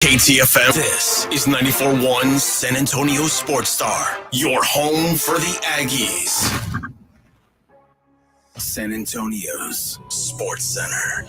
KTFM. This is 94.1 San Antonio Sports Star, your home for the Aggies. San Antonio's Sports Center.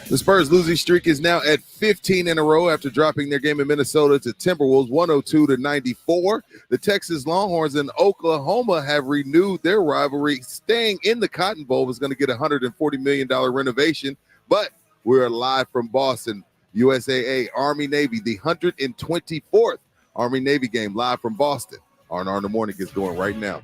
The Spurs' losing streak is now at 15 in a row after dropping their game in Minnesota to Timberwolves 102-94. The Texas Longhorns and Oklahoma have renewed their rivalry. Staying in the Cotton Bowl is going to get a $140 million renovation, but we're live from Boston, USAA, Army-Navy, the 124th Army-Navy game live from Boston. R&R in the Morning gets going right now.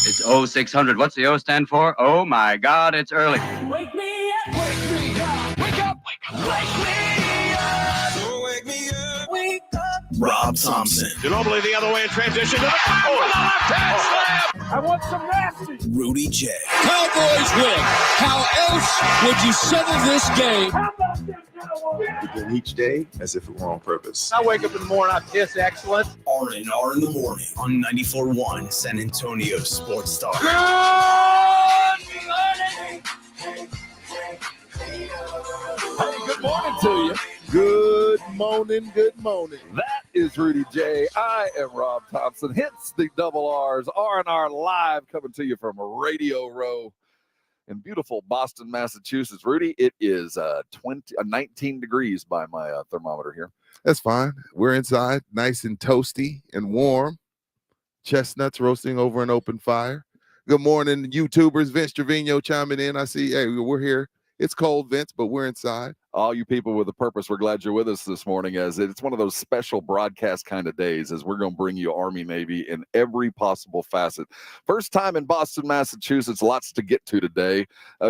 It's 0600. What's the O stand for? Oh, my God, it's early. Wake me up, wake me up, wake up, wake up, wake me up. So wake me up. Wake up. Rob Thompson. Ginobili the other way in transition to the top with a left-hand slam. I want some nasty. Rudy J. Cowboys win. How else would you settle this game? How about them Cowboys? We do each day as if it were on purpose. I wake up in the morning, I piss excellence. R&R in the Morning on 94.1 San Antonio Sports Star. Hey, good morning to you. Good morning, good morning. That is Rudy J. I am Rob Thompson. Hence the double R's. R&R live coming to you from Radio Row in beautiful Boston, Massachusetts. Rudy, it is 19 degrees by my thermometer here. That's fine. We're inside, nice and toasty and warm. Chestnuts roasting over an open fire. Good morning, YouTubers. Vince Trevino chiming in. I see, hey, we're here. It's cold, Vince, but we're inside. All you people with a purpose, we're glad you're with us this morning, as it's one of those special broadcast kind of days, as we're going to bring you Army-Navy in every possible facet. First time in Boston, Massachusetts, lots to get to today.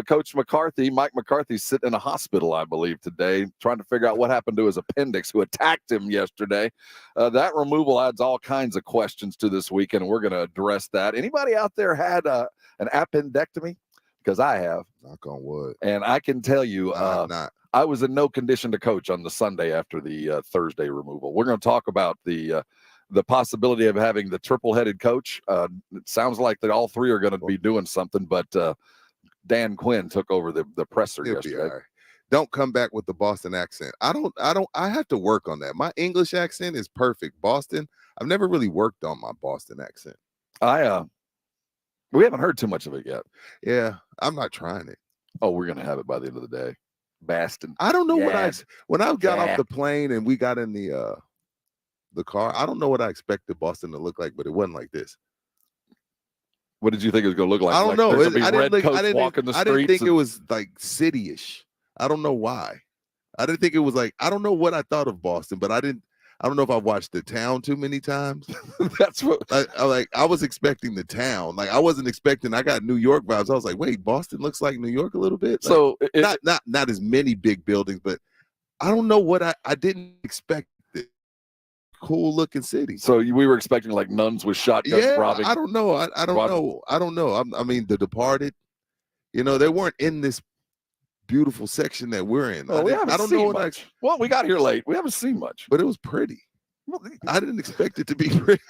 Coach McCarthy, Mike McCarthy, sitting in a hospital, I believe, today, trying to figure out what happened to his appendix, who attacked him yesterday. That removal adds all kinds of questions to this weekend, and we're going to address that. Anybody out there had an appendectomy? Because I have. Knock on wood. And I can tell you, I'm not. I was in no condition to coach on the Sunday after the Thursday removal. We're going to talk about the possibility of having the triple-headed coach. It sounds like that all three are going to be doing something, but Dan Quinn took over the presser yesterday. All right. Don't come back with the Boston accent. I have to work on that. My English accent is perfect. Boston, I've never really worked on my Boston accent. We haven't heard too much of it yet. Yeah, I'm not trying it. Oh, we're going to have it by the end of the day. Baston. I don't know when I got Yeah. off the plane and we got in the car, I don't know what I expected Boston to look like, but it wasn't like this. What did you think it was going to look like? I don't know. There's gonna be I red coats didn't walking the think streets it was like city-ish. I don't know why. I didn't think it was like, I don't know what I thought of Boston, but I don't know if I watched The Town too many times. That's what I was expecting The Town. Like I wasn't expecting. I got New York vibes. I was like, wait, Boston looks like New York a little bit. Like, so. Not as many big buildings, but I don't know what I didn't expect. It. Cool looking city. So we were expecting like nuns with shotguns robbing. I don't know. I don't know. I don't know. I mean, The Departed. You know, they weren't in this beautiful section that we're in. Well, I don't know what much. Well, we got here late. We haven't seen much, but it was pretty. I didn't expect it to be pretty.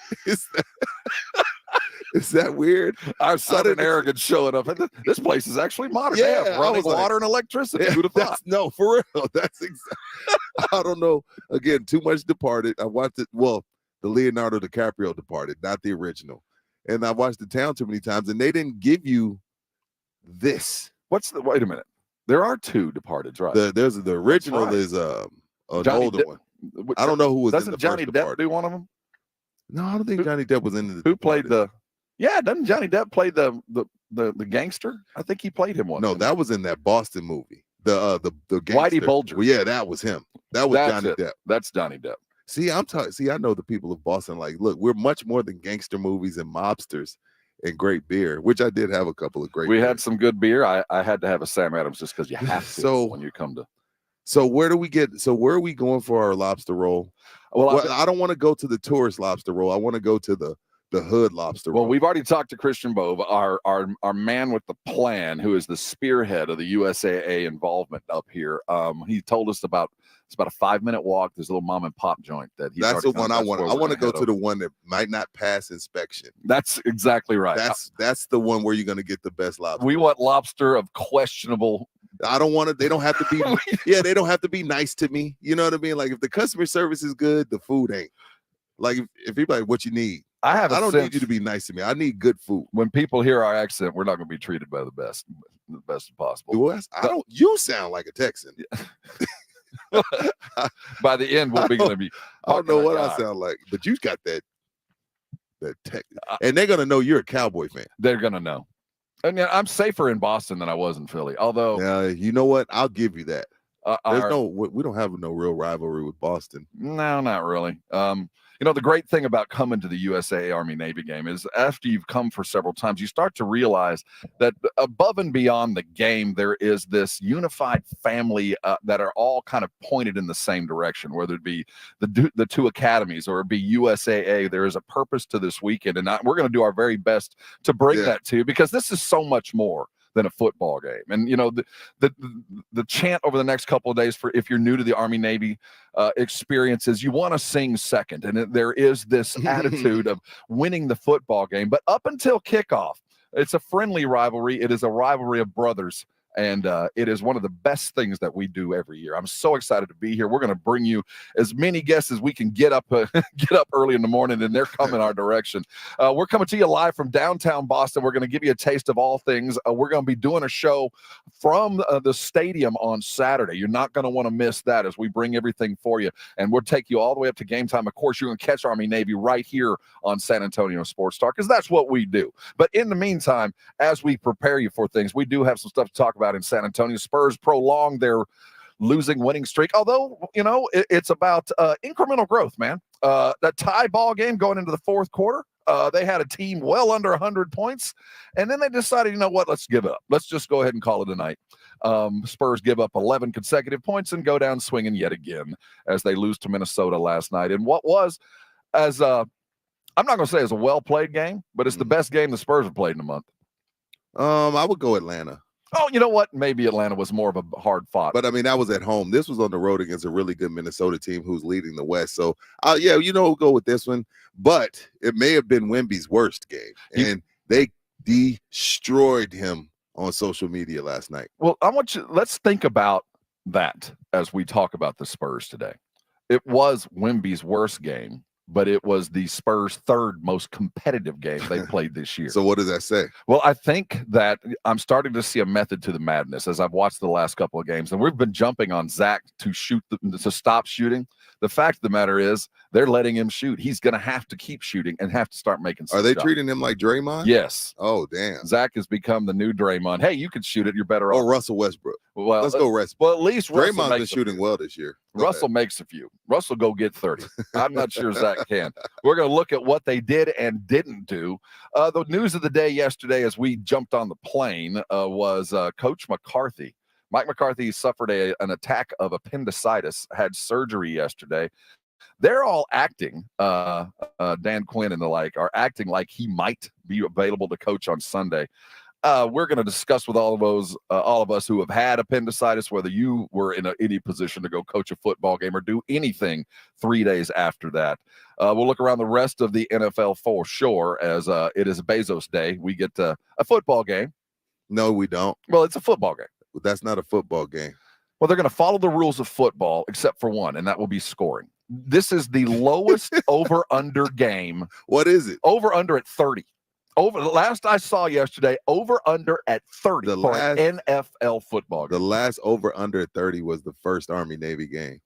Is that weird? Our southern arrogance showing up. This place is actually modern. Yeah, They have running water and electricity. Yeah, Who'd have thought? No, for real. That's exactly. I don't know. Again, too much Departed. I watched it. Well, the Leonardo DiCaprio Departed, not the original. And I watched The Town too many times, and they didn't give you this. Wait a minute. There are two Departeds, right? The original right. is an older one. What, I don't know who was in doesn't the Johnny first Depp Departed. do one of them? No, I don't think Johnny Depp was in the. Who played Departed. doesn't Johnny Depp play the gangster? I think he played him once. No, that was in that Boston movie. The gangster. Whitey Bulger. Well, yeah, that was him. That was Johnny Depp. That's Johnny Depp. See, I know the people of Boston. Like, look, we're much more than gangster movies and mobsters and great beer, which I did have a couple of great. We beers. had some good beer. I had to have a Sam Adams just because you have to when you come to. So where are we going for our lobster roll? Well, I don't want to go to the tourist lobster roll. I want to go to the hood lobster roll. Well, we've already talked to Christian Bove, our man with the plan, who is the spearhead of the USAA involvement up here. He told us it's about a 5-minute walk. There's a little mom and pop joint that he's. That's the one I want. I want to go to the one that might not pass inspection. That's exactly right. That's the one where you're going to get the best lobster. We want lobster of questionable I don't want to. They don't have to be. Yeah, they don't have to be nice to me. You know what I mean? Like if the customer service is good, the food ain't. Like if people like what you need. I don't need you to be nice to me. I need good food. When people hear our accent, we're not going to be treated by the best possible. I don't. You sound like a Texan. By the end, we'll be going to be. I don't know what I sound like, but you got that Texan, and they're going to know you're a Cowboy fan. They're going to know. And I'm safer in Boston than I was in Philly. Although, you know what? I'll give you that. We don't have no real rivalry with Boston. No, not really. The great thing about coming to the USA Army Navy game is after you've come for several times, you start to realize that above and beyond the game, there is this unified family that are all kind of pointed in the same direction, whether it be the two academies or it be USAA. There is a purpose to this weekend, and we're going to do our very best to bring that to you because this is so much more than a football game. And the chant over the next couple of days for if you're new to the Army Navy experiences, you want to sing second, and there is this attitude of winning the football game. But up until kickoff, it's a friendly rivalry. It is a rivalry of brothers. And it is one of the best things that we do every year. I'm so excited to be here. We're going to bring you as many guests as we can get up early in the morning, and they're coming our direction. We're coming to you live from downtown Boston. We're going to give you a taste of all things. We're going to be doing a show from the stadium on Saturday. You're not going to want to miss that as we bring everything for you. And we'll take you all the way up to game time. Of course, you're going to catch Army Navy right here on San Antonio Sports Star because that's what we do. But in the meantime, as we prepare you for things, we do have some stuff to talk about in San Antonio. Spurs prolonged their winning streak, although it's about incremental growth, man. That tie ball game going into the fourth quarter, they had a team well under 100 points, and then they decided, you know what, let's give it up. Let's just go ahead and call it a night. Spurs give up 11 consecutive points and go down swinging yet again as they lose to Minnesota last night. And what was, I'm not going to say it's a well-played game, but it's the best game the Spurs have played in a month. I would go Atlanta. Oh, you know what? Maybe Atlanta was more of a hard fought. But, I mean, that was at home. This was on the road against a really good Minnesota team who's leading the West. So, we'll go with this one. But it may have been Wemby's worst game. And they destroyed him on social media last night. Well, let's think about that as we talk about the Spurs today. It was Wemby's worst game, but it was the Spurs' third most competitive game they played this year. So what does that say? Well, I think that I'm starting to see a method to the madness as I've watched the last couple of games, and we've been jumping on Zach to stop shooting. The fact of the matter is they're letting him shoot. He's going to have to keep shooting and have to start making some Are they shots. treating him like Draymond? Yes. Oh, damn. Zach has become the new Draymond. Hey, you can shoot it. You're better off. Or Russell Westbrook. Well, let's go Westbrook. Well, at least Draymond's been shooting well this year. Russell makes a few. Russell go get 30. I'm not sure Zach can. We're going to look at what they did and didn't do. The news of the day yesterday as we jumped on the plane was Coach McCarthy. Mike McCarthy suffered an attack of appendicitis, had surgery yesterday. They're all acting, Dan Quinn and the like, are acting like he might be available to coach on Sunday. We're going to discuss with all of us who have had appendicitis, whether you were in any position to go coach a football game or do anything 3 days after that. We'll look around the rest of the NFL for sure, as it is Bezos Day. We get a football game. No, we don't. Well, it's a football game. That's not a football game. Well, they're going to follow the rules of football, except for one, and that will be scoring. This is the lowest over-under game. What is it? Over-under at 30. Over the last I saw yesterday, over-under at 30 for an NFL football game. The last over-under at 30 was the first Army-Navy game.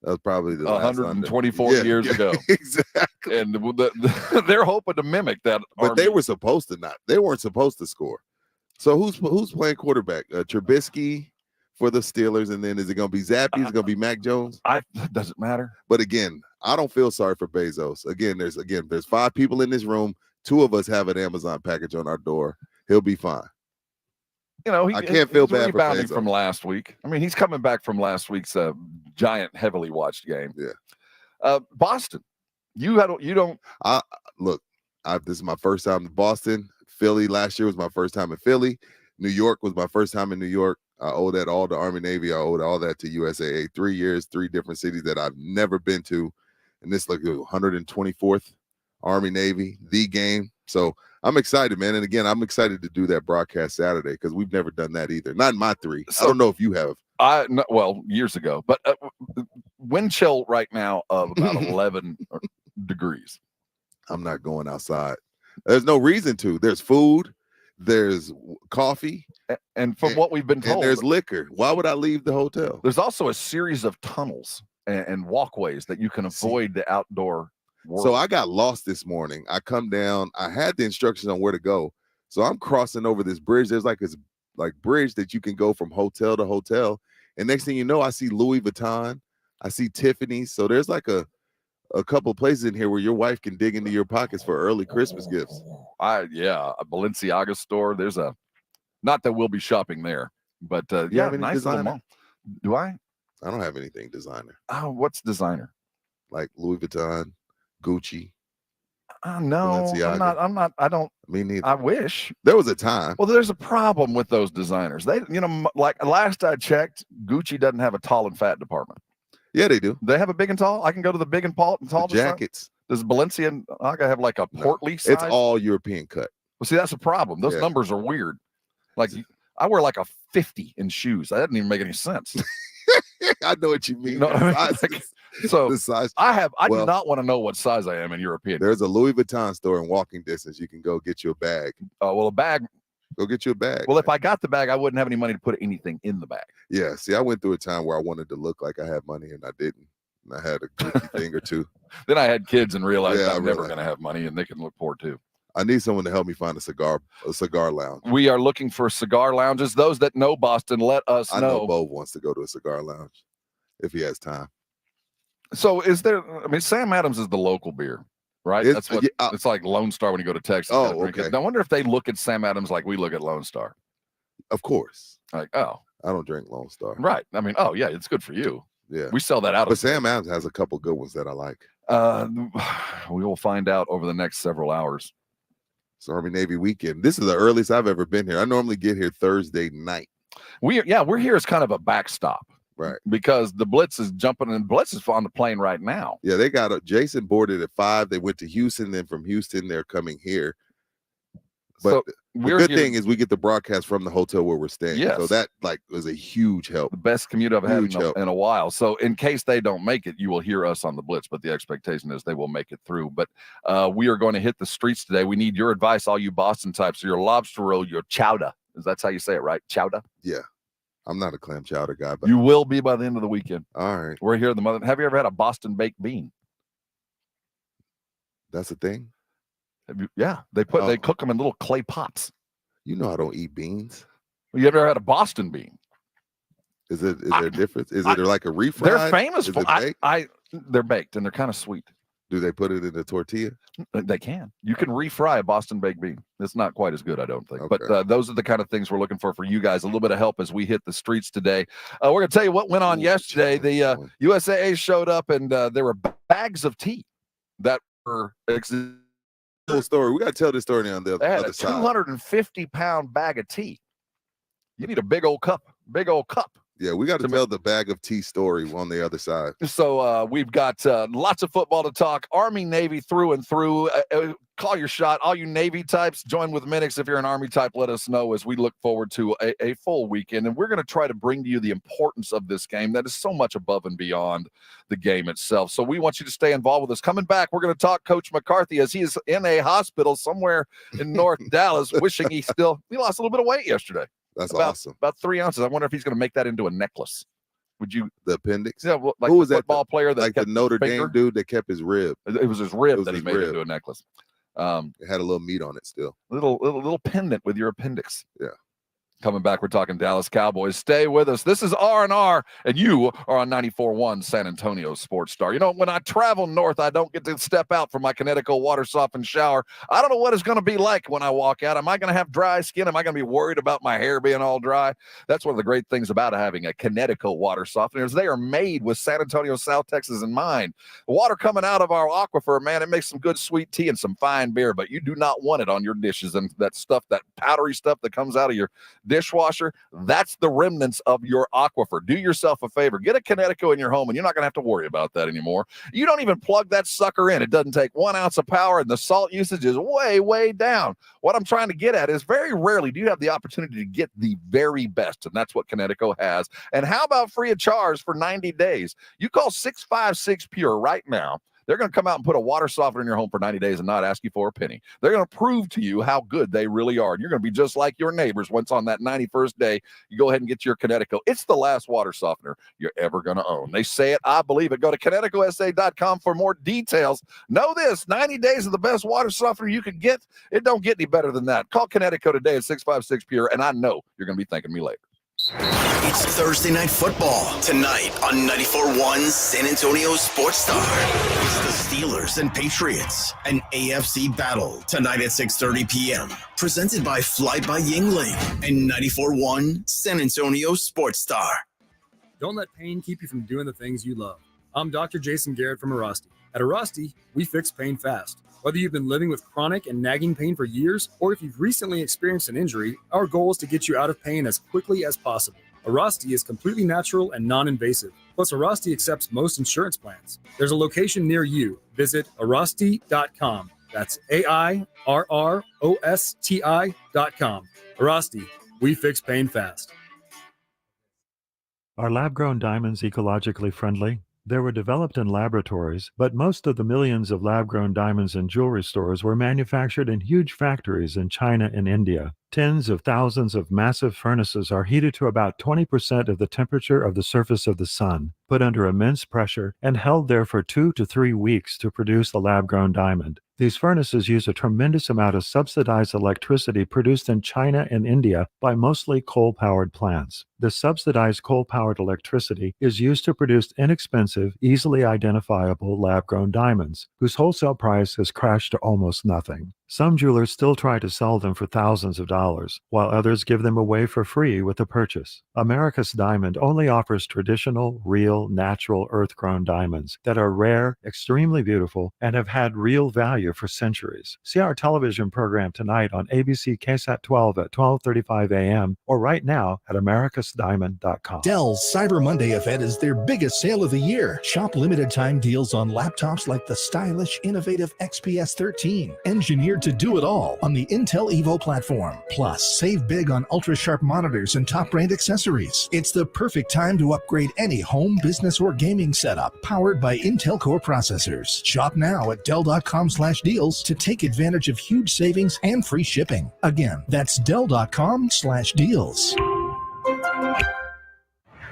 That was probably the 124 years ago. Exactly. And they're hoping to mimic that. But Army. they were supposed to not. They weren't supposed to score. So who's playing quarterback? Trubisky for the Steelers, and then is it going to be Zappy? Is it going to be Mac Jones? Doesn't matter. But again, I don't feel sorry for Bezos. There's 5 people in this room. 2 of us have an Amazon package on our door. He'll be fine. I can't feel bad for Bezos. From last week. I mean, he's coming back from last week's giant, heavily watched game. Yeah. Boston. This is my first time in Boston. Philly last year was my first time in Philly. New York was my first time in New York. I owe that all to Army Navy. I owe all that to USAA. 3 years, 3 different cities that I've never been to. And this like the 124th Army Navy, the game. So I'm excited, man. And again, I'm excited to do that broadcast Saturday because we've never done that either. Not in my 3. I don't know if you have. Well, years ago, but wind chill right now of about 11 degrees. I'm not going outside. There's no reason to. There's food, there's coffee, and from what we've been told, and there's liquor. Why would I leave the hotel? There's also a series of tunnels and walkways that you can avoid the outdoor world. So I got lost this morning. I come down. I had the instructions on where to go. So I'm crossing over this bridge. There's like this bridge that you can go from hotel to hotel. And next thing you know, I see Louis Vuitton. I see Tiffany's. So there's like a couple places in here where your wife can dig into your pockets for early Christmas gifts. A Balenciaga store. There's not that we'll be shopping there, but nice little mall. Do I? I don't have anything designer. Oh, what's designer? Like Louis Vuitton, Gucci. No, Balenciaga. I'm not. I don't. Me neither. I wish. There was a time. Well, there's a problem with those designers. They, like last I checked, Gucci doesn't have a tall and fat department. Yeah, they do. They have a big and tall. I can go to the big and tall jackets. Does Balenciaga have like a portly size? It's all European cut. Well, see, that's the problem. Those numbers are weird. Like I wear like a 50 in shoes. That doesn't even make any sense. I know what you mean. So the size. I do not want to know what size I am in European. There's a Louis Vuitton store in walking distance. You can go get you a bag. A bag. Go get you a bag. Well, if I got the bag, I wouldn't have any money to put anything in the bag. Yeah. See, I went through a time where I wanted to look like I had money and I didn't. And I had a Gucci thing or two. Then I had kids and realized I'm never going to have money and they can look poor too. I need someone to help me find a cigar lounge. We are looking for cigar lounges. Those that know Boston, let us know. I know Bo wants to go to a cigar lounge if he has time. So Sam Adams is the local beer, right? That's what it's like Lone Star when you go to Texas. Oh, okay. I wonder if they look at Sam Adams like we look at Lone Star. Of course. Like, I don't drink Lone Star. Right. I mean, it's good for you. Yeah. We sell that out. But Sam Adams has a couple good ones that I like. We will find out over the next several hours. It's Army Navy weekend. This is the earliest I've ever been here. I normally get here Thursday night. We're here as kind of a backstop. Right. Because the Blitz is jumping and Blitz is on the plane right now. Yeah, they got Jason boarded at 5. They went to Houston. Then from Houston, they're coming here. But the good thing is we get the broadcast from the hotel where we're staying. Yes. So that was a huge help. The best commute I've had in a while. So in case they don't make it, you will hear us on the Blitz. But the expectation is they will make it through. But we are going to hit the streets today. We need your advice, all you Boston types. Your lobster roll, your chowder. That's how you say it, right? Chowder? Yeah. I'm not a clam chowder guy. But you will be by the end of the weekend. All right. We're here. Have you ever had a Boston baked bean? That's a thing? They cook them in little clay pots. You know I don't eat beans. Well, you ever had a Boston bean? Is there a difference? Is it like a refried? They're famous for they're baked and they're kind of sweet. Do they put it in a tortilla? They can. You can refry a Boston baked bean. It's not quite as good, I don't think. Okay. But those are the kind of things we're looking for you guys. A little bit of help as we hit the streets today. We're going to tell you what went on yesterday. The USAA showed up and there were bags of tea that were Whole story. We got to tell this story on the other side. 250-pound bag of tea. You need a big old cup. Yeah, we got to tell the bag of tea story on the other side. So we've got lots of football to talk. Army, Navy through and through. Call your shot. All you Navy types, join with Minix. If you're an Army type, let us know as we look forward to a full weekend. And we're going to try to bring to you the importance of this game that is so much above and beyond the game itself. So we want you to stay involved with us. Coming back, we're going to talk Coach McCarthy as he is in a hospital somewhere in North Dallas, wishing he lost a little bit of weight yesterday. That's awesome. About 3 ounces. I wonder if he's going to make that into a necklace. Would you? The appendix? Yeah. Well, like who was the football player that like the Notre Dame dude that kept his rib? It was his rib that he made into a necklace. It had a little meat on it still. Little pendant with your appendix. Yeah. Coming back, we're talking Dallas Cowboys. Stay with us. This is R&R, and you are on 94.1 San Antonio Sports Star. You know, when I travel north, I don't get to step out from my Connecticut water softened shower. I don't know what it's going to be like when I walk out. Am I going to have dry skin? Am I going to be worried about my hair being all dry? That's one of the great things about having a Connecticut water softener is they are made with San Antonio, South Texas in mind. The water coming out of our aquifer, man, it makes some good sweet tea and some fine beer, but you do not want it on your dishes and that stuff, that powdery stuff that comes out of your dish. dishwasher, that's the remnants of your aquifer. Do yourself a favor. Get a Connecticut in your home, and you're not going to have to worry about that anymore. You don't even plug that sucker in. It doesn't take 1 ounce of power, and the salt usage is way, way down. What I'm trying to get at is very rarely do you have the opportunity to get the very best, and that's what Connecticut has. And how about free of charge for 90 days? You call 656 Pure right now. They're going to come out and put a water softener in your home for 90 days and not ask you for a penny. They're going to prove to you how good they really are. And you're going to be just like your neighbors. Once on that 91st day, you go ahead and get your Connecticut. It's the last water softener you're ever going to own. They say it. I believe it. Go to ConnecticutSA.com for more details. Know this, 90 days of the best water softener you could get. It don't get any better than that. Call Connecticut today at 656 Pure, and I know you're going to be thanking me later. It's Thursday Night Football tonight on 94.1 San Antonio Sports Star. It's the Steelers and Patriots, an AFC battle tonight at 6:30 p.m. Presented by Fly by Yingling and 94.1 San Antonio Sports Star. Don't let pain keep you from doing the things you love. I'm Dr. Jason Garrett from Arasti. At Arasti, we fix pain fast. Whether you've been living with chronic and nagging pain for years, or if you've recently experienced an injury, our goal is to get you out of pain as quickly as possible. Arasti is completely natural and non-invasive. Plus, Arasti accepts most insurance plans. There's a location near you. Visit Arasti.com. That's AIRROSTI.com. Arasti, we fix pain fast. Are lab-grown diamonds ecologically friendly? They were developed in laboratories, but most of the millions of lab-grown diamonds in jewelry stores were manufactured in huge factories in China and India. Tens of thousands of massive furnaces are heated to about 20% of the temperature of the surface of the sun, put under immense pressure, and held there for 2 to 3 weeks to produce the lab-grown diamond. These furnaces use a tremendous amount of subsidized electricity produced in China and India by mostly coal-powered plants. The subsidized coal-powered electricity is used to produce inexpensive, easily identifiable lab-grown diamonds, whose wholesale price has crashed to almost nothing. Some jewelers still try to sell them for thousands of dollars, while others give them away for free with a purchase. America's Diamond only offers traditional, real, natural, earth-grown diamonds that are rare, extremely beautiful, and have had real value for centuries. See our television program tonight on ABC KSAT 12 at 12:35 a.m. or right now at americasdiamond.com. Dell's Cyber Monday event is their biggest sale of the year. Shop limited time deals on laptops like the stylish, innovative XPS 13, engineered to do it all on the Intel Evo platform. Plus, save big on ultra-sharp monitors and top-brand accessories. It's the perfect time to upgrade any home, business, or gaming setup powered by Intel Core processors. Shop now at Dell.com/deals to take advantage of huge savings and free shipping. Again, that's Dell.com/deals.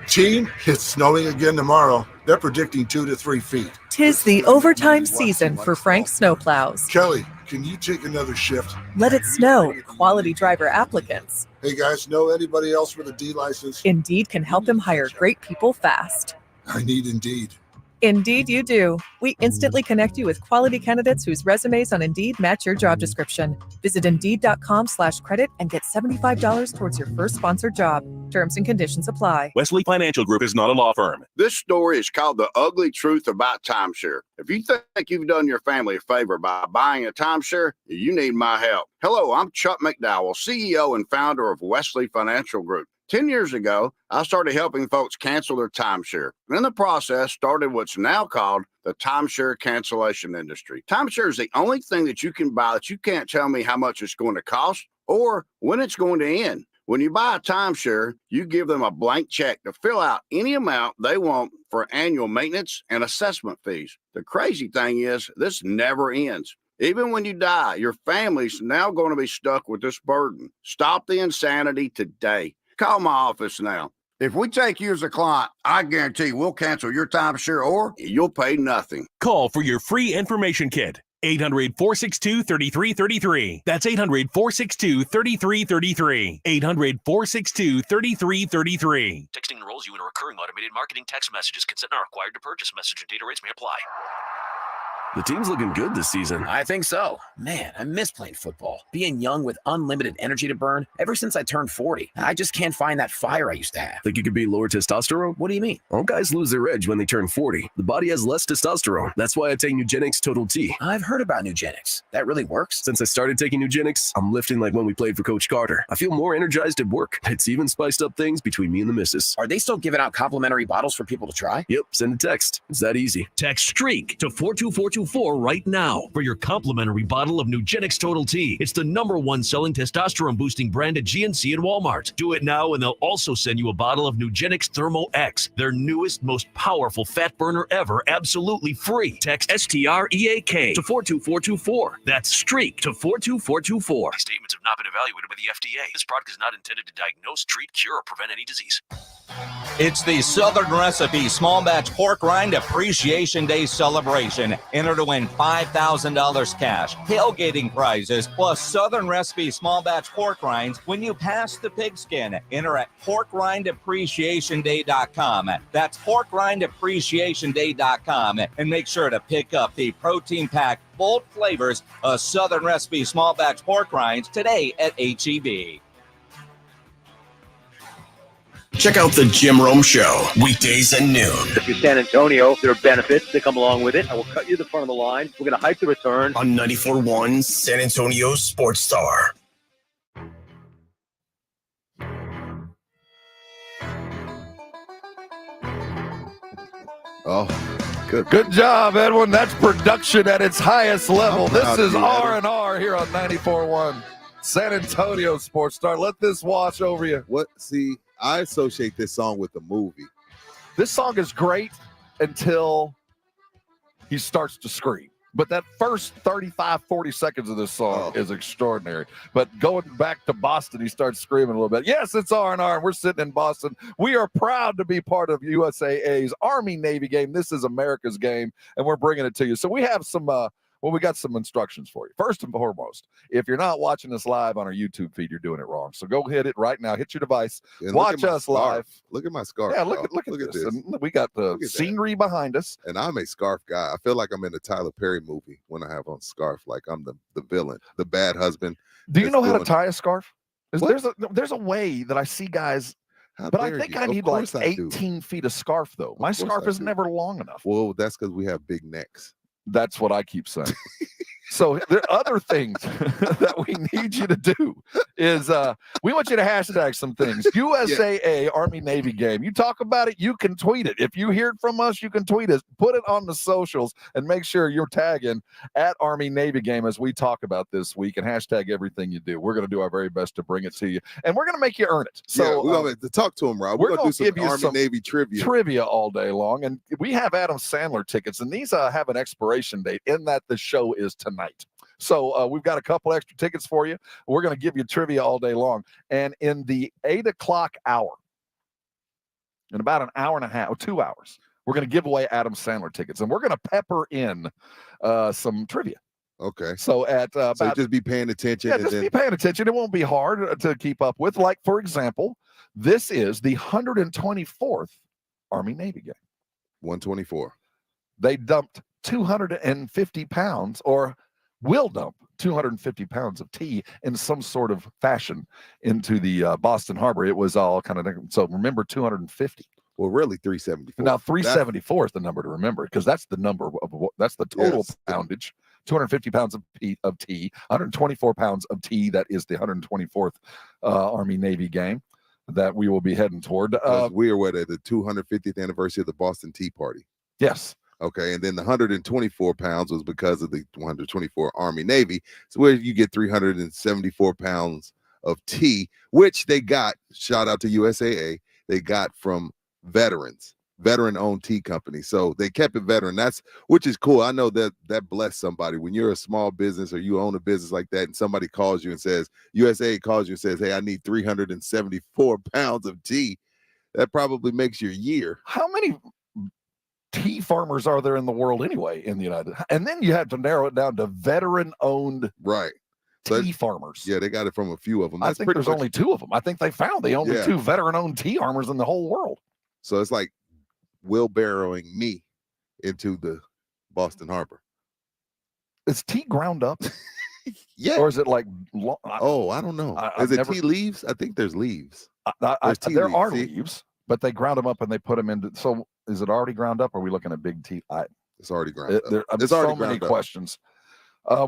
Team, it's snowing again tomorrow. They're predicting 2 to 3 feet. 'Tis the overtime season for Frank Snowplows. Kelly, can you take another shift? Let it snow. Quality driver applicants. Hey guys, know anybody else with a D license? Indeed can help him hire great people fast. I need Indeed. Indeed you do. We instantly connect you with quality candidates whose resumes on Indeed match your job description. Visit Indeed.com/credit and get $75 towards your first sponsored job. Terms and conditions apply. Wesley Financial Group is not a law firm. This story is called The Ugly Truth About Timeshare. If you think you've done your family a favor by buying a timeshare, you need my help. Hello, I'm Chuck McDowell, CEO and founder of Wesley Financial Group. 10 years ago, I started helping folks cancel their timeshare. And in the process, started what's now called the timeshare cancellation industry. Timeshare is the only thing that you can buy that you can't tell me how much it's going to cost or when it's going to end. When you buy a timeshare, you give them a blank check to fill out any amount they want for annual maintenance and assessment fees. The crazy thing is, this never ends. Even when you die, your family's now going to be stuck with this burden. Stop the insanity today. Call my office now. If we take you as a client, I guarantee we'll cancel your timeshare or you'll pay nothing. Call for your free information kit. 800-462-3333. That's 800-462-3333. 800-462-3333. Texting enrolls you in a recurring automated marketing text messages. Consent not required to purchase. Message and data rates may apply. The team's looking good this season. I think so. Man, I miss playing football. Being young with unlimited energy to burn. Ever since I turned 40, I just can't find that fire I used to have. Think you could be lower testosterone? What do you mean? All guys lose their edge when they turn 40. The body has less testosterone. That's why I take Nugenix Total T. I've heard about Nugenix. That really works? Since I started taking Nugenix, I'm lifting like when we played for Coach Carter. I feel more energized at work. It's even spiced up things between me and the missus. Are they still giving out complimentary bottles for people to try? Yep, send a text. It's that easy. Text STREAK to 42424 right now for your complimentary bottle of Nugenix Total T. It's the #1 selling testosterone boosting brand at GNC and Walmart. Do it now and they'll also send you a bottle of Nugenix Thermo X, their newest, most powerful fat burner ever, absolutely free. Text STREAK to 42424. That's STREAK to 42424. These statements have not been evaluated by the FDA. This product is not intended to diagnose, treat, cure, or prevent any disease. It's the Southern Recipe Small Batch Pork Rind Appreciation Day celebration. Enter to win $5,000 cash, tailgating prizes, plus Southern Recipe Small Batch Pork Rinds when you pass the pigskin. Enter at porkrindappreciationday.com. That's porkrindappreciationday.com. And make sure to pick up the protein-packed, bold flavors of Southern Recipe Small Batch Pork Rinds today at H-E-B. Check out the Jim Rome Show, weekdays at noon. If you're San Antonio, there are benefits that come along with it. I will cut you the front of the line. We're going to hype the return. On 94.1 San Antonio Sports Star. Oh, good job, Edwin. That's production at its highest level. This is R&R here on 94.1 San Antonio Sports Star. Let this wash over you. See, I associate this song with the movie. This song is great until he starts to scream. But that first 35, 40 seconds of this song is extraordinary. But going back to Boston, he starts screaming a little bit. Yes, it's R&R, and we're sitting in Boston. We are proud to be part of USAA's Army-Navy game. This is America's game, and we're bringing it to you. So we have some we got some instructions for you. First and foremost, if you're not watching us live on our YouTube feed, you're doing it wrong. So go hit it right now. Hit your device. And watch us live. Look at my scarf. Yeah, look at this. And we got the scenery behind us. And I'm a scarf guy. I feel like I'm in a Tyler Perry movie when I have on scarf, like I'm the villain, the bad husband. Do you know how to tie a scarf? There's a way that I see guys. But I think I need like 18 feet of scarf, though. My scarf is never long enough. Well, that's because we have big necks. That's what I keep saying. So there are other things that we need you to do is we want you to hashtag some things. USAA Army-Navy game. You talk about it, you can tweet it. If you hear it from us, you can tweet us. Put it on the socials and make sure you're tagging at Army-Navy game as we talk about this week and hashtag everything you do. We're going to do our very best to bring it to you. And we're going to make you earn it. So we're going to talk to him, Rob. We're going to do some Army-Navy trivia. Trivia all day long. And we have Adam Sandler tickets, and these have an expiration date in that the show is tonight. So we've got a couple extra tickets for you. We're going to give you trivia all day long. And in the 8 o'clock hour, in about an hour and a half, or 2 hours, we're going to give away Adam Sandler tickets. And we're going to pepper in some trivia. Okay. So so just be paying attention. Yeah, be paying attention. It won't be hard to keep up with. Like, for example, this is the 124th Army-Navy game. 124. They dumped 250 pounds or will dump 250 pounds of tea in some sort of fashion into the Boston Harbor. It was all kind of, so remember 250. Well, really 374. Now 374 is the number to remember because that's the number that's the total poundage. 250 pounds of tea, 124 pounds of tea. That is the 124th Army-Navy game that we will be heading toward. We are at the 250th anniversary of the Boston Tea Party. Yes. Okay, and then the 124 pounds was because of the 124 Army-Navy. So where you get 374 pounds of tea, which they got, shout out to USAA, they got from veteran-owned tea company. So they kept it veteran. Which is cool. I know that blessed somebody. When you're a small business or you own a business like that and somebody calls you and says, USAA calls you and says, hey, I need 374 pounds of tea, that probably makes your year. How many tea farmers are there in the world anyway in the United? And then you have to narrow it down to veteran-owned tea farmers. Yeah, they got it from a few of them. I think there's only 2 of them. I think they found the only 2 veteran-owned tea farmers in the whole world. So it's like wheelbarrowing me into the Boston Harbor. Is tea ground up? Yeah. Or is it like? I don't know. Is it tea leaves? I think there's leaves. There are leaves, but they ground them up and they put them into. So is it already ground up? Or are we looking at big tea? It's already ground up. There's so many questions.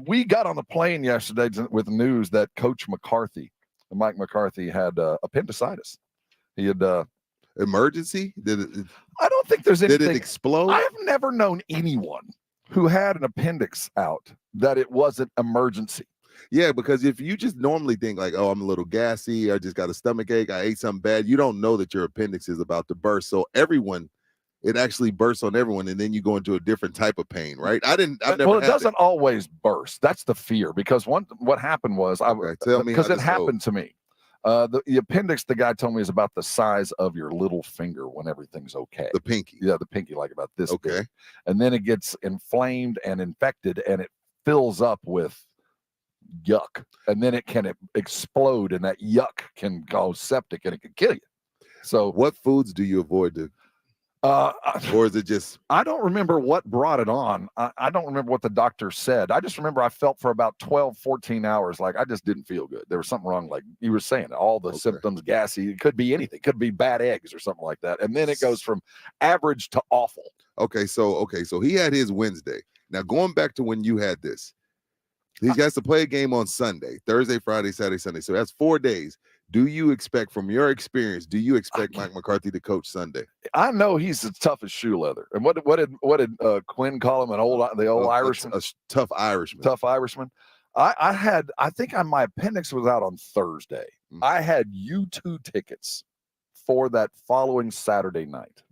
We got on the plane yesterday with news that Coach McCarthy, Mike McCarthy, had appendicitis. He had emergency. I don't think there's anything. Did it explode? I have never known anyone who had an appendix out that it wasn't emergency. Yeah, because if you just normally think like, oh, I'm a little gassy, I just got a stomach ache, I ate something bad, you don't know that your appendix is about to burst. So it actually bursts on everyone, and then you go into a different type of pain, right? It doesn't always burst. That's the fear, because what happened was, because it happened to me. The appendix, the guy told me, is about the size of your little finger when everything's okay. The pinky. Yeah, the pinky, like about this big. And then it gets inflamed and infected, and it fills up with yuck. And then it can explode, and that yuck can go septic, and it can kill you. So what foods do you avoid or is it just? I don't remember what brought it on. I don't remember what the doctor said. I just remember I felt for about 12, 14 hours like I just didn't feel good. There was something wrong. Like you were saying, all the symptoms, gassy. It could be anything. It could be bad eggs or something like that. And then it goes from average to awful. Okay, so he had his Wednesday. Now going back to when you had this, he has to play a game on Sunday, Thursday, Friday, Saturday, Sunday. So that's 4 days. Do you expect, from your experience, Mike McCarthy to coach Sunday? I know he's as tough as shoe leather. And what did Quinn call him? The old Irishman? A tough Irishman. Tough Irishman. I think my appendix was out on Thursday. Mm-hmm. I had U2 tickets for that following Saturday night.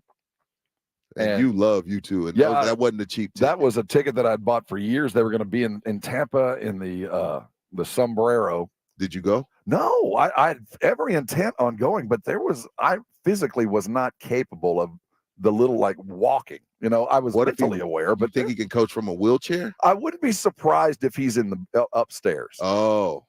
And you love U2, and that wasn't a cheap ticket. That was a ticket that I'd bought for years. They were going to be in Tampa in the Sombrero. Did you go? No, I had every intent on going, but I physically was not capable of the little walking. I was mentally aware. But think he can coach from a wheelchair? I wouldn't be surprised if he's in the upstairs. Oh,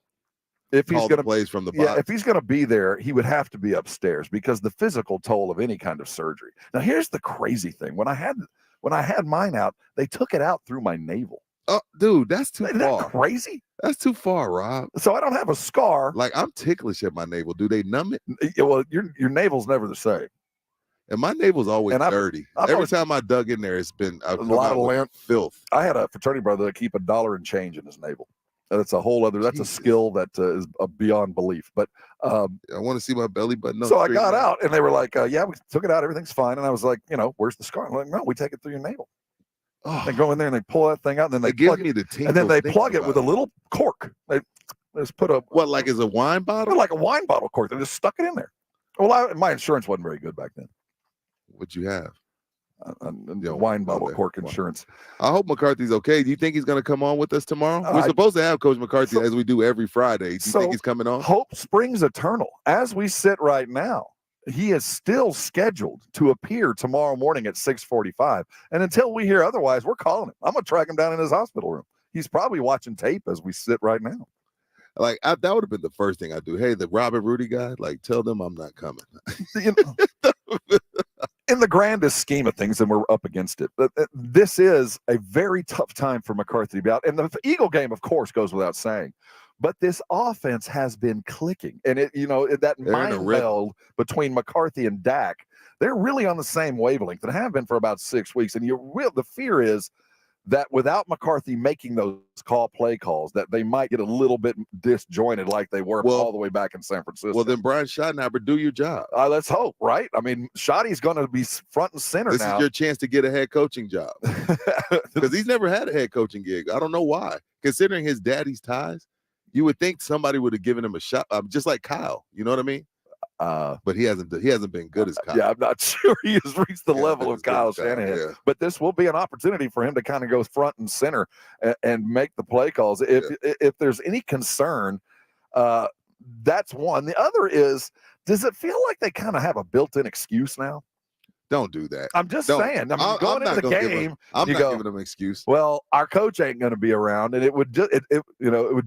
if he's going to plays from the bottom. Yeah, if he's going to be there, he would have to be upstairs because the physical toll of any kind of surgery. Now, here's the crazy thing: when I had mine out, they took it out through my navel. Oh, dude, that's too Isn't far. That crazy? That's too far, Rob. So I don't have a scar. Like I'm ticklish at my navel. Do they numb it? Well, your navel's never the same. And my navel's always dirty. Every time I dug in there, it's been a lot of filth. I had a fraternity brother that keep $1 and change in his navel. That's a whole other. That's a skill that is beyond belief. But I want to see my belly button. So I got out, and they were like, "Yeah, we took it out. Everything's fine." And I was like, "Where's the scar?" I'm like, "No, we take it through your navel." Oh. They go in there and they pull that thing out, and then they plug it with a little cork. They just put like is a wine bottle? Like a wine bottle cork. They just stuck it in there. Well, my insurance wasn't very good back then. What'd you have? Wine bottle cork insurance. I hope McCarthy's okay. Do you think he's going to come on with us tomorrow? We're supposed to have Coach McCarthy as we do every Friday. Do you think he's coming on? Hope springs eternal. As we sit right now, he is still scheduled to appear tomorrow morning at 6:45. And until we hear otherwise, we're calling him. I'm going to track him down in his hospital room. He's probably watching tape as we sit right now. That would have been the first thing I do. Hey, the Robert Rudy guy, tell them I'm not coming. In the grandest scheme of things, and we're up against it, this is a very tough time for McCarthy to be out. And the Eagle game, of course, goes without saying. But this offense has been clicking. And that mind meld between McCarthy and Dak, they're really on the same wavelength and have been for about 6 weeks. And the fear is that without McCarthy making those play calls, that they might get a little bit disjointed like they were all the way back in San Francisco. Well, then Brian Schottenheimer, do your job. Let's hope, right? I mean, Schotty's going to be front and center now. This is your chance to get a head coaching job. Because he's never had a head coaching gig. I don't know why. Considering his daddy's ties, you would think somebody would have given him a shot, just like Kyle. You know what I mean? But he hasn't been good as Kyle. Yeah, I'm not sure he has reached the level of Kyle Shanahan. Yeah. But this will be an opportunity for him to kind of go front and center and make the play calls. If there's any concern, that's one. The other is, does it feel like they kind of have a built-in excuse now? Don't do that. I'm just saying. I mean, going into the game, I'm not giving them an excuse. Well, our coach ain't going to be around, and it would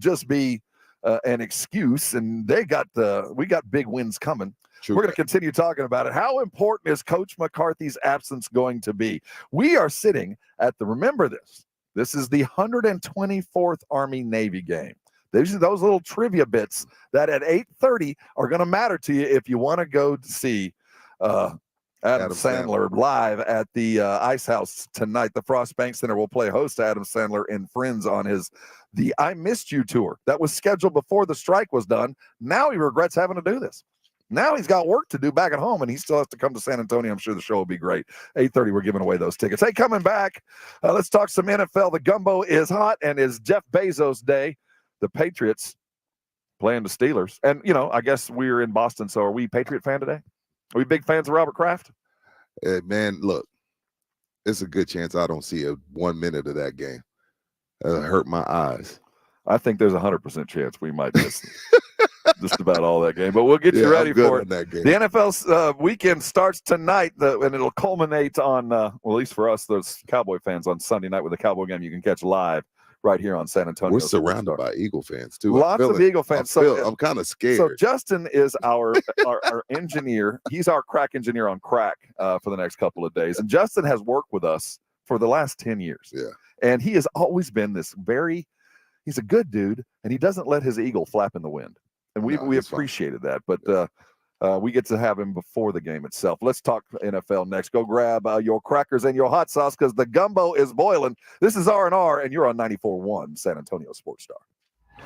just be an excuse, and we got big wins coming. We're going to continue talking about it. How important is Coach McCarthy's absence going to be? We are sitting at remember this, This is the 124th Army-Navy game. These are those little trivia bits that at 8:30 are going to matter to you if you want to go to see Adam Sandler live at the Ice House tonight. The Frost Bank Center will play host to Adam Sandler and friends on the I Missed You tour that was scheduled before the strike was done. Now he regrets having to do this. Now he's got work to do back at home, and he still has to come to San Antonio. I'm sure the show will be great. 8:30, we're giving away those tickets. Hey, coming back, let's talk some NFL. The gumbo is hot, and is Jeff Bezos Day. The Patriots playing the Steelers. And, I guess we're in Boston, so are we Patriot fan today? Are we big fans of Robert Kraft? Man, look, it's a good chance I don't see 1 minute of that game. It'll hurt my eyes. I think there's 100% chance we might miss just about all that game, but we'll get you ready for it. That game. The NFL weekend starts tonight, and it'll culminate on, at least for us, those Cowboy fans, on Sunday night with the Cowboy game you can catch live right here on San Antonio. We're surrounded by Eagle fans, too. Lots of Eagle fans. I'm kind of scared. So Justin is our engineer. He's our crack engineer on crack for the next couple of days. And Justin has worked with us for the last 10 years. Yeah. And he has always been he's a good dude, and he doesn't let his eagle flap in the wind. And we appreciated that. But we get to have him before the game itself. Let's talk NFL next. Go grab your crackers and your hot sauce because the gumbo is boiling. This is R&R, and you're on 94.1 San Antonio Sports Star.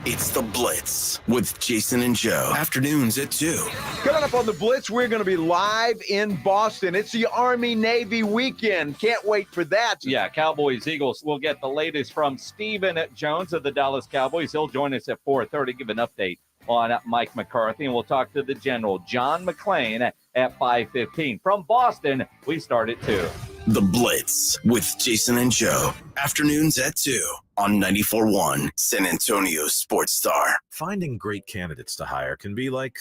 It's The Blitz with Jason and Joe. Afternoons at 2. Coming up on The Blitz, we're going to be live in Boston. It's the Army-Navy weekend. Can't wait for that. Yeah, Cowboys, Eagles. We'll get the latest from Stephen Jones of the Dallas Cowboys. He'll join us at 4:30, give an update on Mike McCarthy, and we'll talk to the General, John McClain, at 5:15. From Boston, we start at 2. The Blitz with Jason and Joe. Afternoons at 2 on 94.1 San Antonio Sports Star. Finding great candidates to hire can be like,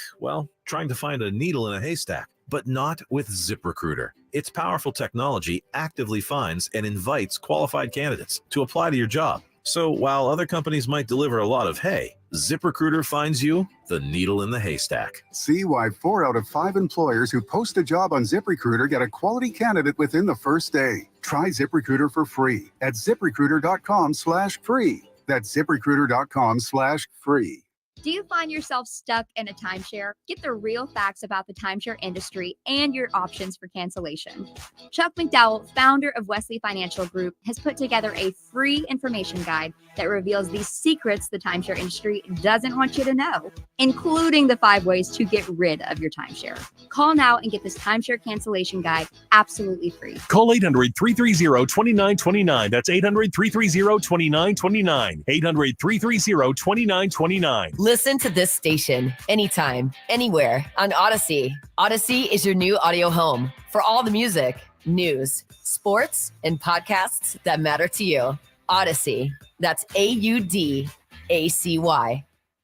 trying to find a needle in a haystack, but not with ZipRecruiter. Its powerful technology actively finds and invites qualified candidates to apply to your job. So while other companies might deliver a lot of hay, ZipRecruiter finds you the needle in the haystack. See why 4 out of 5 employers who post a job on ZipRecruiter get a quality candidate within the first day. Try ZipRecruiter for free at ZipRecruiter.com/free. That's ZipRecruiter.com/free. Do you find yourself stuck in a timeshare? Get the real facts about the timeshare industry and your options for cancellation. Chuck McDowell, founder of Wesley Financial Group, has put together a free information guide that reveals the secrets the timeshare industry doesn't want you to know, including the 5 ways to get rid of your timeshare. Call now and get this timeshare cancellation guide absolutely free. Call 800-330-2929. That's 800-330-2929. 800-330-2929. Listen to this station anytime, anywhere on Odyssey. Odyssey is your new audio home for all the music, news, sports, and podcasts that matter to you. Odyssey. That's AUDACY.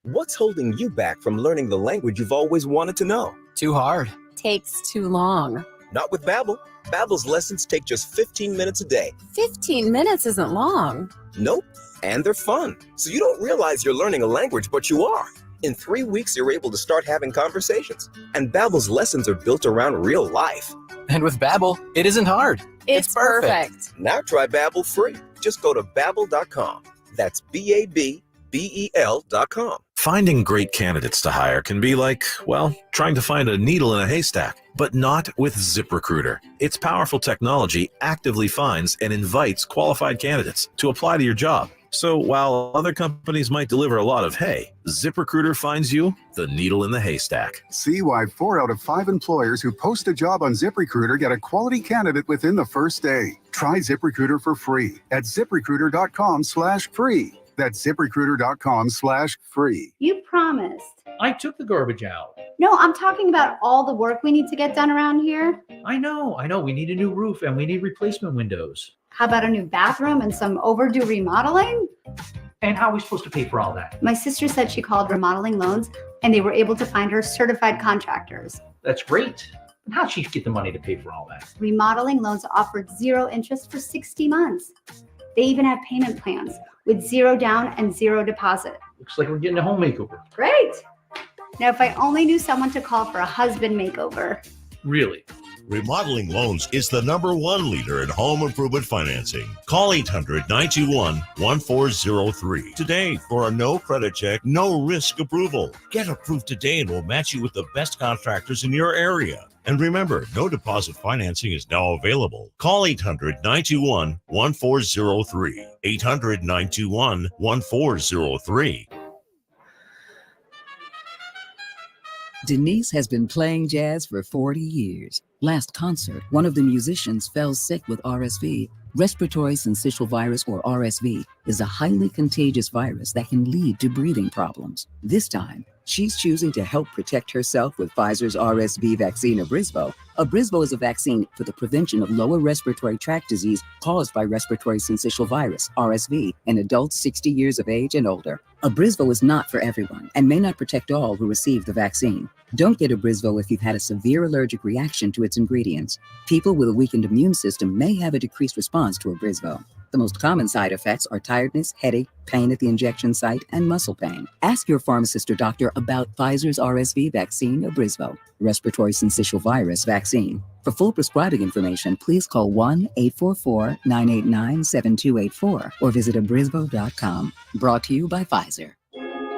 What's holding you back from learning the language you've always wanted to know? Too hard. Takes too long. Not with Babbel. Babbel's lessons take just 15 minutes a day. 15 minutes isn't long. Nope. And they're fun. So you don't realize you're learning a language, but you are. In 3 weeks, you're able to start having conversations. And Babbel's lessons are built around real life. And with Babbel, it isn't hard. It's perfect. Now try Babbel free. Just go to Babbel.com. That's BABBEL.com. Finding great candidates to hire can be like, trying to find a needle in a haystack, but not with ZipRecruiter. Its powerful technology actively finds and invites qualified candidates to apply to your job. So while other companies might deliver a lot of hay, ZipRecruiter finds you the needle in the haystack. See why 4 out of 5 employers who post a job on ZipRecruiter get a quality candidate within the first day. Try ZipRecruiter for free at ZipRecruiter.com/free. That's ZipRecruiter.com/free. You promised. I took the garbage out. No, I'm talking about all the work we need to get done around here. I know. We need a new roof and we need replacement windows. How about a new bathroom and some overdue remodeling? And how are we supposed to pay for all that? My sister said she called Remodeling Loans and they were able to find her certified contractors. That's great. How'd she get the money to pay for all that? Remodeling Loans offered 0 interest for 60 months. They even have payment plans with 0 down and 0 deposit. Looks like we're getting a home makeover. Great. Now, if I only knew someone to call for a husband makeover. Really? Remodeling Loans is the #1 leader in home improvement financing. Call 800-921-1403 today for a no credit check, no risk approval. Get approved today and we'll match you with the best contractors in your area. And remember, no deposit financing is now available. Call 800-921-1403. 800-921-1403. Denise has been playing jazz for 40 years. Last concert, one of the musicians fell sick with RSV. Respiratory syncytial virus, or RSV, is a highly contagious virus that can lead to breathing problems. This time, she's choosing to help protect herself with Pfizer's RSV vaccine, Abrysvo. Abrysvo is a vaccine for the prevention of lower respiratory tract disease caused by respiratory syncytial virus, RSV, in adults 60 years of age and older. Abrysvo is not for everyone and may not protect all who receive the vaccine. Don't get Abrysvo if you've had a severe allergic reaction to its ingredients. People with a weakened immune system may have a decreased response to Abrysvo. The most common side effects are tiredness, headache, pain at the injection site, and muscle pain. Ask your pharmacist or doctor about Pfizer's RSV vaccine, Abrysvo, respiratory syncytial virus vaccine. For full prescribing information, please call 1-844-989-7284 or visit abrysvo.com. Brought to you by Pfizer.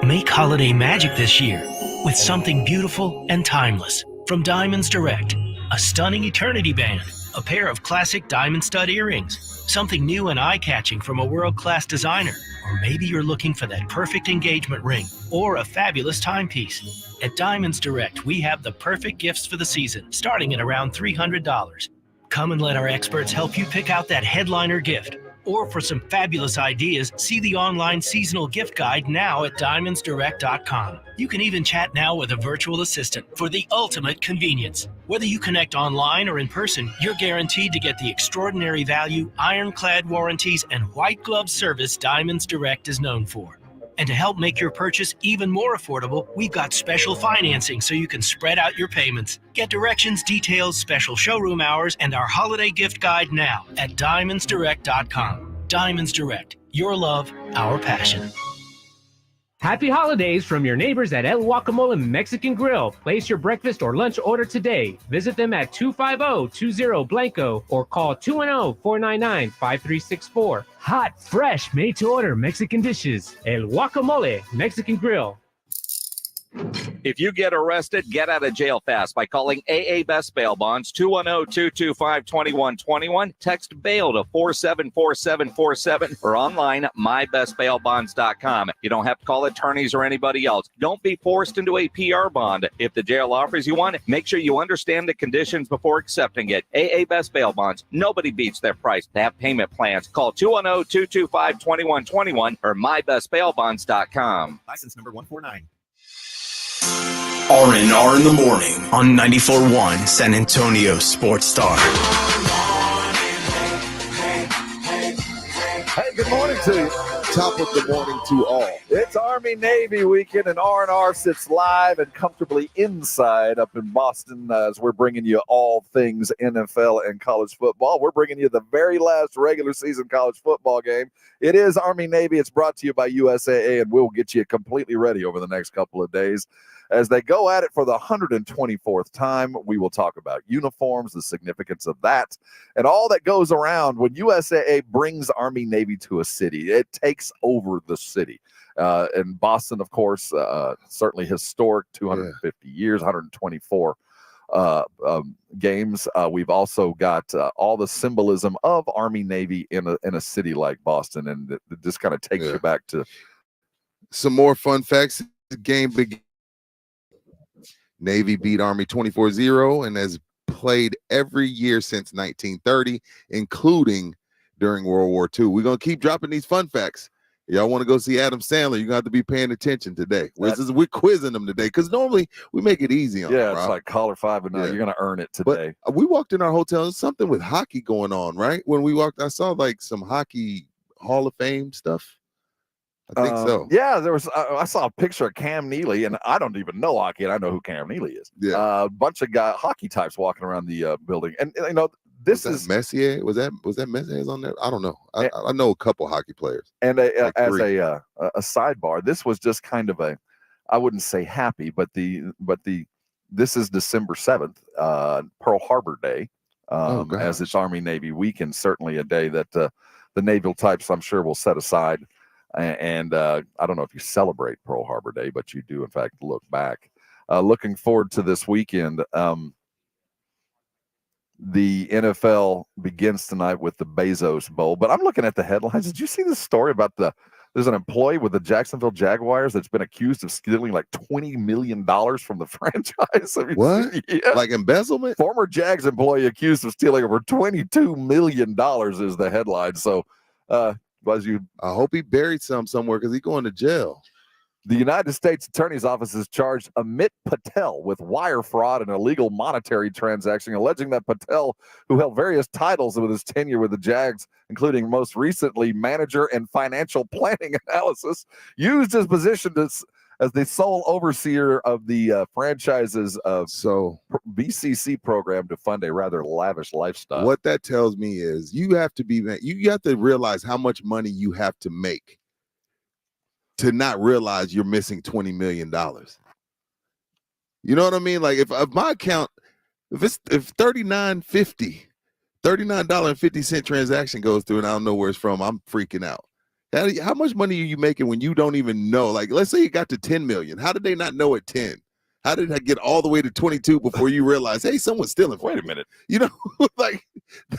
Make holiday magic this year with something beautiful and timeless from Diamonds Direct. A stunning eternity band, a pair of classic diamond stud earrings, something new and eye-catching from a world-class designer. Or maybe you're looking for that perfect engagement ring or a fabulous timepiece. At Diamonds Direct, we have the perfect gifts for the season, starting at around $300. Come and let our experts help you pick out that headliner gift. Or for some fabulous ideas, see the online seasonal gift guide now at diamondsdirect.com. You can even chat now with a virtual assistant for the ultimate convenience. Whether you connect online or in person, you're guaranteed to get the extraordinary value, ironclad warranties, and white glove service Diamonds Direct is known for. And to help make your purchase even more affordable, we've got special financing so you can spread out your payments. Get directions, details, special showroom hours, and our holiday gift guide now at diamondsdirect.com. Diamonds Direct. Your love, our passion. Happy holidays from your neighbors at El Guacamole Mexican Grill. Place your breakfast or lunch order today. Visit them at 250-20 Blanco or call 210-499-5364. Hot, fresh, made-to-order Mexican dishes. El Guacamole Mexican Grill. If you get arrested, get out of jail fast by calling AA Best Bail Bonds, 210-225-2121. Text bail to 474747 or online mybestbailbonds.com. You don't have to call attorneys or anybody else. Don't be forced into a PR bond. If the jail offers you one, make sure you understand the conditions before accepting it. AA Best Bail Bonds. Nobody beats their price. They have payment plans. Call 210-225-2121 or mybestbailbonds.com. License number 149. R&R in the morning on 94.1 San Antonio Sports Star. Hey, good morning to you. Top of the morning to all. It's Army-Navy weekend, and R&R sits live and comfortably inside up in Boston as we're bringing you all things NFL and college football. We're bringing you the very last regular season college football game. It is Army-Navy. It's brought to you by USAA, and we'll get you completely ready over the next couple of days. As they go at it for the 124th time, we will talk about uniforms, the significance of that, and all that goes around when USAA brings Army-Navy to a city. It takes over the city. And Boston, of course, certainly historic, 250 years, 124 games. We've also got all the symbolism of Army-Navy in a city like Boston, and it just kind of takes you back to some more fun facts. The game began. Navy beat Army 24-0 and has played every year since 1930, including during World War II. We're going to keep dropping these fun facts. Y'all want to go see Adam Sandler, you're going to have to be paying attention today. We're quizzing them today because normally we make it easy on them, it's like caller 5 and 9. You're going to earn it today. But we walked in our hotel, there's something with hockey going on, right? When we walked, I saw like some hockey Hall of Fame stuff. I think so. Yeah, there was. I saw a picture of Cam Neely, and I don't even know hockey, and I know who Cam Neely is. Yeah, a bunch of hockey types walking around the building, and this is Messier. Was that Messier's on there? I don't know. I know a couple hockey players. And as a sidebar, this was just kind of I wouldn't say happy, but the this is December 7th, Pearl Harbor Day, as it's Army-Navy weekend. Certainly a day that the naval types, I'm sure, will set aside. And I don't know if you celebrate Pearl Harbor Day, but you do, in fact, look back. Looking forward to this weekend. The NFL begins tonight with the Bezos Bowl, but I'm looking at the headlines. Did you see this story about there's an employee with the Jacksonville Jaguars that's been accused of stealing like $20 million from the franchise? I mean, what? Yeah. Like embezzlement? Former Jags employee accused of stealing over $22 million is the headline. So, I hope he buried somewhere because he's going to jail. The United States Attorney's Office has charged Amit Patel with wire fraud and illegal monetary transaction, alleging that Patel, who held various titles with his tenure with the Jags, including most recently manager and financial planning analysis, used his position as the sole overseer of the franchise's BCC program to fund a rather lavish lifestyle. What that tells me is you have to realize how much money you have to make to not realize you're missing $20 million. You know what I mean? Like if my account, if $39.50 transaction goes through and I don't know where it's from, I'm freaking out. How much money are you making when you don't even know? Like, let's say you got to 10 million. How did they not know at 10? How did I get all the way to 22 before you realize, hey, someone's stealing? Wait a minute. You know, like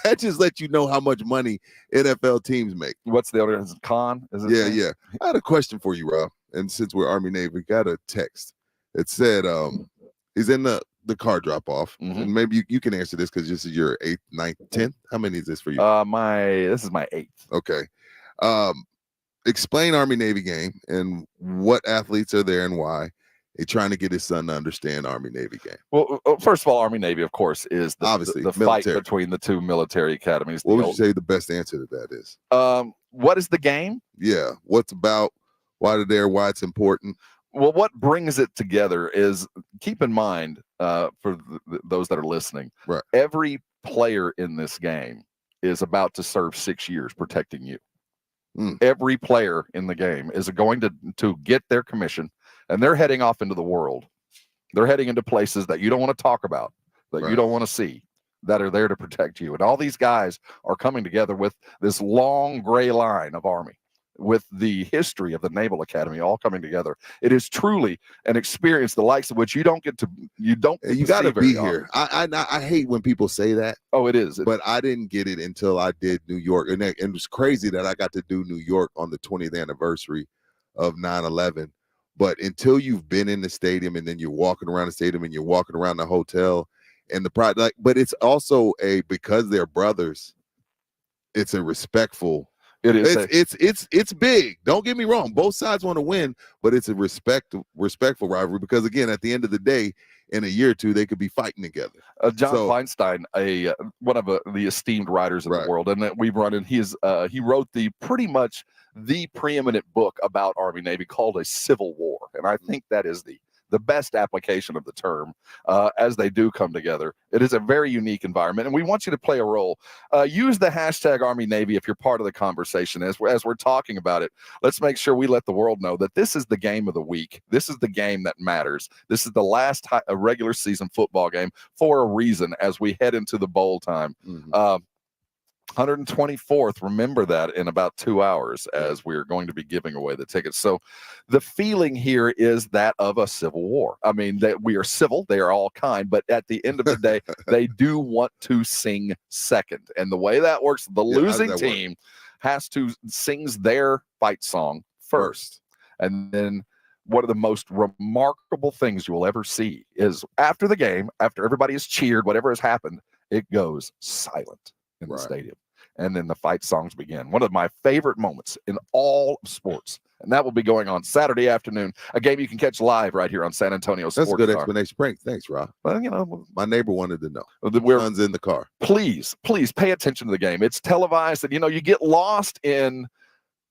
that just lets you know how much money NFL teams make. What's the other? Is it Khan? Yeah. I had a question for you, Rob. And since we're Army Navy, we got a text. It said he's in the car drop off. Mm-hmm. And maybe you can answer this because this is your 8th, 9th, 10th. How many is this for you? This is my 8th. Okay. Explain Army Navy game and what athletes are there and why. They're trying to get his son to understand Army Navy game. Well, first of all, Army Navy, of course, is obviously the fight between the two military academies. What would you say the best answer to that is? What is the game? Yeah. What's about? Why they're there? Why it's important? Well, what brings it together is, keep in mind, for those that are listening, right, every player in this game is about to serve 6 years protecting you. Every player in the game is going to get their commission, and they're heading off into the world. They're heading into places that you don't want to talk about, that you don't want to see, that are there to protect you. And all these guys are coming together with this long gray line of Army, with the history of the Naval Academy all coming together. It is truly an experience the likes of which you got to be here. I hate when people say that. Oh, it is. But I didn't get it until I did New York. And it was crazy that I got to do New York on the 20th anniversary of 9/11. But until you've been in the stadium and then you're walking around the stadium and you're walking around the hotel and the pride, but it's also because they're brothers, it's a respectful. It is. It's big. Don't get me wrong. Both sides want to win, but it's a respectful rivalry because, again, at the end of the day, in a year or two, they could be fighting together. John Feinstein, one of the esteemed writers in the world, and we've run in. He wrote pretty much the preeminent book about Army Navy called A Civil War, and I think that is the best application of the term as they do come together. It is a very unique environment, and we want you to play a role. Use the hashtag Army Navy if you're part of the conversation. As we're talking about it, let's make sure we let the world know that this is the game of the week. This is the game that matters. This is the last regular season football game for a reason as we head into the bowl time. 124th, remember that, in about 2 hours as we're going to be giving away the tickets. So the feeling here is that of a civil war. I mean, that we are civil, they are all kind, but at the end of the day, they do want to sing second. And the way that works, the losing team has to sings their fight song first. And then one of the most remarkable things you will ever see is after the game, after everybody has cheered, whatever has happened, it goes silent in the stadium. And then the fight songs begin. One of my favorite moments in all of sports. And that will be going on Saturday afternoon. A game you can catch live right here on San Antonio Sports. That's a good explanation, Frank. Thanks, Rob. Well, my neighbor wanted to know. Son's in the car. Please pay attention to the game. It's televised, and you get lost in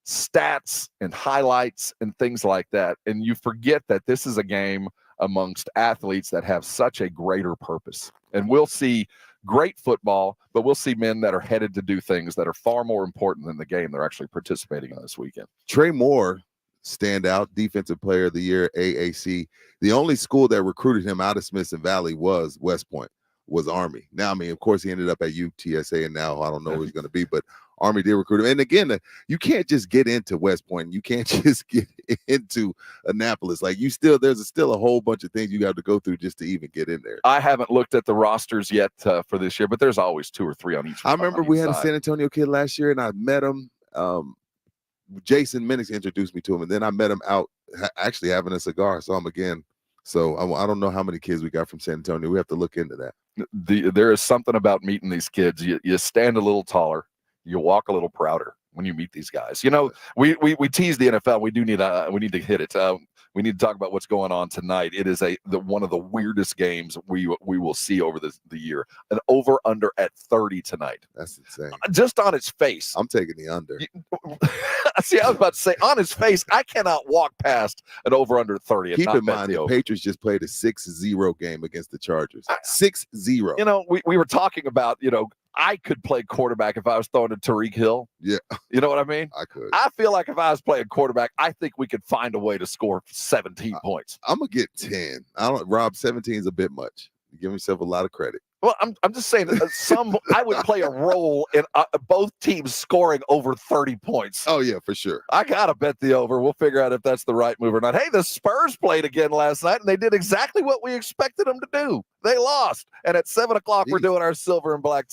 stats and highlights and things like that. And you forget that this is a game amongst athletes that have such a greater purpose. And we'll see great football, but we'll see men that are headed to do things that are far more important than the game they're actually participating in this weekend. Trey Moore standout defensive player of the year, AAC. The only school that recruited him out of Smithson Valley was West Point, was Army. Now, I mean, of course, he ended up at UTSA, and now I don't know where he's going to be, but Army did recruit him. And again, you can't just get into West Point. You can't just get into Annapolis. Like, there's still a whole bunch of things you have to go through just to even get in there. I haven't looked at the rosters yet for this year, but there's always 2 or 3 on each. I remember we had a San Antonio kid last year, and I met him. Jason Minix introduced me to him, and then I met him out actually having a cigar. Saw him again. So I don't know how many kids we got from San Antonio. We have to look into that. There is something about meeting these kids. You stand a little taller. You walk a little prouder when you meet these guys. You know, we tease the NFL. We need to hit it. We need to talk about what's going on tonight. It is one of the weirdest games we will see over the year. An over-under at 30 tonight. That's insane. Just on its face. I'm taking the under. See, I was about to say, on his face, I cannot walk past an over-under 30. Keep in mind, the Patriots just played a 6-0 game against the Chargers. 6-0. You know, we were talking about, I could play quarterback if I was throwing to Tariq Hill. Yeah. You know what I mean? I could. I feel like if I was playing quarterback, I think we could find a way to score 17 points. I'm going to get 10. Rob, 17 is a bit much. You give yourself a lot of credit. Well, I'm just saying I would play a role in both teams scoring over 30 points. Oh, yeah, for sure. I got to bet the over. We'll figure out if that's the right move or not. Hey, the Spurs played again last night, and they did exactly what we expected them to do. They lost. And at 7 o'clock, we're doing our silver and black.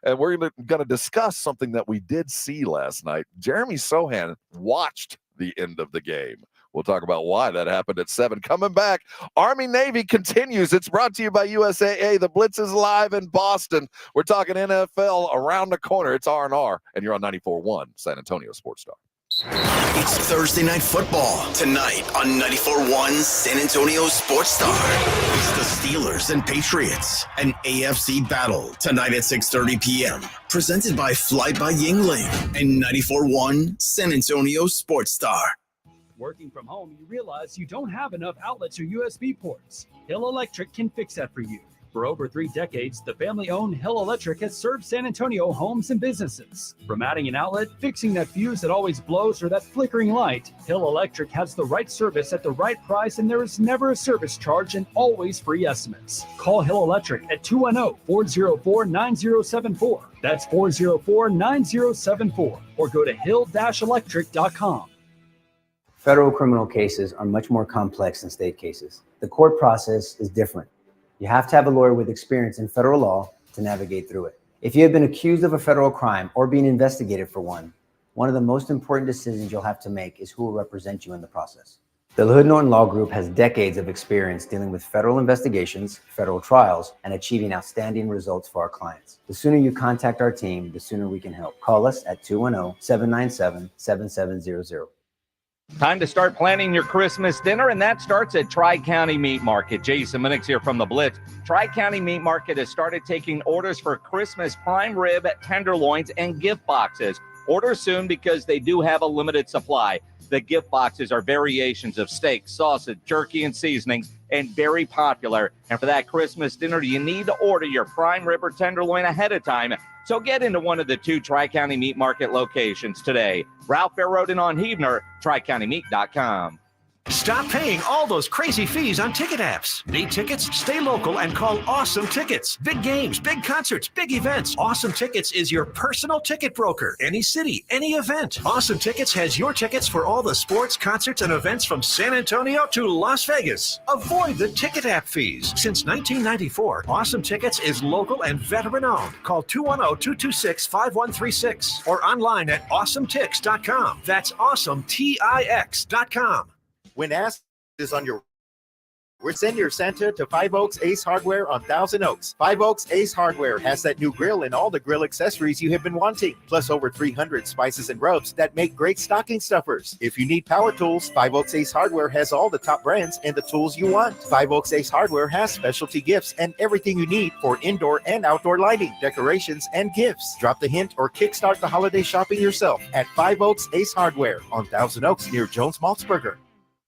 And we're going to discuss something that we did see last night. Jeremy Sohan watched the end of the game. We'll talk about why that happened at 7. Coming back, Army-Navy continues. It's brought to you by USAA. The Blitz is live in Boston. We're talking NFL around the corner. It's R&R, and you're on 94.1 San Antonio Sports Star. It's Thursday Night Football tonight on 94.1 San Antonio Sports Star. It's the Steelers and Patriots, an AFC battle tonight at 6:30 p.m. Presented by Flight by Yingling and 94.1 San Antonio Sports Star. Working from home, you realize you don't have enough outlets or USB ports. Hill Electric can fix that for you. For over 3 decades, the family-owned Hill Electric has served San Antonio homes and businesses. From adding an outlet, fixing that fuse that always blows, or that flickering light, Hill Electric has the right service at the right price, and there is never a service charge and always free estimates. Call Hill Electric at 210-404-9074. That's 404-9074. Or go to hill-electric.com. Federal criminal cases are much more complex than state cases. The court process is different. You have to have a lawyer with experience in federal law to navigate through it. If you have been accused of a federal crime or being investigated for one of the most important decisions you'll have to make is who will represent you in the process. The LaHood Norton Law Group has decades of experience dealing with federal investigations, federal trials, and achieving outstanding results for our clients. The sooner you contact our team, the sooner we can help. Call us at 210-797-7700. Time to start planning your Christmas dinner, and that starts at Tri-County Meat Market. Jason Minix here from the Blitz. Tri-County Meat Market has started taking orders for Christmas prime rib, tenderloins, and gift boxes. Order soon because they do have a limited supply. The gift boxes are variations of steak, sausage, jerky, and seasonings, and very popular. And for that Christmas dinner, you need to order your prime rib or tenderloin ahead of time. So get into one of the 2 Tri-County Meat Market locations today. Ralph Fair Road and on Heavener, TriCountyMeat.com. Stop paying all those crazy fees on ticket apps. Need tickets? Stay local and call Awesome Tickets. Big games, big concerts, big events. Awesome Tickets is your personal ticket broker. Any city, any event. Awesome Tickets has your tickets for all the sports, concerts, and events from San Antonio to Las Vegas. Avoid the ticket app fees. Since 1994, Awesome Tickets is local and veteran-owned. Call 210-226-5136 or online at awesometix.com. That's awesometix.com. When asked is on your send your Santa to 5 Oaks Ace Hardware on Thousand Oaks. 5 Oaks Ace Hardware has that new grill and all the grill accessories you have been wanting, plus over 300 spices and rubs that make great stocking stuffers. If you need power tools, 5 Oaks Ace Hardware has all the top brands and the tools you want. 5 Oaks Ace Hardware has specialty gifts and everything you need for indoor and outdoor lighting, decorations, and gifts. Drop the hint or kickstart the holiday shopping yourself at 5 Oaks Ace Hardware on Thousand Oaks near Jones Maltzberger.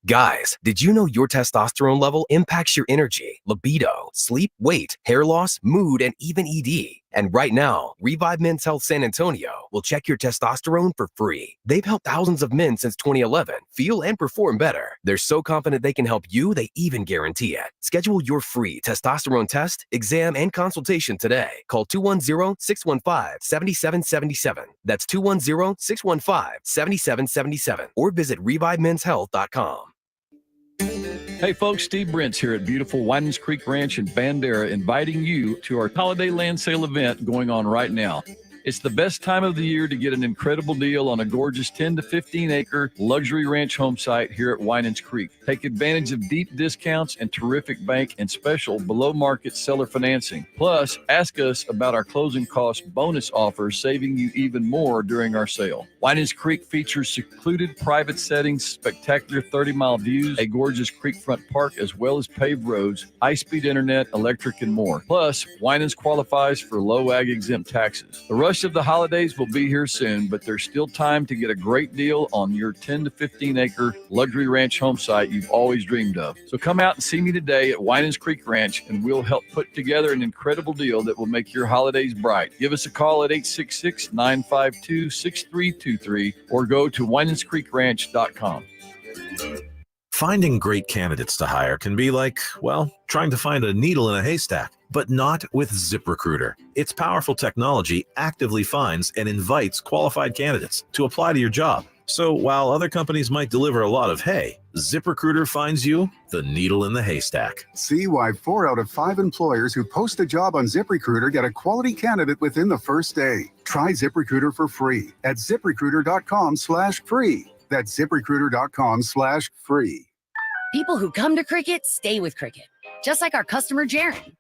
Guys, did you know your testosterone level impacts your energy, libido, sleep, weight, hair loss, mood, and even ED? And right now, Revive Men's Health San Antonio will check your testosterone for free. They've helped thousands of men since 2011 feel and perform better. They're so confident they can help you, they even guarantee it. Schedule your free testosterone test, exam, and consultation today. Call 210-615-7777. That's 210-615-7777. Or visit ReviveMen'sHealth.com. Hey folks, Steve Brent's here at beautiful Winans Creek Ranch in Bandera, inviting you to our holiday land sale event going on right now. It's the best time of the year to get an incredible deal on a gorgeous 10 to 15 acre luxury ranch home site here at Winans Creek. Take advantage of deep discounts and terrific bank and special below market seller financing. Plus, ask us about our closing cost bonus offers, saving you even more during our sale. Winans Creek features secluded private settings, spectacular 30-mile views, a gorgeous creekfront park, as well as paved roads, high-speed internet, electric, and more. Plus, Winans qualifies for low ag exempt taxes. The rush of the holidays will be here soon, but there's still time to get a great deal on your 10 to 15 acre luxury ranch home site you've always dreamed of. So come out and see me today at Winans Creek Ranch, and we'll help put together an incredible deal that will make your holidays bright. Give us a call at 866-952-6323 or go to WinansCreekRanch.com. Finding great candidates to hire can be like, well, trying to find a needle in a haystack, but not with ZipRecruiter. Its powerful technology actively finds and invites qualified candidates to apply to your job. So while other companies might deliver a lot of hay, ZipRecruiter finds you the needle in the haystack. See why 4 out of 5 employers who post a job on ZipRecruiter get a quality candidate within the first day. Try ZipRecruiter for free at ZipRecruiter.com/free. That's ZipRecruiter.com/free. People who come to Cricket stay with Cricket, just like our customer Jaron.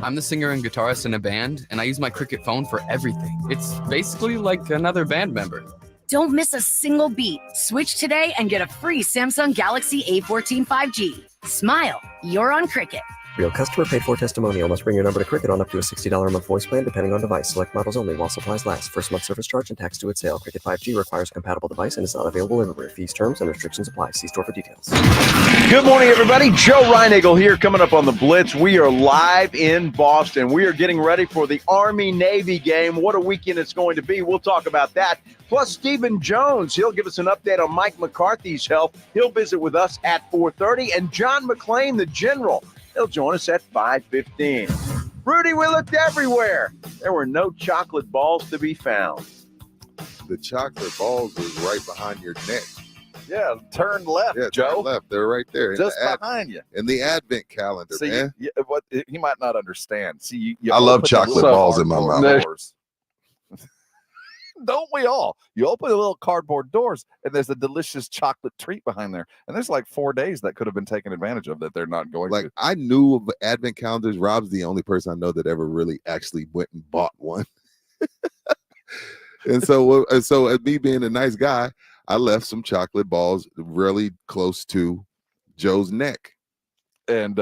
I'm the singer and guitarist in a band, and I use my Cricket phone for everything. It's basically like another band member. Don't miss a single beat. Switch today and get a free Samsung Galaxy A14 5G. Smile, you're on Cricket. Real customer paid for testimonial. Must bring your number to Cricket on up to a $60 a month voice plan depending on device. Select models only while supplies last. First month service charge and tax due at sale. Cricket 5G requires a compatible device and is not available everywhere. Fees, terms, and restrictions apply. See store for details. Good morning, everybody. Joe Reinagle here, coming up on the Blitz. We are live in Boston. We are getting ready for the Army-Navy game. What a weekend it's going to be. We'll talk about that. Plus, Stephen Jones, he'll give us an update on Mike McCarthy's health. He'll visit with us at 4:30. And John McClain, the general, he'll join us at 5:15. Rudy, we looked everywhere. There were no chocolate balls to be found. The chocolate balls was right behind your neck. Yeah, turn left, Yeah, Joe. turn left. They're right there. Just behind you. In the advent calendar, See, man. what he might not understand. See, you I love open the chocolate little balls in my cardboard mouth. doors. Don't we all? You open the little cardboard doors, and there's a delicious chocolate treat behind there. And there's like 4 days that could have been taken advantage of that they're not going to. I knew of advent calendars. Rob's the only person I know that ever really actually went and bought one. and so me being a nice guy, I left some chocolate balls really close to Joe's neck. And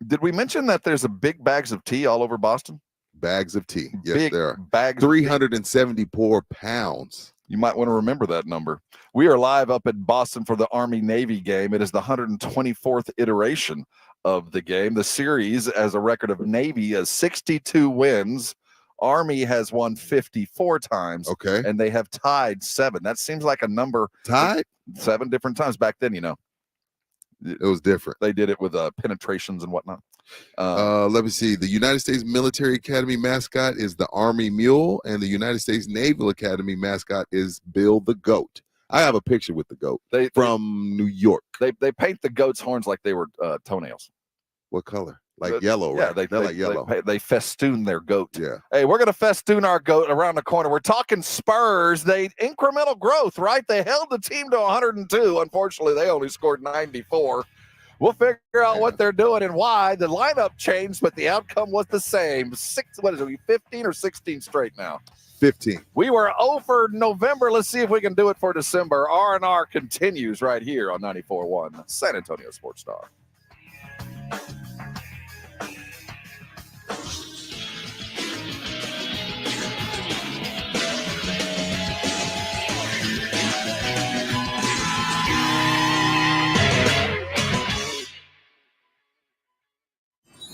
did we mention that there's a big bags of tea all over Boston? Bags of tea. Yes, Big there are. Bags 374 pounds. You might want to remember that number. We are live up in Boston for the Army-Navy game. It is the 124th iteration of the game. The series has a record of Navy as 62 wins. Army has won 54 times. Okay. And they have tied 7. That seems like a number. Tied? 7 different times back then, you know. It was different. They did it with penetrations and whatnot. Let me see. The United States Military Academy mascot is the Army Mule, and the United States Naval Academy mascot is Bill the Goat. I have a picture with the goat from New York. They paint the goat's horns like they were toenails. What color? Like yellow, right? Yeah, They're like yellow. They festoon their goat. Yeah. Hey, we're going to festoon our goat around the corner. We're talking Spurs. Incremental growth, right? They held the team to 102. Unfortunately, they only scored 94. We'll figure out what they're doing and why. The lineup changed, but the outcome was the same. 15 or 16 straight now? 15. We were over November. Let's see if we can do it for December. R&R continues right here on 94.1 San Antonio Sports Star.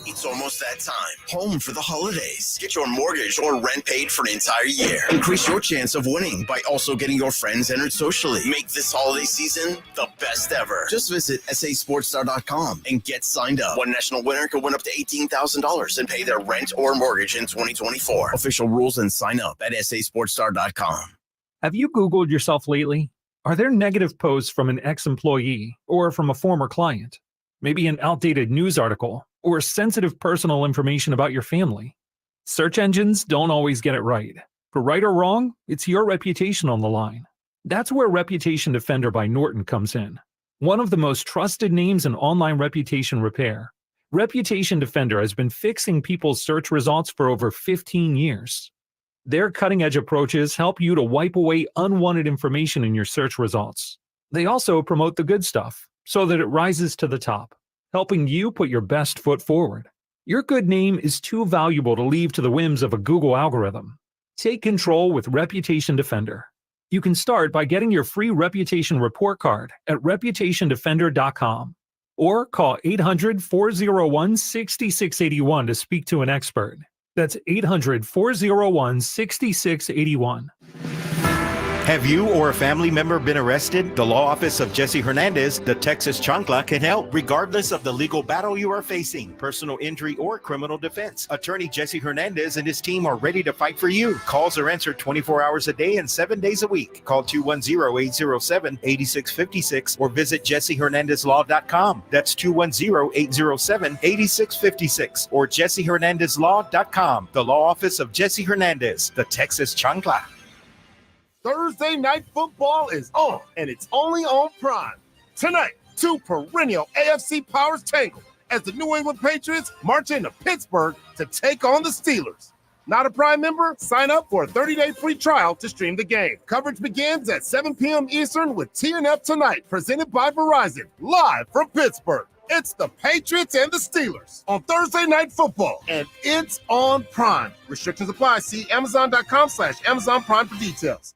It's almost that time. home for the holidays. Get your mortgage or rent paid for an entire year. Increase your chance of winning by also getting your friends entered socially. Make this holiday season the best ever. Just visit sasportstar.com and get signed up. One national winner could win up to $18,000 and pay their rent or mortgage in 2024. Official rules and sign up at sasportstar.com. Have you Googled yourself lately? Are there negative posts from an ex-employee or from a former client? Maybe an outdated news article or sensitive personal information about your family? Search engines don't always get it right. For right or wrong, it's your reputation on the line. That's where Reputation Defender by Norton comes in. One of the most trusted names in online reputation repair, Reputation Defender has been fixing people's search results for over 15 years. Their cutting-edge approaches help you to wipe away unwanted information in your search results. They also promote the good stuff so that it rises to the top, helping you put your best foot forward. Your good name is too valuable to leave to the whims of a Google algorithm. Take control with Reputation Defender. You can start by getting your free reputation report card at reputationdefender.com or call 800-401-6681 to speak to an expert. That's 800-401-6681. Have you or a family member been arrested? The law office of Jesse Hernandez, the Texas Chancla, can help regardless of the legal battle you are facing, personal injury or criminal defense. Attorney Jesse Hernandez and his team are ready to fight for you. Calls are answered 24 hours a day and 7 days a week. Call 210-807-8656 or visit jessehernandezlaw.com. That's 210-807-8656 or jessehernandezlaw.com. The law office of Jesse Hernandez, the Texas Chancla. Thursday night football is on, and it's only on Prime. Tonight, two perennial AFC powers tangle as the New England Patriots march into Pittsburgh to take on the Steelers. Not a Prime member? Sign up for a 30-day free trial to stream the game. Coverage begins at 7 p.m. Eastern with TNF Tonight, presented by Verizon, live from Pittsburgh. It's the Patriots and the Steelers on Thursday Night Football, and it's on Prime. Restrictions apply. See Amazon.com/Amazon Prime for details.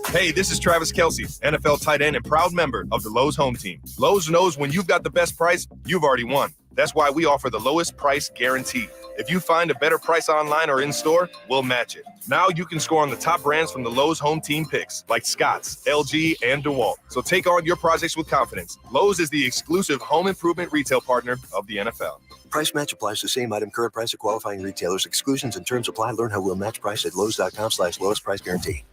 Hey, this is Travis Kelce, NFL tight end and proud member of the Lowe's home team. Lowe's knows when you've got the best price, you've already won. That's why we offer the lowest price guarantee. If you find a better price online or in store, we'll match it. Now you can score on the top brands from the Lowe's home team picks, like Scotts, LG, and DeWalt. So take on your projects with confidence. Lowe's is the exclusive home improvement retail partner of the NFL. Price match applies to same item, current price of qualifying retailers. Exclusions and terms apply. Learn how we'll match price at Lowes.com/lowest price guarantee.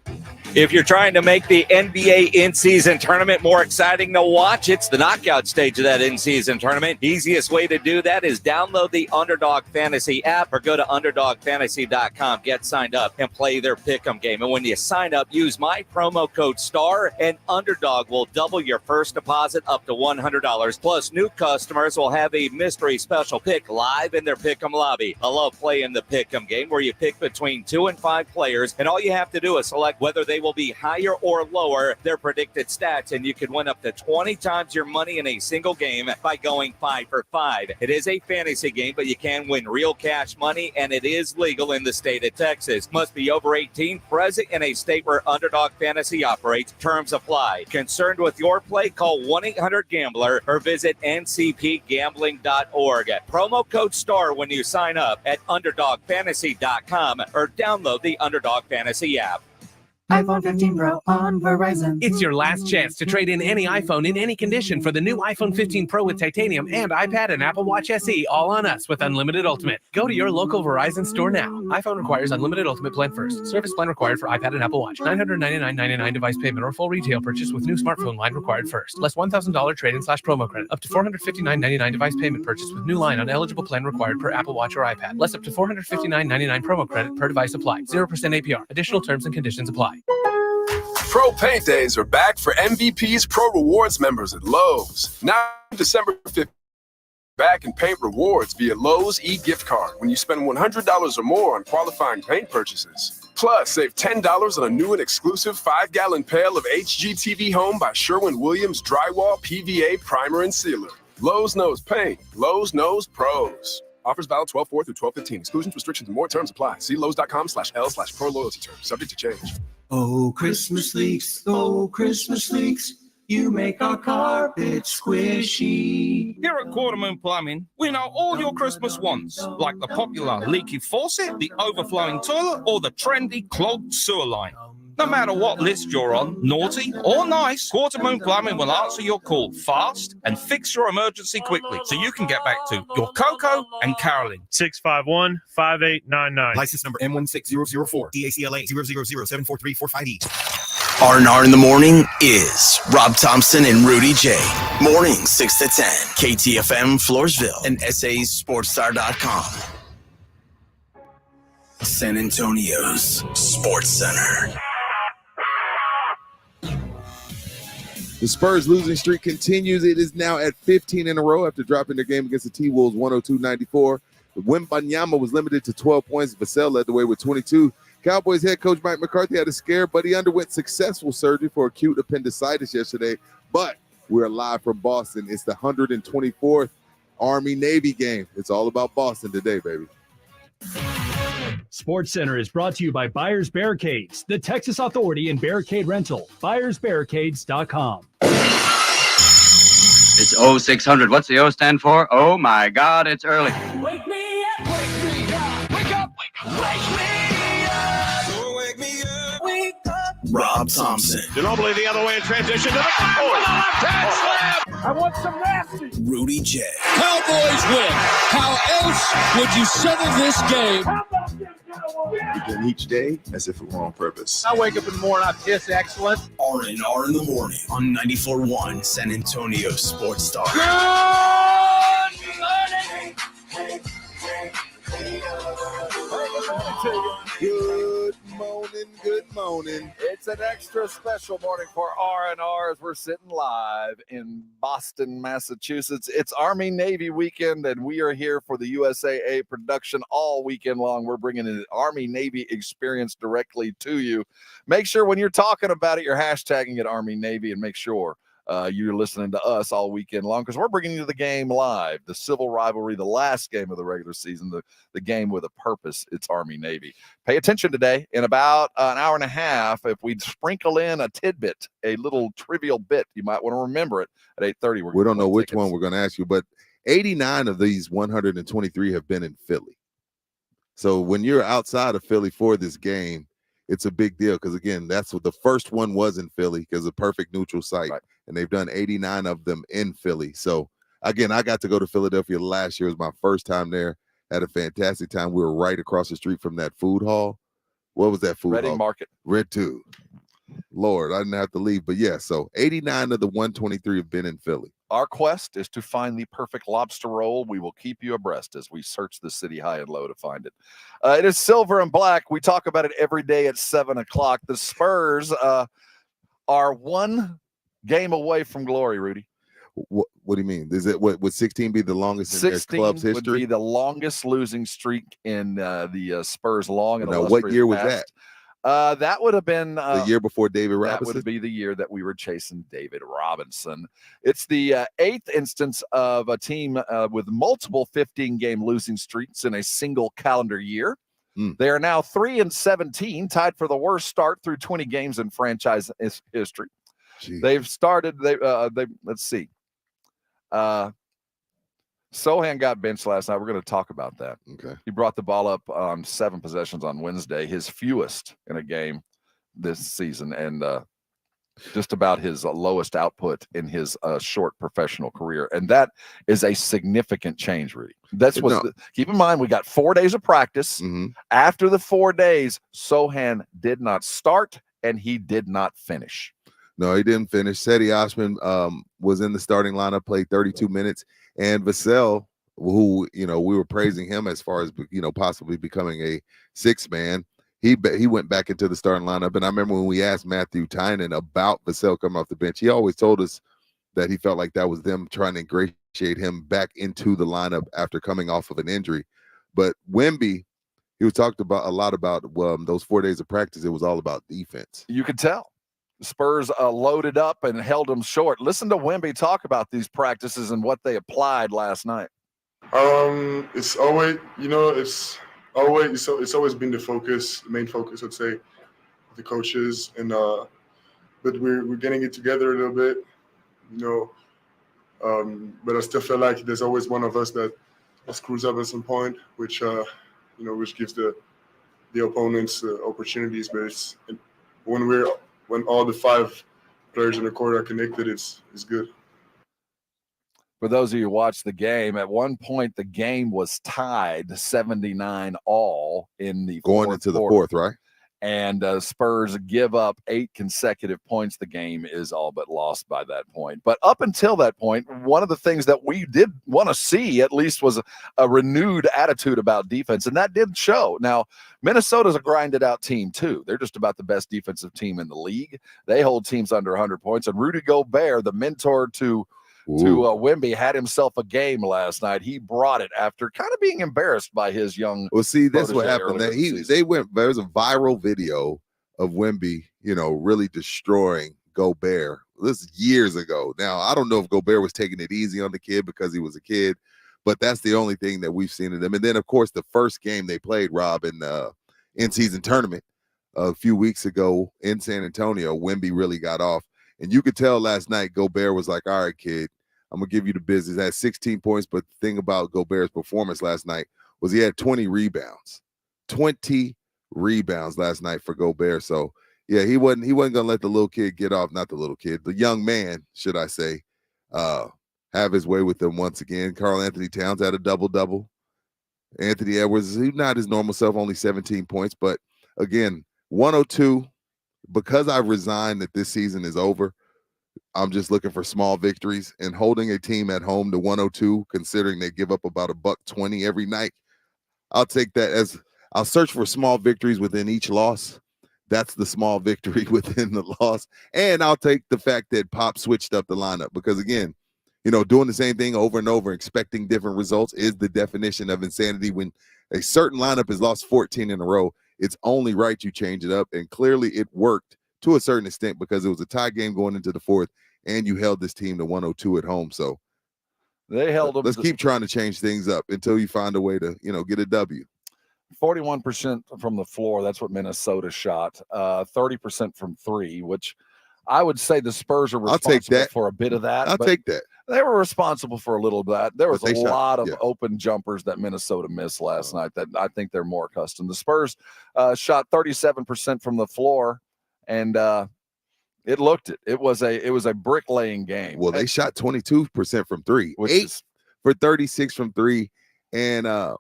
If you're trying to make the NBA in-season tournament more exciting to watch, it's the knockout stage of that in-season tournament. Easiest way to do that is download the Underdog Fantasy app or go to UnderdogFantasy.com, get signed up, and play their pick'em game. And when you sign up, use my promo code STAR, and Underdog will double your first deposit up to $100. Plus, new customers will have a mystery special pick live in their pick'em lobby. I love playing the pick'em game where you pick between 2 and 5 players, and all you have to do is select whether they will be higher or lower their predicted stats, and you can win up to 20 times your money in a single game by going 5 for 5. It is a fantasy game, but you can win real cash money, and it is legal in the state of Texas. Must be over 18, present in a state where Underdog Fantasy operates. Terms apply. Concerned with your play? Call 1-800-GAMBLER or visit ncpgambling.org. Promo code STAR when you sign up at UnderdogFantasy.com or download the Underdog Fantasy app. iPhone 15 Pro on Verizon. It's your last chance to trade in any iPhone in any condition for the new iPhone 15 Pro with titanium and iPad and Apple Watch SE, all on us with Unlimited Ultimate. Go to your local Verizon store now. iPhone requires Unlimited Ultimate plan first. Service plan required for iPad and Apple Watch. $999.99 device payment or full retail purchase with new smartphone line required first. Less $1,000 trade-in/promo credit. Up to $459.99 device payment purchase with new line on eligible plan required per Apple Watch or iPad. Less up to $459.99 promo credit per device applied. 0% APR. Additional terms and conditions apply. Pro Paint Days are back for MVP's Pro Rewards members at Lowe's. Now, December 5th, back and paint rewards via Lowe's e-gift card when you spend $100 or more on qualifying paint purchases. Plus, save $10 on a new and exclusive 5-gallon pail of HGTV Home by Sherwin-Williams Drywall PVA Primer and Sealer. Lowe's knows paint. Lowe's knows pros. Offers valid 12/4 through 12/15. Exclusions, restrictions, and more terms apply. See Lowe's.com/L/pro loyalty terms. Subject to change. Oh, Christmas leaks. Oh, Christmas leaks. You make our carpet squishy. Here at Quarter Moon Plumbing, we know all your Christmas wants, like the popular leaky faucet, the overflowing toilet, or the trendy clogged sewer line. No matter what list you're on, naughty or nice, Quarter Moon Plumbing will answer your call fast and fix your emergency quickly so you can get back to your Coco and caroling. 651-5899. License number M16004. DACLA 000743458. R&R in the morning is Rob Thompson and Rudy J. Mornings 6 to 10. KTFM Floresville and SASportsStar.com. San Antonio's Sports Center. The Spurs losing streak continues. It is now at 15 in a row after dropping their game against the T-Wolves 102-94. Wembanyama was limited to 12 points. Vassell led the way with 22. Cowboys head coach Mike McCarthy had a scare, but he underwent successful surgery for acute appendicitis yesterday. But we're live from Boston. It's the 124th Army-Navy game. It's all about Boston today, baby. Sports Center is brought to you by Buyers Barricades, the Texas Authority in Barricade Rental. BuyersBarricades.com. It's 0600. What's the O stand for? Oh, my God, it's early. Wake me up, wake me up, wake up, wake up, wake me up. Oh, wake me up, wake up. Rob Thompson. Ginobili the other way in transition to the left-hand slam. I want some nasty. Rudy J. Cowboys win. How else would you settle this game? Begin each day as if it were on purpose. I wake up in the morning, I piss excellent. R&R in the morning on 94.1 San Antonio Sports Star. Good morning. It's an extra special morning for R&R as we're sitting live in Boston, Massachusetts. It's Army-Navy weekend, and we are here for the USAA production all weekend long. We're bringing an Army-Navy experience directly to you. Make sure when you're talking about it, you're hashtagging it Army-Navy, and make sure you're listening to us all weekend long because we're bringing you the game live, the civil rivalry, the last game of the regular season, the game with a purpose. It's Army-Navy. Pay attention today. In about an hour and a half, if we sprinkle in a tidbit, a little trivial bit, you might want to remember it at 8:30. We don't know which one we're going to ask you, but 89 of these 123 have been in Philly. So when you're outside of Philly for this game, it's a big deal because, again, that's what the first one was in Philly because a perfect neutral site. Right. And they've done 89 of them in Philly. So, again, I got to go to Philadelphia last year. It was my first time there. Had a fantastic time. We were right across the street from that food hall. What was that food hall? Reading Market. Red 2. Lord, I didn't have to leave. But, yeah, so 89 of the 123 have been in Philly. Our quest is to find the perfect lobster roll. We will keep you abreast as we search the city high and low to find it. It is silver and black. We talk about it every day at 7 o'clock. The Spurs are one game away from glory, Rudy. What do you mean? Is it would 16 be the longest in their club's history? 16 would be the longest losing streak in the Spurs' long. Now, what year was that? That would have been the year before David Robinson. That would be the year that we were chasing David Robinson. It's the eighth instance of a team with multiple 15-game losing streaks in a single calendar year. They are now 3-17, tied for the worst start through 20 games in franchise history. Jeez. They've started. Let's see. Sohan got benched last night. We're going to talk about that. Okay. He brought the ball up on 7 possessions on Wednesday, his fewest in a game this season, and just about his lowest output in his short professional career. And that is a significant change, Rudy. That's what. Keep in mind, we got 4 days of practice. Mm-hmm. After the 4 days, Sohan did not start and he did not finish. No, he didn't finish. Seti Osman was in the starting lineup, played 32 minutes. And Vassell, who, we were praising him as far as, possibly becoming a sixth man, he went back into the starting lineup. And I remember when we asked Matthew Tynan about Vassell coming off the bench, he always told us that he felt like that was them trying to ingratiate him back into the lineup after coming off of an injury. But Wemby, he was talked about a lot about those 4 days of practice. It was all about defense. You could tell. The Spurs loaded up and held them short. Listen to Wemby talk about these practices and what they applied last night. It's always, it's always been the main focus, I'd say, of the coaches, and but we're getting it together a little bit. But I still feel like there's always one of us that screws up at some point, which which gives the opponents opportunities. But it's when all the 5 players in the court are connected, it's good. For those of you who watched the game, at one point the game was tied 79 all in the going into the fourth, right? And Spurs give up 8 consecutive points. The game is all but lost by that point. But up until that point, one of the things that we did want to see at least was a renewed attitude about defense, and that did show. Now, Minnesota's a grinded out team too. They're just about the best defensive team in the league. They hold teams under 100 points. And Rudy Gobert, the mentor to Wemby, had himself a game last night. He brought it after kind of being embarrassed by his young. Well, see, this is what happened. There was a viral video of Wemby, really destroying Gobert. This is years ago. Now, I don't know if Gobert was taking it easy on the kid because he was a kid, but that's the only thing that we've seen of them. And then, of course, the first game they played, Rob, in the in-season tournament a few weeks ago in San Antonio, Wemby really got off. And you could tell last night Gobert was like, all right, kid, I'm going to give you the business. He had 16 points, but the thing about Gobert's performance last night was he had 20 rebounds. 20 rebounds last night for Gobert. So, yeah, he wasn't going to let the little kid get off, not the little kid, the young man, should I say, have his way with them once again. Karl Anthony Towns had a double-double. Anthony Edwards, he's not his normal self, only 17 points. But, again, 102, because I've resigned that this season is over, I'm just looking for small victories, and holding a team at home to 102, considering they give up about $120 every night. I'll take that as I'll search for small victories within each loss. That's the small victory within the loss. And I'll take the fact that Pop switched up the lineup because, again, doing the same thing over and over, expecting different results is the definition of insanity. When a certain lineup has lost 14 in a row, it's only right you change it up. And clearly it worked to a certain extent because it was a tie game going into the fourth, and you held this team to 102 at home. So they held them. Let's keep trying to change things up until you find a way to, get a W. 41% from the floor. That's what Minnesota shot. 30% from 3, which I would say the Spurs are responsible for a bit of that. I'll take that. They were responsible for a little bit of that. There was a lot of open jumpers that Minnesota missed last night that I think they're more accustomed. The Spurs shot 37% from the floor, and it looked it. It was a bricklaying game. Well, they shot 22% from 3, 8 for 36 from 3, and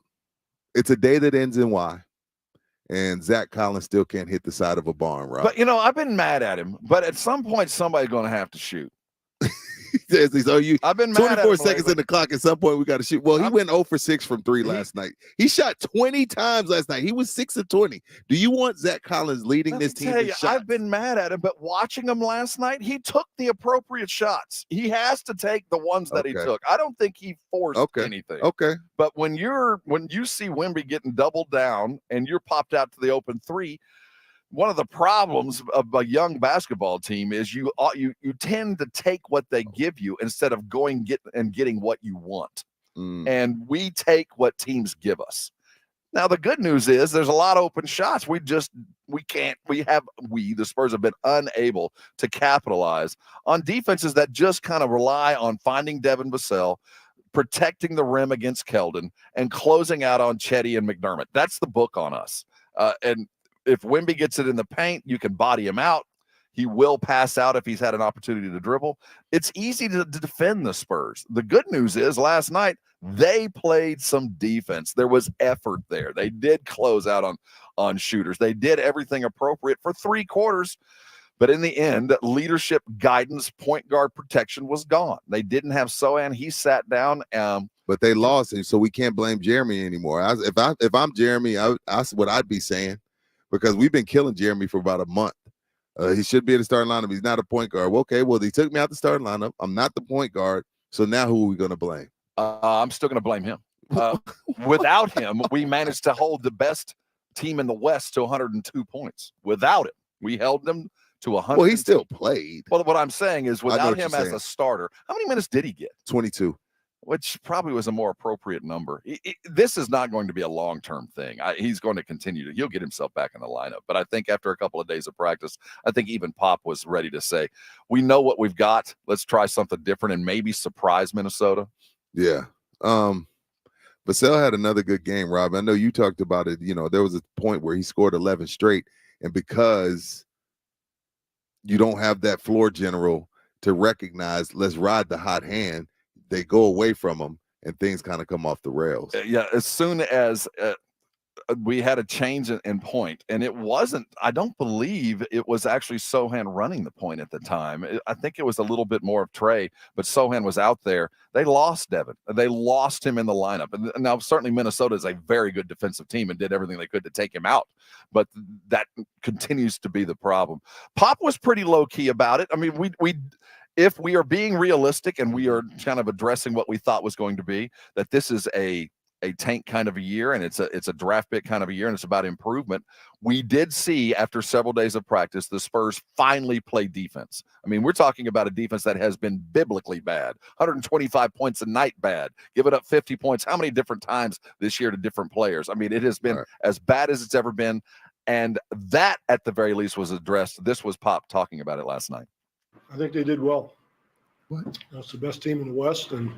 it's a day that ends in Y. And Zach Collins still can't hit the side of a barn, right? But I've been mad at him. But at some point, somebody's going to have to shoot. I've been 24 seconds in the clock. At some point, we got to shoot. Well, he went 0 for 6 from 3 last night. He shot 20 times last night. He was 6 of 20. Do you want Zach Collins leading this team? I've been mad at him, but watching him last night, he took the appropriate shots. He has to take the ones that he took. I don't think he forced anything. Okay. But when you see Wemby getting doubled down and you're popped out to the open 3, one of the problems of a young basketball team is you tend to take what they give you instead of getting what you want. And we take what teams give us. Now, the good news is there's a lot of open shots. The Spurs have been unable to capitalize on defenses that just kind of rely on finding Devin Vassell, protecting the rim against Keldon, and closing out on Chetty and McDermott. That's the book on us. And if Wemby gets it in the paint, you can body him out. He will pass out if he's had an opportunity to dribble. It's easy to defend the Spurs. The good news is last night they played some defense. There was effort there. They did close out on shooters. They did everything appropriate for 3 quarters. But in the end, leadership, guidance, point guard protection was gone. They didn't have Sohan. He sat down. But they lost him, so we can't blame Jeremy anymore. If I'm Jeremy, that's what I'd be saying. Because we've been killing Jeremy for about a month. He should be in the starting lineup. He's not a point guard. Well, okay, he took me out the starting lineup. I'm not the point guard. So now who are we going to blame? I'm still going to blame him. Without him, we managed to hold the best team in the West to 102 points. Without him, we held them to 100. Well, he still played. Well, what I'm saying is without him as a starter, how many minutes did he get? 22. which probably was a more appropriate number. This is not going to be a long-term thing. He's going to continue he'll get himself back in the lineup. But I think after a couple of days of practice, I think even Pop was ready to say, we know what we've got. Let's try something different and maybe surprise Minnesota. Yeah. Vassell had another good game, Rob. I know you talked about it. There was a point where he scored 11 straight, and because you don't have that floor general to recognize, let's ride the hot hand, they go away from him, and things kind of come off the rails. Yeah, as soon as we had a change in point, and it wasn't, I don't believe it was actually Sohan running the point at the time. I think it was a little bit more of Trey, but Sohan was out there. They lost Devin. They lost him in the lineup. And now certainly Minnesota is a very good defensive team and did everything they could to take him out, but that continues to be the problem. Pop was pretty low-key about it. I mean, if we are being realistic and we are kind of addressing what we thought was going to be, that this is a tank kind of a year, and it's a draft pick kind of a year, and it's about improvement. We did see after several days of practice, the Spurs finally play defense. I mean, we're talking about a defense that has been biblically bad, 125 points a night bad, giving up 50 points. How many different times this year to different players? I mean, it has been as bad as it's ever been. And that at the very least was addressed. This was Pop talking about it last night. I think they did well. That's the best team in the West, and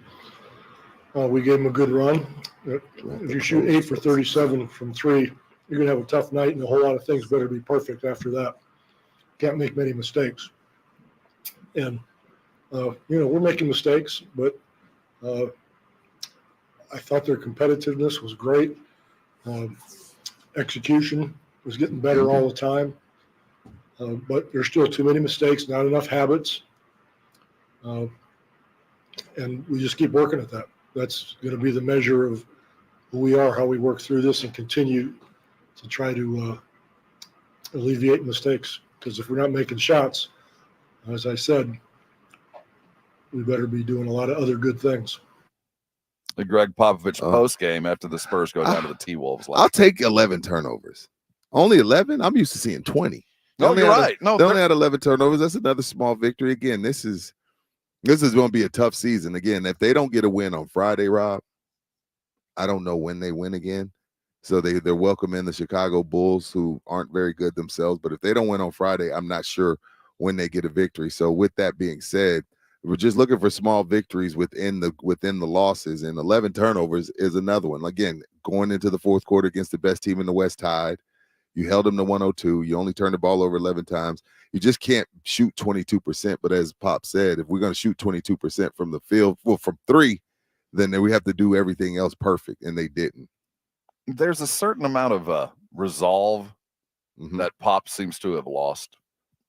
we gave them a good run. If you shoot 8 for 37 from 3, you're going to have a tough night, and a whole lot of things better be perfect after that. Can't make many mistakes. And, we're making mistakes, but I thought their competitiveness was great. Execution was getting better all the time. But there's still too many mistakes, not enough habits. And we just keep working at that. That's going to be the measure of who we are, how we work through this, and continue to try to alleviate mistakes. Because if we're not making shots, as I said, we better be doing a lot of other good things. The Greg Popovich post game after the Spurs go down to the T-Wolves. I'll take 11 turnovers. Only 11? I'm used to seeing 20. No, you're right. They only had 11 turnovers. That's another small victory. Again, this is going to be a tough season. Again, if they don't get a win on Friday, Rob, I don't know when they win again. So they're welcoming the Chicago Bulls, who aren't very good themselves. But if they don't win on Friday, I'm not sure when they get a victory. So with that being said, we're just looking for small victories within the losses, and 11 turnovers is another one. Again, going into the fourth quarter against the best team in the West tied, you held them to 102. You only turned the ball over 11 times. You just can't shoot 22%. But as Pop said, if we're going to shoot 22% from the field, from 3, then we have to do everything else perfect, and they didn't. There's a certain amount of resolve that Pop seems to have lost.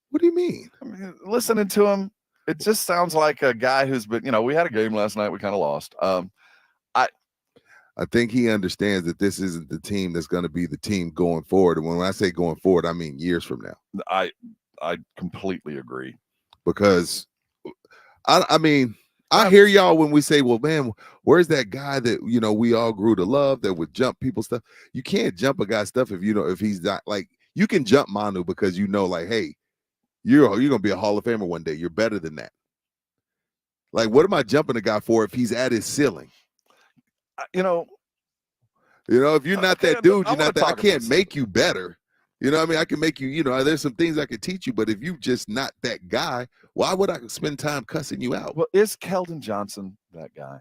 What do you mean? I mean, listening to him, it just sounds like a guy who's been, we had a game last night. We kind of lost. I think he understands that this isn't the team that's going to be the team going forward. And when I say going forward, I mean years from now. I completely agree. Because, I mean, I hear y'all when we say, well, man, where's that guy that, we all grew to love that would jump people's stuff? You can't jump a guy's stuff if he's not, like, you can jump Manu because like, hey, you're going to be a Hall of Famer one day. You're better than that. Like, what am I jumping a guy for if he's at his ceiling? If you're not that dude, you're not that. I can't make you better. You know what I mean? I can make you, there's some things I can teach you, but if you just not that guy, why would I spend time cussing you out? Well, is Keldon Johnson that guy?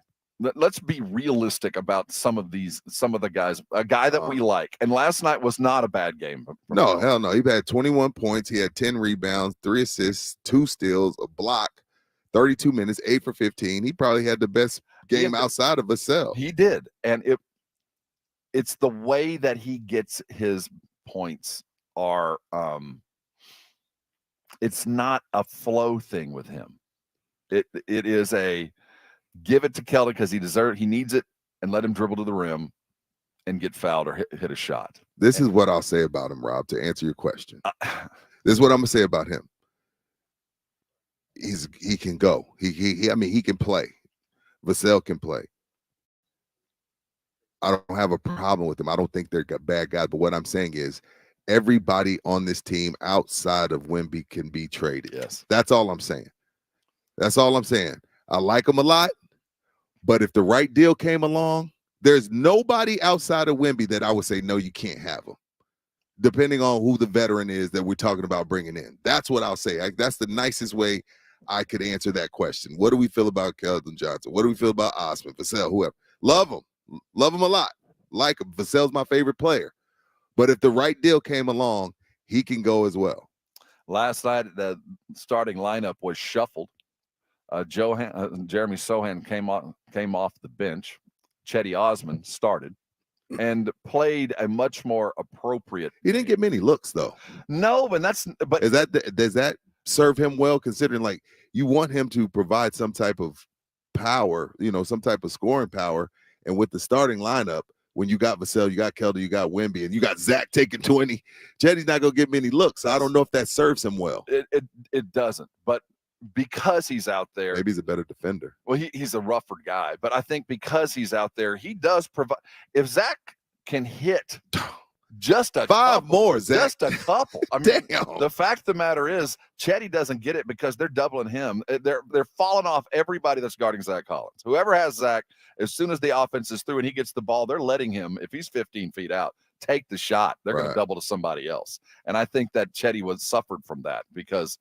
Let's be realistic about some of the guys, a guy that we like. And last night was not a bad game. No, hell no. He had 21 points. He had 10 rebounds, 3 assists, 2 steals, a block, 32 minutes, 8 for 15. He probably had the best game outside of Vassell. He did. And it's the way that he gets his points are it's not a flow thing with him. It is a give it to Keldon because he needs it, and let him dribble to the rim and get fouled or hit a shot. This is what I'll say about him, Rob, to answer your question. This is what I'm gonna say about him. He can go. He can play. Vassell can play. I don't have a problem with them. I don't think they're bad guys. But what I'm saying is everybody on this team outside of Wemby can be traded. Yes. That's all I'm saying. That's all I'm saying. I like him a lot, But if the right deal came along, there's nobody outside of Wemby that I would say, no, you can't have him. Depending on who the veteran is that we're talking about bringing in. That's what I'll say. That's the nicest way I could answer that question. What do we feel about Keldon Johnson? What do we feel about Osman, Vassell, whoever? Love him. Love him a lot. Like him. Vassell's my favorite player. But if the right deal came along, he can go as well. Last night, the starting lineup was shuffled. Jeremy Sohan came off the bench. Chetty Osman started and played a much more appropriate. He didn't get many looks though. No, but does that serve him well, considering like you want him to provide some type of power, some type of scoring power, and with the starting lineup, when you got Vassell, you got Keldon, you got Wemby, and you got Zach taking 20, Chetty's not gonna get many looks. So I don't know if that serves him well. It doesn't, but because he's out there, maybe he's a better defender. Well, he's a rougher guy, but I think because he's out there, he does provide. If Zach can hit just a five couple, more, Zach. Just a couple. I mean, damn. The fact of the matter is, Chetty doesn't get it because they're doubling him. They're falling off everybody that's guarding Zach Collins. Whoever has Zach, as soon as the offense is through and he gets the ball, they're letting him, if he's 15 feet out, take the shot. They're going to double to somebody else. And I think that Chetty was suffered from that because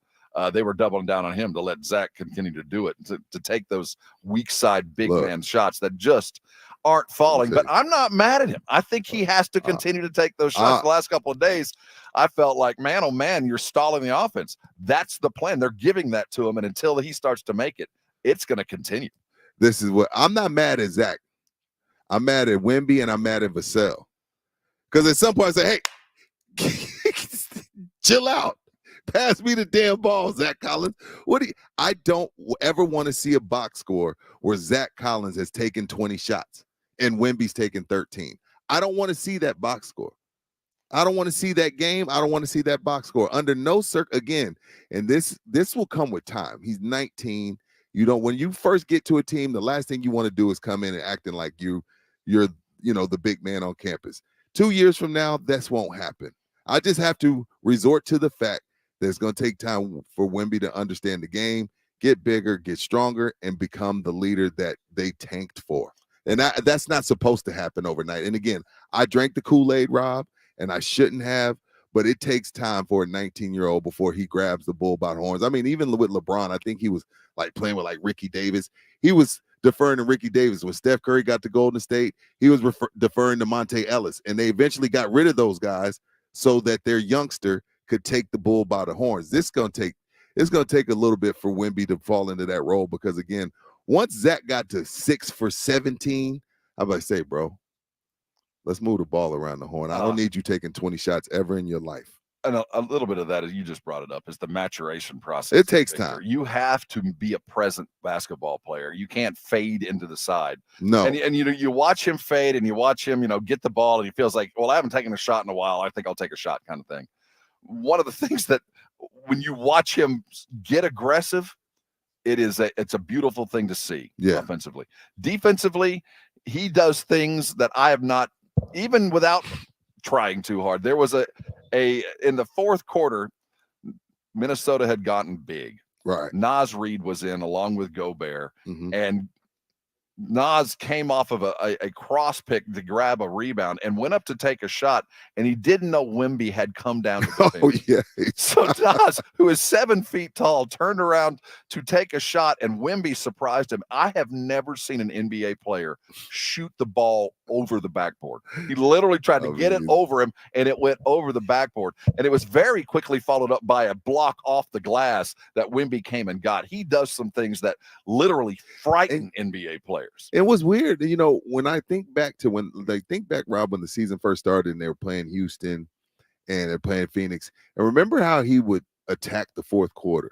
they were doubling down on him to let Zach continue to do it, to take those weak side big man shots that just aren't falling. But I'm not mad at him. I think he has to continue to take those shots. The last couple of days, I felt like, man, oh man, you're stalling the offense. That's the plan. They're giving that to him, and until he starts to make it, it's going to continue. This is what I'm not mad at Zach. I'm mad at Wemby and I'm mad at Vassell. Because at some point I say, hey, chill out. Pass me the damn ball, Zach Collins. I don't ever want to see a box score where Zach Collins has taken 20 shots and Wemby's taken 13. I don't want to see that box score. I don't want to see that game. I don't want to see that box score. Under no again, and this will come with time. He's 19. When you first get to a team, the last thing you want to do is come in and acting like you're the big man on campus. 2 years from now, this won't happen. I just have to resort to the fact that it's going to take time for Wemby to understand the game, get bigger, get stronger, and become the leader that they tanked for. And that's not supposed to happen overnight. And again, I drank the Kool-Aid, Rob, and I shouldn't have, but it takes time for a 19-year-old before he grabs the bull by the horns. I mean, even with LeBron, I think he was like playing with like Ricky Davis. He was deferring to Ricky Davis. When Steph Curry got to Golden State, he was deferring to Monte Ellis. And they eventually got rid of those guys so that their youngster could take the bull by the horns. It's going to take a little bit for Wemby to fall into that role because, again, once Zach got to 6 for 17, I'm about to say, bro, let's move the ball around the horn. I don't need you taking 20 shots ever in your life. And a little bit of that, as you just brought it up, is the maturation process. It takes time. You have to be a present basketball player. You can't fade into the side. No. And you watch him fade and you watch him, get the ball and he feels like, well, I haven't taken a shot in a while. I think I'll take a shot kind of thing. One of the things that when you watch him get aggressive, it's a beautiful thing to see. Offensively. Defensively, he does things that I have not, even without trying too hard. There was in the fourth quarter, Minnesota had gotten big. Right. Naz Reid was in along with Gobert, and Naz came off of a cross pick to grab a rebound and went up to take a shot, and he didn't know Wemby had come down to the Oh, yeah. So Naz, who is 7 feet tall, turned around to take a shot, and Wemby surprised him. I have never seen an NBA player shoot the ball over the backboard. He literally tried to get it over him, and it went over the backboard. And it was very quickly followed up by a block off the glass that Wemby came and got. He does some things that literally frighten NBA players. It was weird, when I think back to Rob, when the season first started and they were playing Houston and they're playing Phoenix, and remember how he would attack the fourth quarter.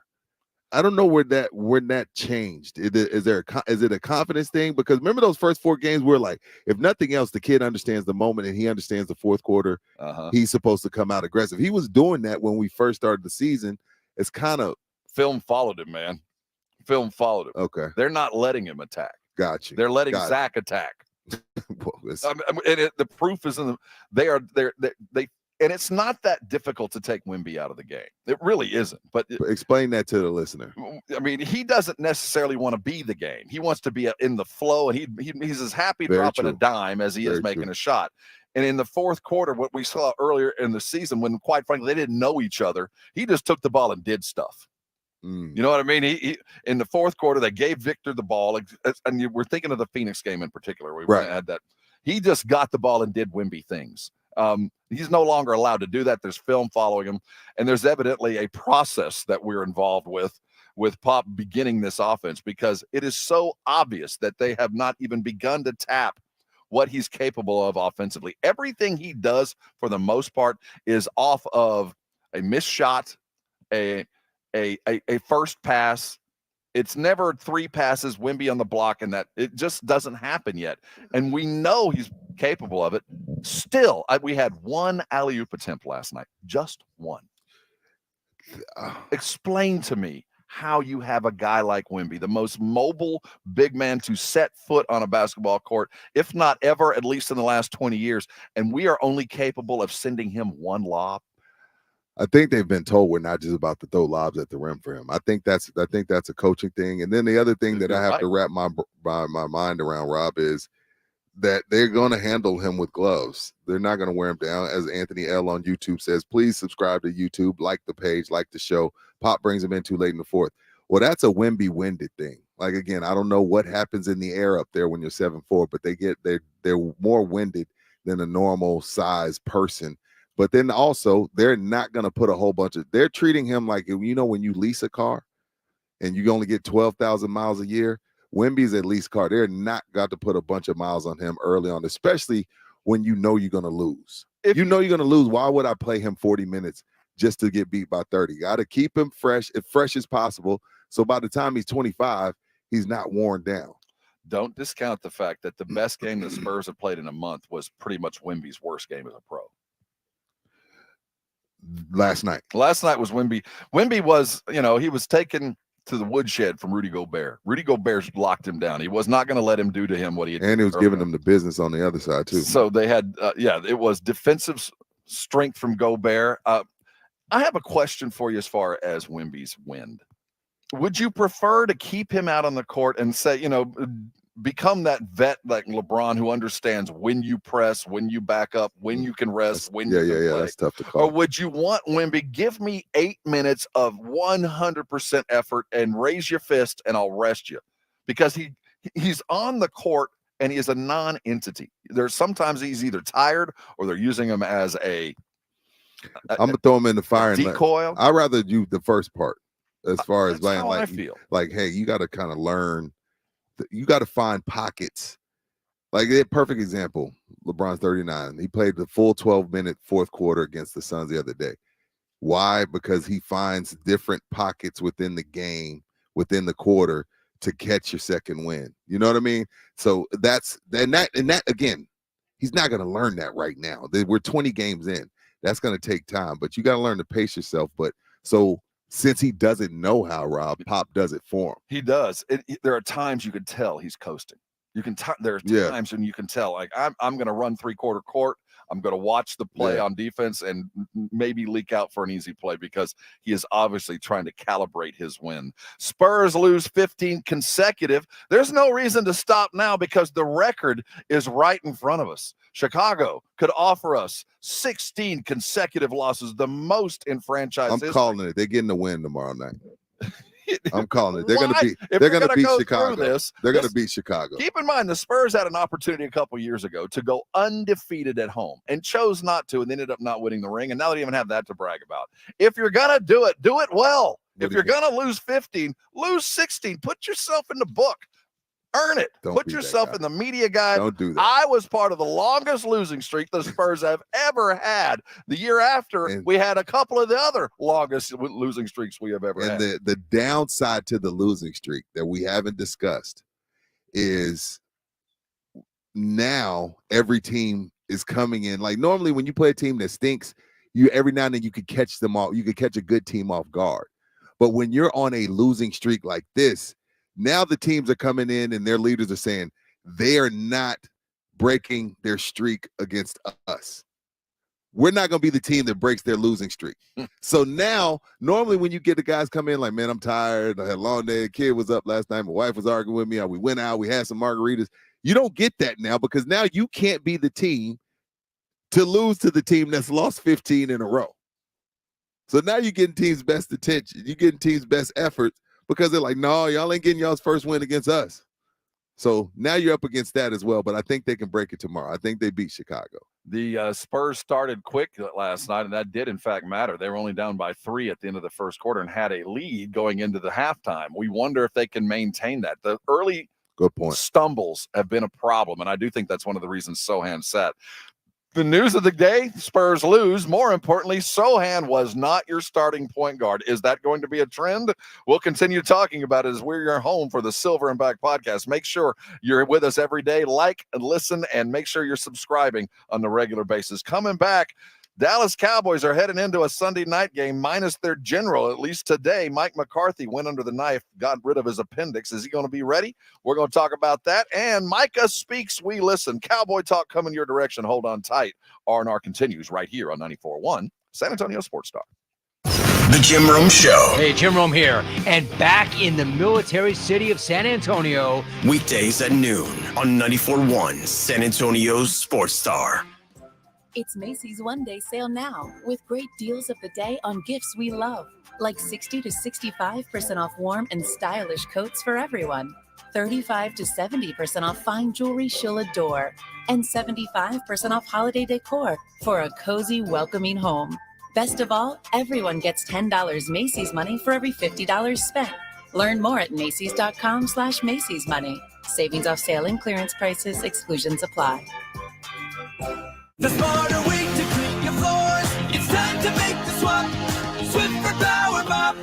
I don't know where that changed. Is it a confidence thing? Because remember those first 4 games where, like, if nothing else, the kid understands the moment and he understands the fourth quarter. He's supposed to come out aggressive. He was doing that when we first started the season. It's kind of film followed him, man. Film followed him. Okay, they're not letting him attack. Got you. They're letting Zach attack. Well, the proof is in them. They And it's not that difficult to take Wemby out of the game. It really isn't. But explain that to the listener. I mean, he doesn't necessarily want to be the game. He wants to be in the flow, and he's as happy Very dropping true. a dime as he is making a shot. And in the fourth quarter, what we saw earlier in the season, when quite frankly they didn't know each other, he just took the ball and did stuff. You know what I mean? He in the fourth quarter, they gave Victor the ball, and we're thinking of the Phoenix game in particular. We had that. He just got the ball and did Wemby things. He's no longer allowed to do that. There's film following him, and there's evidently a process that we're involved with Pop beginning this offense, because it is so obvious that they have not even begun to tap what he's capable of offensively. Everything he does, for the most part, is off of a missed shot, a first pass. It's never 3 passes, Wemby on the block, and that it just doesn't happen yet. And we know he's capable of it. Still, we had one alley-oop attempt last night, just one. Explain to me how you have a guy like Wemby, the most mobile big man to set foot on a basketball court, if not ever, at least in the last 20 years, and we are only capable of sending him one lob. I think they've been told we're not just about to throw lobs at the rim for him. I think that's a coaching thing. And then the other thing that I have to wrap my mind around, Rob, is that they're going to handle him with gloves. They're not going to wear him down. As Anthony L on YouTube says, please subscribe to YouTube, like the page, like the show. Pop brings him in too late in the fourth. Well, that's a Wemby winded thing. Like, again, I don't know what happens in the air up there when you're 7'4", but they're more winded than a normal size person. But then also, they're not going to put a whole bunch of – they're treating him like, you know, when you lease a car and you only get 12,000 miles a year, Wemby's at least car. They're not got to put a bunch of miles on him early on, especially when you know you're going to lose. If you know you're going to lose, why would I play him 40 minutes just to get beat by 30? Got to keep him fresh as possible, so by the time he's 25, he's not worn down. Don't discount the fact that the best game the Spurs have played in a month was pretty much Wemby's worst game as a pro. Last night was Wemby. Wemby was, he was taken to the woodshed from Rudy Gobert. Rudy Gobert locked him down. He was not going to let him do to him what he had. And he was giving him the business on the other side too. So they had, it was defensive strength from Gobert. I have a question for you as far as Wemby's wind. Would you prefer to keep him out on the court and say, become that vet like LeBron who understands when you press, when you back up, when you can rest, when you can play? That's tough to call. Or would you want Wemby, give me 8 minutes of 100% effort and raise your fist and I'll rest you? Because he's on the court and he is a non-entity. There's sometimes he's either tired or they're using him as I'm going to throw him in the fire and decoy. I'd rather do the first part as far as playing I feel. Like, hey, you got to kind of learn. You got to find pockets. Like a perfect example, LeBron's 39. He played the full 12-minute fourth quarter against the Suns the other day. Why? Because he finds different pockets within the game, within the quarter, to catch your second win. You know what I mean? So that again, he's not going to learn that right now. We're 20 games in. That's going to take time, but you got to learn to pace yourself. But so since he doesn't know how, Rob, Pop does it for him. He does. There are times you can tell he's coasting. There are times when you can tell, like, I'm going to run three-quarter court. I'm going to watch the play on defense and maybe leak out for an easy play because he is obviously trying to calibrate his win. Spurs lose 15 consecutive. There's no reason to stop now because the record is right in front of us. Chicago could offer us 16 consecutive losses, the most in franchise history. I'm calling it. They're getting the win tomorrow night. I'm calling it. They're going to beat Chicago. They're going to beat Chicago. Keep in mind, the Spurs had an opportunity a couple years ago to go undefeated at home and chose not to, and ended up not winning the ring. And now they don't even have that to brag about. If you're going to do it well. If you're going to lose 15, lose 16. Put yourself in the book. Earn it. Put yourself in the media guide. Don't do that. I was part of the longest losing streak the Spurs have ever had. The year after, we had a couple of the other longest losing streaks we have ever had. And the downside to the losing streak that we haven't discussed is now every team is coming in. Like normally when you play a team that stinks, every now and then you could catch them off. You could catch a good team off guard. But when you're on a losing streak like this, now the teams are coming in and their leaders are saying they are not breaking their streak against us. we're not going to be the team that breaks their losing streak. So now, normally when you get the guys come in like, man, I'm tired. I had a long day. The kid was up last night. My wife was arguing with me. We went out. We had some margaritas. You don't get that now because now you can't be the team to lose to the team that's lost 15 in a row. So now you're getting teams' best attention. You're getting teams' best efforts because they're like, no, y'all ain't getting y'all's first win against us. So now you're up against that as well, but I think they can break it tomorrow. I think they beat Chicago. The Spurs started quick last night, and that did, in fact, matter. They were only down by 3 at the end of the first quarter and had a lead going into the halftime. We wonder if they can maintain that. The early stumbles have been a problem, and I do think that's one of the reasons Sohan sat. The news of the day, Spurs lose. More importantly, Sohan was not your starting point guard. Is that going to be a trend? We'll continue talking about it as we're your home for the Silver and Back podcast. Make sure you're with us every day. Like and listen, and make sure you're subscribing on the regular basis. Coming back, Dallas Cowboys are heading into a Sunday night game minus their general, at least today. Mike McCarthy went under the knife, got rid of his appendix. Is he going to be ready? We're going to talk about that. And Micah speaks, we listen. Cowboy talk coming your direction. Hold on tight. R&R continues right here on 94.1 San Antonio Sports Star. The Jim Rome Show. Hey, Jim Rome here, and back in the military city of San Antonio. Weekdays at noon on 94.1 San Antonio's Sports Star. It's Macy's one-day sale now with great deals of the day on gifts we love, like 60 to 65% off warm and stylish coats for everyone, 35 to 70% off fine jewelry she'll adore, and 75% off holiday decor for a cozy, welcoming home. Best of all, everyone gets $10 Macy's money for every $50 spent. Learn more at Macys.com/Macy's money. Savings off sale and clearance prices. Exclusions apply. The smarter way to clean your floors. It's time to make the swap. Swiffer Power Mop.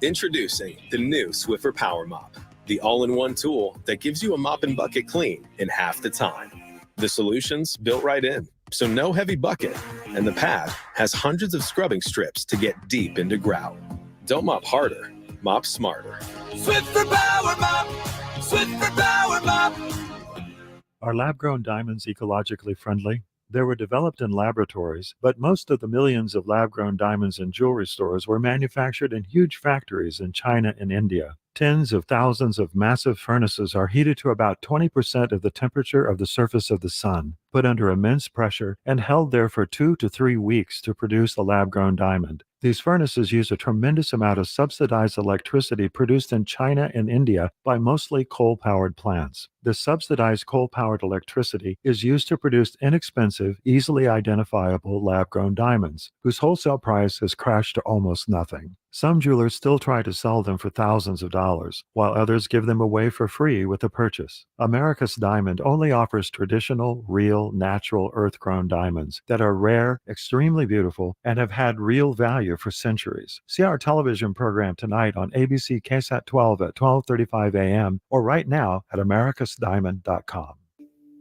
Introducing the new Swiffer Power Mop, the all-in-one tool that gives you a mop and bucket clean in half the time. The solution's built right in, so no heavy bucket, and the pad has hundreds of scrubbing strips to get deep into grout. Don't mop harder, mop smarter. Swiffer Power Mop. Swiffer Power Mop. Are lab-grown diamonds ecologically friendly? They were developed in laboratories, but most of the millions of lab-grown diamonds in jewelry stores were manufactured in huge factories in China and India. Tens of thousands of massive furnaces are heated to about 20% of the temperature of the surface of the sun, put under immense pressure, and held there for 2 to 3 weeks to produce the lab-grown diamond. These furnaces use a tremendous amount of subsidized electricity produced in China and India by mostly coal-powered plants. This subsidized coal-powered electricity is used to produce inexpensive, easily identifiable lab-grown diamonds, whose wholesale price has crashed to almost nothing. Some jewelers still try to sell them for thousands of dollars, while others give them away for free with a purchase. America's Diamond only offers traditional, real, natural, earth-grown diamonds that are rare, extremely beautiful, and have had real value for centuries. See our television program tonight on ABC KSAT 12 at 12:35 a.m. or right now at americasdiamond.com.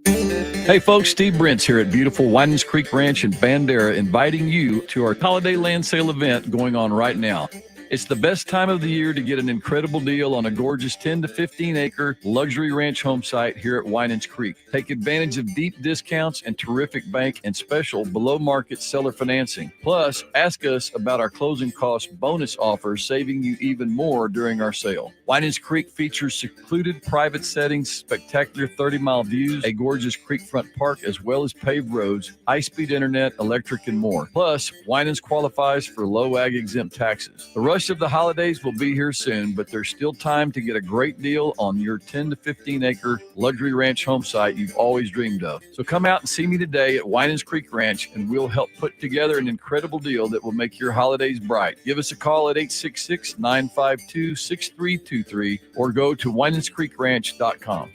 Hey folks, Steve Brent's here at beautiful Winans Creek Ranch in Bandera, inviting you to our holiday land sale event going on right now. It's the best time of the year to get an incredible deal on a gorgeous 10 to 15 acre luxury ranch home site here at Winans Creek. Take advantage of deep discounts and terrific bank and special below market seller financing. Plus, ask us about our closing cost bonus offers, saving you even more during our sale. Winans Creek features secluded private settings, spectacular 30-mile views, a gorgeous creekfront park, as well as paved roads, high-speed internet, electric, and more. Plus, Winans qualifies for low ag exempt taxes. The rush of the holidays will be here soon, but there's still time to get a great deal on your 10 to 15 acre luxury ranch home site you've always dreamed of. So come out and see me today at Winans Creek Ranch, and we'll help put together an incredible deal that will make your holidays bright. Give us a call at 866-952-6323 or go to WinansCreekRanch.com.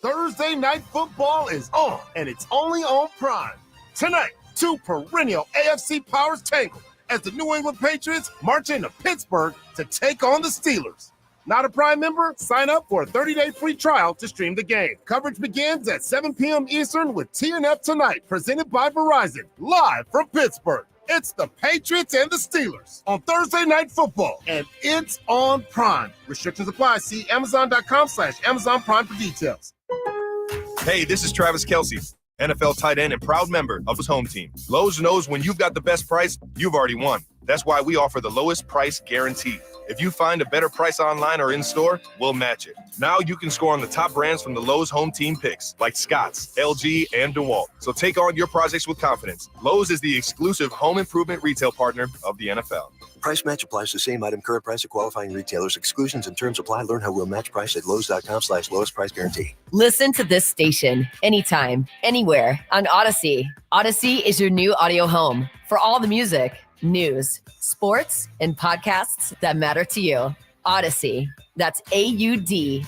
Thursday Night Football is on, and it's only on Prime. Tonight, two perennial AFC powers tangle as the New England Patriots march into Pittsburgh to take on the Steelers. Not a Prime member? Sign up for a 30-day free trial to stream the game. Coverage begins at 7 p.m. Eastern with TNF Tonight, presented by Verizon, live from Pittsburgh. It's the Patriots and the Steelers on Thursday Night Football, and it's on Prime. Restrictions apply. See Amazon.com/Amazon Prime for details. Hey, this is Travis Kelce, NFL tight end and proud member of his home team. Lowe's knows when you've got the best price, you've already won. That's why we offer the lowest price guarantee. If you find a better price online or in store, we'll match it. Now you can score on the top brands from the Lowe's home team picks, like Scotts, LG, and DeWalt. So take on your projects with confidence. Lowe's is the exclusive home improvement retail partner of the NFL. Price match applies to same item, current price of qualifying retailers. Exclusions and terms apply. Learn how we'll match price at Lowes.com/lowest price guarantee. Listen to this station anytime, anywhere on Odyssey. Odyssey is your new audio home for all the music, news, sports, and podcasts that matter to you. Odyssey. That's AUDACY.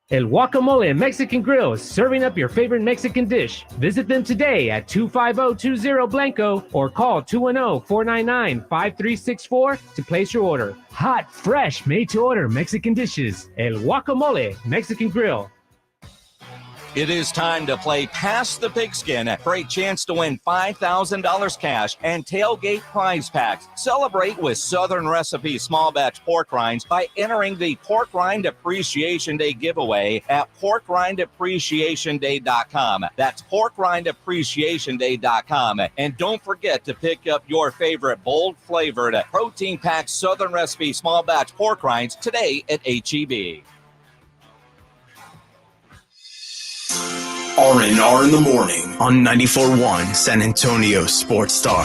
El Guacamole Mexican Grill is serving up your favorite Mexican dish. Visit them today at 25020 Blanco or call 210-499-5364 to place your order. Hot, fresh, made-to-order Mexican dishes. El Guacamole Mexican Grill. It is time to play Pass the Pigskin. Great chance to win $5,000 cash and tailgate prize packs. Celebrate with Southern Recipe small batch pork rinds by entering the Pork Rind Appreciation Day giveaway at porkrindappreciationday.com. That's porkrindappreciationday.com. And don't forget to pick up your favorite bold flavored protein packed Southern Recipe small batch pork rinds today at HEB. R&R in the morning on 94.1 San Antonio Sports Star.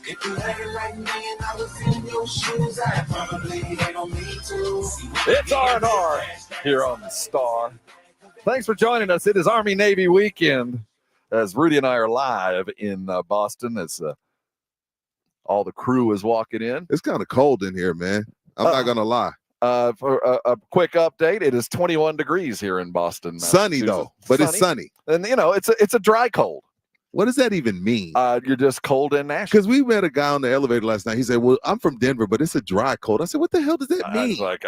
If you had it like me and I was in your shoes, I'd probably hate on me too. It's R&R here on the Star. Thanks for joining us. It is Army-Navy weekend as Rudy and I are live in Boston as all the crew is walking in. It's kind of cold in here, man. I'm not going to lie. For a quick update, it is 21 degrees here in Boston. Sunny, though, but it's sunny. And, you know, it's a dry cold. What does that even mean? You're just cold in Nashville. Because we met a guy on the elevator last night. He said, well, I'm from Denver, but it's a dry cold. I said, what the hell does that mean? I was like,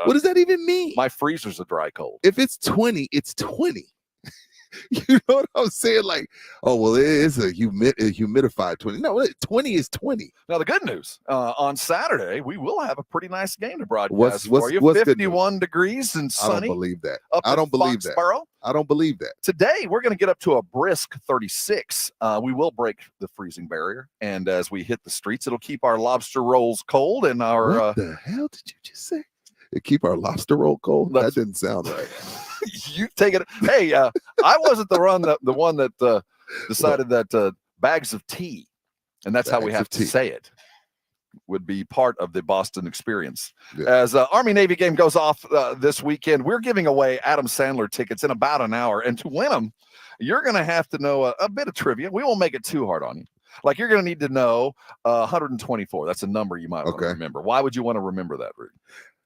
what does that even mean? My freezer's a dry cold. If it's 20, it's 20. You know what I'm saying? Like, oh, well, it is a humidified 20. No, 20 is 20. Now, the good news, on Saturday, we will have a pretty nice game to broadcast for you. What's 51 degrees and sunny. I don't believe that. I don't believe that. I don't believe that. Today, we're going to get up to a brisk 36. We will break the freezing barrier. And as we hit the streets, it'll keep our lobster rolls cold and our... What the hell did you just say? It keep our lobster roll cold? That didn't sound right. You take it. Hey, I wasn't the one that decided that bags of tea, and that's how we have to say it, would be part of the Boston experience. Yeah. As Army-Navy game goes off this weekend, we're giving away Adam Sandler tickets in about an hour, and to win them, you're going to have to know a bit of trivia. We won't make it too hard on you. Like, you're going to need to know 124. That's a number you might want to remember. Why would you want to remember that, Rudy?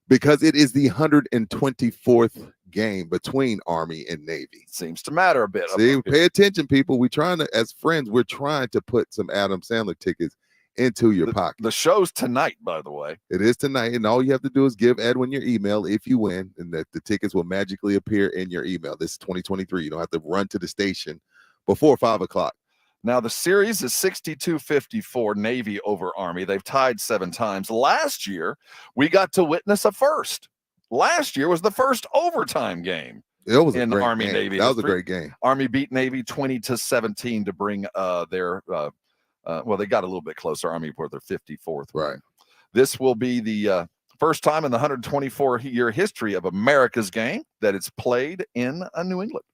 Because it is the 124th game between Army and Navy. Seems to matter a bit. See, pay attention, people. We're trying to, as friends, we're trying to put some Adam Sandler tickets into your pocket. The show's tonight, by the way. It is tonight, and all you have to do is give Edwin your email if you win, and the tickets will magically appear in your email. This is 2023. You don't have to run to the station before 5 o'clock. Now, the series is 62-54 Navy over Army. They've tied 7 times. Last year, we got to witness a first. Last year was the first overtime game. It was in Army-Navy. That was a great game. Army beat Navy 20-17 to bring their well, they got a little bit closer. Army for their 54th. Right. This will be the first time in the 124-year history of America's game that it's played in New England.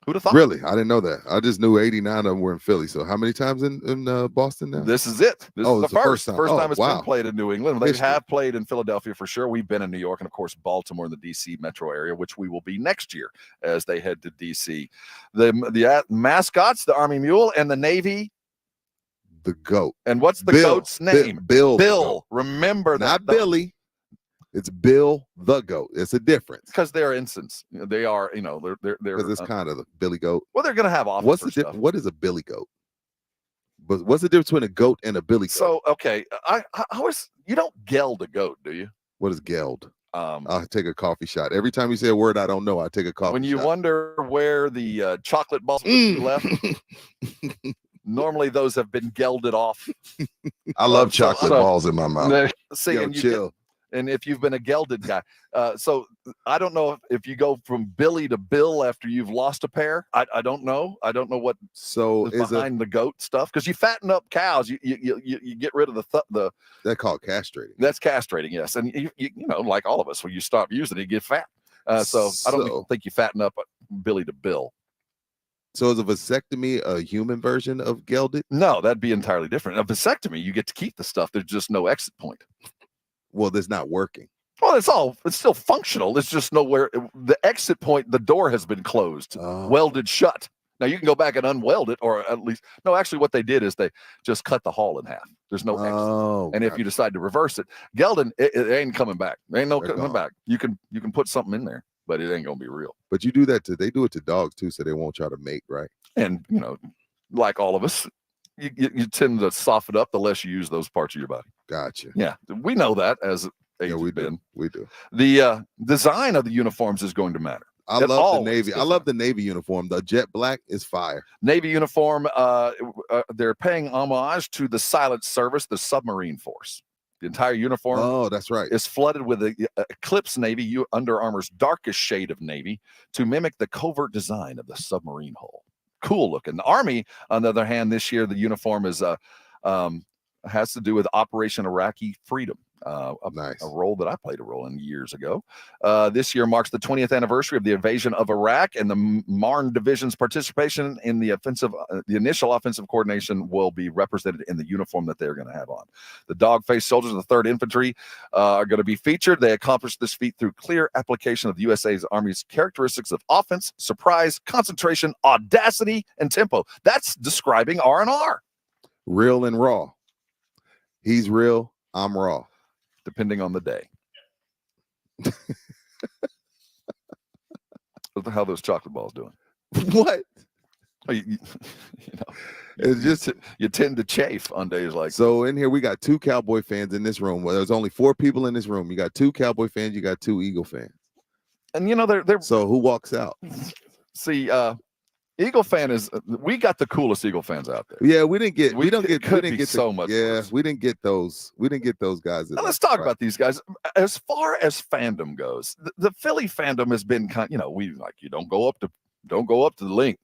Who'd have thought? Really? I didn't know that. I just knew 89 of them were in Philly. So how many times in Boston now? This is it. This is the first time. First time it's wow. been played in New England. They have played in Philadelphia for sure. We've been in New York and, of course, Baltimore and the D.C. metro area, which we will be next year as they head to D.C. The mascots, the Army Mule and the Navy. The goat. And what's the goat's name? Bill. Bill. Remember that. Not Billy. It's Bill the Goat. It's a difference because they're instance. They are, you know, they're because it's kind of the Billy Goat. Well, they're going to have officer What's the stuff. What is a Billy Goat? But what's the difference between a goat and a Billy Goat? So okay, I always you don't geld a goat, do you? What is geld? I'll take a coffee shot. Every time you say a word I don't know, I take a coffee shot. When you wonder where the chocolate balls left, normally those have been gelded off. I love chocolate balls in my mouth. See, and chill. And if you've been a gelded guy, so I don't know if you go from Billy to Bill after you've lost a pair. I don't know. I don't know what is behind the goat stuff, because you fatten up cows, you get rid of the That's called castrating. That's castrating, yes. And you know, like all of us, when you stop using it, you get fat. So I don't think you fatten up Billy to Bill. So is a vasectomy a human version of gelded? No, that'd be entirely different. A vasectomy, you get to keep the stuff. There's just no exit point. Well, that's not working. Well, it's still functional. It's just nowhere. The exit point, the door has been closed, welded shut. Now you can go back and unweld it, or at least, no, actually what they did is they just cut the hull in half. There's no exit. And if you decide to reverse it, gelding, it ain't coming back. There ain't no coming back. You can put something in there, but it ain't going to be real. But you do that they do it to dogs too, so they won't try to mate, right? And, you know, like all of us, you tend to soften up the less you use those parts of your body. Gotcha. Yeah, we know that as we do. The design of the uniforms is going to matter. I love the Navy. I love the Navy uniform. The jet black is fire. Navy uniform. They're paying homage to the silent service, the submarine force. The entire uniform. Oh, that's right. Is flooded with the Eclipse Navy, Under Armour's darkest shade of navy, to mimic the covert design of the submarine hull. Cool looking. The Army, on the other hand, this year the uniform is has to do with Operation Iraqi Freedom. A role that I played a role in years ago. This year marks the 20th anniversary of the invasion of Iraq, and the Marne Division's participation in the initial offensive coordination will be represented in the uniform that they're going to have on. The dog-faced soldiers of the 3rd Infantry are going to be featured. They accomplished this feat through clear application of the USA's Army's characteristics of offense, surprise, concentration, audacity, and tempo. That's describing R&R. Real and raw. He's real, I'm raw. Depending on the day. How those chocolate balls doing? What? You know, it's just you tend to chafe on days like so. In here, we got 2 Cowboy fans in this room. Well, there's only 4 people in this room. You got 2 Cowboy fans. You got 2 Eagle fans. And you know they're so who walks out? See, Eagle fan is we got the coolest Eagle fans out there. Yeah, we didn't get so much. Yeah, we didn't get those. We didn't get those guys. Now let's talk about these guys. As far as fandom goes, the Philly fandom has been kind. You know, we like you don't go up to the link.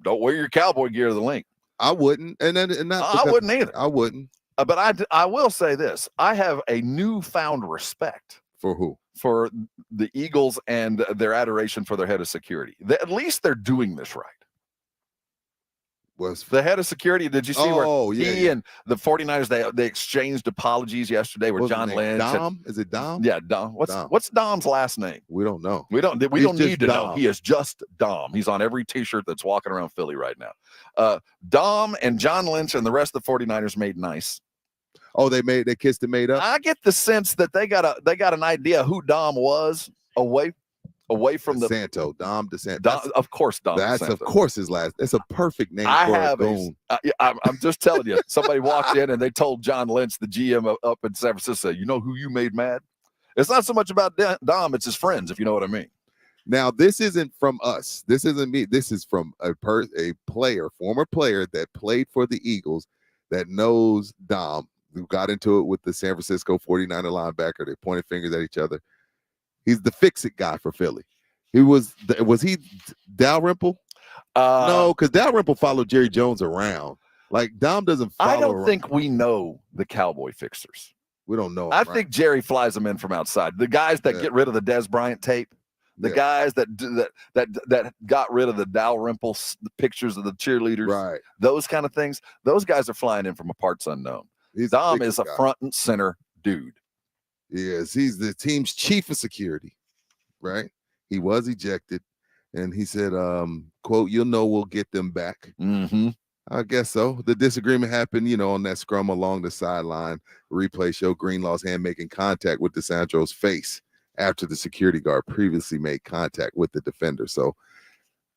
Don't wear your cowboy gear to the link. I wouldn't, and I wouldn't either. I wouldn't. But I will say this: I have a newfound respect for who? For the Eagles and their adoration for their head of security. At least they're doing this right. Was the head of security? Did you see he and the 49ers they exchanged apologies yesterday with John Lynch? Dom? Is it Dom? Yeah, Dom. What's Dom's last name? We don't know. We don't need to know. He is just Dom. He's on every t-shirt that's walking around Philly right now. Dom and John Lynch and the rest of the 49ers made nice. Oh, they kissed and made up. I get the sense that they got an idea who Dom was away from DeSanto, Dom DeSanto. Of course, Dom. That's DeSanto. Of course his last. It's a perfect name for a goon. I'm just telling you. Somebody walked in and they told John Lynch, the GM up in San Francisco, you know who you made mad? It's not so much about Dom; it's his friends, if you know what I mean. Now, this isn't from us. This isn't me. This is from a former player that played for the Eagles that knows Dom, who got into it with the San Francisco 49er linebacker. They pointed fingers at each other. He's the fix-it guy for Philly. Was he Dalrymple? No, because Dalrymple followed Jerry Jones around. Like Dom doesn't follow. I don't think we know the Cowboy fixers. We don't know. I think Jerry flies them in from outside. The guys that get rid of the Des Bryant tape, the guys that got rid of the Dalrymple pictures of the cheerleaders, right? Those kind of things. Those guys are flying in from a parts unknown. Dom is a front and center dude. Yes, he's the team's chief of security, right? He was ejected, and he said, quote, you'll know we'll get them back. Mm-hmm. I guess so. The disagreement happened, on that scrum along the sideline. Replay showed Greenlaw's hand making contact with DeSanto's face after the security guard previously made contact with the defender. So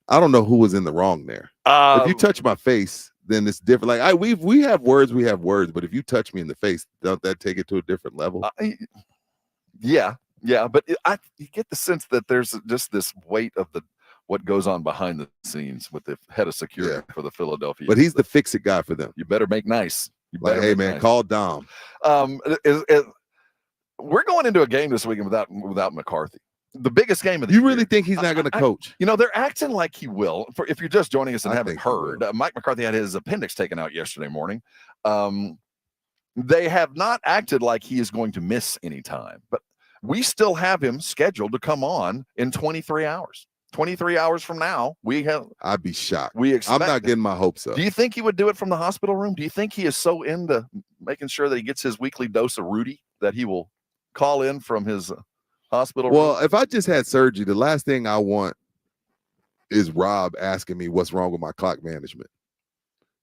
I don't know who was in the wrong there. If you touch my face, then it's different. Like we have words, but if you touch me in the face, don't that take it to a different level? Yeah, Yeah, but you get the sense that there's just this weight of what goes on behind the scenes with the head of security for the Philadelphia. But he's the fix-it guy for them. You better make nice. Hey, man, call Dom. We're going into a game this weekend without McCarthy. The biggest game of the year. You really think he's not going to coach? They're acting like he will. If you're just joining us and haven't heard, Mike McCarthy had his appendix taken out yesterday morning. They have not acted like he is going to miss any time, but we still have him scheduled to come on in 23 hours. 23 hours from now, I'd be shocked. I'm not getting my hopes up. Do you think he would do it from the hospital room? Do you think he is so into making sure that he gets his weekly dose of Rudy that he will call in from his hospital room? Well, if I just had surgery, the last thing I want is Rob asking me what's wrong with my clock management.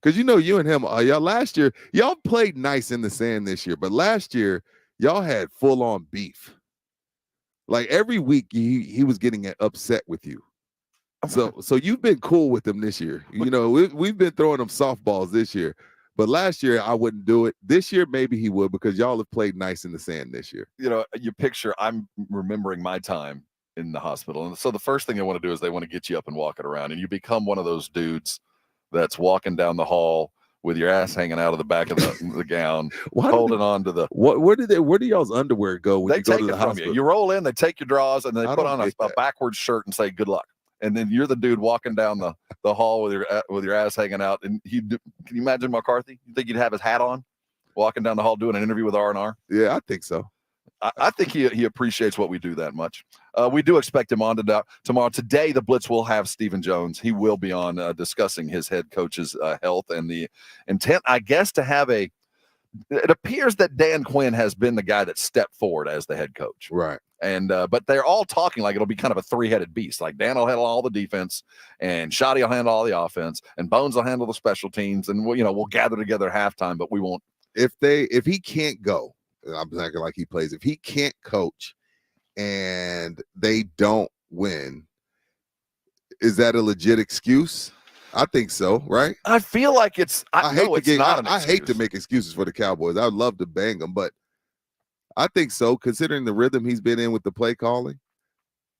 Because you and him, y'all last year, y'all played nice in the sand this year, but last year, y'all had full-on beef. Like every week, he was getting upset with you. So you've been cool with him this year. We've been throwing him softballs this year. But last year, I wouldn't do it. This year, maybe he would because y'all have played nice in the sand this year. I'm remembering my time in the hospital. And so the first thing they want to do is they want to get you up and walking around. And you become one of those dudes that's walking down the hall with your ass hanging out of the back of the gown, holding on to the. Where do y'all's underwear go when you go to the hospital? You roll in, they take your drawers, and they put on a backwards shirt and say good luck. And then you're the dude walking down the hall with your ass hanging out. And can you imagine McCarthy? You think he'd have his hat on, walking down the hall doing an interview with R&R? Yeah, I think so. I think he appreciates what we do that much. We do expect him on tomorrow. Today, the Blitz will have Stephen Jones. He will be on discussing his head coach's health and the intent, I guess, to have it appears that Dan Quinn has been the guy that stepped forward as the head coach. Right. And but they're all talking like it'll be kind of a three-headed beast. Like Dan will handle all the defense, and Shoddy will handle all the offense, and Bones will handle the special teams, and we'll gather together at halftime, but we won't. If he can't go, I'm acting like he plays. If he can't coach and they don't win, is that a legit excuse? I think so, right? I feel like it's. I hate to make excuses for the Cowboys. I would love to bang them, but I think so, considering the rhythm he's been in with the play calling.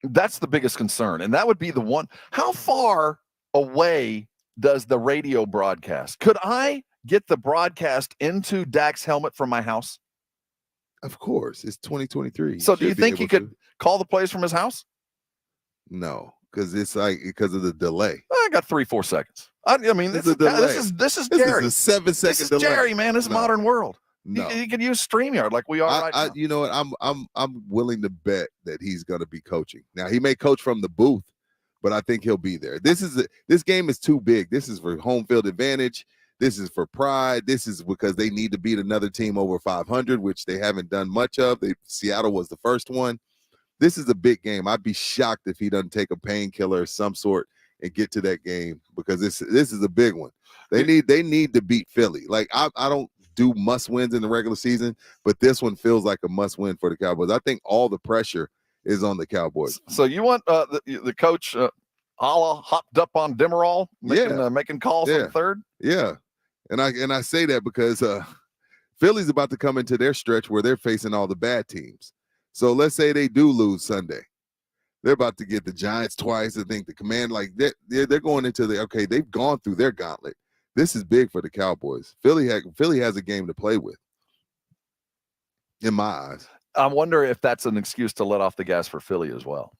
That's the biggest concern, and that would be the one. How far away does the radio broadcast? Could I get the broadcast into Dak's helmet from my house? Of course, it's 2023. So do you think he could call the plays from his house? No, because because of the delay. I got 3-4 seconds. I mean, this is Jerry. This is a 7-second delay. Jerry, man, this is modern world. No. You can use StreamYard like we are right now. You know what? I'm willing to bet that he's going to be coaching. Now he may coach from the booth, but I think he'll be there. This game is too big. This is for home field advantage. This is for pride. This is because they need to beat another team over 500, which they haven't done much of. Seattle was the first one. This is a big game. I'd be shocked if he doesn't take a painkiller of some sort and get to that game because this is a big one. They need to beat Philly. Like I don't do must wins in the regular season, but this one feels like a must win for the Cowboys. I think all the pressure is on the Cowboys. So you want the coach hopped up on Demerol making calls on the third? Yeah. And I say that because Philly's about to come into their stretch where they're facing all the bad teams. So let's say they do lose Sunday. They're about to get the Giants twice. I think the Command, they're going into they've gone through their gauntlet. This is big for the Cowboys. Philly has a game to play with, in my eyes. I wonder if that's an excuse to let off the gas for Philly as well.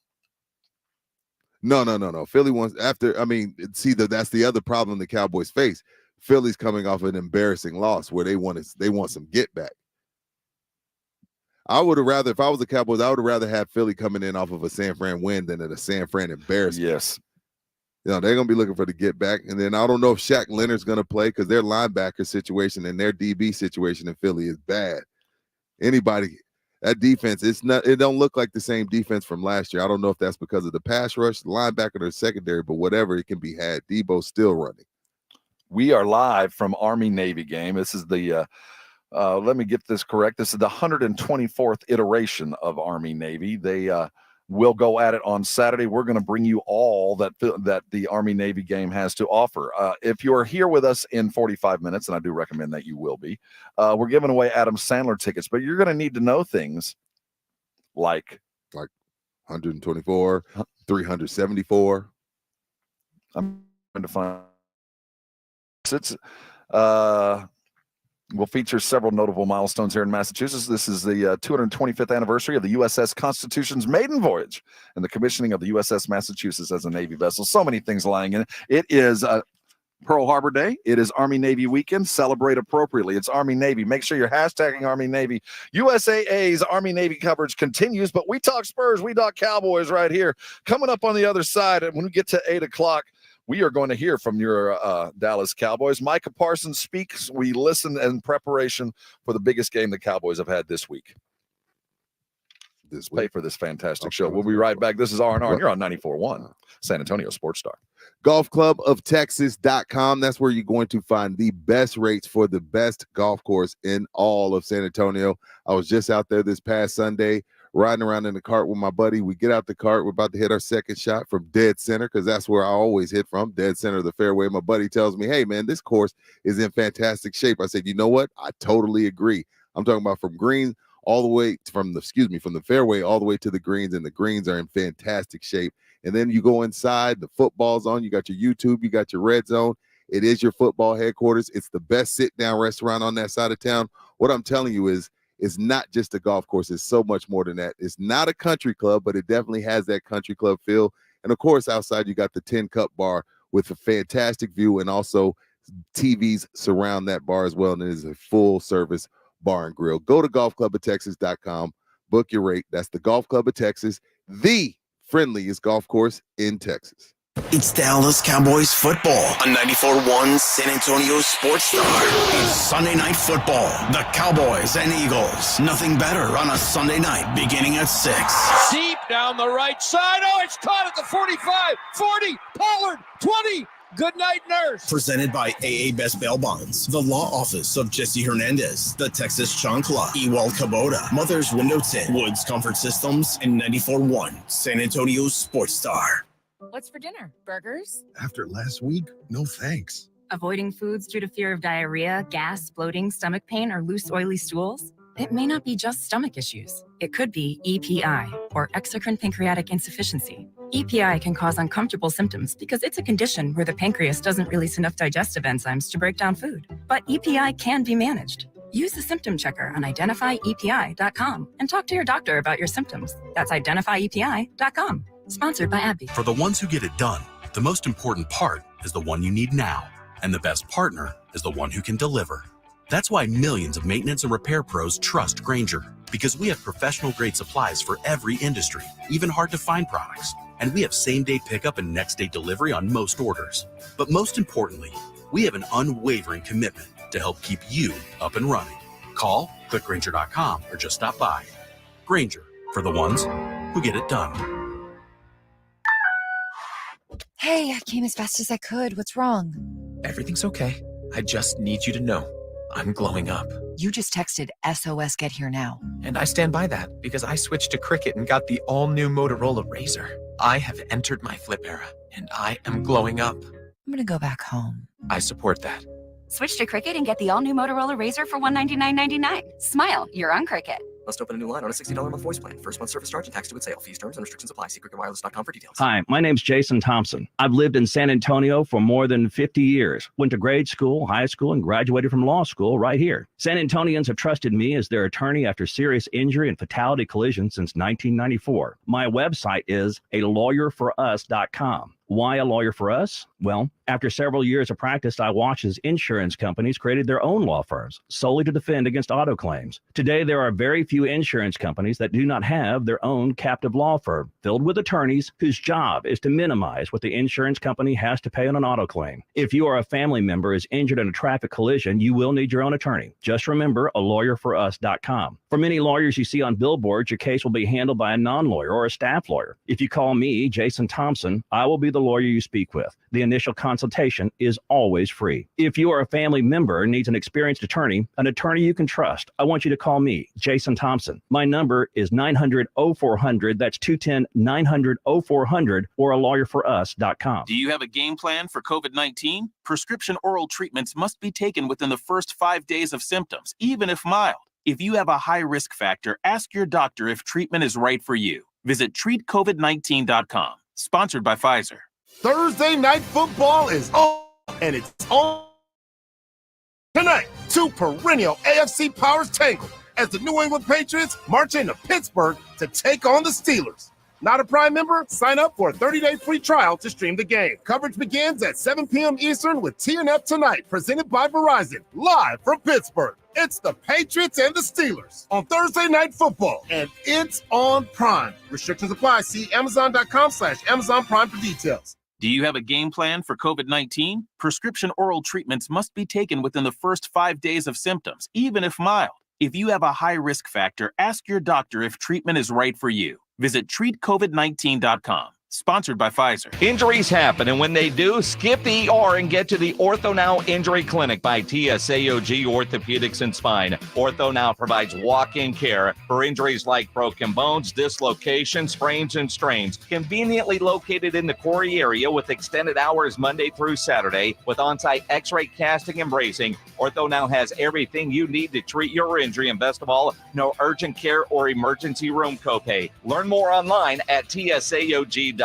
No. Philly wants that's the other problem the Cowboys face. Philly's coming off an embarrassing loss where they want some get back. I would have rather, if I was the Cowboys, I would have rather have Philly coming in off of a San Fran win than a San Fran embarrassment. Yes. They're going to be looking for the get back. And then I don't know if Shaq Leonard's going to play because their linebacker situation and their DB situation in Philly is bad. That defense, it don't look like the same defense from last year. I don't know if that's because of the pass rush, the linebacker, or secondary, but whatever, it can be had. Debo's still running. We are live from Army-Navy game. This is the let me get this correct. This is the 124th iteration of Army-Navy. They will go at it on Saturday. We're going to bring you all that the Army-Navy game has to offer. If you are here with us in 45 minutes, and I do recommend that you will be, we're giving away Adam Sandler tickets, but you're going to need to know things like Like 124, 374. I'm going to find it's will feature several notable milestones here in Massachusetts. This is the 225th anniversary of the USS Constitution's maiden voyage and the commissioning of the USS Massachusetts as a Navy vessel. So many things lying in it. It is Pearl Harbor Day. It is Army-Navy weekend. Celebrate appropriately. It's Army-Navy. Make sure you're hashtagging Army-Navy. USAA's Army-Navy coverage continues, but we talk Spurs, we talk Cowboys right here. Coming up on the other side, and when we get to 8 o'clock, we are going to hear from your Dallas Cowboys. Micah Parsons speaks. We listen in preparation for the biggest game the Cowboys have had this week. Pay for this fantastic show. We'll be right back. This is R&R, and you're on 94.1 San Antonio Sports Star. golfcluboftexas.com. That's where you're going to find the best rates for the best golf course in all of San Antonio. I was just out there this past Sunday riding around in the cart with my buddy. We get out the cart. We're about to hit our second shot from dead center because that's where I always hit from, dead center of the fairway. My buddy tells me, hey, man, this course is in fantastic shape. I said, you know what? I totally agree. I'm talking about from green all the way from the fairway all the way to the greens, and the greens are in fantastic shape. And then you go inside, the football's on, you got your YouTube, you got your red zone. It is your football headquarters. It's the best sit-down restaurant on that side of town. What I'm telling you is, it's not just a golf course. It's so much more than that. It's not a country club, but it definitely has that country club feel. And, of course, outside you got the 10-cup bar with a fantastic view, and also TVs surround that bar as well, and it is a full-service bar and grill. Go to golfcluboftexas.com. Book your rate. That's the Golf Club of Texas, the friendliest golf course in Texas. It's Dallas Cowboys football on 94.1 San Antonio Sports Star. It's Sunday Night Football. The Cowboys and Eagles. Nothing better on a Sunday night beginning at 6. Deep down the right side. Oh, it's caught at the 45, 40, Pollard, 20. Good night, nurse. Presented by AA Best Bail Bonds, the law office of Jesse Hernandez, the Texas Chancla, Ewald Kubota, Mother's Window Tint, Woods Comfort Systems, and 94.1 San Antonio Sports Star. What's for dinner? Burgers? After last week, no thanks. Avoiding foods due to fear of diarrhea, gas, bloating, stomach pain, or loose, oily stools? It may not be just stomach issues. It could be EPI, or exocrine pancreatic insufficiency. EPI can cause uncomfortable symptoms because it's a condition where the pancreas doesn't release enough digestive enzymes to break down food. But EPI can be managed. Use the symptom checker on identifyepi.com and talk to your doctor about your symptoms. That's identifyepi.com. Sponsored by AbbVie. For the ones who get it done, the most important part is the one you need now. And the best partner is the one who can deliver. That's why millions of maintenance and repair pros trust Grainger. Because we have professional-grade supplies for every industry, even hard-to-find products. And we have same-day pickup and next-day delivery on most orders. But most importantly, we have an unwavering commitment to help keep you up and running. Call, click Grainger.com, or just stop by. Grainger, for the ones who get it done. Hey, I came as fast as I could. What's wrong? Everything's okay. I just need you to know I'm glowing up. You just texted SOS Get Here Now. And I stand by that because I switched to Cricket and got the all-new Motorola Razr. I have entered my flip era, and I am glowing up. I'm gonna go back home. I support that. Switch to Cricket and get the all-new Motorola Razr for $199.99. Smile, you're on Cricket. Must open a new line on a $60 a month voice plan. First month service charge and tax to its sale. Fees, terms, and restrictions apply. See cricketwireless.com for details. Hi, my name's Jason Thompson. I've lived in San Antonio for more than 50 years. Went to grade school, high school, and graduated from law school right here. San Antonians have trusted me as their attorney after serious injury and fatality collisions since 1994. My website is alawyerforus.com. Why a lawyer for us? Well, after several years of practice, I watched as insurance companies created their own law firms solely to defend against auto claims. Today, there are very few insurance companies that do not have their own captive law firm filled with attorneys whose job is to minimize what the insurance company has to pay on an auto claim. If you or a family member is injured in a traffic collision, you will need your own attorney. Just remember alawyerforus.com. For many lawyers you see on billboards, your case will be handled by a non-lawyer or a staff lawyer. If you call me, Jason Thompson, I will be the lawyer you speak with. The initial consultation is always free. If you or a family member needs an experienced attorney you can trust, I want you to call me, Jason Thompson. My number is 900-0400. That's 210-900-0400 or alawyerforus.com. Do you have a game plan for COVID-19? Prescription oral treatments must be taken within the first 5 days of symptoms, even if mild. If you have a high risk factor, ask your doctor if treatment is right for you. Visit treatcovid19.com. Sponsored by Pfizer. Thursday night football is on, and it's on tonight. Two perennial AFC powers tangle as the New England Patriots march into Pittsburgh to take on the Steelers. Not a Prime member? Sign up for a 30-day free trial to stream the game. Coverage begins at 7 p.m. Eastern with TNF Tonight, presented by Verizon, live from Pittsburgh. It's the Patriots and the Steelers on Thursday Night Football, and it's on Prime. Restrictions apply. See Amazon.com/Amazon Prime for details. Do you have a game plan for COVID-19? Prescription oral treatments must be taken within the first 5 days of symptoms, even if mild. If you have a high risk factor, ask your doctor if treatment is right for you. Visit treatcovid19.com. Sponsored by Pfizer. Injuries happen, and when they do, skip the ER and get to the Ortho Now Injury Clinic by TSAOG Orthopedics and Spine. Ortho Now provides walk-in care for injuries like broken bones, dislocations, sprains, and strains. Conveniently located in the Quarry area with extended hours Monday through Saturday with on-site x-ray casting and bracing, Ortho Now has everything you need to treat your injury, and best of all, no urgent care or emergency room copay. Learn more online at TSAOG.com.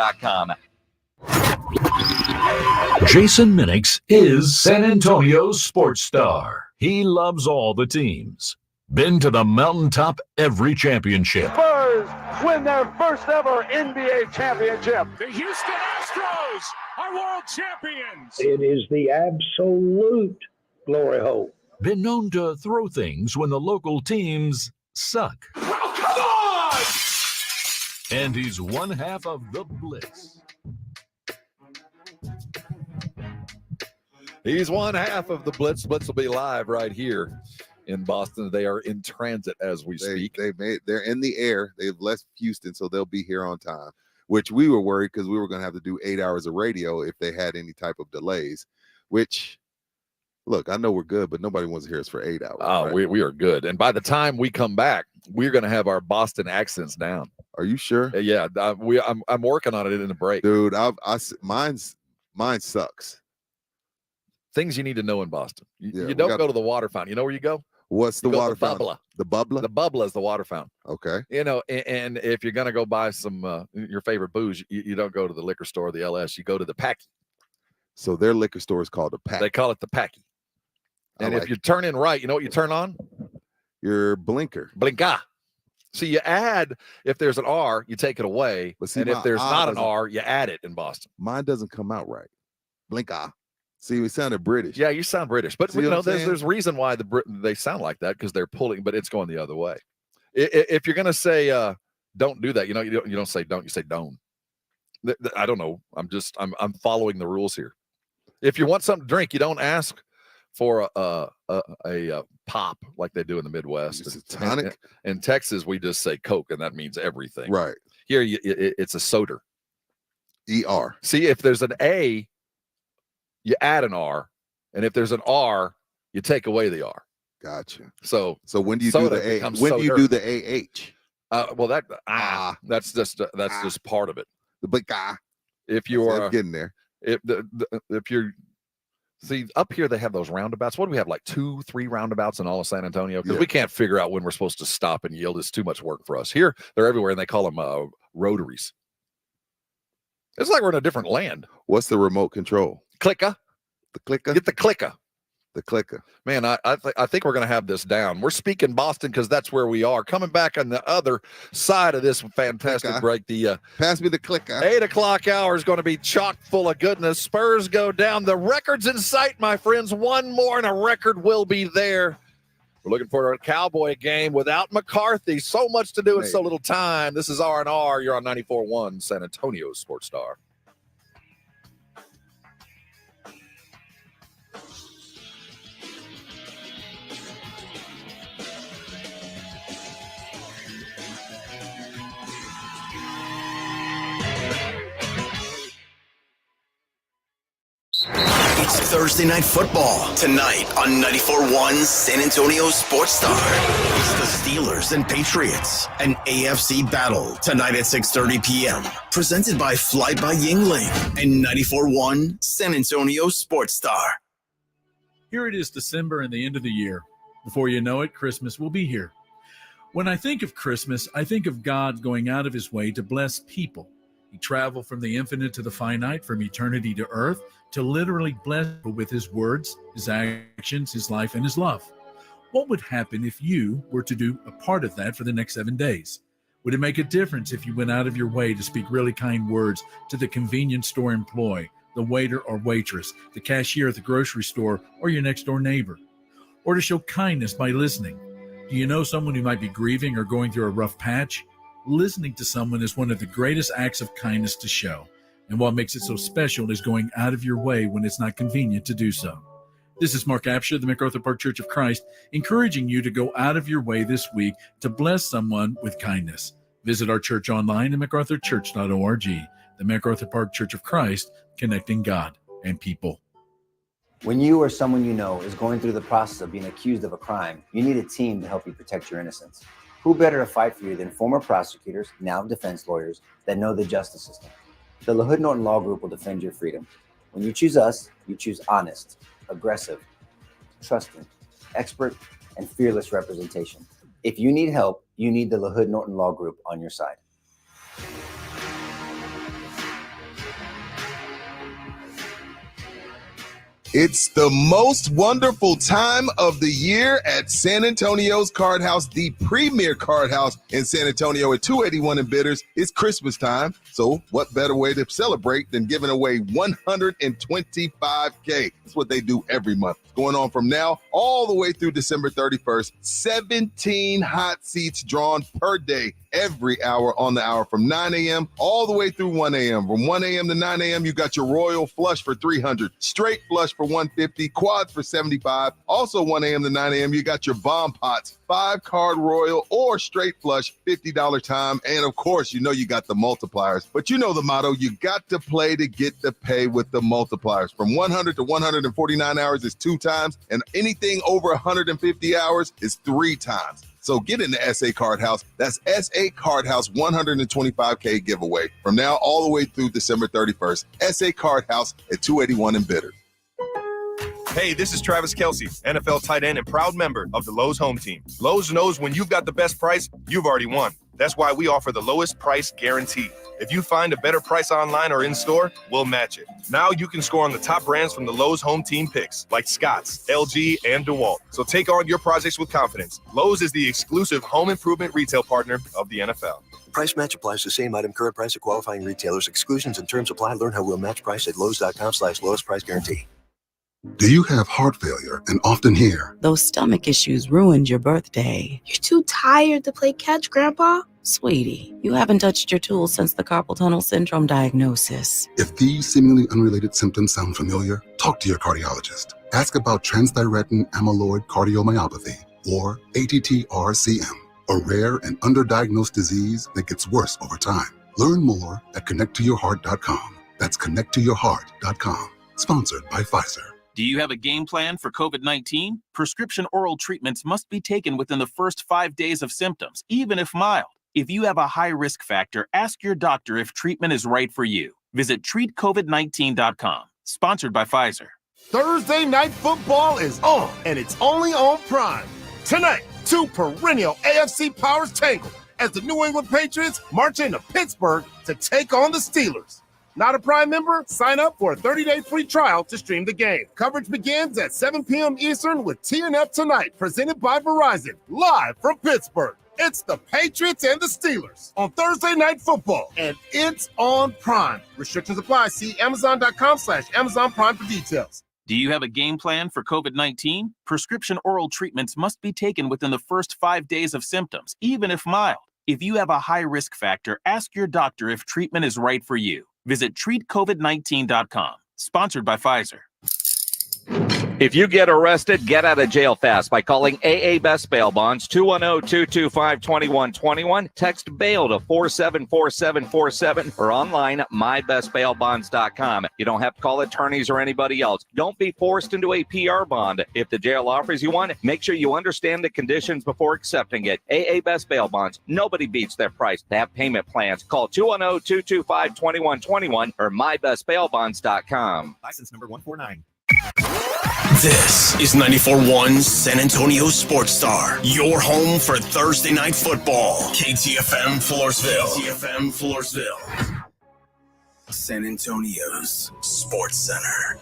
Jason Minix is San Antonio's sports star. He loves all the teams. Been to the mountaintop every championship. Spurs win their first ever NBA championship. The Houston Astros are world champions. It is the absolute glory hole. Been known to throw things when the local teams suck. Oh, come on! And he's one half of the Blitz. He's one half of the Blitz. Blitz will be live right here in Boston. They are in transit as we speak. They're in the air. They've left Houston, so they'll be here on time, which we were worried because we were going to have to do 8 hours of radio if they had any type of delays, which, look, I know we're good, but nobody wants to hear us for 8 hours. Oh, right? we are good. And by the time we come back, we're going to have our Boston accents down. Are you sure? Yeah, I'm working on it in the break. Dude, mine sucks. Things you need to know in Boston. Yeah, you don't go to the water fountain. You know where you go? What's the water fountain? The Bubbler? The Bubbler is the water fountain. Okay. You know, and if you're going to go buy some your favorite booze, you don't go to the liquor store, the LS. You go to the Packy. So their liquor store is called the Packy. They call it the Packy. And if you turn in right, you know what you turn on? Your blinker. Blinka. See, you add, if there's an R, you take it away. But see, and if there's not an R, you add it in Boston. Mine doesn't come out right. Blinka. See, we sounded British. Yeah, you sound British. But, See you know, what I'm saying? there's reason why they sound like that, because they're pulling, but it's going the other way. If you're going to say don't do that, you know, you don't say don't, you say don't. I don't know. I'm following the rules here. If you want something to drink, you don't ask for a pop like they do in the Midwest. It's a tonic. In Texas, we just say Coke, and that means everything. Right. Here, it's a soda. ER. See, if there's an A, you add an R, and if there's an R, you take away the R. Gotcha. So when do you do the A? When do you do the AH? Well, that's just part of it. The big If you are getting there, if you're see up here, they have those roundabouts. What do we have, like 2-3 roundabouts in all of San Antonio? Because we can't figure out when we're supposed to stop and yield. It's too much work for us. Here, they're everywhere, and they call them rotaries. It's like we're in a different land. What's the remote control? Clicker. The clicker. Get the clicker. The clicker. Man, I think we're going to have this down. We're speaking Boston because that's where we are. Coming back on the other side of this fantastic break, the pass me the clicker. 8 o'clock hour is going to be chock full of goodness. Spurs go down. The record's in sight, my friends. One more and a record will be there. We're looking for a Cowboy game without McCarthy. So much to do in so little time. This is R&R. You're on 94.1 San Antonio Sports Star. It's Thursday Night Football tonight on 94.1 San Antonio Sports Star. It's the Steelers and Patriots, an AFC battle tonight at 6:30 p.m. Presented by Fly by Yingling and 94.1 San Antonio Sports Star. Here it is, December and the end of the year. Before you know it, Christmas will be here. When I think of Christmas, I think of God going out of his way to bless people. He traveled from the infinite to the finite, from eternity to earth, to literally bless people with his words, his actions, his life, and his love. What would happen if you were to do a part of that for the next 7 days? Would it make a difference if you went out of your way to speak really kind words to the convenience store employee, the waiter or waitress, the cashier at the grocery store, or your next door neighbor? Or to show kindness by listening? Do you know someone who might be grieving or going through a rough patch? Listening to someone is one of the greatest acts of kindness to show. And what makes it so special is going out of your way when it's not convenient to do so. This is Mark Absher, the MacArthur Park Church of Christ, encouraging you to go out of your way this week to bless someone with kindness. Visit our church online at macarthurchurch.org. The MacArthur Park Church of Christ, connecting God and people. When you or someone you know is going through the process of being accused of a crime, you need a team to help you protect your innocence. Who better to fight for you than former prosecutors, now defense lawyers, that know the justice system? The LaHood Norton Law Group will defend your freedom. When you choose us, you choose honest, aggressive, trusting, expert, and fearless representation. If you need help, you need the LaHood Norton Law Group on your side. It's the most wonderful time of the year at San Antonio's Card House, the premier card house in San Antonio at 281 in Bitters. It's Christmas time, so what better way to celebrate than giving away $125K? That's what they do every month. Going on from now all the way through December 31st, 17 hot seats drawn per day, every hour on the hour from 9 a.m. all the way through 1 a.m. From 1 a.m. to 9 a.m., you got your Royal Flush for $300, Straight Flush for $150, Quads for $75. Also 1 a.m. to 9 a.m., you got your Bomb Pots, 5-card Royal or Straight Flush, $50 time. And of course, you know you got the multipliers. But you know the motto, you got to play to get the pay with the multipliers. From 100 to 149 hours is 2 times, and anything over 150 hours is 3 times. So get in the SA Card House. That's SA Card House 125K giveaway from now all the way through December 31st. SA Card House at 281 in Bitter. Hey, this is Travis Kelce, NFL tight end and proud member of the Lowe's home team. Lowe's knows when you've got the best price, you've already won. That's why we offer the lowest price guarantee. If you find a better price online or in store, we'll match it. Now you can score on the top brands from the Lowe's home team picks, like Scotts, LG, and DeWalt. So take on your projects with confidence. Lowe's is the exclusive home improvement retail partner of the NFL. Price match applies to same item, current price of qualifying retailers. Exclusions and terms apply. Learn how we'll match price at lowes.com/lowest price guarantee. Do you have heart failure and often hear, "Those stomach issues ruined your birthday"? "You're too tired to play catch, Grandpa"? Sweetie, you haven't touched your tools since the carpal tunnel syndrome diagnosis. If these seemingly unrelated symptoms sound familiar, talk to your cardiologist. Ask about transthyretin amyloid cardiomyopathy, or ATTR-CM, a rare and underdiagnosed disease that gets worse over time. Learn more at connecttoyourheart.com. That's connecttoyourheart.com. Sponsored by Pfizer. Do you have a game plan for COVID-19? Prescription oral treatments must be taken within the first 5 days of symptoms, even if mild. If you have a high risk factor, ask your doctor if treatment is right for you. Visit treatcovid19.com. Sponsored by Pfizer. Thursday night football is on, and it's only on Prime. Tonight, 2 perennial AFC powers tangle as the New England Patriots march into Pittsburgh to take on the Steelers. Not a Prime member? Sign up for a 30-day free trial to stream the game. Coverage begins at 7 p.m. Eastern with TNF Tonight, presented by Verizon, live from Pittsburgh. It's the Patriots and the Steelers on Thursday Night Football, and it's on Prime. Restrictions apply. See Amazon.com/Amazon Prime for details. Do you have a game plan for COVID-19? Prescription oral treatments must be taken within the first 5 days of symptoms, even if mild. If you have a high risk factor, ask your doctor if treatment is right for you. Visit treatcovid19.com. Sponsored by Pfizer. If you get arrested, get out of jail fast by calling AA Best Bail Bonds, 210-225-2121. Text bail to 474747 or online at mybestbailbonds.com. You don't have to call attorneys or anybody else. Don't be forced into a PR bond. If the jail offers you one, make sure you understand the conditions before accepting it. AA Best Bail Bonds. Nobody beats their price. They have payment plans. Call 210-225-2121 or mybestbailbonds.com. License number 149. This is 94.1 San Antonio Sports Star, your home for Thursday night football. KTFM Floresville. KTFM Floresville. San Antonio's Sports Center.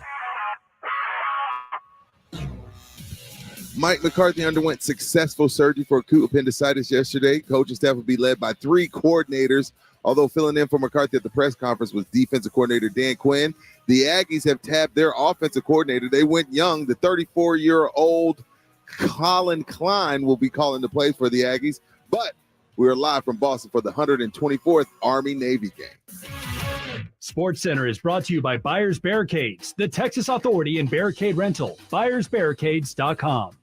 Mike McCarthy underwent successful surgery for acute appendicitis yesterday. Coaching staff will be led by 3 coordinators. Although filling in for McCarthy at the press conference was defensive coordinator Dan Quinn. The Aggies have tabbed their offensive coordinator. They went young. The 34-year-old Colin Klein will be calling the plays for the Aggies. But we're live from Boston for the 124th Army-Navy game. Sports Center is brought to you by Buyers Barricades, the Texas authority in barricade rental. BuyersBarricades.com.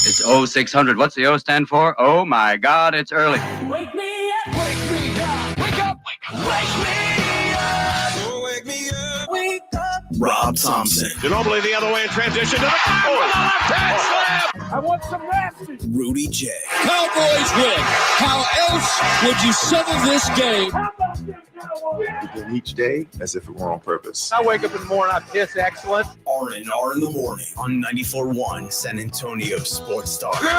It's 0600. What's the O stand for? Oh, my God, it's early. Wake me up, wake me up, wake up, wake up, wake me up. Oh, wake me up, wake up. Rob Thompson. Ginobili the other way in transition to the left-hand slam. I want some nasty. Rudy J. Cowboys win. How else would you settle this game? Begin each day as if it were on purpose. I wake up in the morning, I piss excellent. R&R in the morning on 94.1 San Antonio Sports Star. Good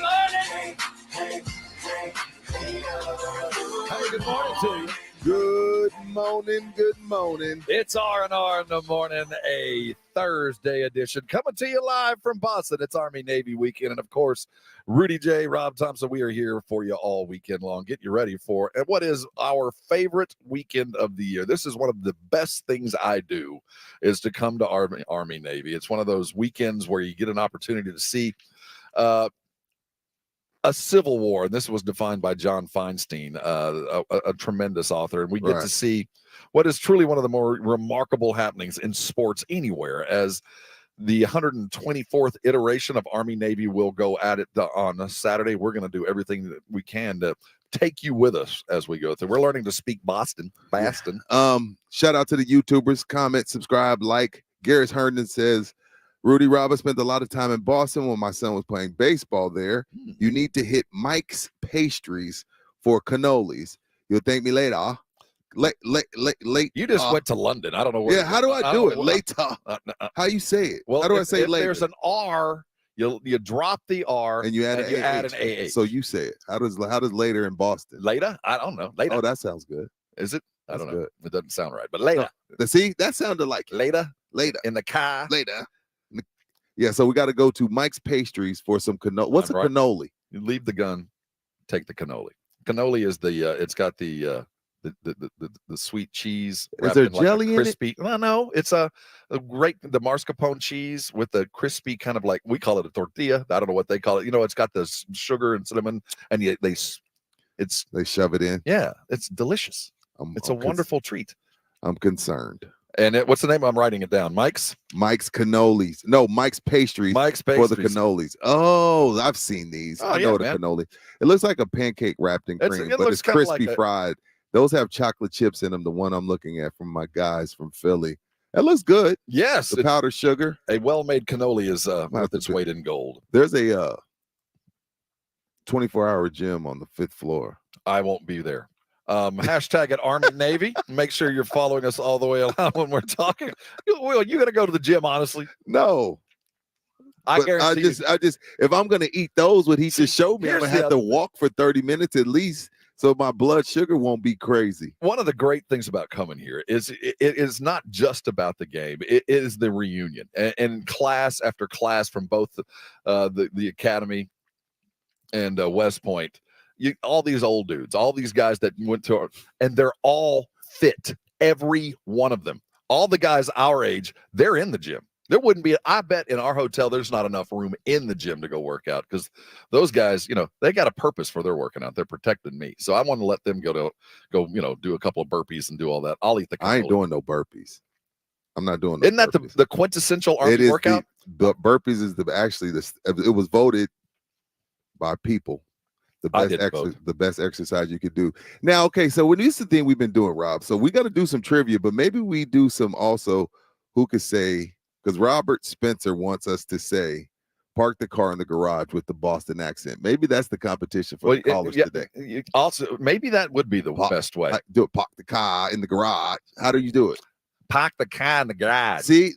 morning. Hey, good morning to you. Good morning, good morning. It's R&R in the morning, a Thursday edition. Coming to you live from Boston. It's Army-Navy weekend. And, of course, Rudy J, Rob Thompson, we are here for you all weekend long. Get you ready for what is our favorite weekend of the year. This is one of the best things I do is to come to Army-Navy. It's one of those weekends where you get an opportunity to see a civil war, and this was defined by John Feinstein, a tremendous author, and we get to see what is truly one of the more remarkable happenings in sports anywhere, as the 124th iteration of Army-Navy will go at it on a Saturday. We're going to do everything that we can to take you with us as we go through. We're learning to speak Boston. Shout out to the YouTubers. Comment, subscribe, like. Garris Herndon says, Rudy, Rob, I spent a lot of time in Boston when my son was playing baseball there. You need to hit Mike's Pastries for cannolis. You'll thank me later. Late. You just went to London. I don't know where. Yeah, how do I do it? Later. How you say it? Well, how do I say if later? There's an R. You drop the R and you add an AH. So you say it. How does later in Boston? Later? I don't know. Later. Oh, that sounds good. Is it? I don't know. Good. It doesn't sound right. But later. No. See, that sounded like later. In the car. Later. Yeah, so we got to go to Mike's Pastries for some cannoli. What's a cannoli? You leave the gun, take the cannoli. Cannoli is it's got the sweet cheese. Is there jelly crispy, in it? No, it's the mascarpone cheese with the crispy kind of like, we call it a tortilla. I don't know what they call it. It's got the sugar and cinnamon, and they shove it in. Yeah, it's delicious. It's a wonderful treat. I'm concerned. And what's the name? I'm writing it down. Mike's cannolis. No, Mike's Pastries. Mike's Pastries for the cannolis. Oh, I've seen these. I know the cannoli. It looks like a pancake wrapped in cream, but it's crispy fried. Those have chocolate chips in them. The one I'm looking at from my guys from Philly. That looks good. Yes. The powdered sugar. A well-made cannoli is worth its weight in gold. There's a 24-hour gym on the 5th floor. I won't be there. Hashtag at Army-Navy. Make sure you're following us all the way along when we're talking. Well, you got to go to the gym, honestly. No. I guarantee I just, if I'm going to eat those, what he just showed me, I'm going to have to walk for 30 minutes at least so my blood sugar won't be crazy. One of the great things about coming here is it is not just about the game. It is the reunion. And class after class from both the academy and West Point. All these old dudes, all these guys that went to, and they're all fit, every one of them. All the guys our age, they're in the gym. There wouldn't be, I bet in our hotel, there's not enough room in the gym to go work out because those guys, they got a purpose for their working out. They're protecting me. So I want to let them go, do a couple of burpees and do all that. I'll eat the cannoli. I ain't doing no burpees. I'm not doing no Isn't that burpees. the quintessential Army workout? The burpees is it was voted by people. The best exercise you could do. Now, okay, so when this is the thing we've been doing, Rob. So we got to do some trivia, but maybe we do some also who could say, because Robert Spencer wants us to say, park the car in the garage with the Boston accent. Maybe that's the competition for the callers today. Also, maybe that would be the best way. Do it, park the car in the garage. How do you do it? park the car in the garage. See,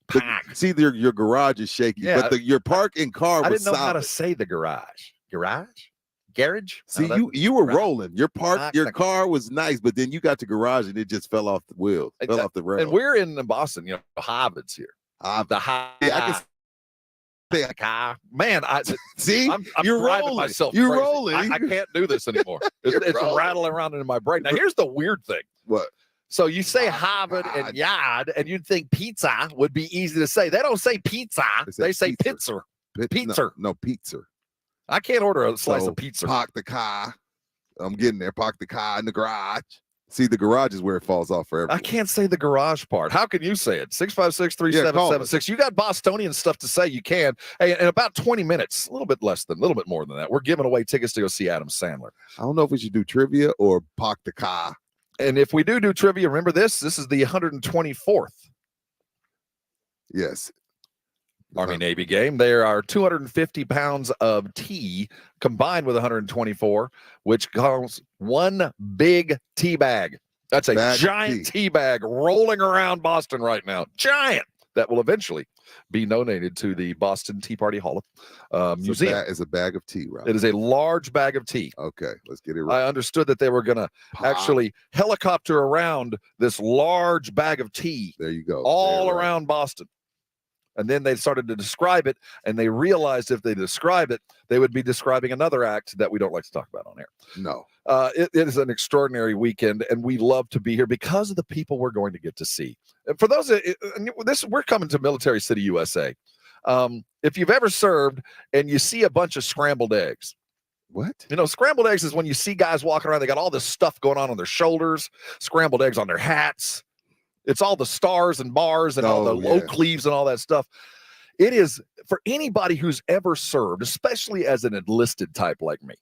Park. your garage is shaky, Yeah, but your parking car was I didn't know solid. how to say the garage. Garage? See, No, you were garage. rolling. Your car was nice, but then you got to garage and it just fell off the wheel, fell off the rail. And we're in Boston, Harvard's here. The I can car. Man, see, I'm you're driving rolling. myself You're crazy. rolling. I can't do this anymore. It's rattling around in my brain. Now, here's the weird thing. What? So you say Harvard and yard, and you'd think pizza would be easy to say. They don't say pizza. They say pizza. Pizza. No, pizza. I can't order a slice of pizza. Park the car. I'm getting there. Park the car in the garage. See, the garage is where it falls off for everyone. I can't say the garage part. How can you say it? 656-3776. You got Bostonian stuff to say. You can. Hey, in about 20 minutes, a little bit more than that, we're giving away tickets to go see Adam Sandler. I don't know if we should do trivia or park the car. And if we do trivia, remember this is the 124th. Yes. Army-Navy game. There are 250 pounds of tea combined with 124, which calls one big tea bag. That's a giant tea bag rolling around Boston right now. Giant. That will eventually be donated to the Boston Tea Party Hall of Museum. That is a bag of tea, right? It is a large bag of tea. Okay, let's get it right. I understood that they were going to actually helicopter around this large bag of tea. There you go. All around Boston. And then they started to describe it, and they realized if they describe it, they would be describing another act that we don't like to talk about on air. No. It is an extraordinary weekend, and we love to be here because of the people we're going to get to see. And for those, we're coming to Military City, USA. If you've ever served and you see a bunch of scrambled eggs, what? Scrambled eggs is when you see guys walking around, they got all this stuff going on their shoulders, scrambled eggs on their hats. It's all the stars and bars and all the oak leaves and all that stuff. It is for anybody who's ever served, especially as an enlisted type like me.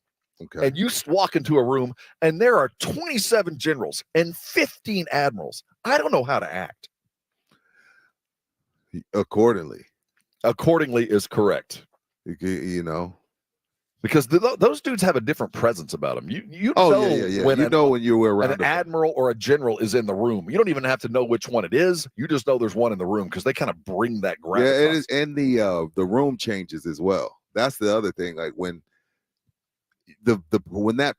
Okay. And you walk into a room and there are 27 generals and 15 admirals. I don't know how to act. Accordingly is correct. Because those dudes have a different presence about them. You know when you were around an admiral or a general is in the room. You don't even have to know which one it is. You just know there's one in the room because they kind of bring that gravitas. Yeah, it is, and the room changes as well. That's the other thing. Like when when that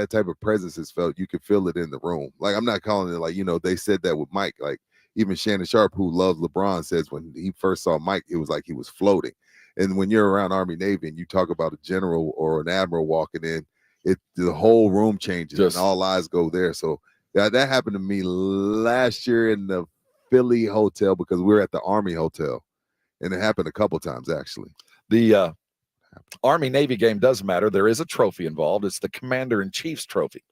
type of presence is felt, you can feel it in the room. Like I'm not calling it like they said that with Mike. Like even Shannon Sharp, who loves LeBron, says when he first saw Mike, it was like he was floating. And when you're around Army Navy and you talk about a general or an admiral walking in, the whole room changes and all eyes go there. So that happened to me last year in the Philly hotel because we were at the Army hotel, and it happened a couple times actually. The Army Navy game does matter. There is a trophy involved. It's the Commander in Chief's trophy.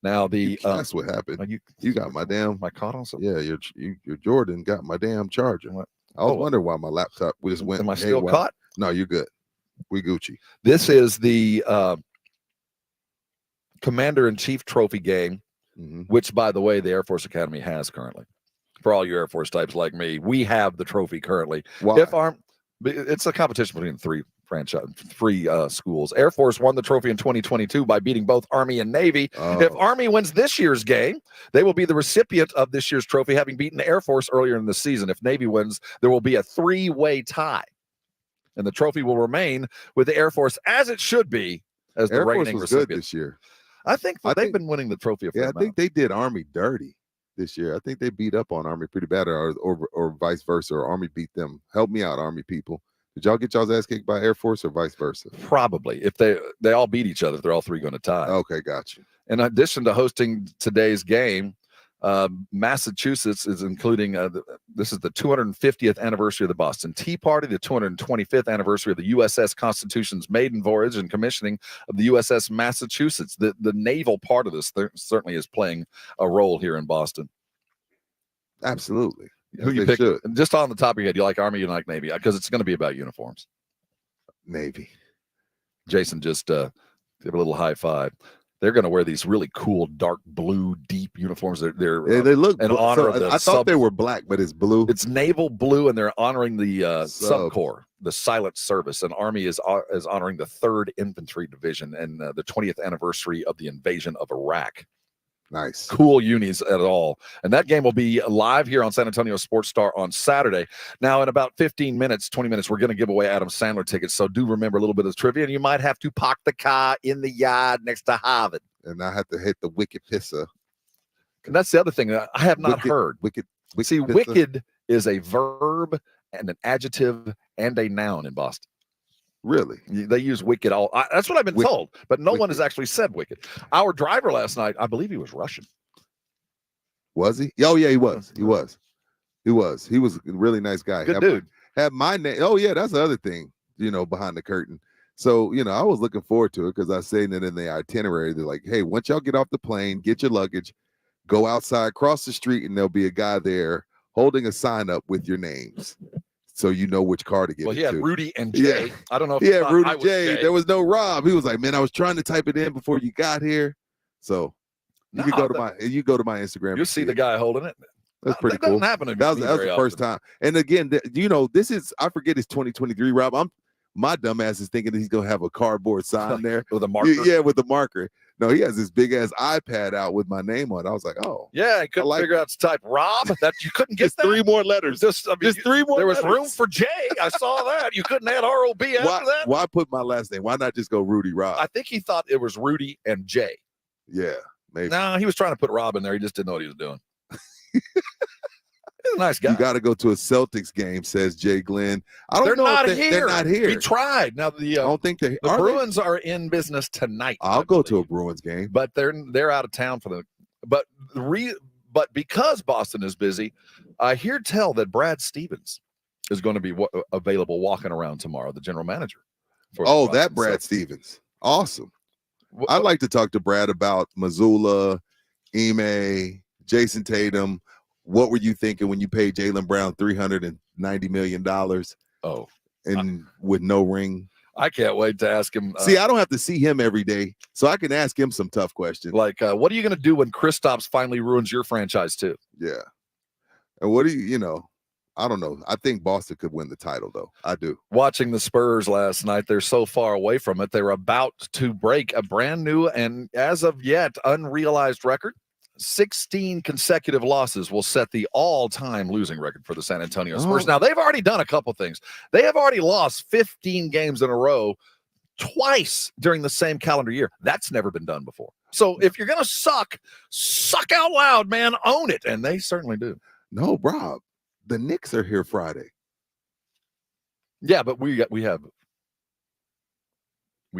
Now that's what happened. You got my caught on something. Yeah, your Jordan got my damn charger. What? I was wondering why my laptop just went. Am I still caught? No, you're good. We Gucci. This is the Commander-in-Chief Trophy game, which, by the way, the Air Force Academy has currently. For all you Air Force types like me, we have the trophy currently. Why? It's a competition between three schools. Air Force won the trophy in 2022 by beating both Army and Navy. If Army wins this year's game, they will be the recipient of this year's trophy, having beaten the Air Force earlier in the season. If Navy wins, there will be a 3-way tie, and the trophy will remain with the Air Force as it should be as the reigning recipient. Good this year. I think they've been winning the trophy. I think they did Army dirty this year. I think they beat up on Army pretty bad, or vice versa. Or Army beat them. Help me out, Army people. Did y'all get y'all's ass kicked by Air Force or vice versa? Probably. If they all beat each other, they're all three going to tie. Okay, got you. In addition to hosting today's game, Massachusetts is including this is the 250th anniversary of the Boston Tea Party, the 225th anniversary of the USS Constitution's maiden voyage and commissioning of the USS Massachusetts. The naval part of this certainly is playing a role here in Boston. Absolutely. Who you pick? Just on the top of your head, you like Army, you like Navy? Because it's going to be about uniforms. Navy. Jason just give a little high five. They're going to wear these really cool dark blue deep uniforms. They look in honor of the I thought they were black, but it's blue. It's naval blue, and they're honoring the Sub Corps, the silent service. And Army is honoring the 3rd Infantry Division and the 20th anniversary of the invasion of Iraq. Nice. Cool unis at all. And that game will be live here on San Antonio Sports Star on Saturday. Now, in about 15 minutes, 20 minutes, we're going to give away Adam Sandler tickets. So do remember a little bit of trivia, and you might have to park the car in the yard next to Harvard. And I have to hit the wicked pisser. And that's the other thing that I have not heard. Wicked See, pisser. wicked is a verb and an adjective and a noun in Boston. Really? They use wicked all. That's what I've been told, but no one has actually said wicked. Our driver last night, I believe he was Russian. Was he? Oh, yeah, he was. He was. He was. He was a really nice guy. Good dude. Had my name. Oh, yeah, that's the other thing, behind the curtain. So, I was looking forward to it because I was saying it in the itinerary. They're like, hey, once y'all get off the plane, get your luggage, go outside, cross the street, and there'll be a guy there holding a sign up with your names. So you know which car to get. Well, he had to. Rudy and Jay. Yeah. I don't know if he had Rudy I was Jay. There was no Rob. He was like, man, I was trying to type it in before you got here. So you go to my Instagram. You'll see the guy holding it. That's pretty that cool. Doesn't happen to that was me the very first often. time. And again, this is I forget it's 2023, Rob. My dumbass is thinking that he's gonna have a cardboard sign there with a marker. Yeah, with the marker. No, he has this big ass iPad out with my name on it. I was like, oh, Yeah, I couldn't figure out to type Rob. That you couldn't get just that. 3 more letters. Just 3 more. There was letters. room for J. I saw that. You couldn't add ROB after that. Why put my last name? Why not just go Rudy Rob? I think he thought it was Rudy and Jay. Yeah, maybe. No, he was trying to put Rob in there. He just didn't know what he was doing. He's a nice guy. You got to go to a Celtics game, says Jay Glenn. I don't They're know not if here. they're not here. He tried. Now I don't think they. the Bruins are in business tonight. I'll go to a Bruins game, but they're out of town for the. But because Boston is busy, I hear tell that Brad Stevens is going to be available walking around tomorrow, the general manager. That Brad Stevens, awesome. I'd like to talk to Brad about Missoula, Ime, Jason Tatum. What were you thinking when you paid Jaylen Brown $390 million? Oh, and with no ring. I can't wait to ask him. See, I don't have to see him every day, so I can ask him some tough questions. Like, what are you going to do when Kristaps finally ruins your franchise too? Yeah, and what do you? I don't know. I think Boston could win the title, though. I do. Watching the Spurs last night, they're so far away from it. They're about to break a brand new and, as of yet, unrealized record. 16 consecutive losses will set the all-time losing record for the San Antonio Spurs. Now, they've already done a couple things. They have already lost 15 games in a row twice during the same calendar year. That's never been done before. So if you're going to suck out loud, man, own it. And they certainly do. No, Rob, the Knicks are here Friday. Yeah, but we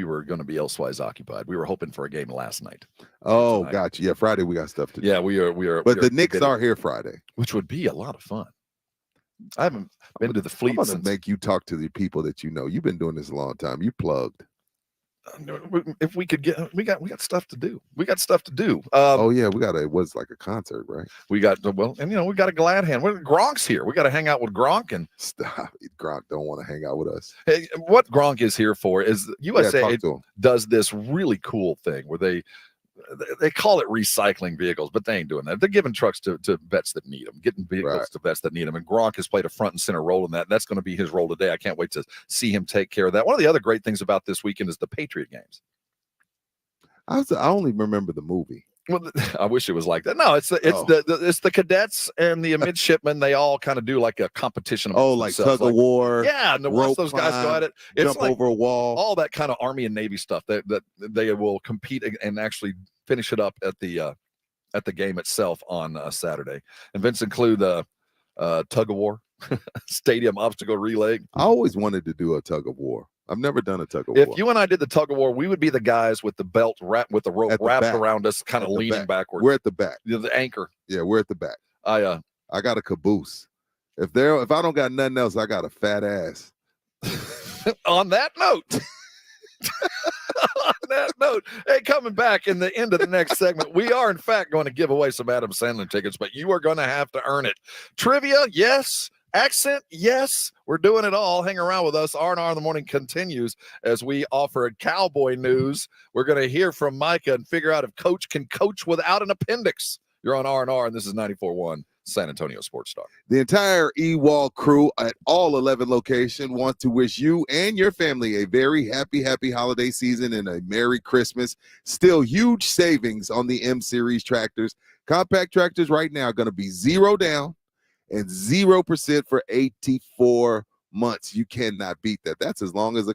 were going to be elsewise occupied. We were hoping for a game last night. Oh, gotcha. Yeah, Friday we got stuff to do. Yeah, we are. But the Knicks are here Friday, which would be a lot of fun. I haven't been to the Fleet. I'm going to make you talk to the people that you know. You've been doing this a long time. You plugged. If we could get, we got stuff to do. We got stuff to do. Oh yeah, it was like a concert, right? We got and we got a glad hand. Gronk's here. We got to hang out with Gronk and stop. Gronk don't want to hang out with us. Hey, what Gronk is here for is USA does this really cool thing where they call it recycling vehicles, but they ain't doing that. They're giving trucks to vets that need them, getting vehicles to vets that need them. And Gronk has played a front and center role in that. That's going to be his role today. I can't wait to see him take care of that. One of the other great things about this weekend is the Patriot games. I only remember the movie. Well, I wish it was like that. No, it's the cadets and the midshipmen. They all kind of do like a competition. Oh, like tug of war. Yeah, and once those guys go at it, it's jump like over a wall. All that kind of Army and Navy stuff that they will compete and actually finish it up at the game itself on Saturday. Events include the tug of war, stadium obstacle relay. I always wanted to do a tug of war. I've never done a tug of war. If you and I did the tug of war, we would be the guys with the belt with the rope wrapped around us, kind of leaning backwards. We're at the back. The anchor. Yeah, we're at the back. I got a caboose. If I don't got nothing else, I got a fat ass. On that note. On that note, hey, coming back in the end of the next segment, we are in fact going to give away some Adam Sandler tickets, but you are going to have to earn it. Trivia, yes. Accent, yes. We're doing it all. Hang around with us. R&R in the Morning continues as we offer Cowboy news. We're going to hear from Micah and figure out if Coach can coach without an appendix. You're on R&R, and this is 94.1 San Antonio Sports Star. The entire E-Wall crew at all 11 locations want to wish you and your family a very happy holiday season and a Merry Christmas. Still huge savings on the M-Series tractors. Compact tractors right now are going to be 0 down and 0% for 84 months. You cannot beat that. That's as long as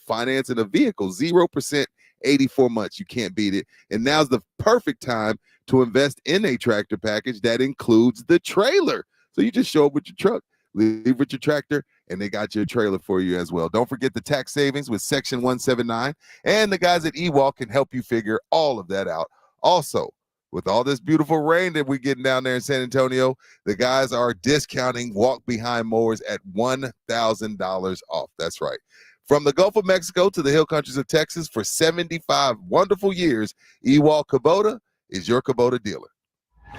financing a vehicle. 0%, 84 months. You can't beat it. And now's the perfect time to invest in a tractor package that includes the trailer. So you just show up with your truck, leave with your tractor, and they got your trailer for you as well. Don't forget the tax savings with Section 179, and the guys at E-Walk can help you figure all of that out. Also, with all this beautiful rain that we're getting down there in San Antonio, the guys are discounting walk-behind mowers at $1,000 off. That's right. From the Gulf of Mexico to the hill countries of Texas for 75 wonderful years, E-Walk Kubota is your Kubota dealer.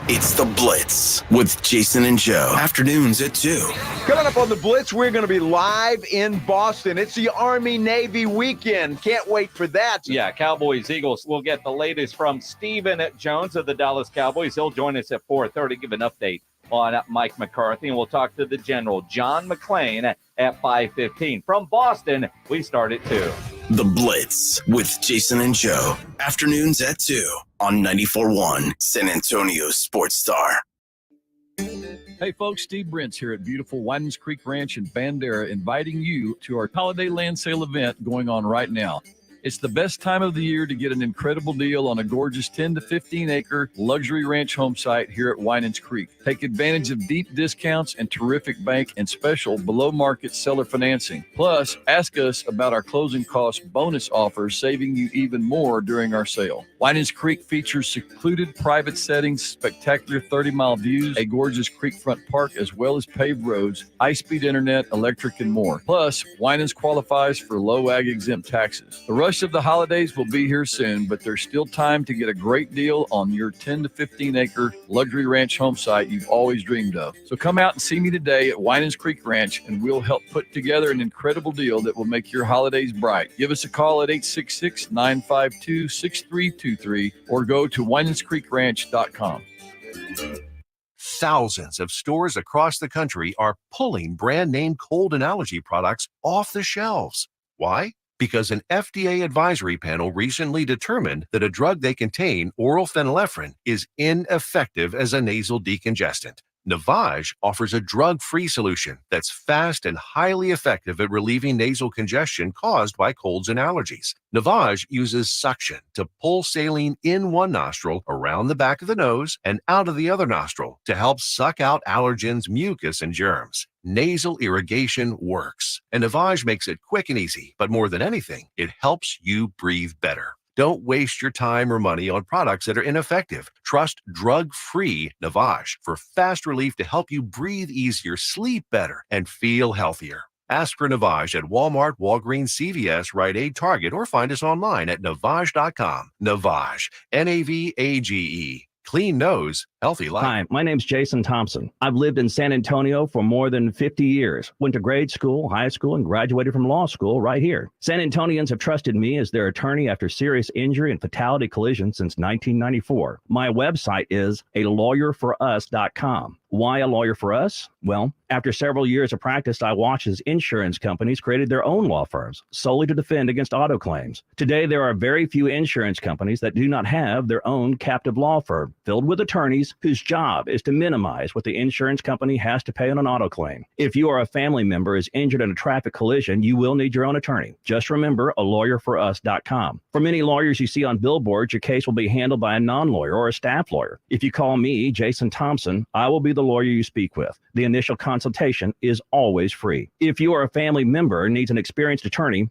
It's The Blitz with Jason and Joe. Afternoons at 2. Coming up on The Blitz, we're going to be live in Boston. It's the Army-Navy weekend. Can't wait for that. Yeah, Cowboys, Eagles. We'll get the latest from Stephen Jones of the Dallas Cowboys. He'll join us at 4:30, give an update on Mike McCarthy, and we'll talk to the General, John McClain, at 5:15. From Boston, we start at 2. The Blitz with Jason and Joe. Afternoons at 2 on 94.1 San Antonio Sports Star. Hey folks, Steve Brent's here at beautiful Winans Creek Ranch in Bandera, inviting you to our holiday land sale event going on right now. It's the best time of the year to get an incredible deal on a gorgeous 10 to 15 acre luxury ranch home site here at Winans Creek. Take advantage of deep discounts and terrific bank and special below market seller financing. Plus, ask us about our closing cost bonus offers, saving you even more during our sale. Winans Creek features secluded private settings, spectacular 30-mile views, a gorgeous creekfront park, as well as paved roads, high-speed internet, electric, and more. Plus, Winans qualifies for low ag exempt taxes. The rush of the holidays will be here soon, but there's still time to get a great deal on your 10 to 15 acre luxury ranch home site you've always dreamed of. So come out and see me today at Winans Creek Ranch, and we'll help put together an incredible deal that will make your holidays bright. Give us a call at 866-952-6323 or go to WinansCreekRanch.com. Thousands of stores across the country are pulling brand name cold and allergy products off the shelves. Why? Because an FDA advisory panel recently determined that a drug they contain, oral phenylephrine, is ineffective as a nasal decongestant. Navage offers a drug-free solution that's fast and highly effective at relieving nasal congestion caused by colds and allergies. Navage uses suction to pull saline in one nostril, around the back of the nose, and out of the other nostril to help suck out allergens, mucus, and germs. Nasal irrigation works, and Navage makes it quick and easy, but more than anything, it helps you breathe better. Don't waste your time or money on products that are ineffective. Trust drug-free Navage for fast relief to help you breathe easier, sleep better, and feel healthier. Ask for Navage at Walmart, Walgreens, CVS, Rite Aid, Target, or find us online at Navage.com. Navage, Navage. Clean nose, healthy life. Hi, my name's Jason Thompson. I've lived in San Antonio for more than 50 years. Went to grade school, high school, and graduated from law school right here. San Antonians have trusted me as their attorney after serious injury and fatality collision since 1994. My website is alawyerforus.com. Why a lawyer for us? Well, after several years of practice, I watched as insurance companies created their own law firms solely to defend against auto claims. Today, there are very few insurance companies that do not have their own captive law firm filled with attorneys whose job is to minimize what the insurance company has to pay on an auto claim. If you or a family member is injured in a traffic collision, you will need your own attorney. Just remember alawyerforus.com. For many lawyers you see on billboards, your case will be handled by a non-lawyer or a staff lawyer. If you call me, Jason Thompson, I will be the lawyer you speak with. The initial consultation is always free. If you or a family member needs an experienced attorney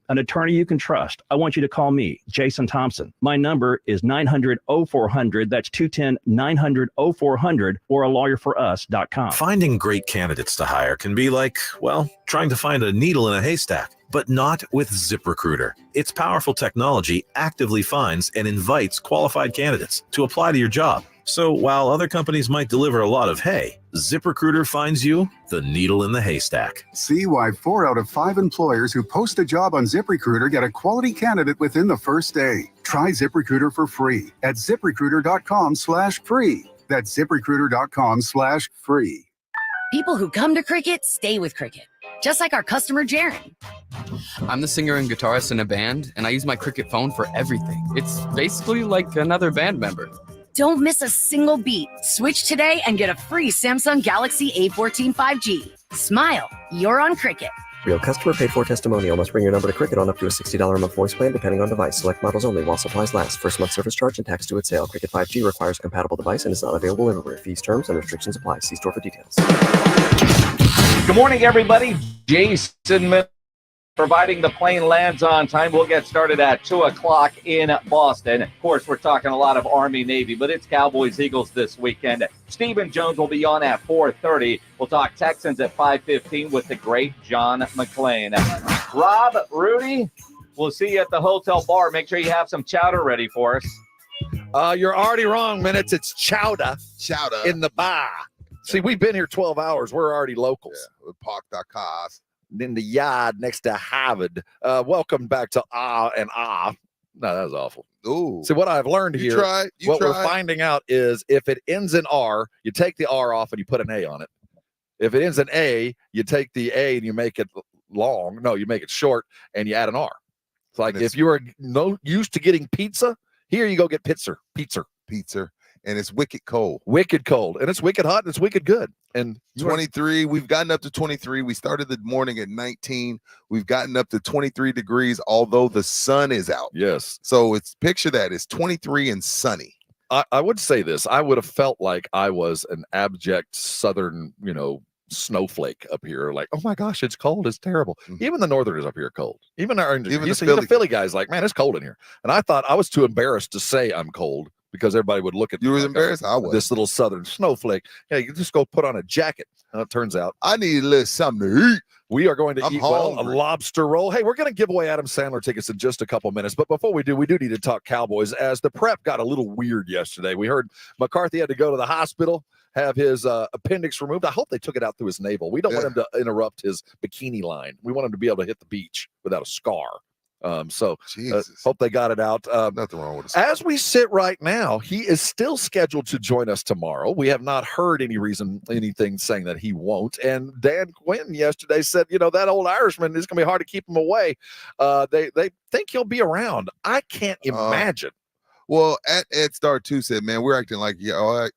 you can trust, I want you to call me, Jason Thompson. My number is 900-0400. That's 210-900-0400 or alawyerforus.com. Finding great candidates to hire can be like, well, trying to find a needle in a haystack, but not with ZipRecruiter. Its powerful technology actively finds and invites qualified candidates to apply to your job. So while other companies might deliver a lot of hay, ZipRecruiter finds you the needle in the haystack. See why 4 out of 5 employers who post a job on ZipRecruiter get a quality candidate within the first day. Try ZipRecruiter for free at ZipRecruiter.com/free. That's ZipRecruiter.com/free. People who come to Cricket stay with Cricket, just like our customer, Jeremy. I'm the singer and guitarist in a band, and I use my Cricket phone for everything. It's basically like another band member. Don't miss a single beat. Switch today and get a free Samsung Galaxy A14 5G. Smile, you're on Cricket. Real customer paid for testimonial. Must bring your number to Cricket on up to a $60 a month voice plan depending on device. Select models only while supplies last. First month service charge and tax due at sale. Cricket 5G requires a compatible device and is not available everywhere. Fees, terms, and restrictions apply. See store for details. Good morning, everybody. Jason providing the plane lands on time. We'll get started at 2 o'clock in Boston. Of course, we're talking a lot of Army-Navy, but it's Cowboys-Eagles this weekend. Stephen Jones will be on at 4:30. We'll talk Texans at 5:15 with the great John McClain. Rob, Rudy, we'll see you at the hotel bar. Make sure you have some chowder ready for us. You're already wrong, Minutes. It's chowder. Chowder. In the bar. See, we've been here 12 hours. We're already locals. Yeah, with parked our cars in the yard next to Harvard. Welcome back to and No, that was awful. Ooh. See, what I've learned here, we're finding out is if it ends in R, you take the R off and you put an A on it. If it ends in A, you take the A and you make it long. No, you make it short and you add an R. It's like if you were used to getting pizza, here you go get pizza. And it's wicked cold. Wicked cold. And it's wicked hot and it's wicked good. And 23, we've gotten up to 23. We started the morning at 19. We've gotten up to 23 degrees, although the sun is out. Yes. So picture that. It's 23 and sunny. I would say this. I would have felt like I was an abject southern, snowflake up here. Like, oh my gosh, it's cold. It's terrible. Mm-hmm. Even the northerners up here are cold. Even the Philly guys like, man, it's cold in here. And I thought I was too embarrassed to say I'm cold, because everybody would look at you. Was embarrassed? I was. This little southern snowflake. Yeah, you just go put on a jacket. It turns out I need a little something to eat. We are going to eat a lobster roll. Hey, we're going to give away Adam Sandler tickets in just a couple minutes. But before we do need to talk Cowboys, as the prep got a little weird yesterday. We heard McCarthy had to go to the hospital, have his appendix removed. I hope they took it out through his navel. We don't want him to interrupt his bikini line. We want him to be able to hit the beach without a scar. Hope they got it out. Nothing wrong with it. As we sit right now, he is still scheduled to join us tomorrow. We have not heard anything saying that he won't. And Dan Quinn yesterday said, that old Irishman is going to be hard to keep him away. They think he'll be around. I can't imagine. Well, at Ed Star 2 said, man, we're acting like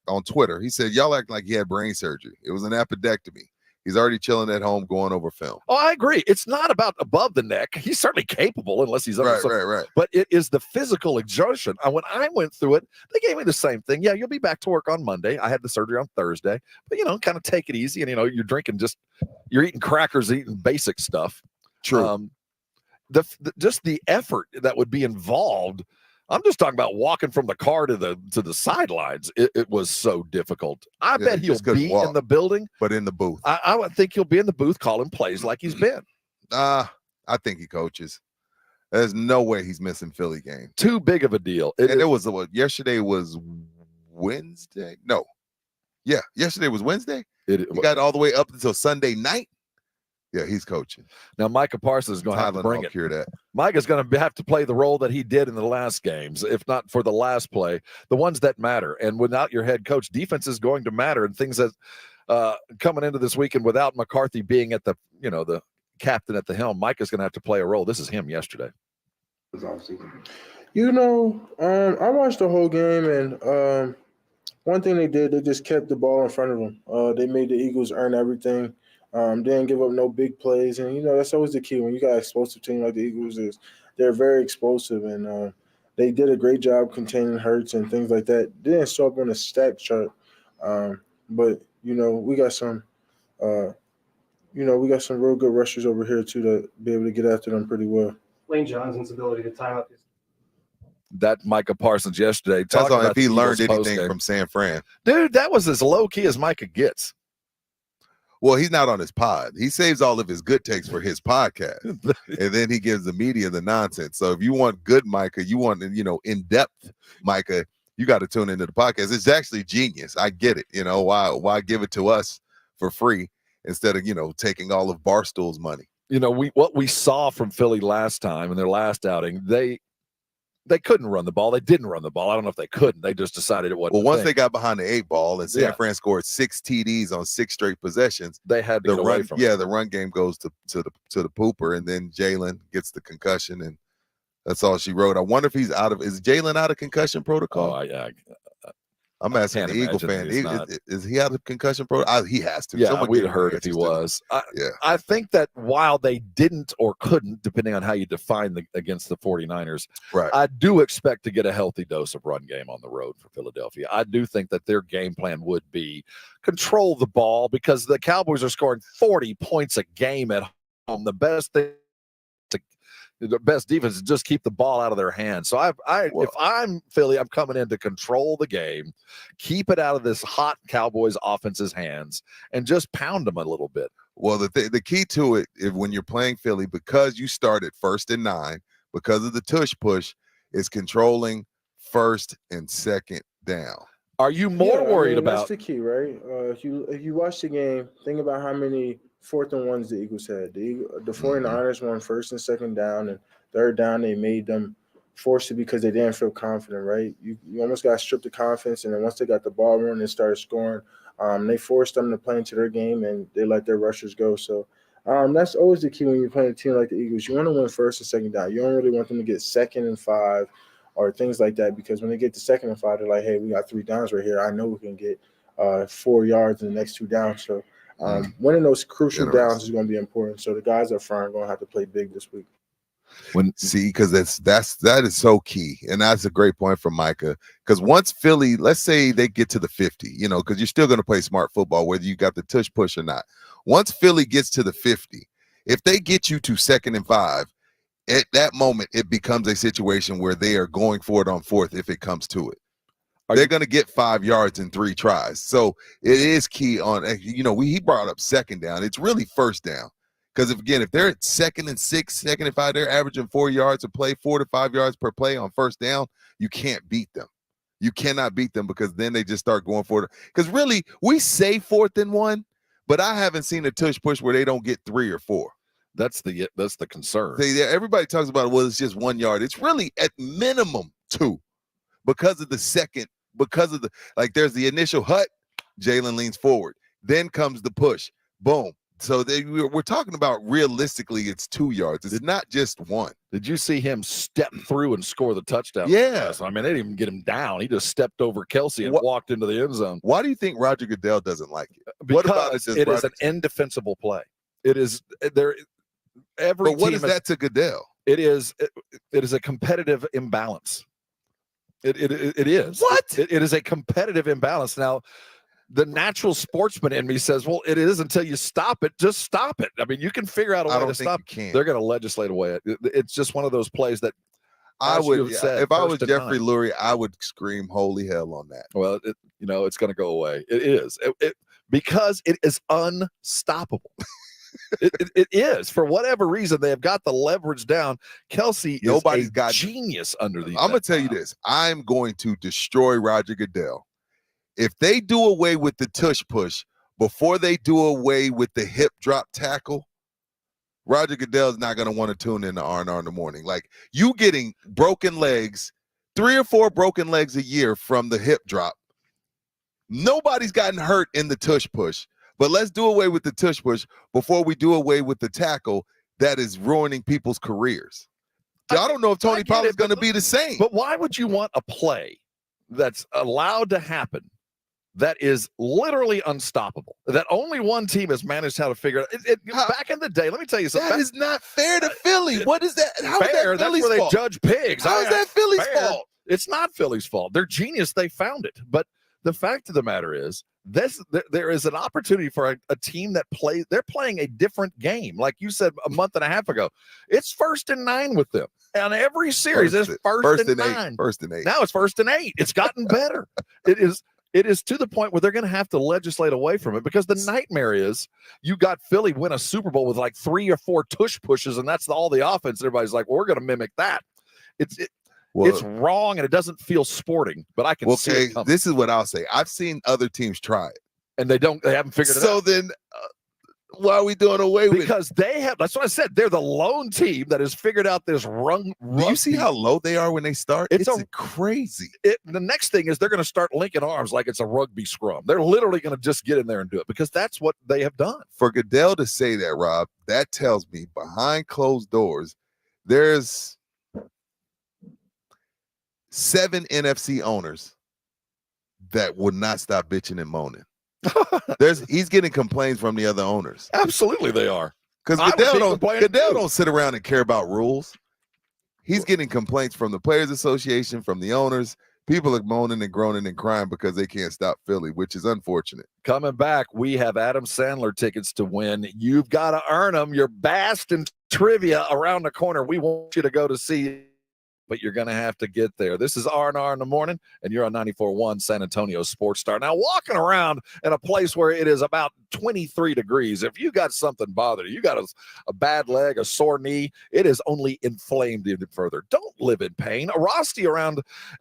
on Twitter. He said, y'all acting like he had brain surgery. It was an appendectomy. He's already chilling at home going over film. Oh, I agree. It's not about above the neck. He's certainly capable unless he's under right. But it is the physical exertion. When I went through it, they gave me the same thing. Yeah, you'll be back to work on Monday. I had the surgery on Thursday. But, kind of take it easy. And, you're drinking you're eating crackers, eating basic stuff. True. Just the effort that would be involved. I'm just talking about walking from the car to the sidelines. It was so difficult. I bet he'll be in the building, but in the booth. I would think he'll be in the booth calling plays like he's been. I think he coaches. There's no way he's missing Philly game. Too big of a deal. Yesterday was Wednesday. No, yeah, yesterday was Wednesday. He got all the way up until Sunday night. Yeah, he's coaching. Now, Micah Parsons is going to have to bring it. Cure that. Mike is going to have to play the role that he did in the last games, if not for the last play, the ones that matter. And without your head coach, defense is going to matter. And things that coming into this weekend without McCarthy being at the captain at the helm, Mike is going to have to play a role. This is him yesterday. I watched the whole game, and one thing they did, they just kept the ball in front of them. They made the Eagles earn everything. Didn't give up no big plays, and that's always the key when you got an explosive team like the Eagles is. They're very explosive, and they did a great job containing Hurts and things like that. They didn't show up on a stat chart, but we got some, we got some real good rushers over here too to be able to get after them pretty well. Lane Johnson's ability to time up his. That Micah Parsons yesterday. That's all if he learned anything from San Fran, dude. That was as low key as Micah gets. Well, he's not on his pod. He saves all of his good takes for his podcast, and then he gives the media the nonsense. So if you want good Micah, you want in-depth Micah, you got to tune into the podcast. It's actually genius. I get it. Why give it to us for free instead of taking all of Barstool's money? What we saw from Philly last time in their last outing, they they couldn't run the ball. They didn't run the ball. I don't know if they couldn't. They just decided it wasn't. Well, once they got behind the 8 ball and San Yeah. Fran scored 6 TDs on 6 straight possessions, they had to the get run. away from Yeah, it. the run game goes to the pooper, and then Jalen gets the concussion, and that's all she wrote. I wonder if he's out of. Is Jalen out of concussion protocol? Oh, yeah. I'm asking the Eagle fan. Is he out of concussion protocol? He has to. Yeah, Someone we'd give have him heard if he answers to that. was. Yeah. I think that while they didn't or couldn't, depending on how you define against the 49ers, right. I do expect to get a healthy dose of run game on the road for Philadelphia. I do think that their game plan would be control the ball because the Cowboys are scoring 40 points a game at home. The best thing. The best defense is just keep the ball out of their hands. So if I'm Philly, I'm coming in to control the game, keep it out of this hot Cowboys offense's hands, and just pound them a little bit. Well, the key to it, when you're playing Philly, because you start at 1st and 9, because of the tush push, is controlling 1st and 2nd down. Are you more worried about? That's the key, right? If you watch the game, think about how many 4th and 1s the Eagles had. The 49ers won 1st and 2nd down, and 3rd down they made them force it because they didn't feel confident, right? You almost got stripped of confidence, and then once they got the ball running and started scoring, they forced them to play into their game, and they let their rushers go. So that's always the key when you're playing a team like the Eagles. You want to win 1st and 2nd down. You don't really want them to get 2nd and 5 or things like that, because when they get to 2nd and 5, they're like, hey, we got 3 downs right here. I know we can get 4 yards in the next 2 downs. So winning those crucial downs is going to be important. So the guys up front are going to have to play big this week. Because that is so key, and that's a great point from Micah. Because once Philly, let's say they get to the 50, because you're still going to play smart football whether you got the tush push or not. Once Philly gets to the 50, if they get you to 2nd and 5, at that moment it becomes a situation where they are going for it on 4th if it comes to it. They're going to get 5 yards in 3 tries. So it is key on, he brought up 2nd down. It's really 1st down. Because if they're at 2nd and 6, 2nd and 5, they're averaging 4 yards a play, 4 to 5 yards per play on 1st down. You can't beat them. You cannot beat them because then they just start going for it. Because really, we say 4th and 1, but I haven't seen a tush push where they don't get 3 or 4. That's the concern. Everybody talks about, well, it's just 1 yard. It's really at minimum 2 because of the second, there's the initial hut, Jalen leans forward. Then comes the push. Boom. So we're talking about realistically, it's 2 yards. It's not just 1. Did you see him step through and score the touchdown? Yeah. I mean, they didn't even get him down. He just stepped over Kelsey and walked into the end zone. Why do you think Roger Goodell doesn't like it? Because it is an indefensible play. It is there. But what is that to Goodell? It is a competitive imbalance. It is. What? It is a competitive imbalance. Now, the natural sportsman in me says, well, it is until you stop it. Just stop it. I mean, you can figure out a way to stop it. They're going to legislate away. It's just one of those plays that I would, if I was Jeffrey Lurie, I would scream holy hell on that. Well, it's going to go away. It is. Because it is unstoppable. It is. For whatever reason, they have got the leverage down. Kelsey is a genius under these. I'm going to tell you this. I'm going to destroy Roger Goodell. If they do away with the tush push before they do away with the hip drop tackle, Roger Goodell is not going to want to tune in to R&R in the morning. Like, you getting broken legs, 3 or 4 broken legs a year from the hip drop. Nobody's gotten hurt in the tush push, but let's do away with the tush push before we do away with the tackle that is ruining people's careers. I don't know if Tony Pollard is going to be the same. But why would you want a play that's allowed to happen that is literally unstoppable, that only one team has managed how to figure it back in the day? Let me tell you something. That is not fair to Philly. What is that? How fair? Is that Philly's That's where fault? they judge pigs. How is that Philly's fault? It's not Philly's fault. They're genius. They found it. But the fact of the matter is, there is an opportunity for a team that they're playing a different game. Like you said a month and a half ago, it's 1st and 9 with them. On every series, it's first and 9. 1st and 8. Now it's 1st and 8. It's gotten better. It is to the point where they're going to have to legislate away from it, because the nightmare is you got Philly win a Super Bowl with like 3 or 4 tush pushes, and that's all the offense. Everybody's like, well, we're going to mimic that. It's wrong, and it doesn't feel sporting, but I can see it coming. This is what I'll say. I've seen other teams try it, and they haven't figured it out. So then Why are we doing away with it? Because they have, that's what I said. They're the lone team that has figured out this run. Do you see how low they are when they start? It's crazy. The next thing is they're going to start linking arms like it's a rugby scrum. They're literally going to just get in there and do it because that's what they have done. For Goodell to say that, Rob, that tells me behind closed doors, there's 7 NFC owners that would not stop bitching and moaning. He's getting complaints from the other owners. Absolutely, they are. Because Goodell don't sit around and care about rules. He's getting complaints from the Players Association, from the owners. People are moaning and groaning and crying because they can't stop Philly, which is unfortunate. Coming back, we have Adam Sandler tickets to win. You've got to earn them. Your Baston trivia around the corner. We want you to go to see, but you're going to have to get there. This is R&R in the morning, and you're on 94.1 San Antonio Sports Star. Now, walking around in a place where it is about 23 degrees, if you got something bothering you, got a bad leg, a sore knee, it is only inflamed even further. Don't live in pain. Arasti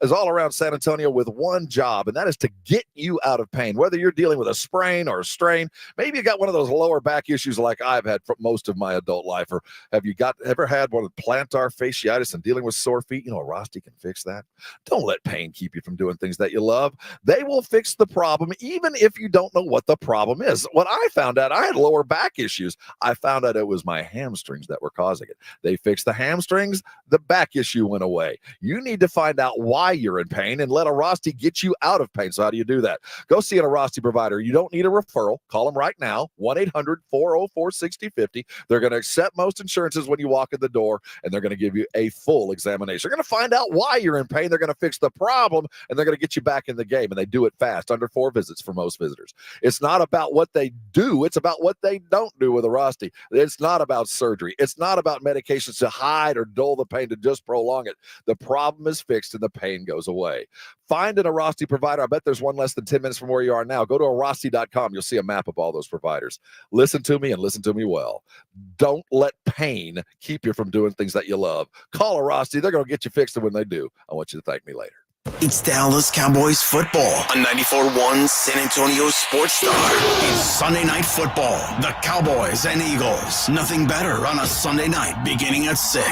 is all around San Antonio with one job, and that is to get you out of pain. Whether you're dealing with a sprain or a strain, maybe you got one of those lower back issues like I've had for most of my adult life, or have you ever had one of the plantar fasciitis and dealing with sore feet? You know, Arasti can fix that. Don't let pain keep you from doing things that you love. They will fix the problem, even if you don't know what the problem is. What I found out, I had lower back issues. I found out it was my hamstrings that were causing it. They fixed the hamstrings, the back issue went away. You need to find out why you're in pain and let Arasti get you out of pain. So how do you do that? Go see an Arasti provider. You don't need a referral. Call them right now, 1-800-404-6050. They're going to accept most insurances when you walk in the door, and they're going to give you a full examination. They're going to find out why you're in pain. They're going to fix the problem, and they're going to get you back in the game. And they do it fast, under 4 visits for most visitors. It's not about what they do. It's about what they don't do with Arasti. It's not about surgery. It's not about medications to hide or dull the pain, to just prolong it. The problem is fixed and the pain goes away. Find an Arasti provider. I bet there's one less than 10 minutes from where you are now. Go to Arasti.com. You'll see a map of all those providers. Listen to me and listen to me well. Don't let pain keep you from doing things that you love. Call Arasti. They're going to get you fixed, and when they do, I want you to thank me later. It's Dallas Cowboys football on 94.1 San Antonio Sports Star. It's Sunday Night Football. The Cowboys and Eagles. Nothing better on a Sunday night beginning at 6.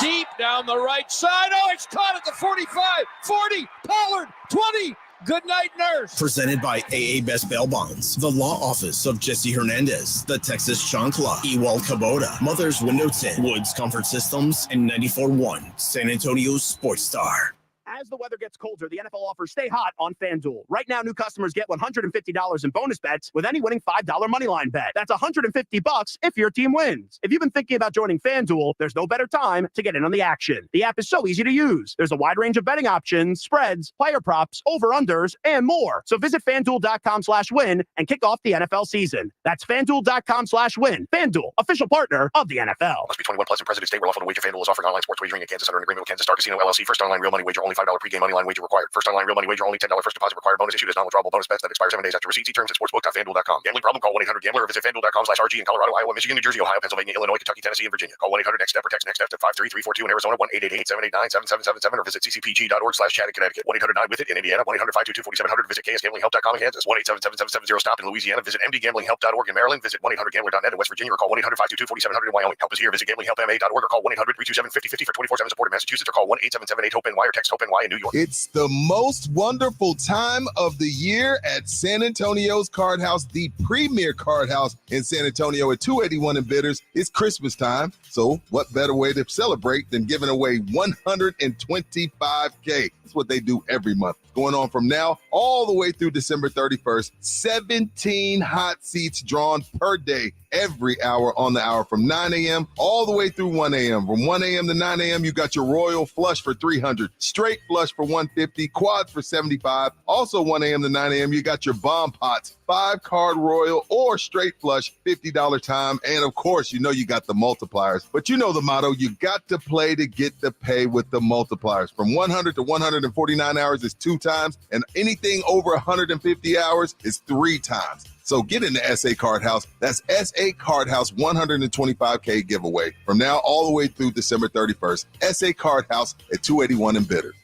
Deep down the right side. Oh, it's caught at the 45, 40, Pollard, 20. Good night, nurse. Presented by AA Best Bail Bonds, the law office of Jesse Hernandez, the Texas Chancla, Ewald Kubota, Mother's Window Tint, Woods Comfort Systems, and 94.1 San Antonio Sports Star. As the weather gets colder, the NFL offers Stay Hot on FanDuel. Right now, new customers get $150 in bonus bets with any winning $5 moneyline bet. That's $150 if your team wins. If you've been thinking about joining FanDuel, there's no better time to get in on the action. The app is so easy to use. There's a wide range of betting options, spreads, player props, over-unders, and more. So visit FanDuel.com/win and kick off the NFL season. That's FanDuel.com/win. FanDuel, official partner of the NFL. Must be 21 plus in President State. We're lawful to wager. FanDuel is offering online sports wagering in Kansas under an agreement with Kansas Star Casino LLC. First online real money wager only $5 pregame money line wager required. First online real money wager only $10 first deposit required. Bonus issued as non-withdrawable bonus bets that expire 7 days after receipt. See terms at sportsbook.fanduel.com. Gambling problem? Call 1-800-GAMBLER or visit FanDuel.com/RG in Colorado, Iowa, Michigan, New Jersey, Ohio, Pennsylvania, Illinois, Kentucky, Tennessee, and Virginia. Call 1-800-NEXT-STEP or text NEXT-STEP to 53342 in Arizona, 1-888-789-7777 or visit ccpg.org/chat in Connecticut. 1-800-9-WITH-IT in Indiana, 1-800-522-4700. Visit KSGamblingHelp.com in Kansas, 1-877-770-STOP in Louisiana. Visit mdgamblinghelp.org in Maryland. Visit 1-800-GAMBLER.net in West Virginia or call 1-800-522-4700 in Wyoming. Help is here. Visit gamblinghelpma.org or call 1-800-327-5050 for 24/7 support in Massachusetts or call 1-877-8-HOPE-NY or text HOPE-NY in New York. It's the most wonderful time of the year at San Antonio's Card House, the premier card house in San Antonio at 281 in Bitters. It's Christmas time, so what better way to celebrate than giving away $125K? That's what they do every month. Going on from now all the way through December 31st, 17 hot seats drawn per day, every hour on the hour from 9 a.m. all the way through 1 a.m. From 1 a.m. to 9 a.m., you got your Royal Flush for $300, Straight Flush for $150, Quads for $75. Also 1 a.m. to 9 a.m., you got your Bomb Pots, 5-card Royal or Straight Flush, $50 time. And of course, you know you got the multipliers. But you know the motto, you got to play to get the pay with the multipliers. From 100 to 149 hours is 2 times, and anything over 150 hours is 3 times. So get in the SA Card House. That's SA Card House 125K giveaway from now all the way through December 31st. SA Card House at 281 in Bitters.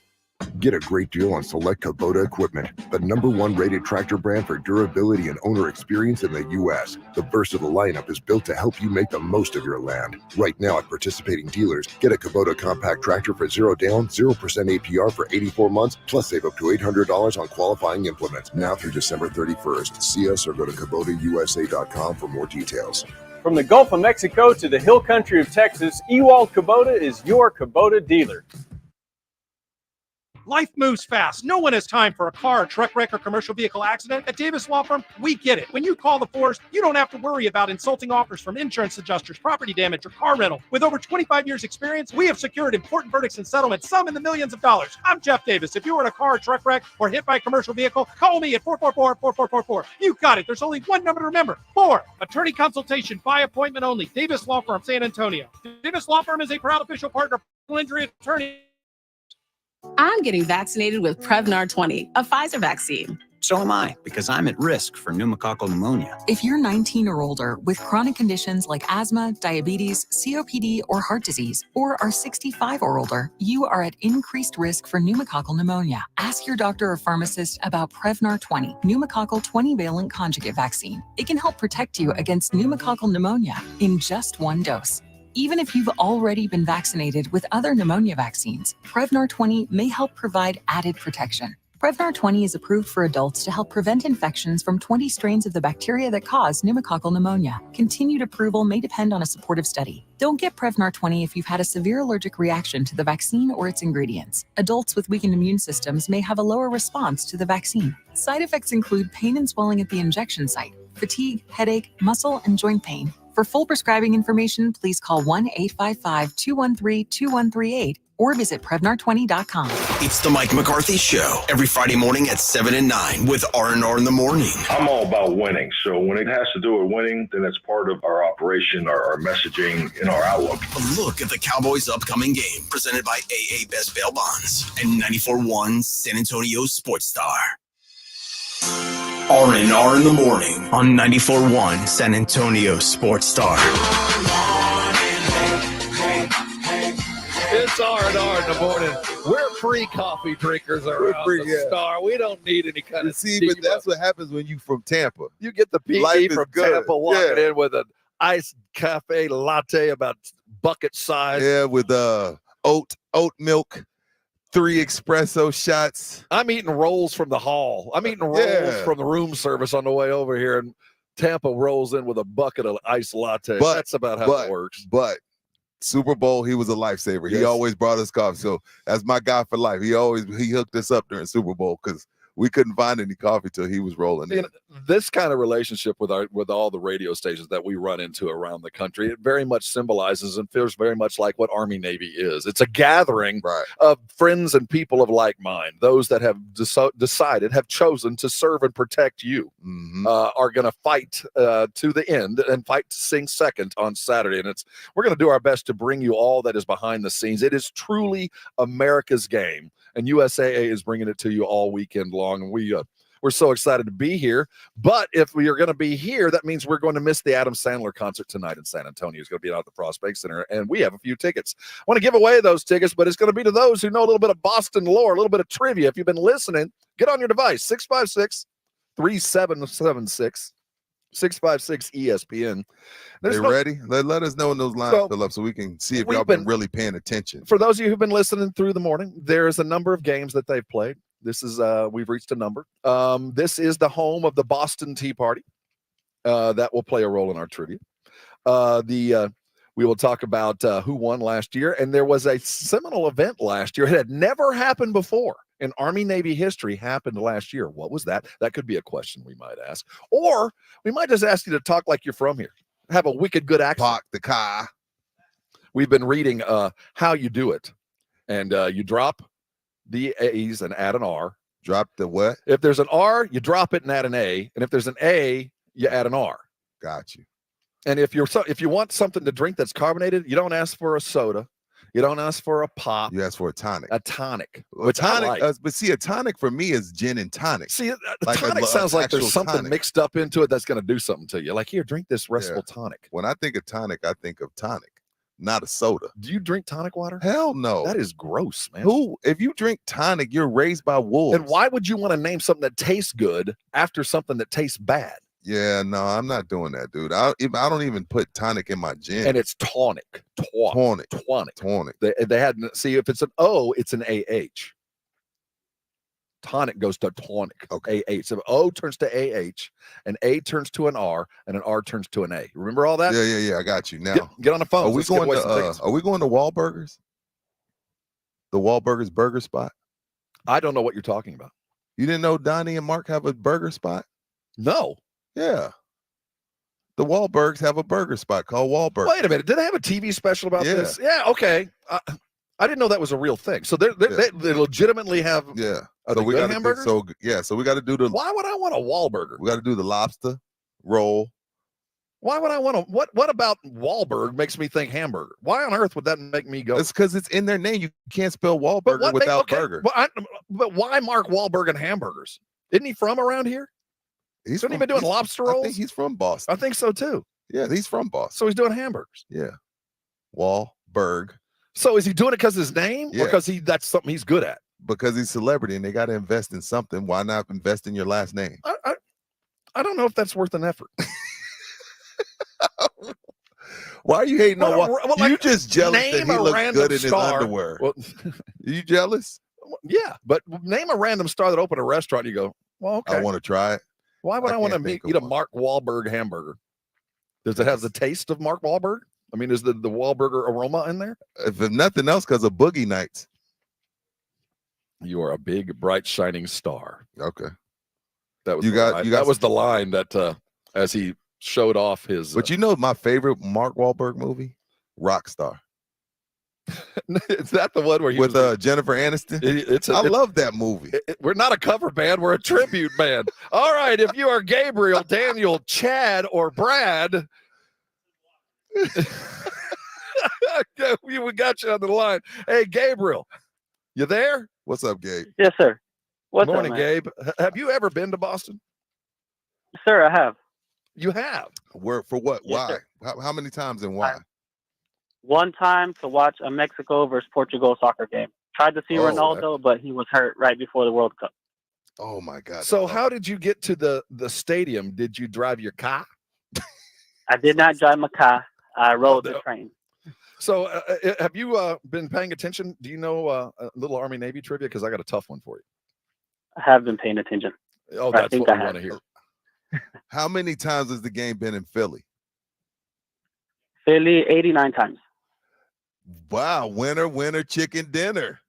Get a great deal on select Kubota equipment, the #1 rated tractor brand for durability and owner experience in the U.S. The versatile lineup is built to help you make the most of your land. Right now at participating dealers, get a Kubota compact tractor for 0 down, 0% APR for 84 months, plus save up to $800 on qualifying implements. Now through December 31st. See us or go to KubotaUSA.com for more details. From the Gulf of Mexico to the hill country of Texas, Ewald Kubota is your Kubota dealer. Life moves fast. No one has time for a car, truck wreck, or commercial vehicle accident. At Davis Law Firm, we get it. When you call the force, you don't have to worry about insulting offers from insurance adjusters, property damage, or car rental. With over 25 years experience, we have secured important verdicts and settlements, some in the millions of dollars. I'm Jeff Davis. If you were in a car, truck wreck, or hit by a commercial vehicle, call me at 444-4444. You got it. There's only one number to remember. 4. Attorney consultation by appointment only. Davis Law Firm, San Antonio. Davis Law Firm is a proud official partner of personal injury attorney. I'm getting vaccinated with Prevnar 20, a Pfizer vaccine. So am I, because I'm at risk for pneumococcal pneumonia. If you're 19 or older with chronic conditions like asthma, diabetes, COPD, or heart disease, or are 65 or older, you are at increased risk for pneumococcal pneumonia. Ask your doctor or pharmacist about Prevnar 20, pneumococcal 20-valent conjugate vaccine. It can help protect you against pneumococcal pneumonia in just one dose. Even if you've already been vaccinated with other pneumonia vaccines, Prevnar 20 may help provide added protection. Prevnar 20 is approved for adults to help prevent infections from 20 strains of the bacteria that cause pneumococcal pneumonia. Continued approval may depend on a supportive study. Don't get Prevnar 20 if you've had a severe allergic reaction to the vaccine or its ingredients. Adults with weakened immune systems may have a lower response to the vaccine. Side effects include pain and swelling at the injection site, fatigue, headache, muscle, and joint pain. For full prescribing information, please call 1-855-213-2138 or visit Prevnar20.com. It's the Mike McCarthy Show every Friday morning at 7 and 9 with R&R in the morning. I'm all about winning. So when it has to do with winning, then it's part of our operation, our messaging, and our outlook. A look at the Cowboys' upcoming game presented by AA Best Bail Bonds and 94.1 San Antonio Sports Star. R&R in the morning on 94.1 San Antonio Sports Star. It's R&R in the morning. We're free coffee drinkers around the Star. We don't need any kind of but that's what happens when you from Tampa. You get the PG from Tampa walking in with an iced cafe latte about bucket size. Yeah, with oat milk. 3 espresso shots. I'm eating rolls from the hall. I'm eating rolls from the room service on the way over here, and Tampa rolls in with a bucket of iced latte. That's about how it works. But Super Bowl, he was a lifesaver. Yes. He always brought us coffee. So that's my guy for life. He hooked us up during Super Bowl because we couldn't find any coffee till he was rolling in. This kind of relationship with all the radio stations that we run into around the country, it very much symbolizes and feels very much like what Army Navy is. It's a gathering of friends and people of like mind. Those that have have chosen to serve and protect you are going to fight to the end and fight to sing second on Saturday. And we're going to do our best to bring you all that is behind the scenes. It is truly America's game. And USAA is bringing it to you all weekend long. And we're so excited to be here. But if we are going to be here, that means we're going to miss the Adam Sandler concert tonight in San Antonio. It's going to be out at the Prospect Center. And we have a few tickets. I want to give away those tickets, but it's going to be to those who know a little bit of Boston lore, a little bit of trivia. If you've been listening, get on your device, 656-3776. 656 ESPN. They ready? Let us know when those lines fill up so we can see if y'all been really paying attention. For those of you who've been listening through the morning, there's a number of games that they've played. This is we've reached a number. This is the home of the Boston Tea Party. That will play a role in our trivia. We will talk about who won last year, and there was a seminal event last year. It had never happened before in Army-Navy history. Happened last year. What was that? That could be a question we might ask, or we might just ask you to talk like you're from here. Have a wicked good accent. Park the car. We've been reading how you do it, and you drop the A's and add an R. Drop the what? If there's an R, you drop it and add an A, and if there's an A, you add an R. Got you. And if you want something to drink that's carbonated, you don't ask for a soda. You don't ask for a pop. You ask for a tonic. A tonic. A tonic. But see, a tonic for me is gin and tonic. See, a tonic sounds like there's something mixed up into it that's going to do something to you. Like, here, drink this restful tonic. When I think of tonic, I think of tonic. not a soda. Do you drink tonic water? Hell no. That is gross, man. If you drink tonic, you're raised by wolves. And why would you want to name something that tastes good after something that tastes bad? Yeah, no, I'm not doing that, dude. I don't even put tonic in my gin. And it's tonic. Tonic. They had, see, if it's an O, it's an AH. Tonic goes to tonic. Okay. AH. So O turns to AH, an A turns to an R, and an R turns to an A. Remember all that? Yeah. I got you. Now get on the phone. Are we going to Wahlburgers? The Wahlburgers burger spot? I don't know what you're talking about. You didn't know Donnie and Mark have a burger spot? No. Yeah. The Wahlbergs have a burger spot called Wahlburgers. Wait a minute. Did they have a TV special about this? Yeah. Okay. I didn't know that was a real thing. So they legitimately have. Yeah. So we got hamburgers. So we got to do the. Why would I want a Wahlburger? We got to do the lobster roll. Why would I want to? What about Wahlberg makes me think hamburger? Why on earth would that make me go? It's because it's in their name. You can't spell Wahlburger without burger. But why Mark Wahlberg and hamburgers? Isn't he from around here? Hasn't he been doing lobster rolls? I think he's from Boston. I think so too. Yeah, he's from Boston. So he's doing hamburgers. Yeah. Wahlberg. So is he doing it because of his name, or because that's something he's good at? Because he's a celebrity and they got to invest in something. Why not invest in your last name? I don't know if that's worth an effort. Why are you hating on? You just jealous that he looks good in his underwear. Well, you jealous? Yeah, but name a random star that opened a restaurant. You go, well, okay. I want to try it. Why would I want to eat a Mark Wahlberg hamburger? Does it have the taste of Mark Wahlberg? I mean, is the Wahlburger aroma in there? If nothing else, because of Boogie Nights. You are a big, bright, shining star. Okay. That was that was the line that as he showed off his. But you know my favorite Mark Wahlberg movie? Rockstar. Is that the one where he with Jennifer Aniston? I love that movie. We're not a cover band. We're a tribute band. All right. If you are Gabriel, Daniel, Chad, or Brad, we got you on the line. Hey, Gabriel, you there? What's up, Gabe? Yes, sir. What's Morning, up, man? Gabe. Have you ever been to Boston? Sir, I have. You have? Where for what? Yes, why? How many times and why? One time to watch a Mexico versus Portugal soccer game. Tried to see Ronaldo, but he was hurt right before the World Cup. Oh my God! So how did you get to the stadium? Did you drive your car? I did not drive my car. I rode the train. So have you been paying attention? Do you know a little Army Navy trivia? Because I got a tough one for you. I have been paying attention. Oh, that's what we want to hear. How many times has the game been in Philly? Philly, 89 times. Wow, winner, chicken dinner.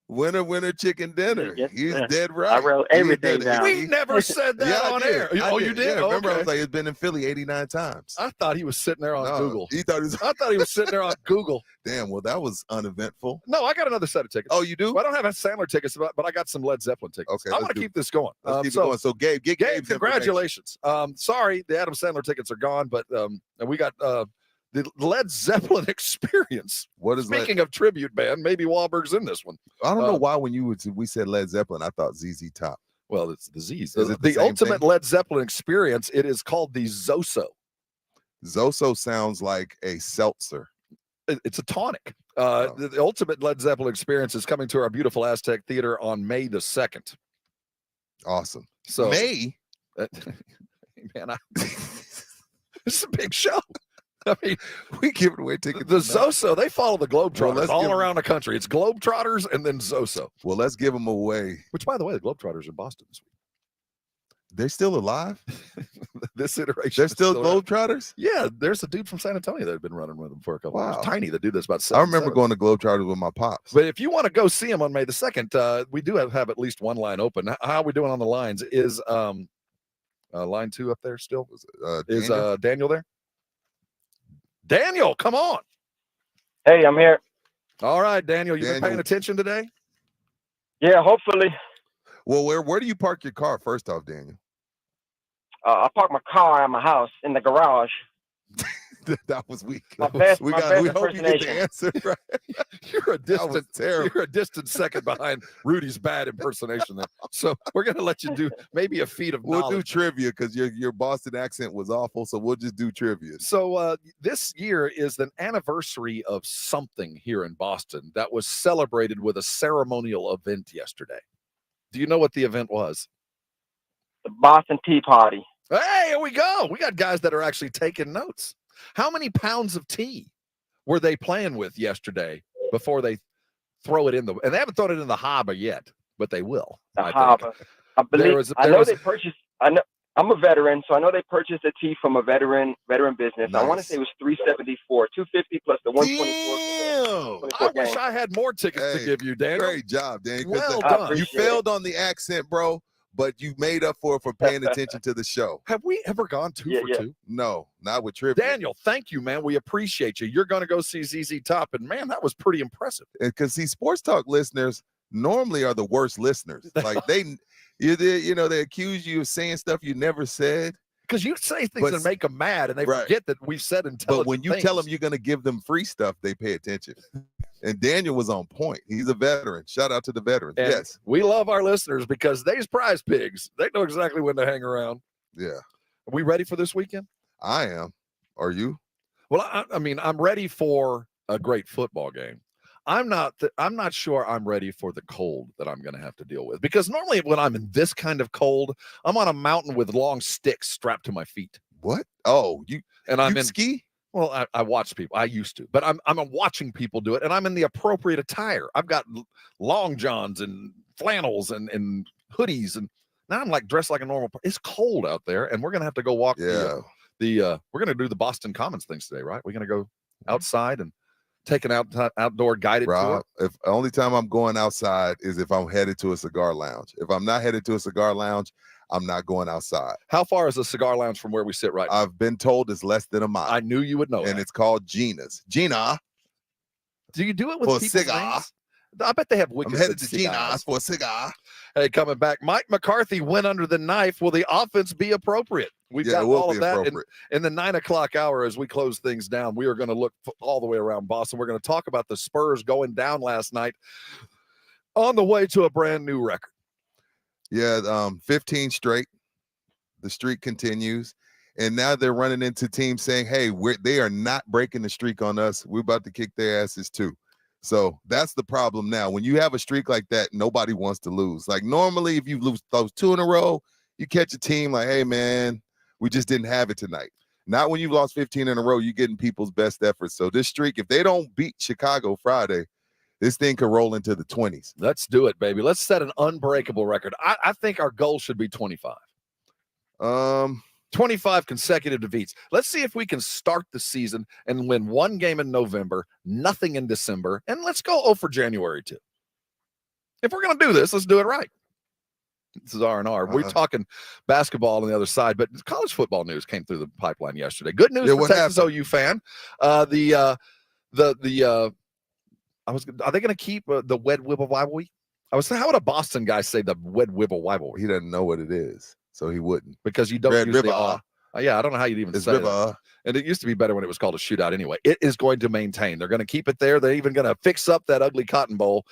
Winner, chicken dinner. Yes, He's sir. dead right. I wrote everything down. We never said that on air. Oh, you did? Yeah, remember, okay. I was like, it's been in Philly 89 times. I thought he was sitting there on Google. I thought he was sitting there on Google. Damn, well, that was uneventful. No, I got another set of tickets. Oh, you do? Well, I don't have Sandler tickets, but I got some Led Zeppelin tickets. Okay, I want to keep this going. Let's keep it going. So, Gabe, congratulations. Sorry, the Adam Sandler tickets are gone, but and we got the Led Zeppelin experience. What is Speaking of tribute band, maybe Wahlberg's in this one. I don't know why when we said Led Zeppelin, I thought ZZ Top. Well, it's the Z's. Is it the ultimate thing? Led Zeppelin experience? It is called the Zoso. Zoso sounds like a seltzer. It's a tonic. The ultimate Led Zeppelin experience is coming to our beautiful Aztec Theater on May the 2nd. Awesome. So May? Man, this is a big show. I mean, we give away tickets. The Zoso, they follow the Globetrotters all around the country. It's Globetrotters and then Zoso. Well, let's give them away. Which, by the way, the Globetrotters are in Boston this week. They're still alive? This iteration. They're still Globetrotters? Yeah, there's a dude from San Antonio that had been running with them for a couple of years. Tiny that do this about 7 I remember going to Globetrotters with my pops. But if you want to go see them on May the 2nd, we do have at least one line open. How are we doing on the lines? Is line 2 up there still? Is Daniel there? Daniel, come on. Hey, I'm here. All right, Daniel, you been paying attention today? Yeah, hopefully. Well, where do you park your car first off, Daniel? I park my car at my house in the garage. That was weak. My best We hope you get the impersonation. answer right. You're a distant, terrible. you're a distant second behind Rudy's bad impersonation there. So we're gonna let you do maybe a feat of We'll do knowledge. trivia because your Boston accent was awful, so we'll just do trivia. So this year is an anniversary of something here in Boston that was celebrated with a ceremonial event yesterday. Do you know what the event was? The Boston Tea Party. Hey, here we go. We got guys that are actually taking notes. How many pounds of tea were they playing with yesterday before they throw it in the? And they haven't thrown it in the harbor yet, but they will. The I think. harbor. I believe. I there know was- they purchased. I know. I'm a veteran, so I know they purchased a tea from a veteran business. I want to Nice. say it was $374, $250 plus the 124. I wish I had more tickets to give you, Daniel. Great job, Dan. Well I done. You appreciate failed on the accent, bro, but you made up for it for paying attention to the show. Have we ever gone two Yeah, for yeah. two? No, not with trivia. Daniel, thank you, man. We appreciate you. You're going to go see ZZ Top, and man, that was pretty impressive. Because see, sports talk listeners normally are the worst listeners. Like they accuse you of saying stuff you never said. Because you say things that make them mad, and they Right. forget that we've said intelligent But when you things. tell them you're going to give them free stuff, they pay attention. And Daniel was on point. He's a veteran. Shout out to the veterans. And yes. we love our listeners because they's prize pigs. They know exactly when to hang around. Yeah. Are we ready for this weekend? I am. Are you? Well, I mean, I'm ready for a great football game. I'm not sure I'm ready for the cold that I'm going to have to deal with, because normally when I'm in this kind of cold, I'm on a mountain with long sticks strapped to my feet. What? Oh, I'm you in ski? Well, I watch people. I used to, but I'm watching people do it, and I'm in the appropriate attire. I've got long johns and flannels and hoodies, and now I'm like dressed like a normal. It's cold out there, and we're gonna have to go walk. Yeah. We're gonna do the Boston Commons things today, right? We're gonna go outside and take an outdoor guided Rob, tour. if the only time I'm going outside is if I'm headed to a cigar lounge. If I'm not headed to a cigar lounge, I'm not going outside. How far is a cigar lounge from where we sit right now? I've been told it's less than a mile. I knew you would know. And that. it's called Gina's. Gina. Do you do it with For a people's cigar. names? I bet they have wicked I'm headed good to cigars. Gina's for a cigar. Hey, coming back, Mike McCarthy went under the knife. Will the offense be appropriate? We've got it will all be of that appropriate. in the 9 o'clock hour as we close things down. We are going to look all the way around Boston. We're going to talk about the Spurs going down last night on the way to a brand new record. Yeah, 15 straight. The streak continues. And now they're running into teams saying, hey, they are not breaking the streak on us. We're about to kick their asses too. So that's the problem now. When you have a streak like that, nobody wants to lose. Like normally, if you lose those 2 in a row, you catch a team like, hey, man, we just didn't have it tonight. Not when you've lost 15 in a row, you're getting people's best efforts. So this streak, if they don't beat Chicago Friday, this thing could roll into the 20s. Let's do it, baby. Let's set an unbreakable record. I think our goal should be 25. 25 consecutive defeats. Let's see if we can start the season and win 1 game in November, nothing in December, and let's go 0 for January too. If we're going to do this, let's do it right. This is R&R. We're talking basketball on the other side, but college football news came through the pipeline yesterday. Good news for Texas OU fan. Are they going to keep the Wed Wibble rivalry? I was saying, how would a Boston guy say the Wed Wibble rivalry? He doesn't know what it is, so he wouldn't. Because you don't Red use River. the yeah, I don't know how you'd even say that. And it used to be better when it was called a shootout anyway. It is going to maintain. They're going to keep it there. They're even going to fix up that ugly Cotton Bowl,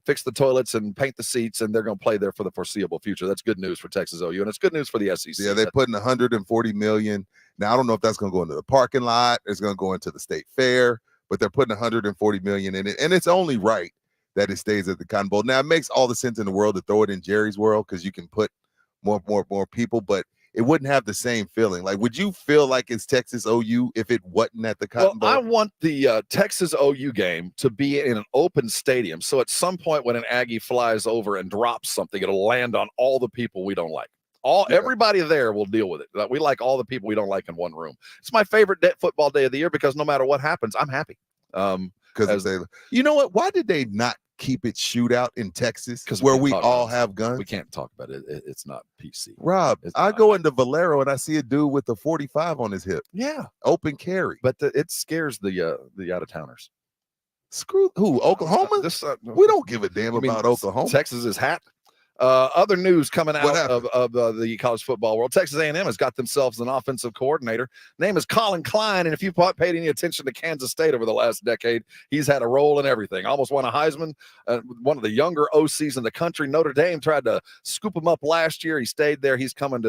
fix the toilets and paint the seats, and they're going to play there for the foreseeable future. That's good news for Texas OU, and it's good news for the SEC. Yeah, they're putting $140 million. Now, I don't know if that's going to go into the parking lot. It's going to go into the state fair, but they're putting $140 million in it, and it's only right that it stays at the Cotton Bowl. Now, it makes all the sense in the world to throw it in Jerry's World because you can put more people, but it wouldn't have the same feeling. Like, would you feel like it's Texas OU if it wasn't at the Cotton Bowl? I want the Texas OU game to be in an open stadium. So at some point when an Aggie flies over and drops something, it'll land on all the people we don't like. Everybody there will deal with it. We like all the people we don't like in one room. It's my favorite football day of the year because no matter what happens, I'm happy. Because you know what? Why did they not keep it shootout in Texas? Because where we all have guns. We can't talk about it. It's not PC. Rob, I go into Valero and I see a dude with a 45 on his hip. Yeah, open carry. But it scares the out of towners. Screw who? Oklahoma? We don't give a damn about Oklahoma. Texas's hat. Other news coming out of the college football world. Texas A&M has got themselves an offensive coordinator. Name is Colin Klein, and if you've paid any attention to Kansas State over the last decade, he's had a role in everything. Almost won a Heisman, one of the younger OCs in the country. Notre Dame tried to scoop him up last year. He stayed there. He's coming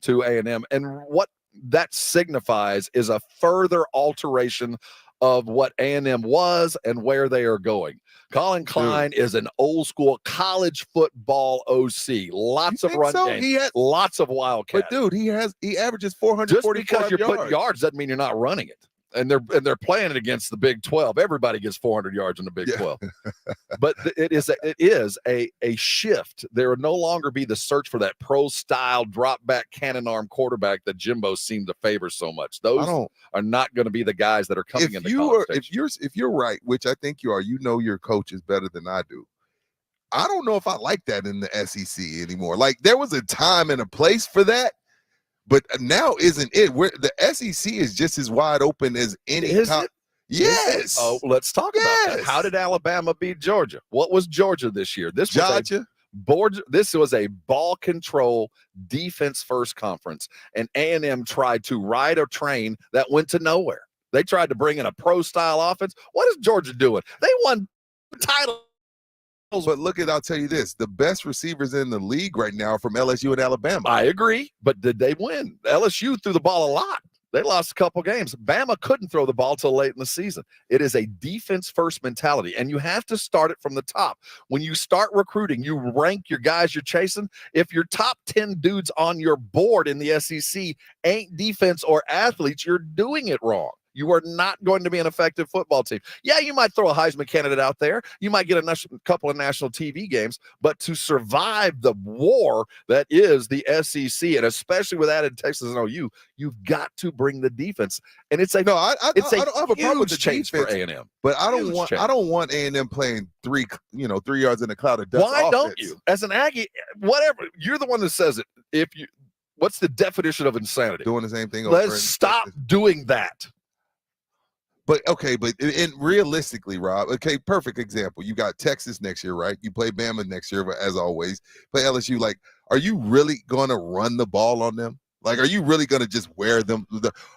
to A&M. And what that signifies is a further alteration of what A&M was and where they are going. Colin Klein is an old school college football OC. Lots of run game. He has lots of wildcats. But dude, he averages 440 Just because you're putting yards doesn't mean you're not running it. And they're playing it against the Big 12. Everybody gets 400 yards in the Big 12. But it is a shift. There will no longer be the search for that pro style drop back cannon arm quarterback that Jimbo seemed to favor so much. Those are not going to be the guys that are coming in the college stage. If you're right, which I think you are, your coach is better than I do. I don't know if I like that in the SEC anymore. Like there was a time and a place for that. But now isn't it? Where the SEC is just as wide open as any. Yes. Oh, let's talk about that. How did Alabama beat Georgia? What was Georgia this year? This was a ball control defense first conference, and A&M tried to ride a train that went to nowhere. They tried to bring in a pro style offense. What is Georgia doing? They won titles. But I'll tell you this, the best receivers in the league right now are from LSU and Alabama. I agree, but did they win? LSU threw the ball a lot. They lost a couple games. Bama couldn't throw the ball till late in the season. It is a defense-first mentality, and you have to start it from the top. When you start recruiting, you rank your guys you're chasing. If your top 10 dudes on your board in the SEC ain't defense or athletes, you're doing it wrong. You are not going to be an effective football team. Yeah, you might throw a Heisman candidate out there. You might get a couple of national TV games, but to survive the war that is the SEC, and especially with added Texas and OU, you've got to bring the defense. And it's a I don't have a problem with the change for A&M. But I don't want A&M playing 3 yards in a cloud of dust. Why don't you? As an Aggie, whatever. You're the one that says it. What's the definition of insanity? Doing the same thing over. Let's stop doing that. But realistically, Rob, perfect example. You got Texas next year, right? You play Bama next year, as always. Play LSU. Like, are you really going to run the ball on them? Like, are you really going to just wear them?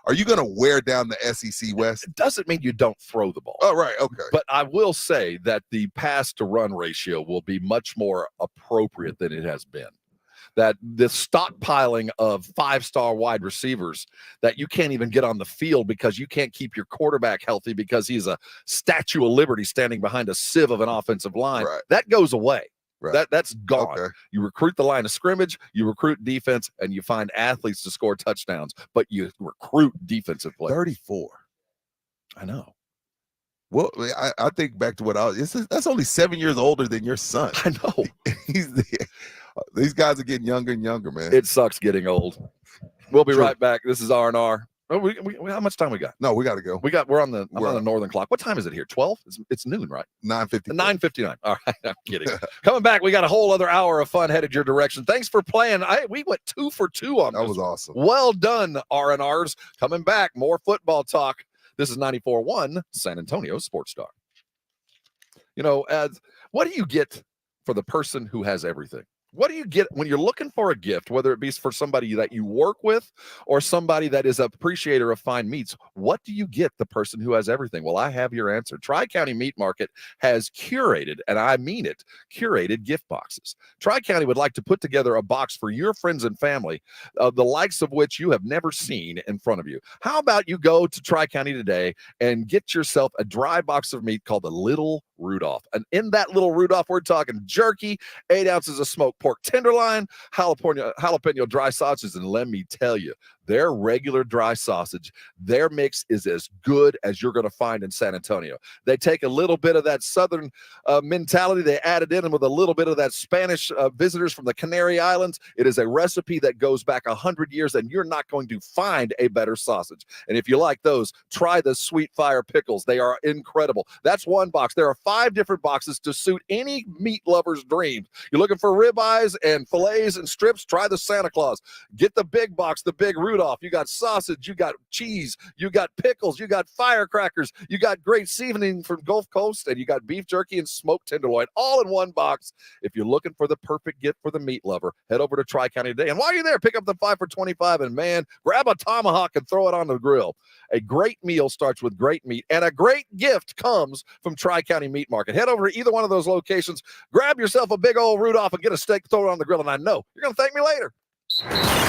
Are you going to wear down the SEC West? It doesn't mean you don't throw the ball. Oh, right. Okay. But I will say that the pass to run ratio will be much more appropriate than it has been. That the stockpiling of 5-star wide receivers that you can't even get on the field because you can't keep your quarterback healthy because he's a Statue of Liberty standing behind a sieve of an offensive line, that goes away. Right. That's gone. Okay. You recruit the line of scrimmage, you recruit defense, and you find athletes to score touchdowns, but you recruit defensive players. 34. I know. Well, I think back to that's only 7 years older than your son. I know. These guys are getting younger and younger, man. It sucks getting old. We'll be right back. This is R&R. Oh, how much time we got? No, we got to go. We're on the northern clock. What time is it here? 12? It's noon, right? 9:50. 9:59. All right, I'm kidding. Coming back, we got a whole other hour of fun headed your direction. Thanks for playing. We went 2 for 2 on this. That was awesome. Well done, R&Rs. Coming back, more football talk. This is 94.1 San Antonio Sports Star. What do you get for the person who has everything? What do you get when you're looking for a gift, whether it be for somebody that you work with or somebody that is an appreciator of fine meats? What do you get the person who has everything? Well, I have your answer. Tri-County Meat Market has curated, and I mean it, curated gift boxes. Tri-County would like to put together a box for your friends and family, the likes of which you have never seen in front of you. How about you go to Tri-County today and get yourself a dry box of meat called the Little Rudolph. And in that Little Rudolph, we're talking jerky, 8 ounces of smoked pork tenderloin, jalapeno dry sausages, and let me tell you, their regular dry sausage, their mix is as good as you're going to find in San Antonio. They take a little bit of that southern mentality, they add it in with a little bit of that Spanish visitors from the Canary Islands. It is a recipe that goes back 100 years, and you're not going to find a better sausage. And if you like those, try the Sweet Fire pickles. They are incredible. That's one box. There are 5 different boxes to suit any meat lover's dreams. You're looking for ribeyes and fillets and strips, try the Santa Claus. Get the big box, the Big Rudolph. Rudolph, you got sausage, you got cheese, you got pickles, you got firecrackers, you got great seasoning from Gulf Coast, and you got beef jerky and smoked tenderloin all in one box. If you're looking for the perfect gift for the meat lover, head over to Tri-County today. And while you're there, pick up the 5 for $25, and man, grab a tomahawk and throw it on the grill. A great meal starts with great meat, and a great gift comes from Tri-County Meat Market. Head over to either one of those locations, grab yourself a big old Rudolph and get a steak, throw it on the grill, and I know you're going to thank me later.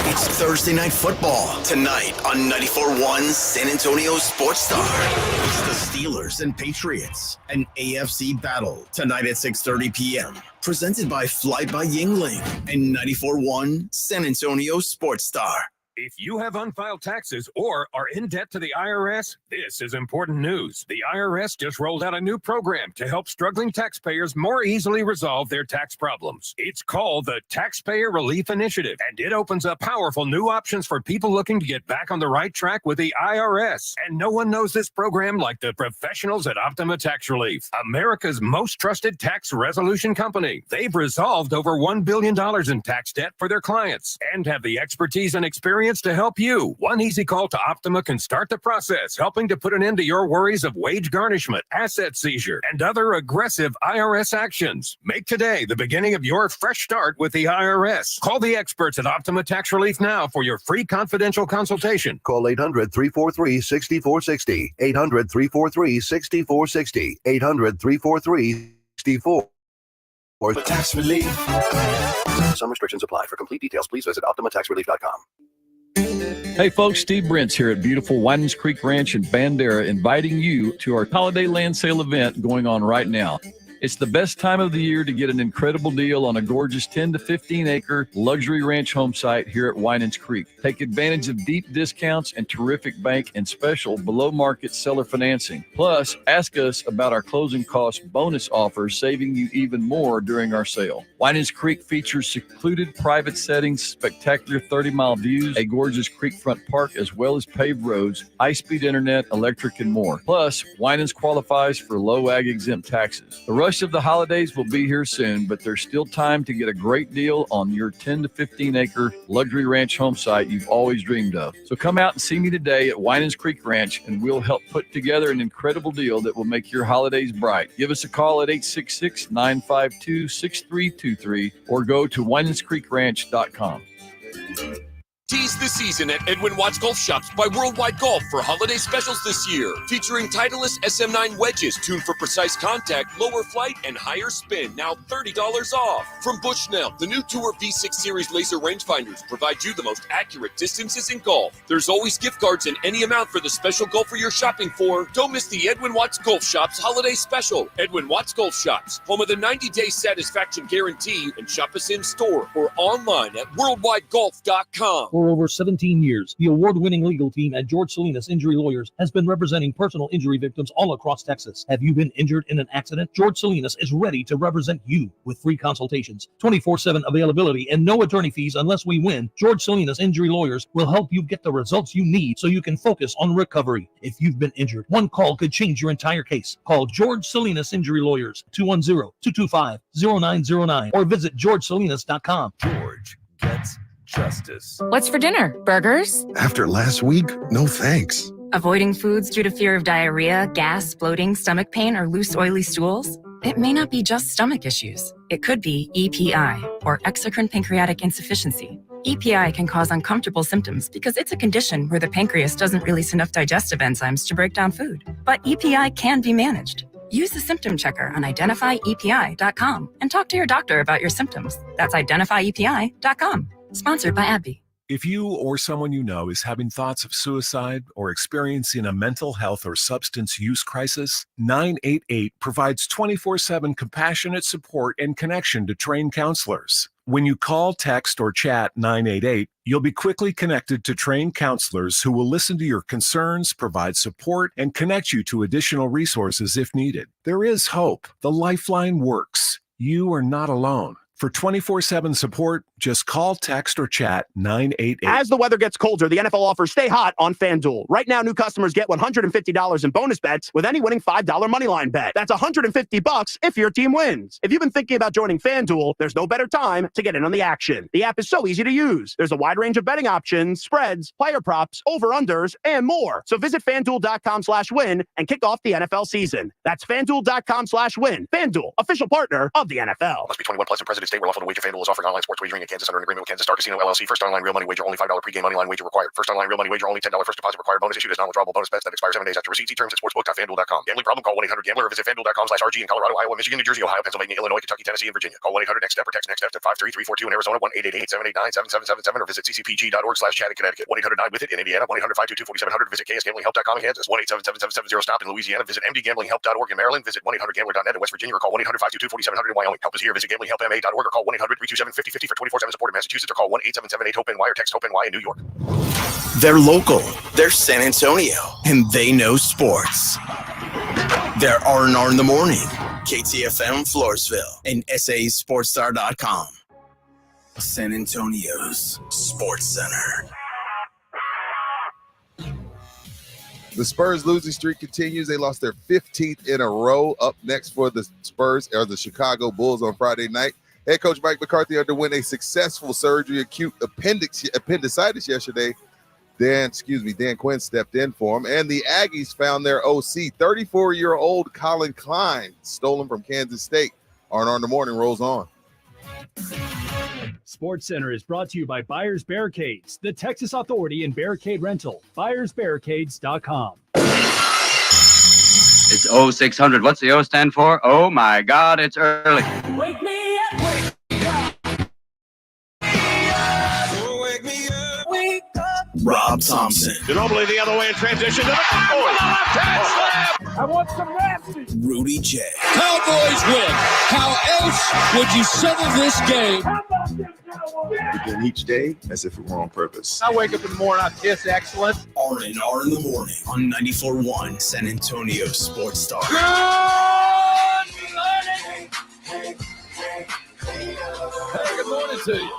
It's Thursday Night Football tonight on 94.1 San Antonio Sports Star. It's the Steelers and Patriots, an AFC battle tonight at 6:30 p.m. Presented by Fly by Yingling and 94.1 San Antonio Sports Star. If you have unfiled taxes or are in debt to the IRS, this is important news. The IRS just rolled out a new program to help struggling taxpayers more easily resolve their tax problems. It's called the Taxpayer Relief Initiative, and it opens up powerful new options for people looking to get back on the right track with the IRS. And no one knows this program like the professionals at Optima Tax Relief, America's most trusted tax resolution company. They've resolved over $1 billion in tax debt for their clients and have the expertise and experience to help you. One easy call to Optima can start the process, helping to put an end to your worries of wage garnishment, asset seizure, and other aggressive IRS actions. Make today the beginning of your fresh start with the IRS. Call the experts at Optima Tax Relief now for your free confidential consultation. Call 800-343-6460. 800-343-6460. 800-343-6460. For tax relief. Some restrictions apply. For complete details, please visit OptimaTaxRelief.com. Hey folks, Steve Brent's here at beautiful Winans Creek Ranch in Bandera, inviting you to our holiday land sale event going on right now. It's the best time of the year to get an incredible deal on a gorgeous 10 to 15 acre luxury ranch home site here at Winans Creek. Take advantage of deep discounts and terrific bank and special below market seller financing. Plus, ask us about our closing cost bonus offers, saving you even more during our sale. Winans Creek features secluded private settings, spectacular 30-mile views, a gorgeous creekfront park, as well as paved roads, high-speed internet, electric, and more. Plus, Winans qualifies for low ag exempt taxes. The rush of the holidays will be here soon, but there's still time to get a great deal on your 10 to 15 acre luxury ranch home site you've always dreamed of. So come out and see me today at Winans Creek Ranch, and we'll help put together an incredible deal that will make your holidays bright. Give us a call at 866-952-6323 or go to WinansCreekRanch.com. Tease the season at Edwin Watts Golf Shops by Worldwide Golf for holiday specials this year. Featuring Titleist SM9 wedges tuned for precise contact, lower flight, and higher spin. Now $30 off. From Bushnell, the new Tour V6 Series laser rangefinders provide you the most accurate distances in golf. There's always gift cards in any amount for the special golfer you're shopping for. Don't miss the Edwin Watts Golf Shops holiday special. Edwin Watts Golf Shops, home of the 90-day satisfaction guarantee, and shop us in store or online at worldwidegolf.com. For over 17 years, the award-winning legal team at George Salinas Injury Lawyers has been representing personal injury victims all across Texas. Have you been injured in an accident? George Salinas is ready to represent you with free consultations, 24/7 availability, and no attorney fees unless we win. George Salinas Injury Lawyers will help you get the results you need so you can focus on recovery. If you've been injured, one call could change your entire case. Call George Salinas Injury Lawyers, 210-225-0909, or visit georgesalinas.com. George gets justice. What's for dinner? Burgers? After last week, no thanks. Avoiding foods due to fear of diarrhea, gas, bloating, stomach pain, or loose, oily stools? It may not be just stomach issues. It could be EPI, or exocrine pancreatic insufficiency. EPI can cause uncomfortable symptoms because it's a condition where the pancreas doesn't release enough digestive enzymes to break down food. But EPI can be managed. Use the symptom checker on identifyepi.com and talk to your doctor about your symptoms. That's identifyepi.com. Sponsored by AbbVie. If you or someone you know is having thoughts of suicide or experiencing a mental health or substance use crisis, 988 provides 24/7 compassionate support and connection to trained counselors. When you call, text, or chat 988, you'll be quickly connected to trained counselors who will listen to your concerns, provide support, and connect you to additional resources if needed. There is hope. The Lifeline works. You are not alone. For 24/7 support, just call, text, or chat 988. As the weather gets colder, the NFL offers stay hot on FanDuel. Right now, new customers get $150 in bonus bets with any winning $5 moneyline bet. That's $150 if your team wins. If you've been thinking about joining FanDuel, there's no better time to get in on the action. The app is so easy to use. There's a wide range of betting options, spreads, player props, over-unders, and more. So visit FanDuel.com/win and kick off the NFL season. That's FanDuel.com/win. FanDuel, official partner of the NFL. Must be 21 plus and present state where lawful to wager. FanDuel is offering online sports wagering in Kansas under an agreement with Kansas Star Casino LLC. First online real money wager only $5 pregame money line wager required. First online real money wager only $10 first deposit required. Bonus issued as non-withdrawable bonus bets that expire 7 days after receipt. See terms at sportsbook.fanduel.com. Gambling problem? Call 1-800-GAMBLER or visit FanDuel.com/RG in Colorado, Iowa, Michigan, New Jersey, Ohio, Pennsylvania, Illinois, Kentucky, Tennessee, and Virginia. Call 1-800-NEXT-STEP or text NEXT-STEP to 53342 in Arizona, 1-888-789-7777 or visit ccpg.org/chat in Connecticut. 1-800-9-WITH-IT in Indiana, 1-800-522-4700. Visit KSGamblingHelp.com in Kansas, 1-877-770-STOP in Louisiana. Visit mdgamblinghelp.org in Maryland. Visit 1-800-GAMBLER.net in West Virginia or call 1-800-522-4700 in Wyoming. Help is here. Visit gamblinghelpma.org or call 1-800-327-5050 for 24/7 support in Massachusetts or call 1-877-8-HOPE-NY or text HOPE-NY in New York. They're local, they're San Antonio, and they know sports. They're R&R in the morning, KTFM Floresville, and SASportsStar.com. San Antonio's Sports Center. The Spurs losing streak continues. They lost their 15th in a row. Up next for the Spurs are the Chicago Bulls on Friday night. Head coach Mike McCarthy underwent a successful surgery, acute appendicitis yesterday. Dan Quinn stepped in for him, and the Aggies found their OC, 34-year-old Colin Klein, stolen from Kansas State. R&R in the morning rolls on. Sports Center is brought to you by Buyers Barricades, the Texas authority in barricade rental. BuyersBarricades.com. It's 0600. What's the O stand for? Oh my God, it's early. Wake me up, wake me up. Wake me up, wake up. Rob Thompson. Ginobili the other way in transition to the left hand slam. I want some rest. Rudy J. Cowboys win. How else would you settle this game? Begin each day as if it were on purpose. I wake up in the morning, I kiss excellence. R&R in the morning on 94.1 San Antonio Sports Star. Hey, good morning to you.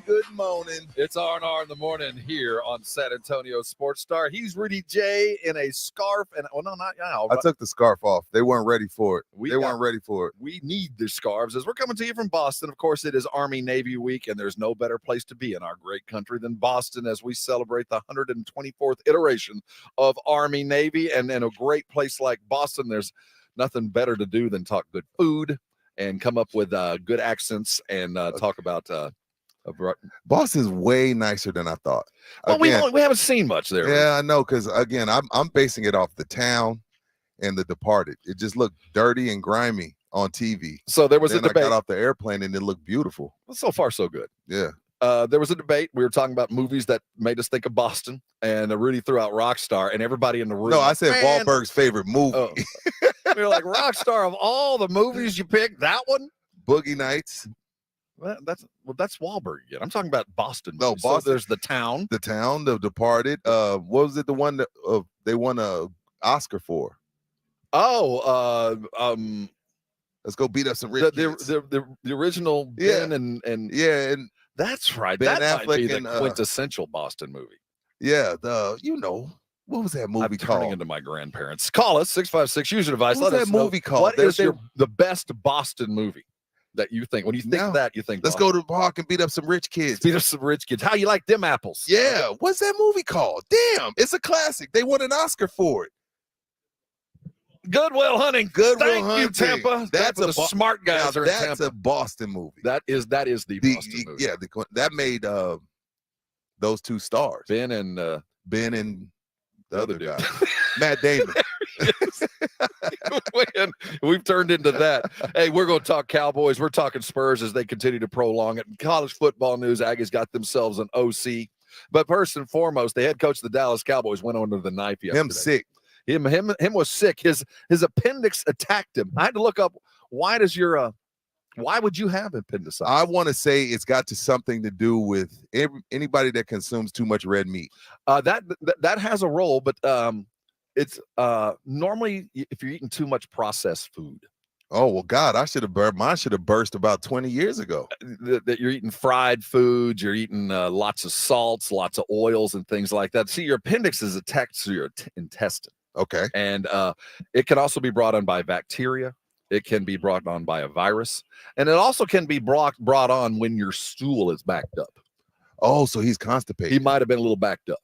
Good morning. It's R&R in the morning here on San Antonio Sports Star. He's Rudy J in a scarf. And well, no, not now. I took the scarf off. They weren't ready for it. They weren't ready for it. We need the scarves as we're coming to you from Boston. Of course, it is Army-Navy week, and there's no better place to be in our great country than Boston as we celebrate the 124th iteration of Army-Navy. And in a great place like Boston, there's nothing better to do than talk good food and come up with good accents and talk about Boston's way nicer than I thought. Well, again, we haven't seen much there. Yeah, I know, because again, I'm basing it off The Town and The Departed. It just looked dirty and grimy on TV. So there was a debate. I got off the airplane and it looked beautiful. Well, so far, so good. Yeah. There was a debate. We were talking about movies that made us think of Boston, and Rudy threw out Rockstar, and everybody in the room. No, I said Wahlberg's favorite movie. Oh. We were like, Rockstar, of all the movies you picked, that one? Boogie Nights. Well, that's Wahlberg again. I'm talking about Boston. No, Boston. So there's The Town. The Town, The Departed. What was it? The one that they won a Oscar for? Oh, let's go beat up some rich kids. The original Ben and that's right. Ben that Affleck might be the and, quintessential Boston movie. Yeah, what was that movie I'm called? Turning into my grandparents. Call us 656. Use your device. What was that movie called? What is the best Boston movie that you think? When you think that, you think let's go to the park and beat up some rich kids. Beat up some rich kids. How you like them apples? Yeah. What's that movie called? Damn, it's a classic. They won an Oscar for it. Goodwill Hunting. Goodwill Hunting. You, Tampa. That's the smart guys. That's a Boston movie. That is the Boston movie. Yeah, that made those two stars. Ben and the other guy, Matt Damon. We've turned into that. Hey, we're going to talk Cowboys. We're talking Spurs as they continue to prolong it. College football news, Aggies got themselves an OC. But first and foremost, the head coach of the Dallas Cowboys went under the knife yesterday. Him sick. Him was sick. His appendix attacked him. I had to look up, why would you have appendicitis? I want to say it's got something to do with anybody that consumes too much red meat. That has a role, but it's normally if you're eating too much processed food. Oh, well, God, mine should have burst about 20 years ago. That you're eating fried foods, you're eating lots of salts, lots of oils and things like that. See, your appendix is attached to your intestine. Okay. And it can also be brought on by bacteria. It can be brought on by a virus. And it also can be brought on when your stool is backed up. Oh, so he's constipated. He might have been a little backed up.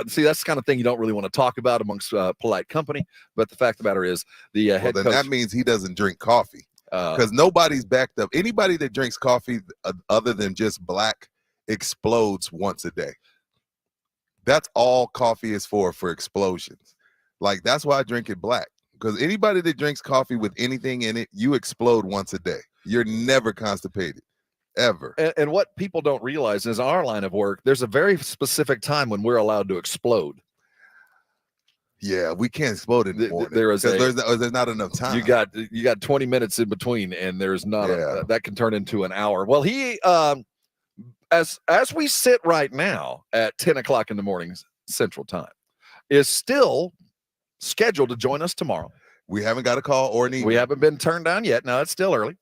See, that's the kind of thing you don't really want to talk about amongst polite company. But the fact of the matter is, the head coach. That means he doesn't drink coffee, because nobody's backed up. Anybody that drinks coffee other than just black explodes once a day. That's all coffee is for explosions. Like, that's why I drink it black, because anybody that drinks coffee with anything in it, you explode once a day. You're never constipated. Ever. And what people don't realize is our line of work, there's a very specific time when we're allowed to explode. Yeah, we can't explode in the morning. There's not enough time. You got 20 minutes in between, and there's not that can turn into an hour. Well, he as we sit right now at 10 o'clock in the morning Central Time, is still scheduled to join us tomorrow. We haven't got a call or an email. We haven't been turned down yet. No, it's still early.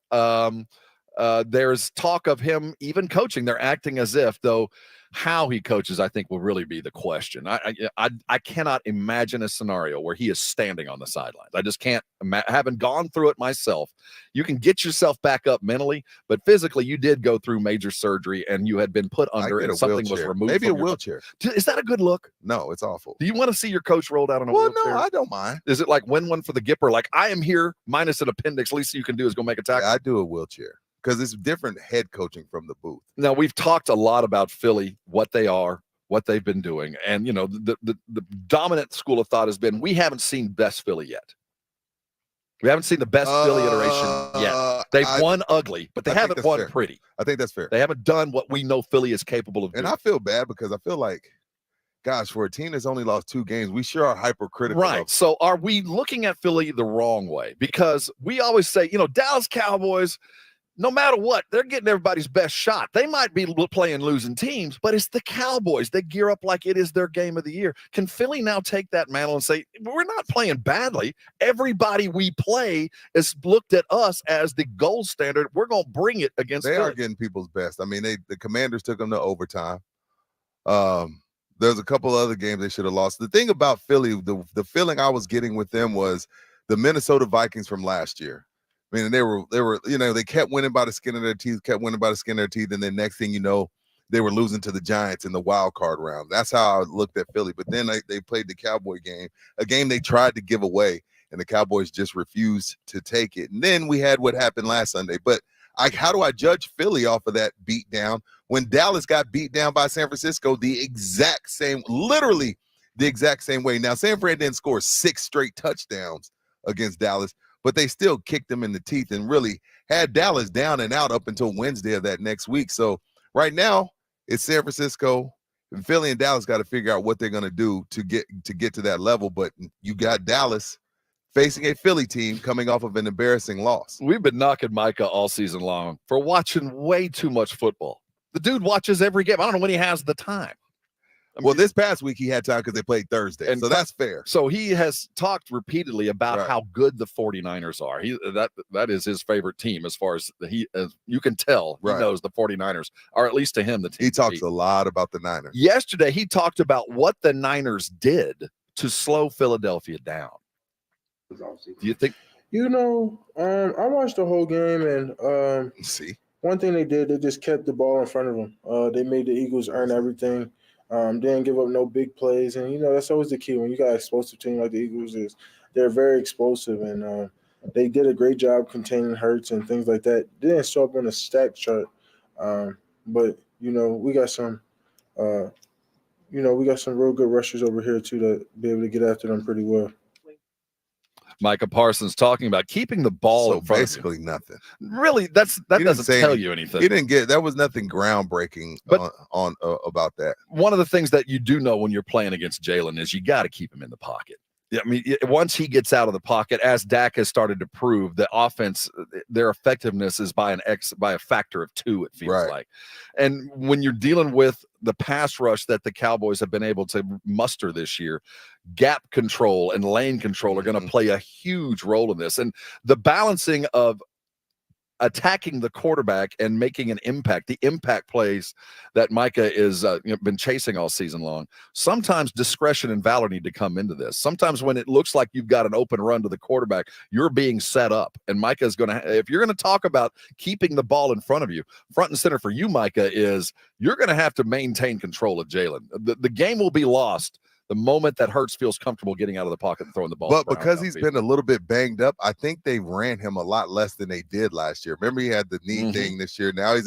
There's talk of him even coaching. They're acting as if, though, how he coaches, I think, will really be the question. I cannot imagine a scenario where he is standing on the sidelines. I just can't. Haven't gone through it myself. You can get yourself back up mentally, but physically, you did go through major surgery and you had been put under, and something was removed. Maybe a wheelchair. Is that a good look? No, it's awful. Do you want to see your coach rolled out on a wheelchair? No, I don't mind. Is it like win one for the Gipper? Like, I am here minus an appendix. Least you can do is go make a tackle. Yeah, I do a wheelchair, because it's different head coaching from the booth. Now, we've talked a lot about Philly, what they are, what they've been doing. And, the dominant school of thought has been, we haven't seen best Philly yet. We haven't seen the best Philly iteration yet. They've won ugly, but they haven't won pretty. I think that's fair. They haven't done what we know Philly is capable of doing. And I feel bad, because I feel like, gosh, for a team that's only lost 2 games, we sure are hypercritical. Right. So are we looking at Philly the wrong way? Because we always say, Dallas Cowboys, no matter what, they're getting everybody's best shot. They might be playing losing teams, but it's the Cowboys. They gear up like it is their game of the year. Can Philly now take that mantle and say, we're not playing badly. Everybody we play is looked at us as the gold standard. We're going to bring it against Philly. Are getting people's best. I mean, the Commanders took them to overtime. There's a couple other games they should have lost. The thing about Philly, the feeling I was getting with them was the Minnesota Vikings from last year. I mean, they were, they kept winning by the skin of their teeth, and then next thing you know, they were losing to the Giants in the wild card round. That's how I looked at Philly. But then they played the Cowboy game, a game they tried to give away, and the Cowboys just refused to take it. And then we had what happened last Sunday. But how do I judge Philly off of that beat down when Dallas got beat down by San Francisco literally the exact same way? Now, San Fran didn't score 6 straight touchdowns against Dallas, but they still kicked them in the teeth and really had Dallas down and out up until Wednesday of that next week. So right now it's San Francisco, and Philly and Dallas got to figure out what they're going to do to get to that level. But you got Dallas facing a Philly team coming off of an embarrassing loss. We've been knocking Micah all season long for watching way too much football. The dude watches every game. I don't know when he has the time. Well, this past week he had time because they played Thursday, and so that's fair. So he has talked repeatedly about how good the 49ers are. That is his favorite team, as far as you can tell. He knows the 49ers are, at least to him, the team. He talks a lot about the Niners. Yesterday, he talked about what the Niners did to slow Philadelphia down. Do you think? I watched the whole game, and see, one thing they did, they just kept the ball in front of them. They made the Eagles earn everything. Didn't give up no big plays, and that's always the key when you got an explosive team like the Eagles is. They're very explosive, and they did a great job containing Hurts and things like that. They didn't show up on the stat chart, but we got some, real good rushers over here too to be able to get after them pretty well. Micah Parsons talking about keeping the ball in front basically of you. Nothing. Really, that doesn't tell you anything. He didn't get, that was nothing groundbreaking on about that. One of the things that you do know when you're playing against Jalen is you got to keep him in the pocket. Yeah, I mean, once he gets out of the pocket, as Dak has started to prove, the offense, their effectiveness is by a factor of 2, it feels like. And when you're dealing with the pass rush that the Cowboys have been able to muster this year, gap control and lane control are going to play a huge role in this. And the balancing of attacking the quarterback and making an impact, the impact plays that Micah is been chasing all season long. Sometimes discretion and valor need to come into this. Sometimes when it looks like you've got an open run to the quarterback, you're being set up. And Micah is going to, if you're going to talk about keeping the ball in front of you, front and center for you, Micah, is you're going to have to maintain control of Jalen. The game will be lost the moment that Hurts feels comfortable getting out of the pocket and throwing the ball. But because he's been a little bit banged up, I think they ran him a lot less than they did last year. Remember, he had the knee thing this year. Now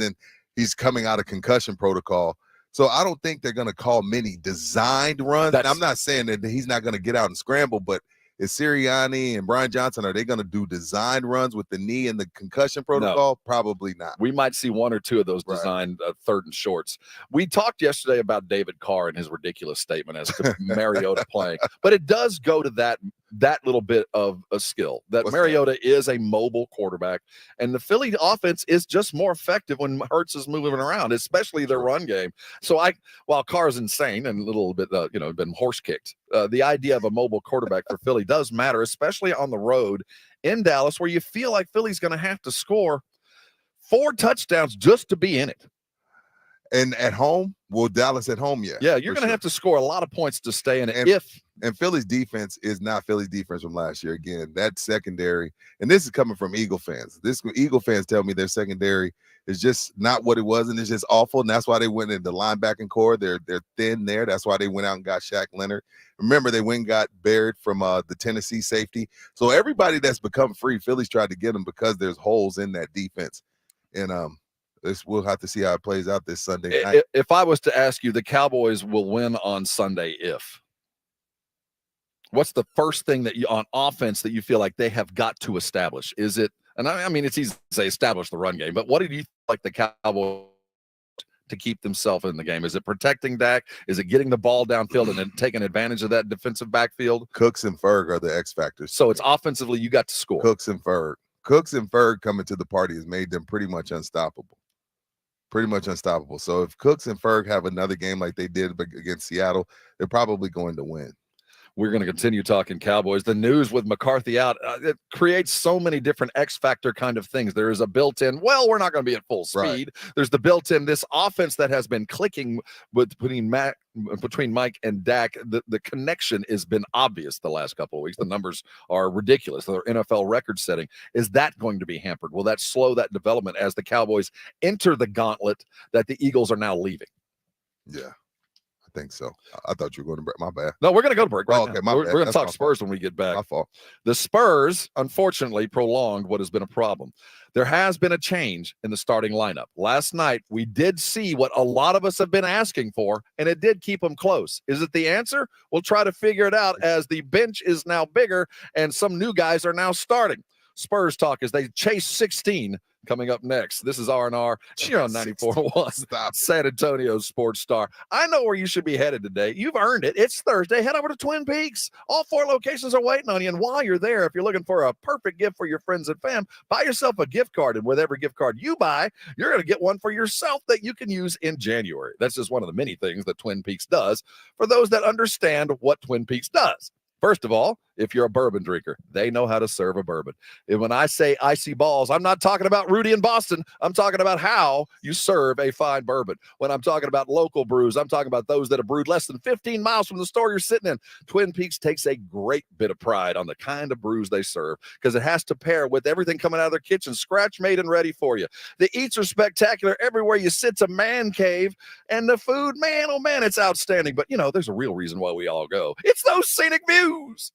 he's coming out of concussion protocol. So I don't think they're going to call many designed runs. And I'm not saying that he's not going to get out and scramble, but is Sirianni and Brian Johnson, are they going to do designed runs with the knee and the concussion protocol? No. Probably not. We might see 1 or 2 of those designed third and shorts. We talked yesterday about David Carr and his ridiculous statement as to Mariota playing, but it does go to that little bit of a skill that Mariota is a mobile quarterback, and the Philly offense is just more effective when Hurts is moving around, especially their run game. So while Carr's insane and a little bit, been horse kicked, the idea of a mobile quarterback for Philly does matter, especially on the road in Dallas, where you feel like Philly's going to have to score 4 touchdowns just to be in it. And at home, Dallas at home, yeah. Yeah, you're going to have to score a lot of points to stay in it. And Philly's defense is not Philly's defense from last year. Again, that secondary, and this is coming from Eagle fans. Eagle fans tell me their secondary is just not what it was, and it's just awful. And that's why they went into linebacking core. They're thin there. That's why they went out and got Shaq Leonard. Remember, they went and got Barrett from the Tennessee safety. So everybody that's become free, Philly's tried to get them because there's holes in that defense. And we'll have to see how it plays out this Sunday night. If I was to ask you, the Cowboys will win on Sunday if. What's the first thing that on offense that you feel like they have got to establish? Is it, and I mean, it's easy to say establish the run game, but what do you like the Cowboys to keep themselves in the game? Is it protecting Dak? Is it getting the ball downfield and then taking advantage of that defensive backfield? Cooks and Ferg are the X factors. So it's offensively, you got to score. Cooks and Ferg coming to the party has made them pretty much unstoppable. So if Cooks and Ferg have another game like they did against Seattle, they're probably going to win. We're going to continue talking Cowboys. The news with McCarthy out, it creates so many different X factor kind of things. There is a built-in, we're not going to be at full speed. Right. There's the built-in, this offense that has been clicking between Mike and Dak. The connection has been obvious the last couple of weeks. The numbers are ridiculous. They're NFL record setting. Is that going to be hampered? Will that slow that development as the Cowboys enter the gauntlet that the Eagles are now leaving? Yeah. I think so. I thought you were going to break. My bad. No, we're going to go to break right now. We're going to talk Spurs fault. When we get back. My fault. The Spurs, unfortunately, prolonged what has been a problem. There has been a change in the starting lineup. Last night, we did see what a lot of us have been asking for, and it did keep them close. Is it the answer? We'll try to figure it out as the bench is now bigger and some new guys are now starting. Spurs talk as they chase 16. Coming up next, this is R&R here on 94.1 San Antonio Sports Star. I know where you should be headed today. You've earned it. It's Thursday. Head over to Twin Peaks. All 4 locations are waiting on you. And while you're there, if you're looking for a perfect gift for your friends and fam, buy yourself a gift card. And with every gift card you buy, you're going to get one for yourself that you can use in January. That's just one of the many things that Twin Peaks does for those that understand what Twin Peaks does. First of all, if you're a bourbon drinker, they know how to serve a bourbon. And when I say icy balls, I'm not talking about Rudy in Boston. I'm talking about how you serve a fine bourbon. When I'm talking about local brews, I'm talking about those that have brewed less than 15 miles from the store you're sitting in. Twin Peaks takes a great bit of pride on the kind of brews they serve because it has to pair with everything coming out of their kitchen, scratch made and ready for you. The eats are spectacular. Everywhere you sit's a man cave, and the food, man, oh man, it's outstanding. But, there's a real reason why we all go. It's those scenic views.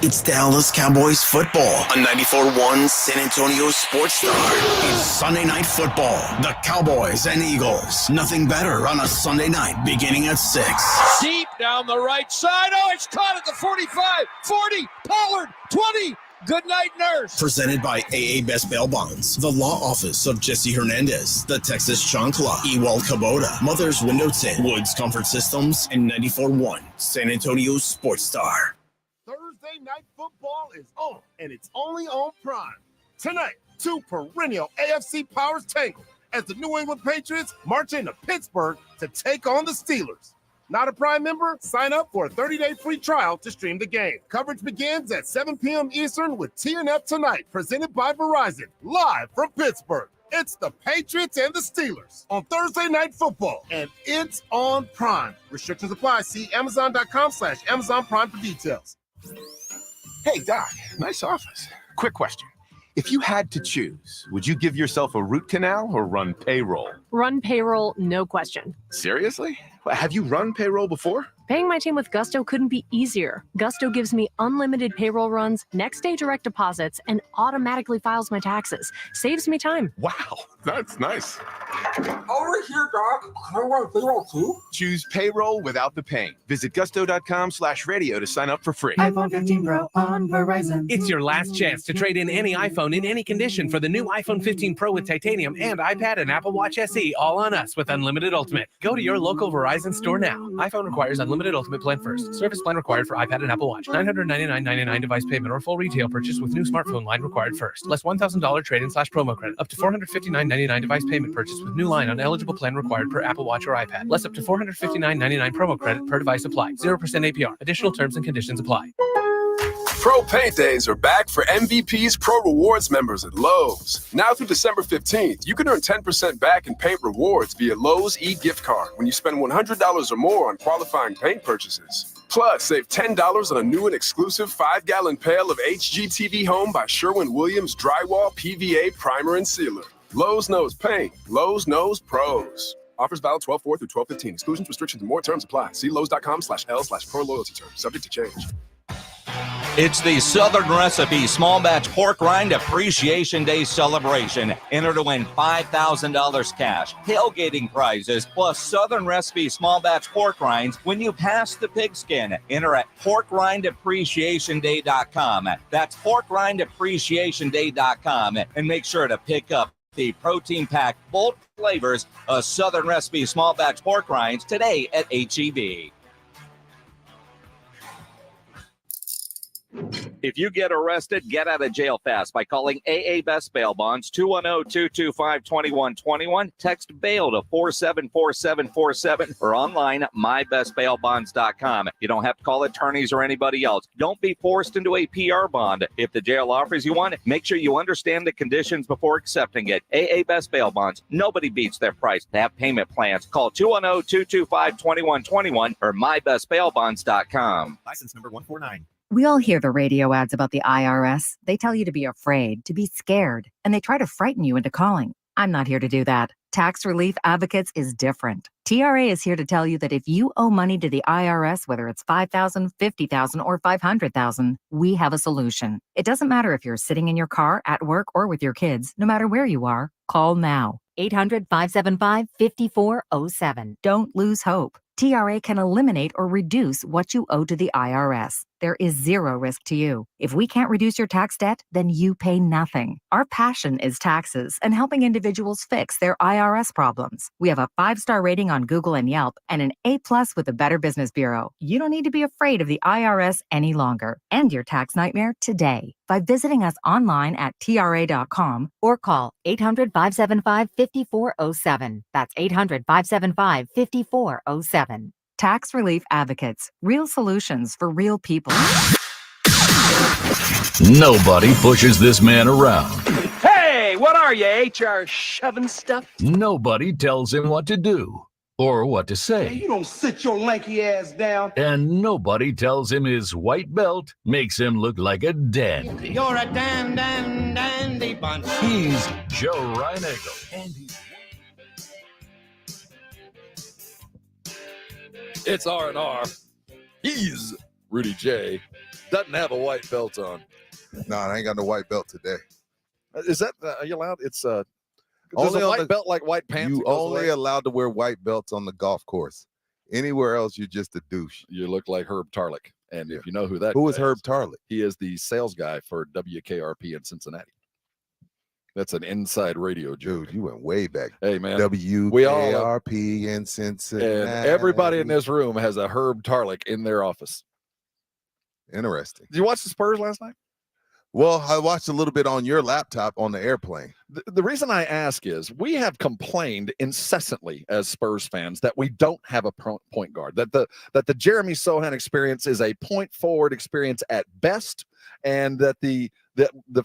It's Dallas Cowboys football on 94.1 San Antonio Sports Star. It's Sunday Night Football. The Cowboys and Eagles. Nothing better on a Sunday night beginning at 6. Deep down the right side. Oh, it's caught at the 45, 40, Pollard, 20. Good night, nurse. Presented by AA Best Bail Bonds, the law office of Jesse Hernandez, the Texas Chancla, Ewald Kubota, Mother's Window Tint, Woods Comfort Systems, and 94.1 San Antonio Sports Star. Night Football is on, and it's only on Prime. Tonight, two perennial AFC powers tangle as the New England Patriots march into Pittsburgh to take on the Steelers. Not a Prime member? Sign up for a 30-day free trial to stream the game. Coverage begins at 7 p.m. Eastern with TNF Tonight, presented by Verizon, live from Pittsburgh. It's the Patriots and the Steelers on Thursday Night Football, and it's on Prime. Restrictions apply. See Amazon.com/Amazon Prime for details. Hey, Doc, nice office. Quick question. If you had to choose, would you give yourself a root canal or run payroll? Run payroll, no question. Seriously? Have you run payroll before? Paying my team with Gusto couldn't be easier. Gusto gives me unlimited payroll runs, next-day direct deposits, and automatically files my taxes. Saves me time. Wow, that's nice. Over here, Doc. Can I run payroll too? Choose payroll without the pain. Visit gusto.com/radio to sign up for free. iPhone 15 Pro on Verizon. It's your last chance to trade in any iPhone in any condition for the new iPhone 15 Pro with titanium and iPad and Apple Watch SE, all on us with Unlimited Ultimate. Go to your local Verizon store now. iPhone requires Unlimited Ultimate plan first. Service plan required for iPad and Apple Watch. $999.99 device payment or full retail purchase with new smartphone line required first. Less $1,000 trade-in/promo credit. Up to $459.99 device payment purchase with new line on eligible plan required per Apple Watch or iPad. Less up to $459.99 promo credit per device applied. 0% APR. Additional terms and conditions apply. Pro Paint Days are back for MVP's Pro Rewards members at Lowe's. Now through December 15th, you can earn 10% back in paint rewards via Lowe's e-gift card when you spend $100 or more on qualifying paint purchases. Plus, save $10 on a new and exclusive 5-gallon pail of HGTV Home by Sherwin-Williams Drywall PVA Primer and Sealer. Lowe's knows paint. Lowe's knows pros. Offers valid 12/4 through 12/15. Exclusions, restrictions, and more terms apply. See Lowe's.com/L/pro loyalty terms. Subject to change. It's the Southern Recipe Small Batch Pork Rind Appreciation Day celebration. Enter to win $5,000 cash, tailgating prizes, plus Southern Recipe Small Batch Pork Rinds when you pass the pigskin. Enter at porkrindappreciationday.com. That's porkrindappreciationday.com. And make sure to pick up the protein-packed bold flavors of Southern Recipe Small Batch Pork Rinds today at HEB. If you get arrested, get out of jail fast by calling AA Best Bail Bonds, 210-225-2121. Text bail to 474747 or online at mybestbailbonds.com. You don't have to call attorneys or anybody else. Don't be forced into a PR bond. If the jail offers you one, make sure you understand the conditions before accepting it. AA Best Bail Bonds. Nobody beats their price. They have payment plans. Call 210-225-2121 or mybestbailbonds.com. License number 149. We all hear the radio ads about the IRS. They tell you to be afraid, to be scared, and they try to frighten you into calling. I'm not here to do that. Tax Relief Advocates is different. TRA is here to tell you that if you owe money to the IRS, whether it's $5,000, $50,000, or $500,000, we have a solution. It doesn't matter if you're sitting in your car, at work, or with your kids. No matter where you are, call now. 800-575-5407. Don't lose hope. TRA can eliminate or reduce what you owe to the IRS. There is zero risk to you. If we can't reduce your tax debt, then you pay nothing. Our passion is taxes and helping individuals fix their IRS problems. We have a 5-star rating on Google and Yelp and an A+ with the Better Business Bureau. You don't need to be afraid of the IRS any longer. End your tax nightmare today by visiting us online at TRA.com or call 800-575-5407. That's 800-575-5407. Tax Relief Advocates. Real solutions for real people. Nobody pushes this man around. Hey, what are you, HR shoving stuff? Nobody tells him what to do or what to say. Hey, you don't sit your lanky ass down. And nobody tells him his white belt makes him look like a dandy. You're a dandy bunch. He's Joe Reinagle. And he's... It's R&R. He's Rudy J. Doesn't have a white belt on. No, I ain't got no white belt today. Is that, are you allowed? It's does only a white belt like white pants? You only allowed to wear white belts on the golf course. Anywhere else, you're just a douche. You look like Herb Tarlick. And if you know who that Who is Herb Tarlick? He is the sales guy for WKRP in Cincinnati. That's an inside radio joke. Dude, you went way back. Hey, man. WKRP in Cincinnati. And everybody in this room has a Herb Tarlick in their office. Interesting. Did you watch the Spurs last night? Well, I watched a little bit on your laptop on the airplane. The reason I ask is we have complained incessantly as Spurs fans that we don't have a point guard, that the Jeremy Sohan experience is a point forward experience at best, and that the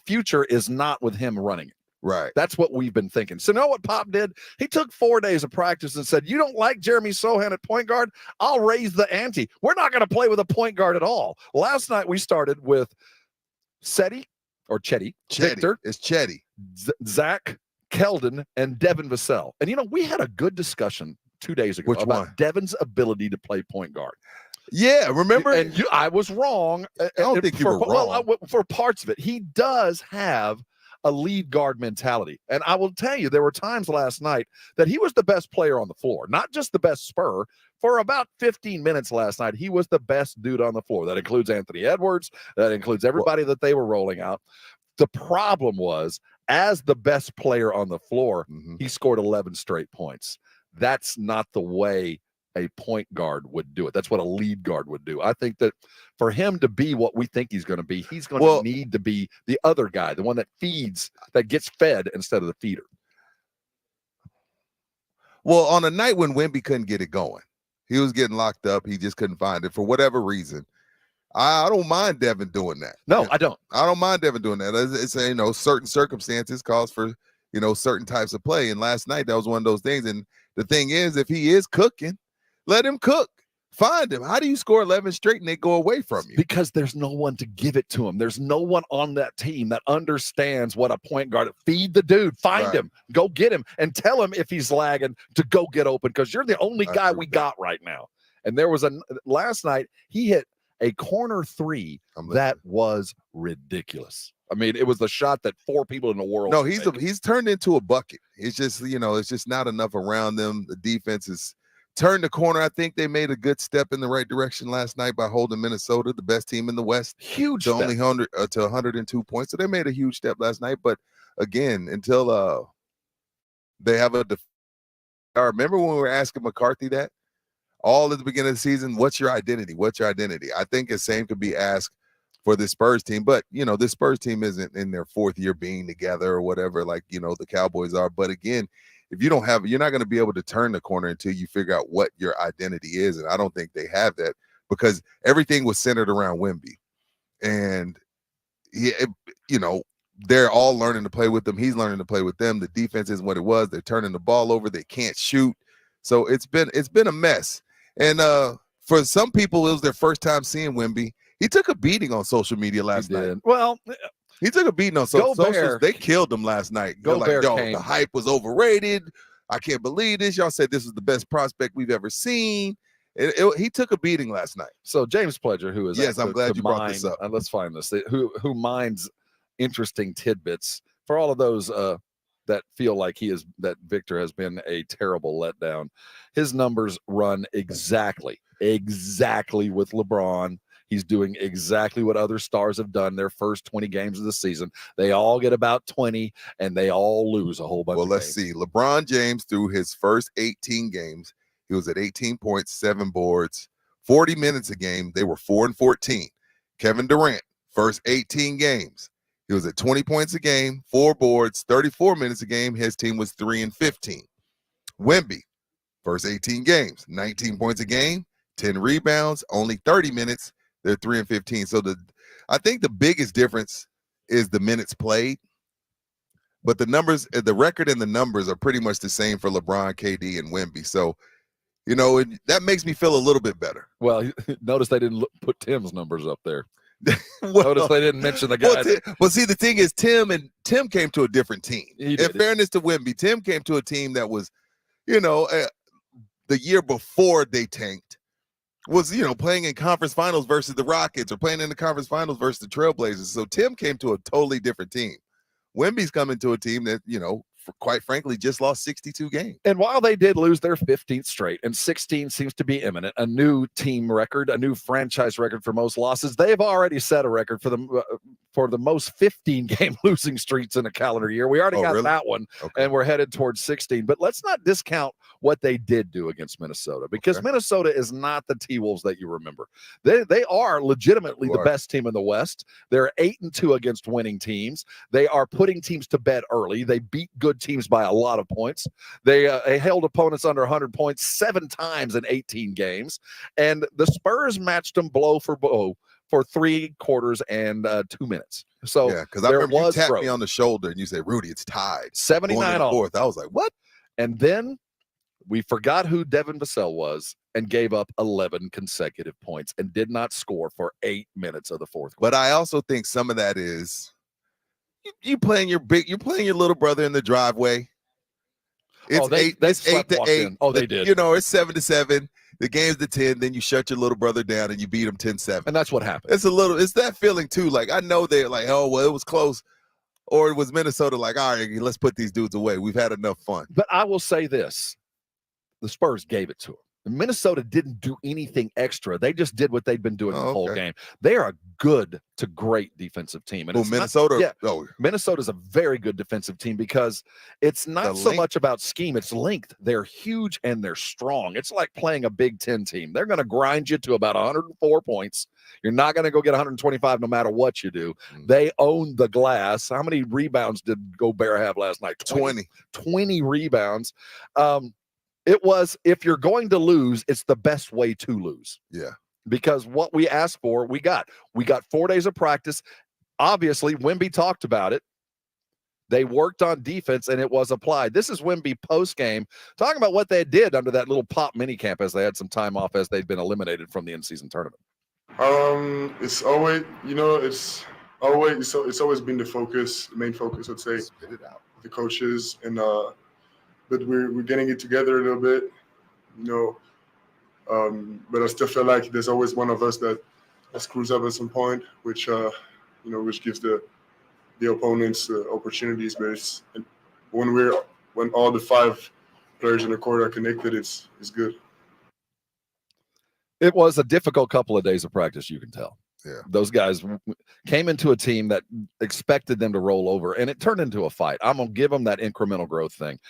future is not with him running it. Right. That's what we've been thinking. So know what Pop did? He took 4 days of practice and said, you don't like Jeremy Sohan at point guard? I'll raise the ante. We're not going to play with a point guard at all. Last night we started with Chetty, Victor. It's Chetty. Zach, Keldon, and Devin Vassell. And, we had a good discussion 2 days ago about Devin's ability to play point guard. Yeah, remember? And I was wrong. I don't think you were wrong. Well, for parts of it. He does have a lead guard mentality. And I will tell you, there were times last night that he was the best player on the floor, not just the best Spur. For about 15 minutes last night, he was the best dude on the floor. That includes Anthony Edwards. That includes everybody that they were rolling out. The problem was, as the best player on the floor, he scored 11 straight points. That's not the way a point guard would do it. That's what a lead guard would do. I think that for him to be what we think he's going to be, he's going to need to be the other guy, the one that feeds, that gets fed instead of the feeder. Well, on a night when Wemby couldn't get it going, he was getting locked up. He just couldn't find it for whatever reason. I don't mind Devin doing that. No, I don't. I don't mind Devin doing that. It's certain circumstances cause for, certain types of play. And last night, that was one of those things. And the thing is, if he is cooking, let him cook. Find him. How do you score 11 straight and they go away from you? Because there's no one to give it to him. There's no one on that team that understands what a point guard. Feed the dude. Find him. Go get him. And tell him if he's lagging to go get open, because you're the only guy we got right now. And there was last night, he hit a corner three that was ridiculous. I mean, it was the shot that 4 people in the world. No, he's turned into a bucket. It's just, it's just not enough around them. The defense is turned the corner. I think they made a good step in the right direction last night by holding Minnesota, the best team in the West, huge to only 102 points. So they made a huge step last night. But again, until they have I remember when we were asking McCarthy that all at the beginning of the season, what's your identity? What's your identity? I think the same could be asked for this Spurs team. But, this Spurs team isn't in their 4th year being together or whatever, like, the Cowboys are. But again, if you don't have, you're not going to be able to turn the corner until you figure out what your identity is. And I don't think they have that, because everything was centered around Wemby. And, they're all learning to play with him. He's learning to play with them. The defense isn't what it was. They're turning the ball over. They can't shoot. So it's been a mess. And for some people, it was their first time seeing Wemby. He took a beating on social media last night. Well, he took a beating on social. They killed him last night. They're like, the hype was overrated. I can't believe this. Y'all said this is the best prospect we've ever seen. He took a beating last night. So James Pledger, who is I'm glad you brought this up. Let's find this. Who minds interesting tidbits for all of those that feel like that Victor has been a terrible letdown. His numbers run exactly with LeBron. He's doing exactly what other stars have done their first 20 games of the season. They all get about 20, and they all lose a whole bunch of games. Well, let's see. LeBron James, through his first 18 games, he was at 18 points, 7 boards, 40 minutes a game. They were 4-14. Kevin Durant, first 18 games, he was at 20 points a game, 4 boards, 34 minutes a game. His team was 3-15. Wemby, first 18 games, 19 points a game, 10 rebounds, only 30 minutes. They're 3-15. So I think the biggest difference is the minutes played. But the numbers, the record and the numbers are pretty much the same for LeBron, KD, and Wemby. So, that makes me feel a little bit better. Well, notice they didn't put Tim's numbers up there. Notice they didn't mention the guy. Well, see, the thing is, Tim came to a different team. In fairness to Wemby, Tim came to a team that was, the year before they tanked, was, playing in conference finals versus the Rockets, or playing in the conference finals versus the Trailblazers. So Tim came to a totally different team. Wemby's coming to a team that, quite frankly, just lost 62 games. And while they did lose their 15th straight, and 16 seems to be imminent, a new team record, a new franchise record for most losses, they've already set a record for the most 15-game losing streaks in a calendar year. We already got that one, and we're headed towards 16. But let's not discount what they did do against Minnesota, because Minnesota is not the T-Wolves that you remember. They are legitimately the best team in the West. They're 8-2 against winning teams. They are putting teams to bed early. They beat good teams by a lot of points. They held opponents under 100 points 7 times in 18 games. And the Spurs matched them blow for blow for 3 quarters and 2 minutes. So yeah, because I remember you tapped me on the shoulder and you said, Rudy, it's tied. 79 all. Fourth. I was like, what? And then we forgot who Devin Vassell was and gave up 11 consecutive points and did not score for 8 minutes of the fourth quarter. But I also think some of that is you playing your little brother in the driveway. It's they 8-8. In. Oh, they did. You know, it's 7-7. The game's to 10. Then you shut your little brother down and you beat him 10-7. And that's what happened. It's that feeling too. Like, I know they're like, oh, well, it was close. Or it was Minnesota like, all right, let's put these dudes away. We've had enough fun. But I will say this. The Spurs gave it to them. Minnesota didn't do anything extra. They just did what they'd been doing the whole game. They are a good to great defensive team. And Minnesota? Minnesota's a very good defensive team because it's not so much about scheme. It's length. They're huge and they're strong. It's like playing a Big Ten team. They're going to grind you to about 104 points. You're not going to go get 125 no matter what you do. They own the glass. How many rebounds did Gobert have last night? 20 rebounds. It was, if you're going to lose, it's the best way to lose. Yeah. Because what we asked for, we got. We got 4 days of practice. Obviously, Wemby talked about it. They worked on defense, and it was applied. This is Wemby post-game, talking about what they did under that little pop mini-camp as they had some time off as they'd been eliminated from the in-season tournament. It's always, it's always been the main focus, I'd say. Spit it out. The coaches, and but we're getting it together a little bit, but I still feel like there's always one of us that screws up at some point, which which gives the opponents opportunities. But it's when all the 5 players in the court are connected, it's good. It was a difficult couple of days of practice, you can tell. Yeah. Those guys came into a team that expected them to roll over, and it turned into a fight. I'm going to give them that incremental growth thing.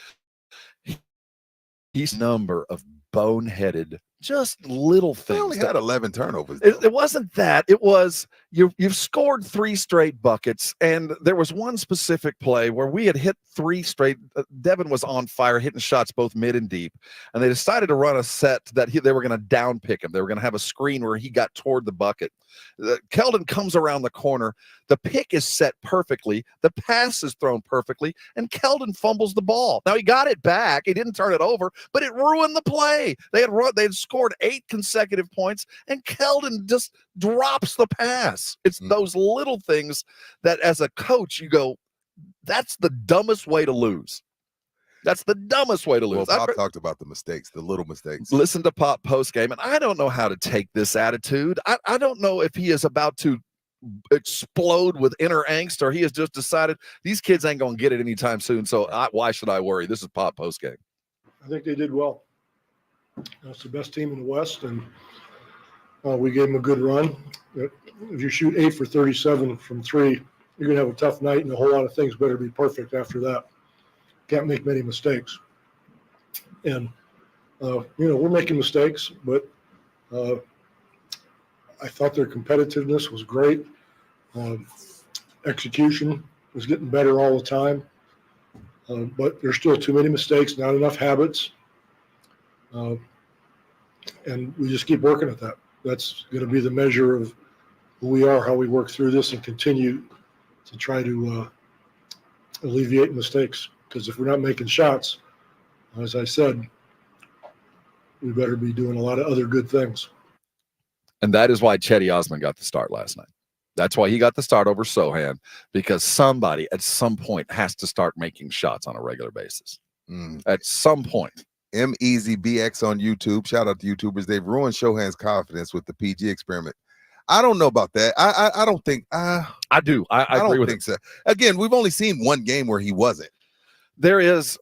He's number of boneheaded, just little things. They only had 11 turnovers. It wasn't that. It was you've scored 3 straight buckets, and there was one specific play where we had hit 3 straight. Devin was on fire, hitting shots both mid and deep, and they decided to run a set that they were going to down pick him. They were going to have a screen where he got toward the bucket. Keldon comes around the corner. The pick is set perfectly. The pass is thrown perfectly, and Keldon fumbles the ball. Now, he got it back. He didn't turn it over, but it ruined the play. They had scored 8 consecutive points, and Keldon just drops the pass. It's those little things that, as a coach, you go, that's the dumbest way to lose. That's the dumbest way to lose. Well, Pop talked about the mistakes, the little mistakes. Listen to Pop post-game, and I don't know how to take this attitude. I don't know if he is about to explode with inner angst, or he has just decided these kids ain't going to get it anytime soon, so why should I worry? This is Pop post-game. I think they did well. It's the best team in the West, and we gave them a good run. If you shoot 8 for 37 from 3, you're going to have a tough night, and a whole lot of things better be perfect after that. Can't make many mistakes. And, we're making mistakes, but I thought their competitiveness was great. Execution was getting better all the time. But there's still too many mistakes, not enough habits. And we just keep working at that. That's going to be the measure of who we are, how we work through this, and continue to try to alleviate mistakes. Because if we're not making shots, as I said, we better be doing a lot of other good things. And that is why Cedi Osman got the start last night. That's why he got the start over Sohan, because somebody at some point has to start making shots on a regular basis. At some point. MeasyBX on YouTube. Shout out to YouTubers. They've ruined Sohan's confidence with the PG experiment. I don't know about that. I don't think. I do. I agree with think so. Again, we've only seen one game where he wasn't. There is.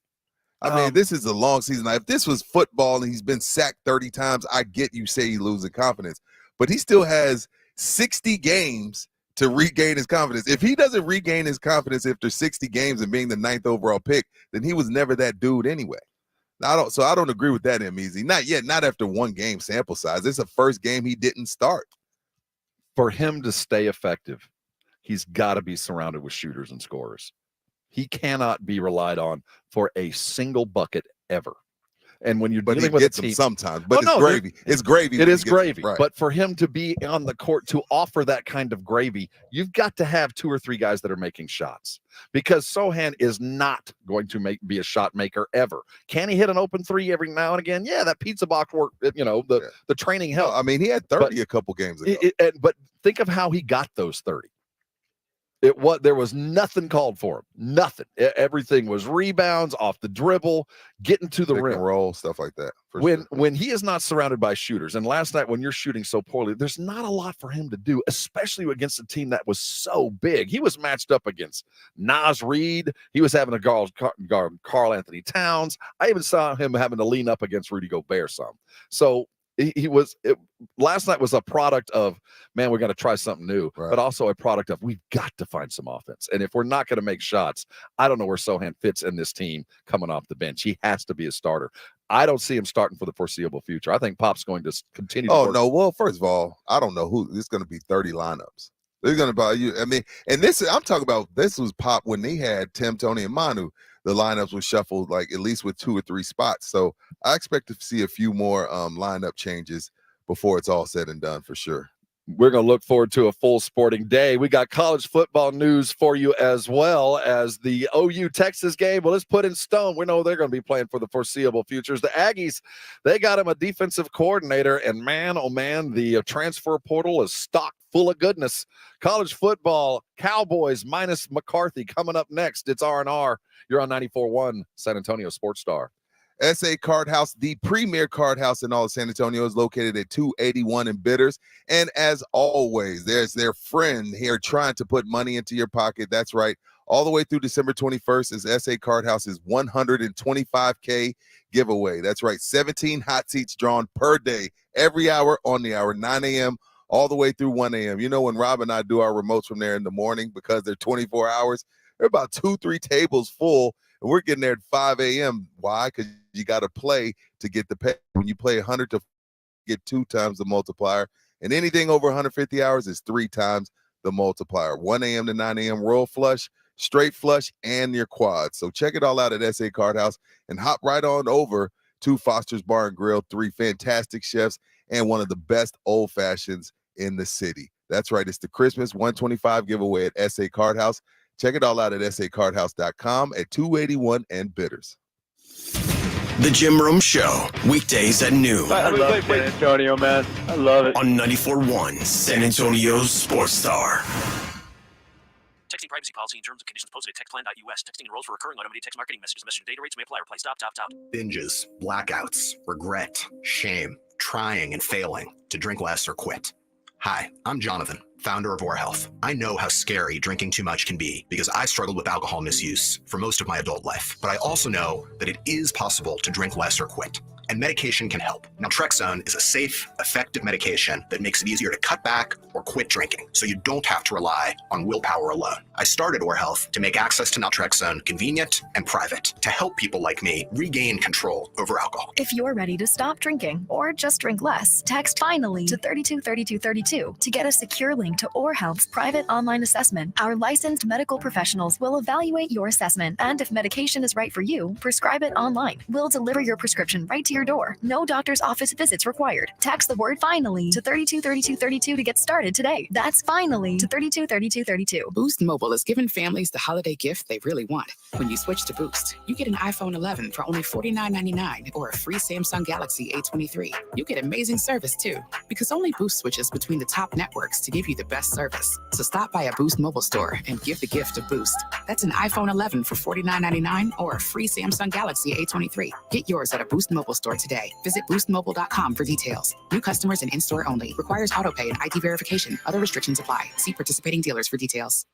I mean, this is a long season. If this was football and he's been sacked 30 times, I get you say he's losing confidence. But he still has 60 games to regain his confidence. If he doesn't regain his confidence after 60 games and being the 9th overall pick, then he was never that dude anyway. I don't agree with that, Easy. Not yet, not after one game sample size. This is the first game he didn't start. For him to stay effective, he's got to be surrounded with shooters and scorers. He cannot be relied on for a single bucket ever. And when you're dealing with a team, sometimes, but it's gravy. It's gravy. It is gravy. Right. But for him to be on the court to offer that kind of gravy, you've got to have 2 or 3 guys that are making shots. Because Sohan is not going to be a shot maker ever. Can he hit an open 3 every now and again? Yeah, that pizza box work. The training helped. No, I mean, he had 30 a couple games ago. But think of how he got those 30. There was nothing called for him. Nothing. Everything was rebounds, off the dribble, getting to the rim, roll, stuff like that. When he is not surrounded by shooters, and last night when you're shooting so poorly, there's not a lot for him to do, especially against a team that was so big. He was matched up against Naz Reid. He was having to guard Karl Anthony Towns. I even saw him having to lean up against Rudy Gobert some. So last night was a product of, man, we're going to try something new, but also a product of we've got to find some offense. And if we're not going to make shots, I don't know where Sohan fits in this team coming off the bench. He has to be a starter. I don't see him starting for the foreseeable future. I think Pop's going to continue to work. No. Well, first of all, I don't know who. It's going to be 30 lineups. They're going to buy you. I mean, and I'm talking about this was Pop when they had Tim, Tony, and Manu. The lineups were shuffled like at least with 2 or 3 spots. So I expect to see a few more lineup changes before it's all said and done for sure. We're going to look forward to a full sporting day. We got college football news for you as well as the OU Texas game. Well, it's put in stone. We know they're going to be playing for the foreseeable futures. The Aggies, they got him a defensive coordinator, and man, oh man, the transfer portal is stocked full of goodness. College football, Cowboys minus McCarthy coming up next. It's R&R. You're on 94.1 San Antonio Sports Star. SA Card House, the premier card house in all of San Antonio, is located at 281 in Bitters. And as always, there's their friend here trying to put money into your pocket. That's right. All the way through December 21st is SA Card House's $125K giveaway. That's right. 17 hot seats drawn per day, every hour on the hour, 9 a.m. all the way through 1 a.m. You know, when Rob and I do our remotes from there in the morning, because they're 24 hours, they're about 2-3 tables full. And we're getting there at 5 a.m. Why? Because you got to play to get the pay. When you play 100 to get 2 times the multiplier. And anything over 150 hours is 3 times the multiplier. 1 a.m. to 9 a.m. roll flush, straight flush, and your quads. So check it all out at SA Card House and hop right on over to Foster's Bar and Grill. 3 fantastic chefs and one of the best old fashions in the city. That's right. It's the Christmas 125 giveaway at SA Card House. Check it all out at sacardhouse.com at 281 and Bitters. The Jim Rome Show, weekdays at noon. I love San Antonio, man. I love it. On 94.1 San Antonio's Sports Star. Texting privacy policy and terms and conditions posted at textplan.us. Texting enrolls for recurring automated text marketing messages. Message data rates may apply. Reply stop. Binges, blackouts, regret, shame, trying and failing to drink less or quit. Hi, I'm Jonathan, founder of Or Health. I know how scary drinking too much can be because I struggled with alcohol misuse for most of my adult life. But I also know that it is possible to drink less or quit. And medication can help. Naltrexone is a safe, effective medication that makes it easier to cut back or quit drinking, so you don't have to rely on willpower alone. I started Or Health to make access to naltrexone convenient and private to help people like me regain control over alcohol. If you're ready to stop drinking or just drink less, text FINALLY to 323232 to get a secure link to Or Health's private online assessment. Our licensed medical professionals will evaluate your assessment, and if medication is right for you, prescribe it online. We'll deliver your prescription right to your door. No doctor's office visits required. Text the word FINALLY to 323232 to get started today. That's FINALLY to 323232. Boost Mobile is giving families the holiday gift they really want. When you switch to Boost, you get an iPhone 11 for only $49.99 or a free Samsung Galaxy A23. You get amazing service too, because only Boost switches between the top networks to give you the best service. So stop by a Boost Mobile store and give the gift of Boost. That's an iPhone 11 for $49.99 or a free Samsung Galaxy A23. Get yours at a Boost Mobile store today. Visit boostmobile.com for details. New customers and in-store only. Requires autopay and ID verification. Other restrictions apply. See participating dealers for details.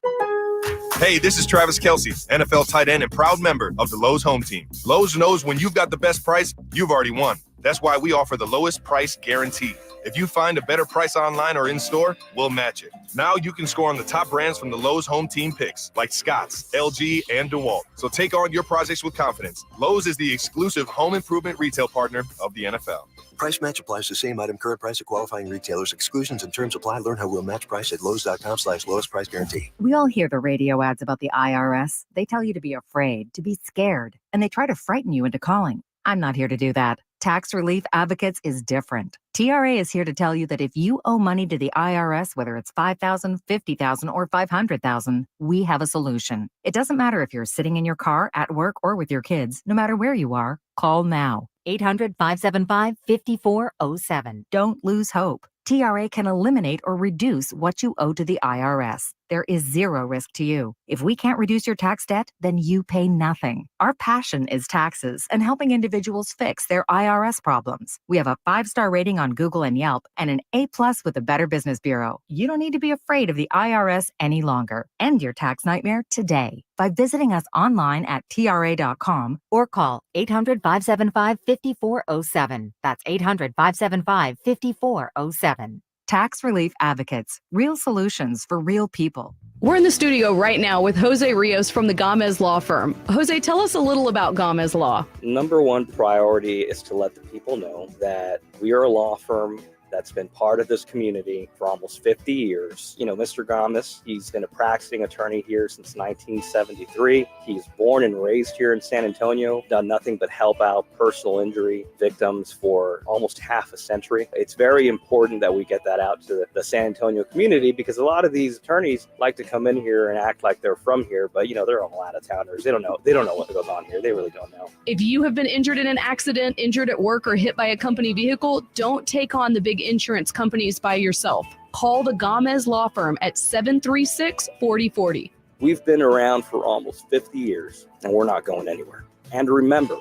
Hey, this is Travis Kelce, NFL tight end and proud member of the Lowe's home team. Lowe's knows when you've got the best price, you've already won. That's why we offer the lowest price guarantee. If you find a better price online or in store, we'll match it. Now you can score on the top brands from the Lowe's home team picks, like Scotts, LG, and DeWalt. So take on your projects with confidence. Lowe's is the exclusive home improvement retail partner of the NFL. Price match applies to same item, current price of qualifying retailers. Exclusions and terms apply. Learn how we'll match price at Lowes.com/lowest price guarantee. We all hear the radio ads about the IRS. They tell you to be afraid, to be scared, and they try to frighten you into calling. I'm not here to do that. Tax Relief Advocates is different. TRA is here to tell you that if you owe money to the IRS, whether it's $5,000, $50,000, or $500,000, we have a solution. It doesn't matter if you're sitting in your car, at work, or with your kids. No matter where you are, call now. 800-575-5407. Don't lose hope. TRA can eliminate or reduce what you owe to the IRS. There is zero risk to you. If we can't reduce your tax debt, then you pay nothing. Our passion is taxes and helping individuals fix their IRS problems. We have a 5-star rating on Google and Yelp and an A+ with the Better Business Bureau. You don't need to be afraid of the IRS any longer. End your tax nightmare today by visiting us online at TRA.com or call 800-575-5407. That's 800-575-5407. Tax Relief Advocates, real solutions for real people. We're in the studio right now with Jose Rios from the Gomez Law Firm. Jose, tell us a little about Gomez Law. Number one priority is to let the people know that we are a law firm that's been part of this community for almost 50 years. You know, Mr. Gomez, he's been a practicing attorney here since 1973. He's born and raised here in San Antonio, done nothing but help out personal injury victims for almost half a century. It's very important that we get that out to the San Antonio community because a lot of these attorneys like to come in here and act like they're from here, but you know, they're all out-of-towners. They don't know what goes on here. They really don't know. If you have been injured in an accident, injured at work, or hit by a company vehicle, don't take on the big insurance companies by yourself. Call the Gomez Law Firm at 736-4040. We've been around for almost 50 years and we're not going anywhere. And remember,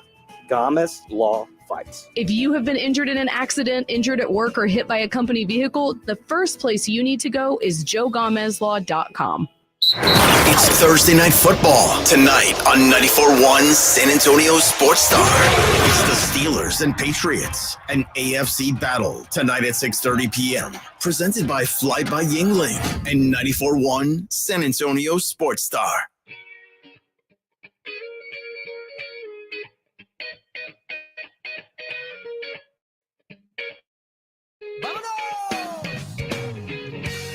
Gomez Law fights. If you have been injured in an accident, injured at work, or hit by a company vehicle, the first place you need to go is joegomezlaw.com. It's Thursday Night Football tonight on 94.1 San Antonio Sports Star. It's the Steelers and Patriots, an AFC battle tonight at 6:30 p.m. Presented by Fly by Yingling and 94.1 San Antonio Sports Star.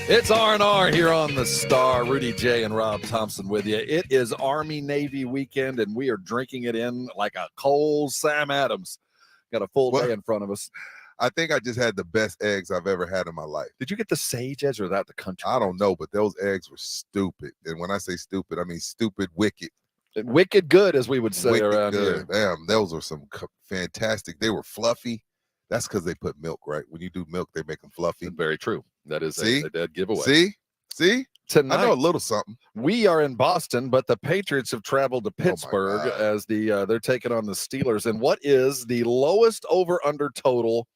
It's R&R here on the Star. Rudy J and Rob Thompson with you. It is Army-Navy weekend, and we are drinking it in like a cold Sam Adams. Got a full day in front of us. I think I just had the best eggs I've ever had in my life. Did you get the sage eggs or that the country? I don't know, but those eggs were stupid. And when I say stupid, I mean stupid, wicked. Wicked good, as we would say Wicked around good. here. Damn, those were some fantastic. They were fluffy. That's because they put milk, right? When you do milk, they make them fluffy. Very true. That is a dead giveaway. See? Tonight, I know a little something. We are in Boston, but the Patriots have traveled to Pittsburgh as they're taking on the Steelers. And what is the lowest over-under total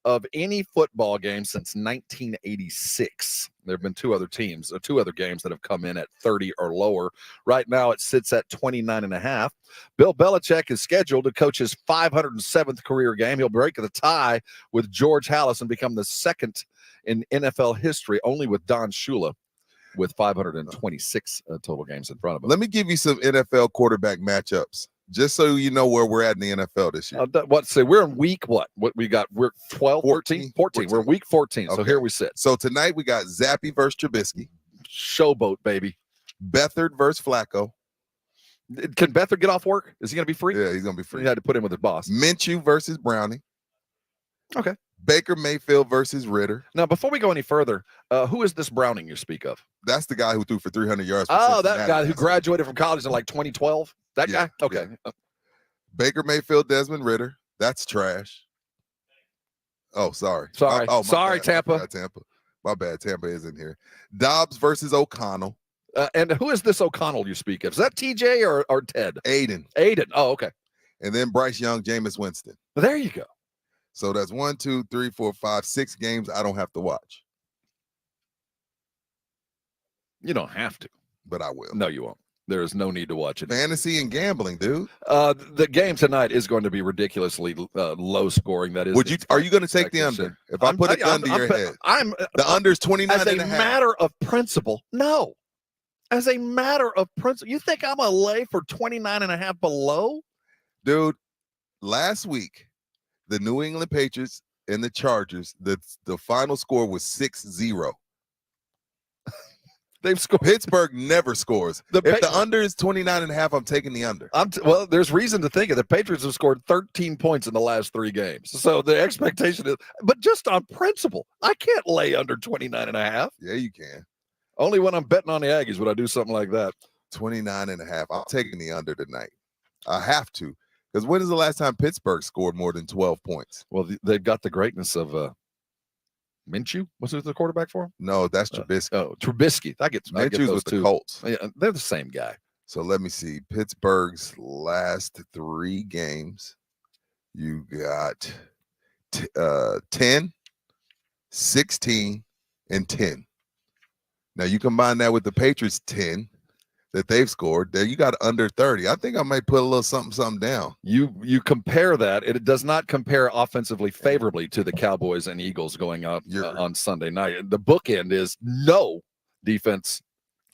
of any football game since 1986? There have been two other games that have come in at 30 or lower. Right now, it sits at 29.5. Bill Belichick is scheduled to coach his 507th career game. He'll break the tie with George Halas and become the second in NFL history, only with Don Shula, with 526 total games in front of him. Let me give you some NFL quarterback matchups, just so you know where we're at in the NFL this year. We're in week what? What we got? We're 12, 14? 14. We're week 14. So here we sit. So tonight we got Zappy versus Trubisky. Showboat, baby. Beathard versus Flacco. Can Beathard get off work? Is he going to be free? Yeah, he's going to be free. He had to put him with his boss. Minshew versus Browning. Okay. Baker Mayfield versus Ritter. Now, before we go any further, who is this Browning you speak of? That's the guy who threw for 300 yards. For that guy who graduated from college in like 2012? That guy? Okay. Yeah. Baker Mayfield, Desmond Ritter. That's trash. Oh, sorry. Sorry. Sorry, Tampa. Tampa. My bad. Tampa is in here. Dobbs versus O'Connell. And who is this O'Connell you speak of? Is that TJ or Ted? Aiden. Oh, okay. And then Bryce Young, Jameis Winston. Well, there you go. So that's 1, 2, 3, 4, 5, 6 games I don't have to watch. You don't have to. but I will. No, you won't. There is no need to watch it. Fantasy and gambling, dude. The game tonight is going to be ridiculously low scoring. That is. Are you going to take the under? If I put a gun to your head, the under's 29 as and a a half. matter of principle. No, as a matter of principle, you think I'm going to lay for 29 and a half below? Dude, last week, the New England Patriots and the Chargers, the final score was 6-0. They've scored. Pittsburgh never scores. If the under is 29 and a half, I'm taking the under. Well, there's reason to think it. The Patriots have scored 13 points in the last 3 games. So the expectation is, but just on principle, I can't lay under 29 and a half. Yeah, you can. Only when I'm betting on the Aggies would I do something like that. 29 and a half. I'm taking the under tonight. I have to. Because when is the last time Pittsburgh scored more than 12 points? Well, they've got the greatness of Minshew. Was it the quarterback for him? No, that's Trubisky. Trubisky. Minshew's with the Colts. Yeah, they're the same guy. So let me see. Pittsburgh's last 3 games. You got 10, 16, and 10. Now you combine that with the Patriots 10 that they've scored, there you got under 30. I think I might put a little something down. You compare that, it does not compare offensively favorably to the Cowboys and Eagles going out on Sunday night. The bookend is no defense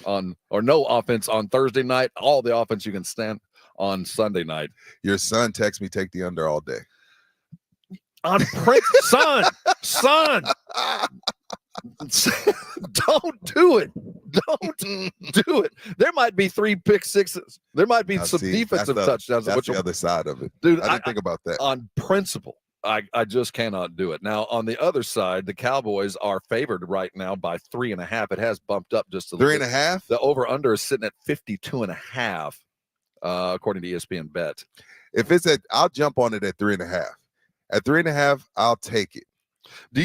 no offense on Thursday night, all the offense you can stand on Sunday night. Your son texts me take the under all day. On son. Don't do it. Don't do it. There might be 3 pick sixes. There might be some defensive touchdowns. That's the other side of it. Dude, I didn't think about that. On principle, I just cannot do it. Now, on the other side, the Cowboys are favored right now by 3.5. It has bumped up just a little bit. 3.5? The over-under is sitting at 52.5, according to ESPN Bet. If it's I'll jump on it at 3.5. At 3.5, I'll take it.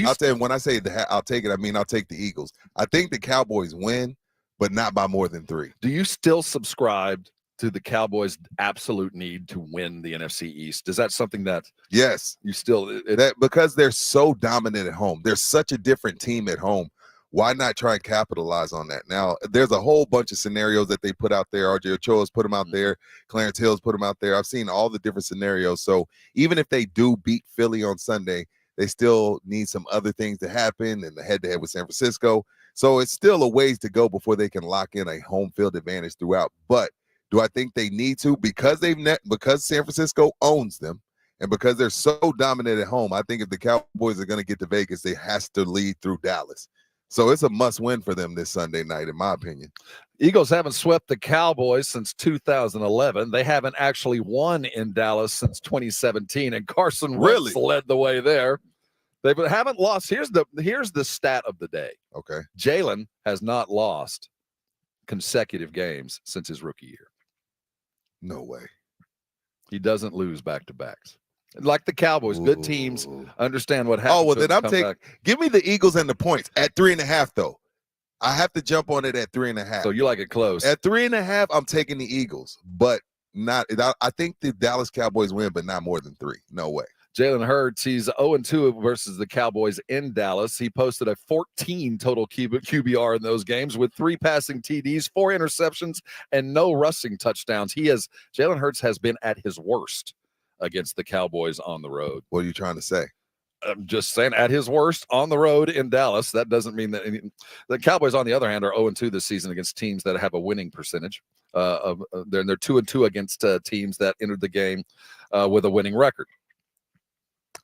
I'll tell you, when I say I'll take it, I mean I'll take the Eagles. I think the Cowboys win, but not by more than 3. Do you still subscribe to the Cowboys' absolute need to win the NFC East? Is that something that yes, you still that because they're so dominant at home? They're such a different team at home. Why not try and capitalize on that? Now, there's a whole bunch of scenarios that they put out there. RJ Ochoa's put them out there. Clarence Hill's put them out there. I've seen all the different scenarios. So even if they do beat Philly on Sunday, they still need some other things to happen and the head-to-head with San Francisco. So it's still a ways to go before they can lock in a home field advantage throughout. But do I think they need to? Because because San Francisco owns them and because they're so dominant at home, I think if the Cowboys are going to get to Vegas, they has to lead through Dallas. So it's a must-win for them this Sunday night, in my opinion. Eagles haven't swept the Cowboys since 2011. They haven't actually won in Dallas since 2017, and Carson Wentz led the way there. They haven't lost. Here's the stat of the day. Okay. Jalen has not lost consecutive games since his rookie year. No way. He doesn't lose back-to-backs. Like the Cowboys, good teams understand what happens. Oh, well, then I'm taking – give me the Eagles and the points at 3.5, though. I have to jump on it at 3.5. So you like it close. At 3.5, I'm taking the Eagles, but not – I think the Dallas Cowboys win, but not more than 3. No way. Jalen Hurts, he's 0-2 versus the Cowboys in Dallas. He posted a 14 total QBR in those games with 3 passing TDs, 4 interceptions, and no rushing touchdowns. Jalen Hurts has been at his worst against the Cowboys on the road. What are you trying to say? I'm just saying at his worst on the road in Dallas. That doesn't mean that the Cowboys, on the other hand, are 0-2 this season against teams that have a winning percentage. They're 2-2 against teams that entered the game with a winning record.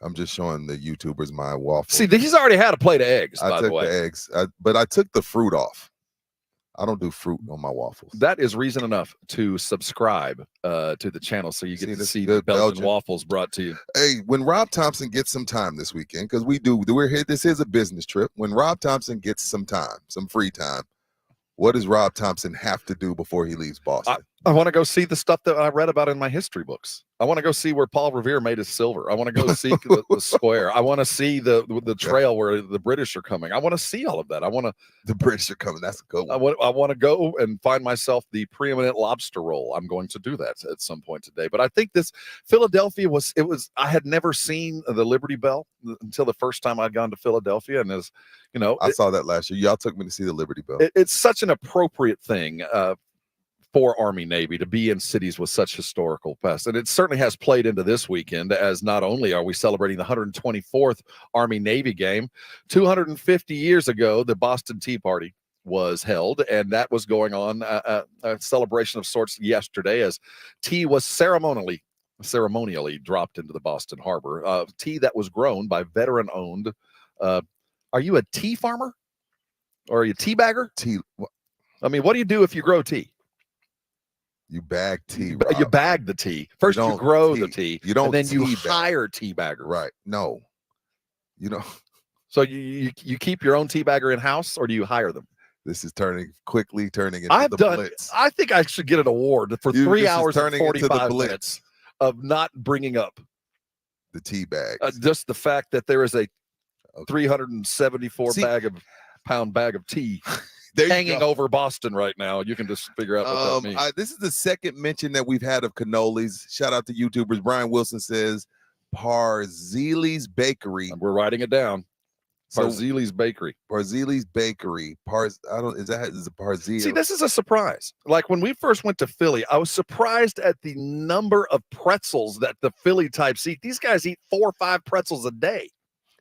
I'm just showing the YouTubers my waffle. See, he's already had a plate of eggs, by the way. I took the eggs, but I took the fruit off. I don't do fruit on my waffles. That is reason enough to subscribe to the channel so you get to see the Belgian waffles brought to you. Hey, when Rob Thompson gets some time this weekend, because we're here, this is a business trip. When Rob Thompson gets some time, some free time, what does Rob Thompson have to do before he leaves Boston? I want to go see the stuff that I read about in my history books. I want to go see where Paul Revere made his silver. I want to go see the square. I want to see the trail where the British are coming. I want to see all of that. The British are coming. That's a good one. I want to go and find myself the preeminent lobster roll. I'm going to do that at some point today. But I think this Philadelphia was. I had never seen the Liberty Bell until the first time I'd gone to Philadelphia, and as you know, I saw that last year. Y'all took me to see the Liberty Bell. It's such an appropriate thing. For Army Navy to be in cities with such historical past. And it certainly has played into this weekend, as not only are we celebrating the 124th Army Navy game, 250 years ago, the Boston Tea Party was held, and that was going on a celebration of sorts yesterday as tea was ceremonially dropped into the Boston Harbor. Tea that was grown by veteran-owned. Are you a tea farmer? Or are you a tea bagger? I mean, what do you do if you grow tea? You bag tea. You bag the tea. First you grow the tea. You don't. And then you hire tea baggers. Right. No. You know. So you keep your own tea bagger in house, or do you hire them? This is quickly turning into the Blitz. I think I should get an award for 3 hours and 45 minutes of not bringing up the tea bag. Just the fact that there is a 374 pound bag of tea hanging over Boston right now. You can just figure out what that means. This is the second mention that we've had of cannolis. Shout out to YouTubers. Brian Wilson says Parzili's Bakery. We're writing it down. Parzili's Bakery. Parzili's Bakery. Is it Parzili? See, this is a surprise. Like when we first went to Philly, I was surprised at the number of pretzels that the Philly types eat. These guys eat 4 or 5 pretzels a day.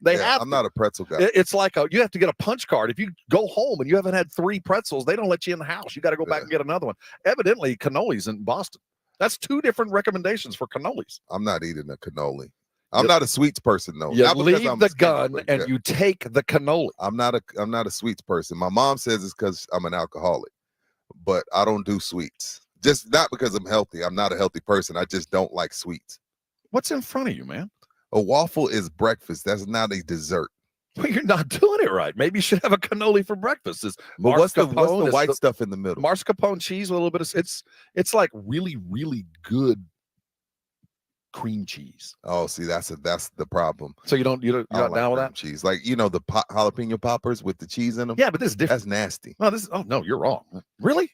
I'm not a pretzel guy. It's like you have to get a punch card. If you go home and you haven't had 3 pretzels, they don't let you in the house. You got to go back and get another one. Evidently, cannolis in Boston. That's 2 different recommendations for cannolis. I'm not eating a cannoli. I'm not a sweets person though. You leave the gun and you take the cannoli. I'm not a sweets person. My mom says it's because I'm an alcoholic, but I don't do sweets. Just not because I'm healthy. I'm not a healthy person. I just don't like sweets. What's in front of you, man? A waffle is breakfast. That's not a dessert. Well, you're not doing it right. Maybe you should have a cannoli for breakfast. But what's the white stuff in the middle? Mascarpone cheese with a little bit of it's like really, really good cream cheese. Oh, see, that's the problem. So you're not down with that cheese, like the jalapeno poppers with the cheese in them. Yeah, but this is different. That's nasty. No, you're wrong. Really?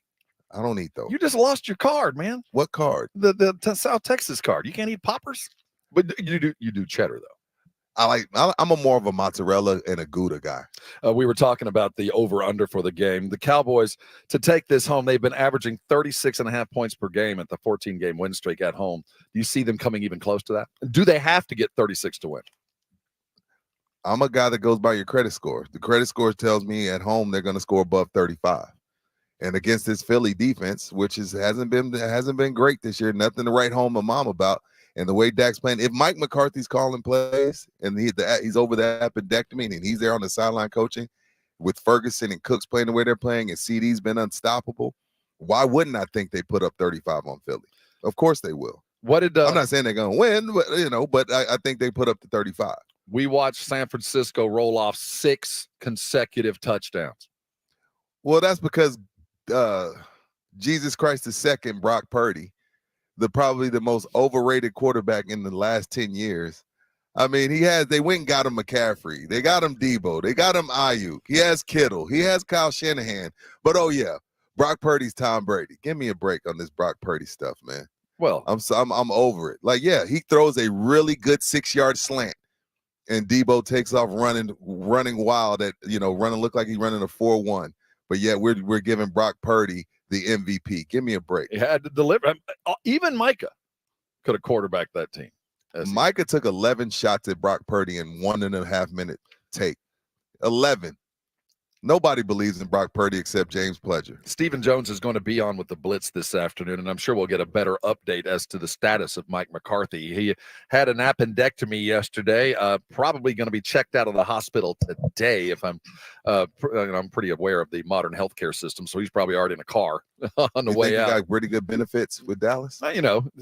I don't eat those. You just lost your card, man. What card? The South Texas card. You can't eat poppers. But you do cheddar though. I'm more of a mozzarella and a Gouda guy. We were talking about the over-under for the game. The Cowboys, to take this home, they've been averaging 36.5 points per game at the 14-game win streak at home. Do you see them coming even close to that? Do they have to get 36 to win? I'm a guy that goes by your credit score. The credit score tells me at home they're going to score above 35. And against this Philly defense, which hasn't been great this year, nothing to write home a mom about. And the way Dak's playing, if Mike McCarthy's calling plays and he's over the appendectomy and he's there on the sideline coaching with Ferguson and Cooks playing the way they're playing and CD's been unstoppable, why wouldn't I think they put up 35 on Philly? Of course they will. I'm not saying they're going to win, but I think they put up the 35. We watched San Francisco roll off 6 consecutive touchdowns. Well, that's because Jesus Christ II, Brock Purdy, probably the most overrated quarterback in the last 10 years. I mean, they went and got him McCaffrey. They got him Debo. They got him Ayuk. He has Kittle. He has Kyle Shanahan. But, oh, yeah, Brock Purdy's Tom Brady. Give me a break on this Brock Purdy stuff, man. Well, I'm over it. Like, yeah, he throws a really good 6-yard slant, and Debo takes off running wild running look like he's running a 4-1. But, yeah, we're giving Brock Purdy the MVP. Give me a break. He had to deliver. Even Micah could have quarterbacked that team. Micah took 11 shots at Brock Purdy in 1.5 minute take. 11. Nobody believes in Brock Purdy except James Pledger. Stephen Jones is going to be on with the Blitz this afternoon, and I'm sure we'll get a better update as to the status of Mike McCarthy. He had an appendectomy yesterday, probably going to be checked out of the hospital today. If I'm pretty aware of the modern healthcare system, so he's probably already in a car on the way out. He got pretty good benefits with Dallas.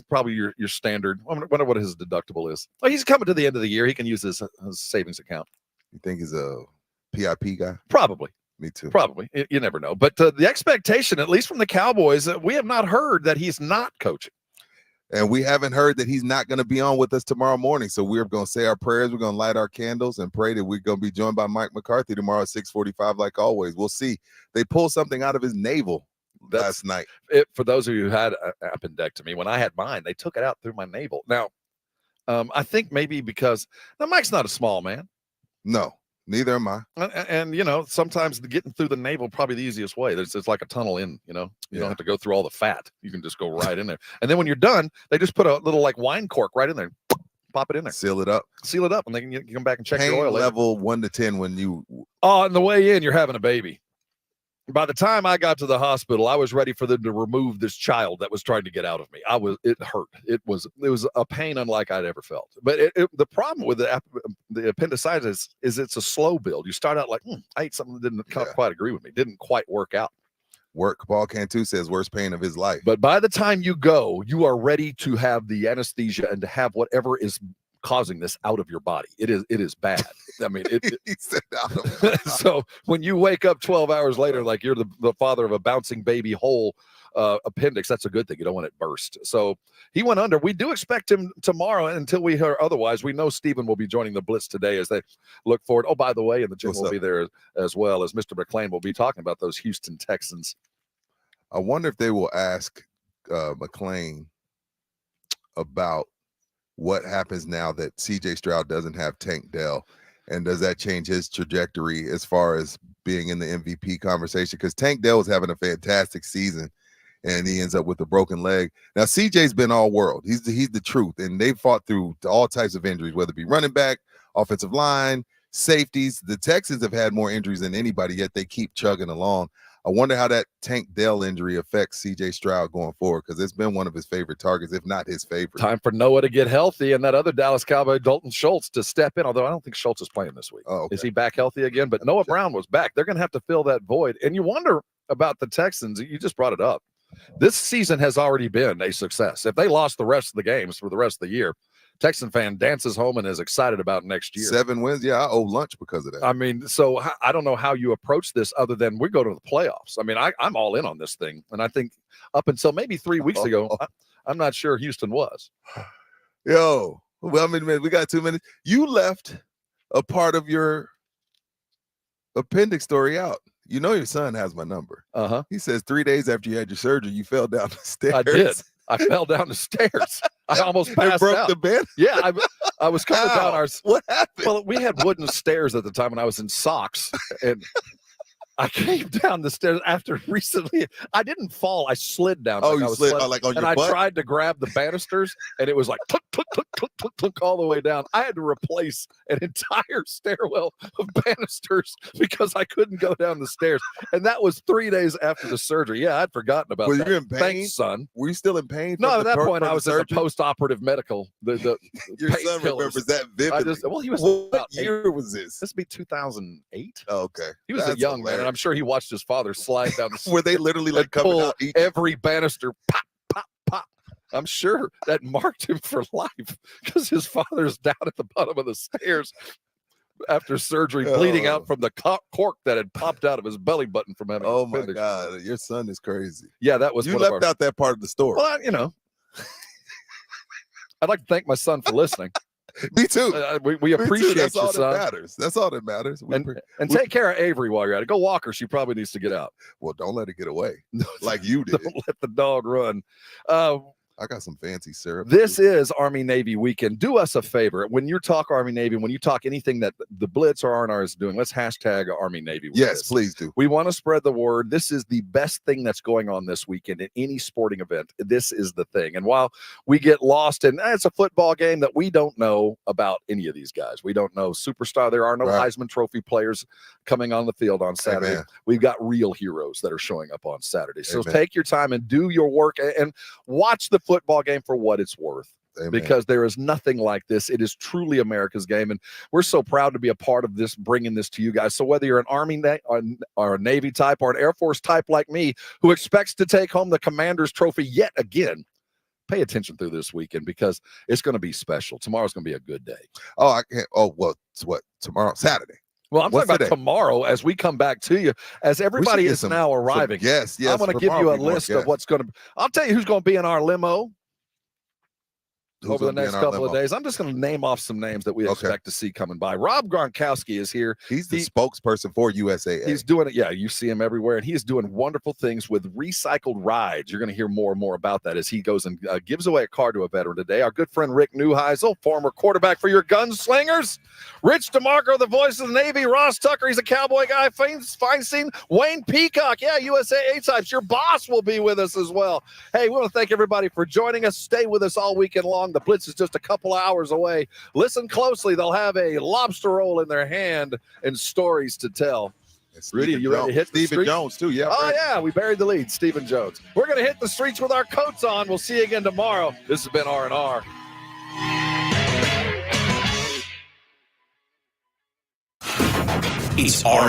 Probably your standard. I wonder what his deductible is. Well, he's coming to the end of the year. He can use his savings account. You think he's a PIP guy? Probably. Me too. Probably. You never know. But the expectation, at least from the Cowboys, we have not heard that he's not coaching. And we haven't heard that he's not going to be on with us tomorrow morning. So we're going to say our prayers. We're going to light our candles and pray that we're going to be joined by Mike McCarthy tomorrow at 6:45 like always. We'll see. They pulled something out of his navel last night. For those of you who had an appendectomy, when I had mine, they took it out through my navel. Now, I think maybe because now Mike's not a small man. No, neither am I. And sometimes getting through the navel probably the easiest way. It's like a tunnel in. You don't have to go through all the fat. You can just go right in there. And then when you're done, they just put a little like wine cork right in there. Pop it in there. Seal it up, and then you can come back and check Pain your oil level later. 1 to 10 when you. Oh, on the way in, you're having a baby. By the time I got to the hospital, I was ready for them to remove this child that was trying to get out of me. It hurt. It was a pain unlike I'd ever felt. But the problem with the appendicitis is it's a slow build. You start out like, I ate something that didn't quite agree with me. Didn't quite work out. Paul Cantu says worst pain of his life. But by the time you go, you are ready to have the anesthesia and to have whatever is causing this out of your body. It is bad. I mean, he said out. So when you wake up 12 hours later, like you're the father of a bouncing baby whole appendix, that's a good thing. You don't want it burst. So he went under. We do expect him tomorrow until we hear otherwise. We know Stephen will be joining the Blitz today as they look forward. Oh, by the way, and the gym will be there as well as Mr. McClain will be talking about those Houston Texans. I wonder if they will ask McClain about what happens now that CJ Stroud doesn't have Tank Dell, and does that change his trajectory as far as being in the MVP conversation? Because Tank Dell was having a fantastic season, and he ends up with a broken leg. Now CJ's been all world. He's the truth, and they've fought through all types of injuries, whether it be running back, offensive line, safeties. The Texans have had more injuries than anybody, yet they keep chugging along. I wonder how that Tank Dell injury affects C.J. Stroud going forward, because it's been one of his favorite targets, if not his favorite. Time for Noah to get healthy and that other Dallas Cowboy, Dalton Schultz, to step in, although I don't think Schultz is playing this week. Oh, okay. Is he back healthy again? But Noah Brown was back. They're going to have to fill that void. And you wonder about the Texans. You just brought it up. This season has already been a success. If they lost the rest of the games for the rest of the year, Texan fan dances home and is excited about next year. 7 wins. Yeah, I owe lunch because of that. I mean, so I don't know how you approach this other than we go to the playoffs. I mean, I'm all in on this thing. And I think up until maybe 3 weeks ago, I'm not sure Houston was. Yo, well, I mean, man, we got 2 minutes. You left a part of your appendix story out. You know your son has my number. Uh-huh. He says 3 days after you had your surgery, you fell down the stairs. I did. I fell down the stairs. I almost passed broke out. the bed. Yeah, I was coming down our. What happened? Well, we had wooden stairs at the time when I was in socks, and I came down the stairs after recently. I didn't fall. I slid down. Oh, you slid like on your butt? And I tried to grab the banisters, and it was like tunk, tunk, tunk, tunk, tunk, tunk, all the way down. I had to replace an entire stairwell of banisters because I couldn't go down the stairs. And that was 3 days after the surgery. Yeah, I'd forgotten about that. Were you in pain? Thanks, son. Were you still in pain? No, at that point I was in the post-operative medical. Your son remembers that vividly. He was. What year was this? This would be 2008. Oh, okay. He was a young man, and I'm sure he watched his father slide down the Were they literally like coming out every banister, pop, pop, pop. I'm sure that marked him for life because his father's down at the bottom of the stairs after surgery, bleeding out from the cork that had popped out of his belly button from having. Oh my God, your son is crazy. Yeah, that was. You left out that part of the story. Well, I'd like to thank my son for listening. Me too. We appreciate That's you, all son. that matters. That's all that matters. And take care of Avery while you're at it. Go walk her. She probably needs to get out. Well, don't let her get away like you did. Don't let the dog run. I got some fancy syrup. This is Army-Navy weekend. Do us a favor. When you talk Army-Navy, when you talk anything that the Blitz or R&R is doing, let's hashtag Army-Navy. Yes, please do. We want to spread the word. This is the best thing that's going on this weekend in any sporting event. This is the thing. And while we get lost in, it's a football game that we don't know about any of these guys. We don't know superstar. There are no Heisman Trophy players coming on the field on Saturday. Amen. We've got real heroes that are showing up on Saturday. So take your time and do your work and watch the football game for what it's worth. Amen. Because there is nothing like this. It is truly America's game, and we're so proud to be a part of this, bringing this to you guys. So whether you're an Army or a Navy type or an Air Force type like me who expects to take home the Commander's Trophy yet again, pay attention through this weekend because it's going to be special. Tomorrow's going to be a good day. Oh, I can't. Oh, well, it's what? Tomorrow, Saturday. Well, I'm What's talking about today? tomorrow as we come back to you. As everybody get is some- now arriving, yes, I'm going to give you a list of what's going to. I'll tell you who's going to be in our limo over the next couple of days. I'm just going to name off some names that we expect to see coming by. Rob Gronkowski is here. He's the spokesperson for USAA. He's doing it. Yeah, you see him everywhere, and he is doing wonderful things with recycled rides. You're going to hear more and more about that as he goes and gives away a car to a veteran today. Our good friend Rick Neuheisel, former quarterback for your Gunslingers. Rich DeMarco, the voice of the Navy. Ross Tucker, he's a Cowboy guy. Feinstein. Wayne Peacock, yeah, USAA types. Your boss will be with us as well. Hey, we want to thank everybody for joining us. Stay with us all weekend long. The Blitz is just a couple hours away. Listen closely. They'll have a lobster roll in their hand and stories to tell. Rudy, you ready to hit the Stephen streets? Jones, too. Yeah. Oh, yeah. We buried the lead. Stephen Jones. We're going to hit the streets with our coats on. We'll see you again tomorrow. This has been R&R. It's R.